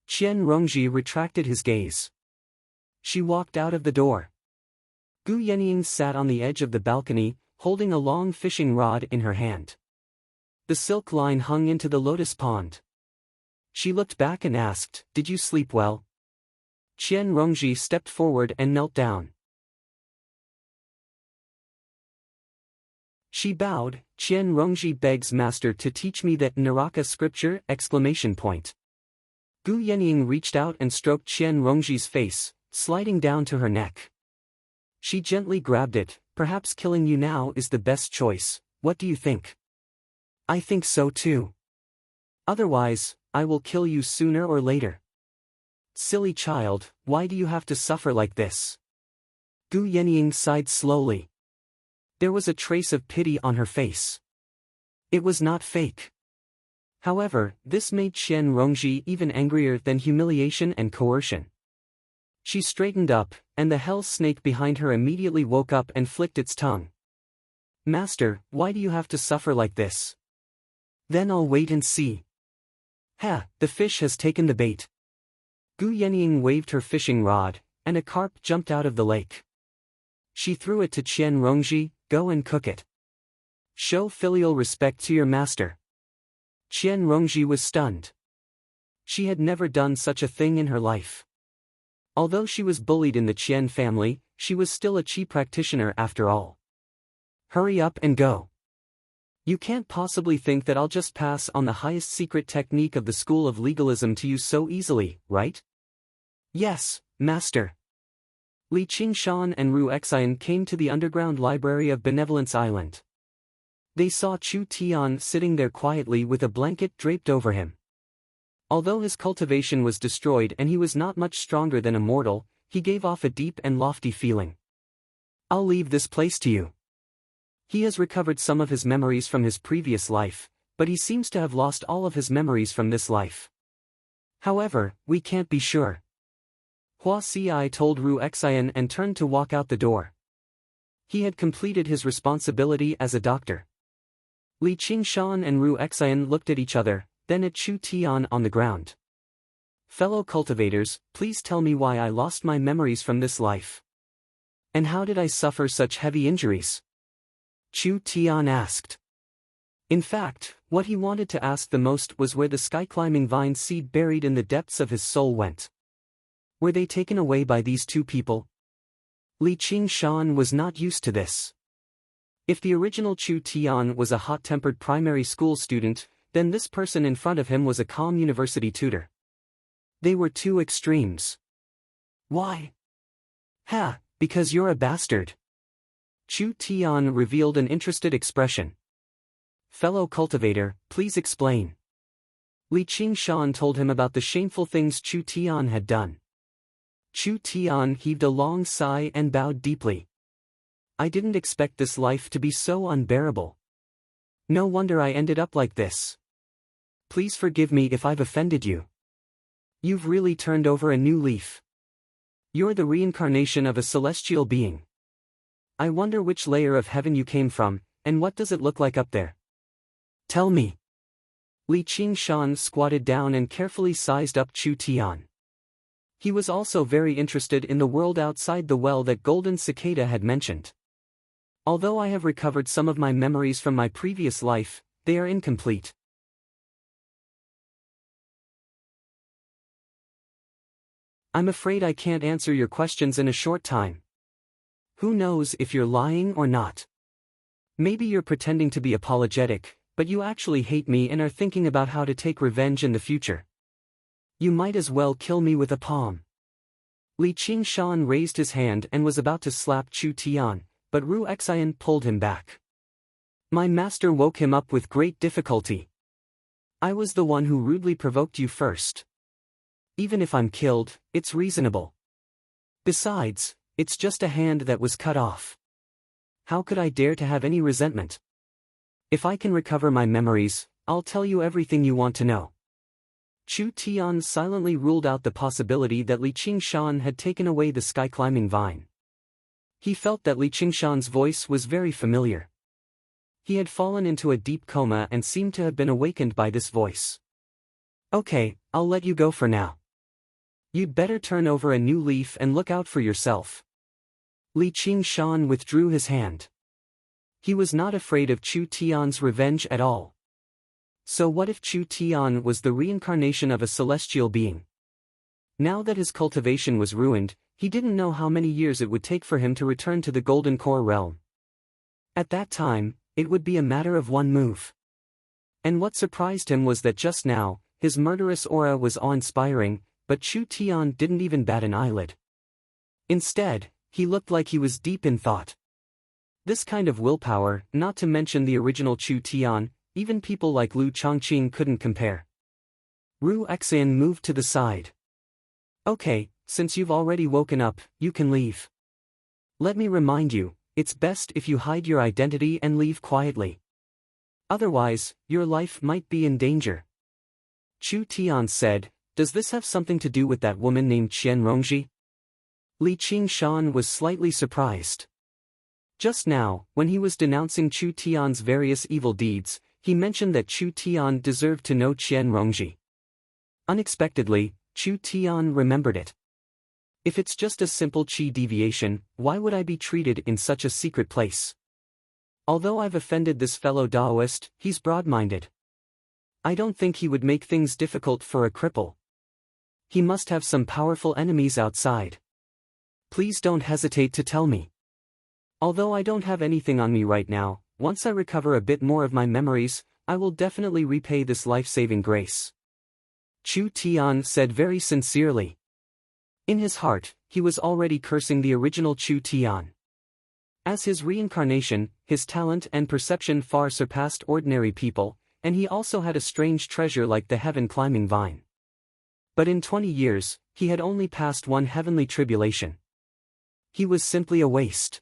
Qian Rongji retracted his gaze. She walked out of the door. Gu Yenying sat on the edge of the balcony, holding a long fishing rod in her hand. The silk line hung into the lotus pond. She looked back and asked, Did you sleep well? Qian Rongji stepped forward and knelt down. She bowed. Qian Rongji begs master to teach me that Naraka scripture! Gu Yenying reached out and stroked Qian Rongji's face, sliding down to her neck. She gently grabbed it. Perhaps killing you now is the best choice. What do you think? I think so too. Otherwise, I will kill you sooner or later. Silly child, why do you have to suffer like this? Gu Yenying sighed slowly. There was a trace of pity on her face. It was not fake. However, this made Qian Rongji even angrier than humiliation and coercion. She straightened up, and the hell snake behind her immediately woke up and flicked its tongue. "Master, why do you have to suffer like this?" "Then I'll wait and see." "Ha, the fish has taken the bait." Gu Yenying waved her fishing rod, and a carp jumped out of the lake. She threw it to Qian Rongji. "Go and cook it. Show filial respect to your master." Qian Rongji was stunned. She had never done such a thing in her life. Although she was bullied in the Qian family, she was still a qi practitioner after all. "Hurry up and go. You can't possibly think that I'll just pass on the highest secret technique of the school of legalism to you so easily, right?" "Yes, master." Li Qingshan and Ru Xian came to the underground library of Benevolence Island. They saw Chu Tian sitting there quietly with a blanket draped over him. Although his cultivation was destroyed and he was not much stronger than a mortal, he gave off a deep and lofty feeling. "I'll leave this place to you." He has recovered some of his memories from his previous life, but he seems to have lost all of his memories from this life. However, we can't be sure. Hua Si told Ru Xian and turned to walk out the door. He had completed his responsibility as a doctor. Li Qingshan and Ru Xian looked at each other, then at Chu Tian on the ground. "Fellow cultivators, please tell me why I lost my memories from this life. And how did I suffer such heavy injuries?" Chu Tian asked. In fact, what he wanted to ask the most was where the sky-climbing vine seed buried in the depths of his soul went. Were they taken away by these two people? Li Qingshan was not used to this. If the original Chu Tian was a hot-tempered primary school student, then this person in front of him was a calm university tutor. They were two extremes. "Why?" "Ha, because you're a bastard." Chu Tian revealed an interested expression. "Fellow cultivator, please explain." Li Qingshan told him about the shameful things Chu Tian had done. Chu Tian heaved a long sigh and bowed deeply. "I didn't expect this life to be so unbearable. No wonder I ended up like this. Please forgive me if I've offended you. You've really turned over a new leaf. You're the reincarnation of a celestial being. I wonder which layer of heaven you came from, and what does it look like up there? Tell me." Li Qingshan squatted down and carefully sized up Chu Tian. He was also very interested in the world outside the well that Golden Cicada had mentioned. "Although I have recovered some of my memories from my previous life, they are incomplete. I'm afraid I can't answer your questions in a short time. Who knows if you're lying or not? Maybe you're pretending to be apologetic, but you actually hate me and are thinking about how to take revenge in the future. You might as well kill me with a palm." Li Qingshan raised his hand and was about to slap Chu Tian, but Ru Xian pulled him back. "My master woke him up with great difficulty. I was the one who rudely provoked you first. Even if I'm killed, it's reasonable. Besides, it's just a hand that was cut off. How could I dare to have any resentment? If I can recover my memories, I'll tell you everything you want to know." Chu Tian silently ruled out the possibility that Li Qingshan had taken away the sky-climbing vine. He felt that Li Qingshan's voice was very familiar. He had fallen into a deep coma and seemed to have been awakened by this voice. "Okay, I'll let you go for now. You'd better turn over a new leaf and look out for yourself." Li Qingshan withdrew his hand. He was not afraid of Chu Tian's revenge at all. So what if Chu Tian was the reincarnation of a celestial being? Now that his cultivation was ruined, he didn't know how many years it would take for him to return to the Golden Core realm. At that time, it would be a matter of one move. And what surprised him was that just now, his murderous aura was awe-inspiring, but Chu Tian didn't even bat an eyelid. Instead, he looked like he was deep in thought. This kind of willpower, not to mention the original Chu Tian, even people like Lu Chongqing couldn't compare. Ru Xian moved to the side. "Okay, since you've already woken up, you can leave. Let me remind you, it's best if you hide your identity and leave quietly. Otherwise, your life might be in danger." Chu Tian said, "Does this have something to do with that woman named Qian Rongji?" Li Qingshan was slightly surprised. Just now, when he was denouncing Chu Tian's various evil deeds, he mentioned that Chu Tian deserved to know Qian Rongji. Unexpectedly, Chu Tian remembered it. If it's just a simple qi deviation, why would I be treated in such a secret place? Although I've offended this fellow Daoist, he's broad-minded. I don't think he would make things difficult for a cripple. He must have some powerful enemies outside. Please don't hesitate to tell me. Although I don't have anything on me right now, once I recover a bit more of my memories, I will definitely repay this life-saving grace. Chu Tian said very sincerely. In his heart, he was already cursing the original Chu Tian. As his reincarnation, his talent and perception far surpassed ordinary people, and he also had a strange treasure like the heaven-climbing vine. But in 20 years, he had only passed one heavenly tribulation. He was simply a waste.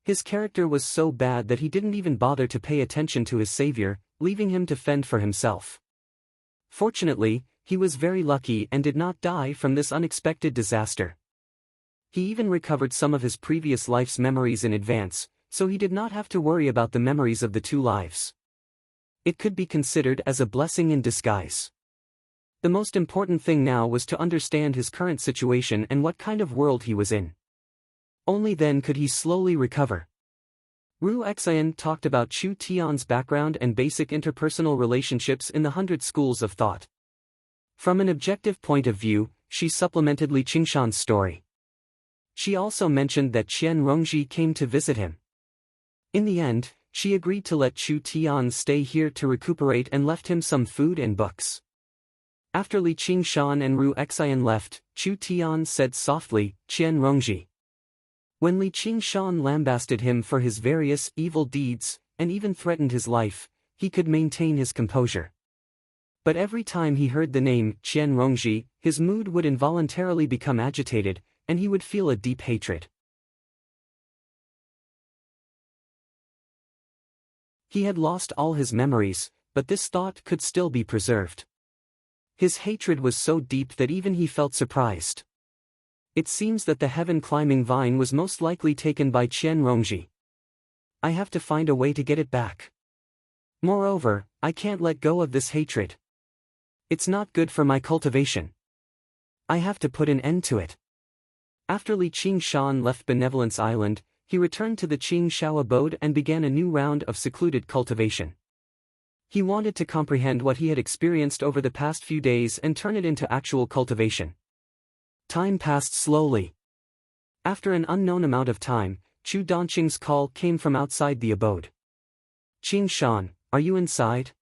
His character was so bad that he didn't even bother to pay attention to his savior, leaving him to fend for himself. Fortunately, he was very lucky and did not die from this unexpected disaster. He even recovered some of his previous life's memories in advance, so he did not have to worry about the memories of the two lives. It could be considered as a blessing in disguise. The most important thing now was to understand his current situation and what kind of world he was in. Only then could he slowly recover. Ru Xian talked about Chu Tian's background and basic interpersonal relationships in the 100 schools of thought. From an objective point of view, she supplemented Li Qingshan's story. She also mentioned that Qian Rongji came to visit him. In the end, she agreed to let Chu Tian stay here to recuperate and left him some food and books. After Li Qingshan and Ru Xian left, Chu Tian said softly, "Qian Rongji." When Li Qingshan lambasted him for his various evil deeds, and even threatened his life, he could maintain his composure. But every time he heard the name Qian Rongji, his mood would involuntarily become agitated, and he would feel a deep hatred. He had lost all his memories, but this thought could still be preserved. His hatred was so deep that even he felt surprised. It seems that the heaven-climbing vine was most likely taken by Qian Rongji. I have to find a way to get it back. Moreover, I can't let go of this hatred. It's not good for my cultivation. I have to put an end to it. After Li Qingshan left Benevolence Island, he returned to the Qingshao abode and began a new round of secluded cultivation. He wanted to comprehend what he had experienced over the past few days and turn it into actual cultivation. Time passed slowly. After an unknown amount of time, Chu Danqing's call came from outside the abode. "Qingshan, are you inside?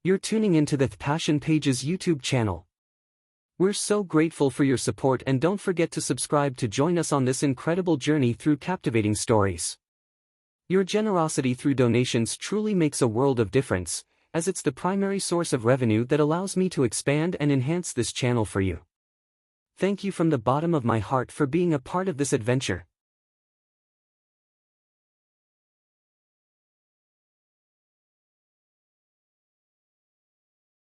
You're tuning into the Passion Pages YouTube channel. We're so grateful for your support and don't forget to subscribe to join us on this incredible journey through captivating stories. Your generosity through donations truly makes a world of difference, as it's the primary source of revenue that allows me to expand and enhance this channel for you. Thank you from the bottom of my heart for being a part of this adventure.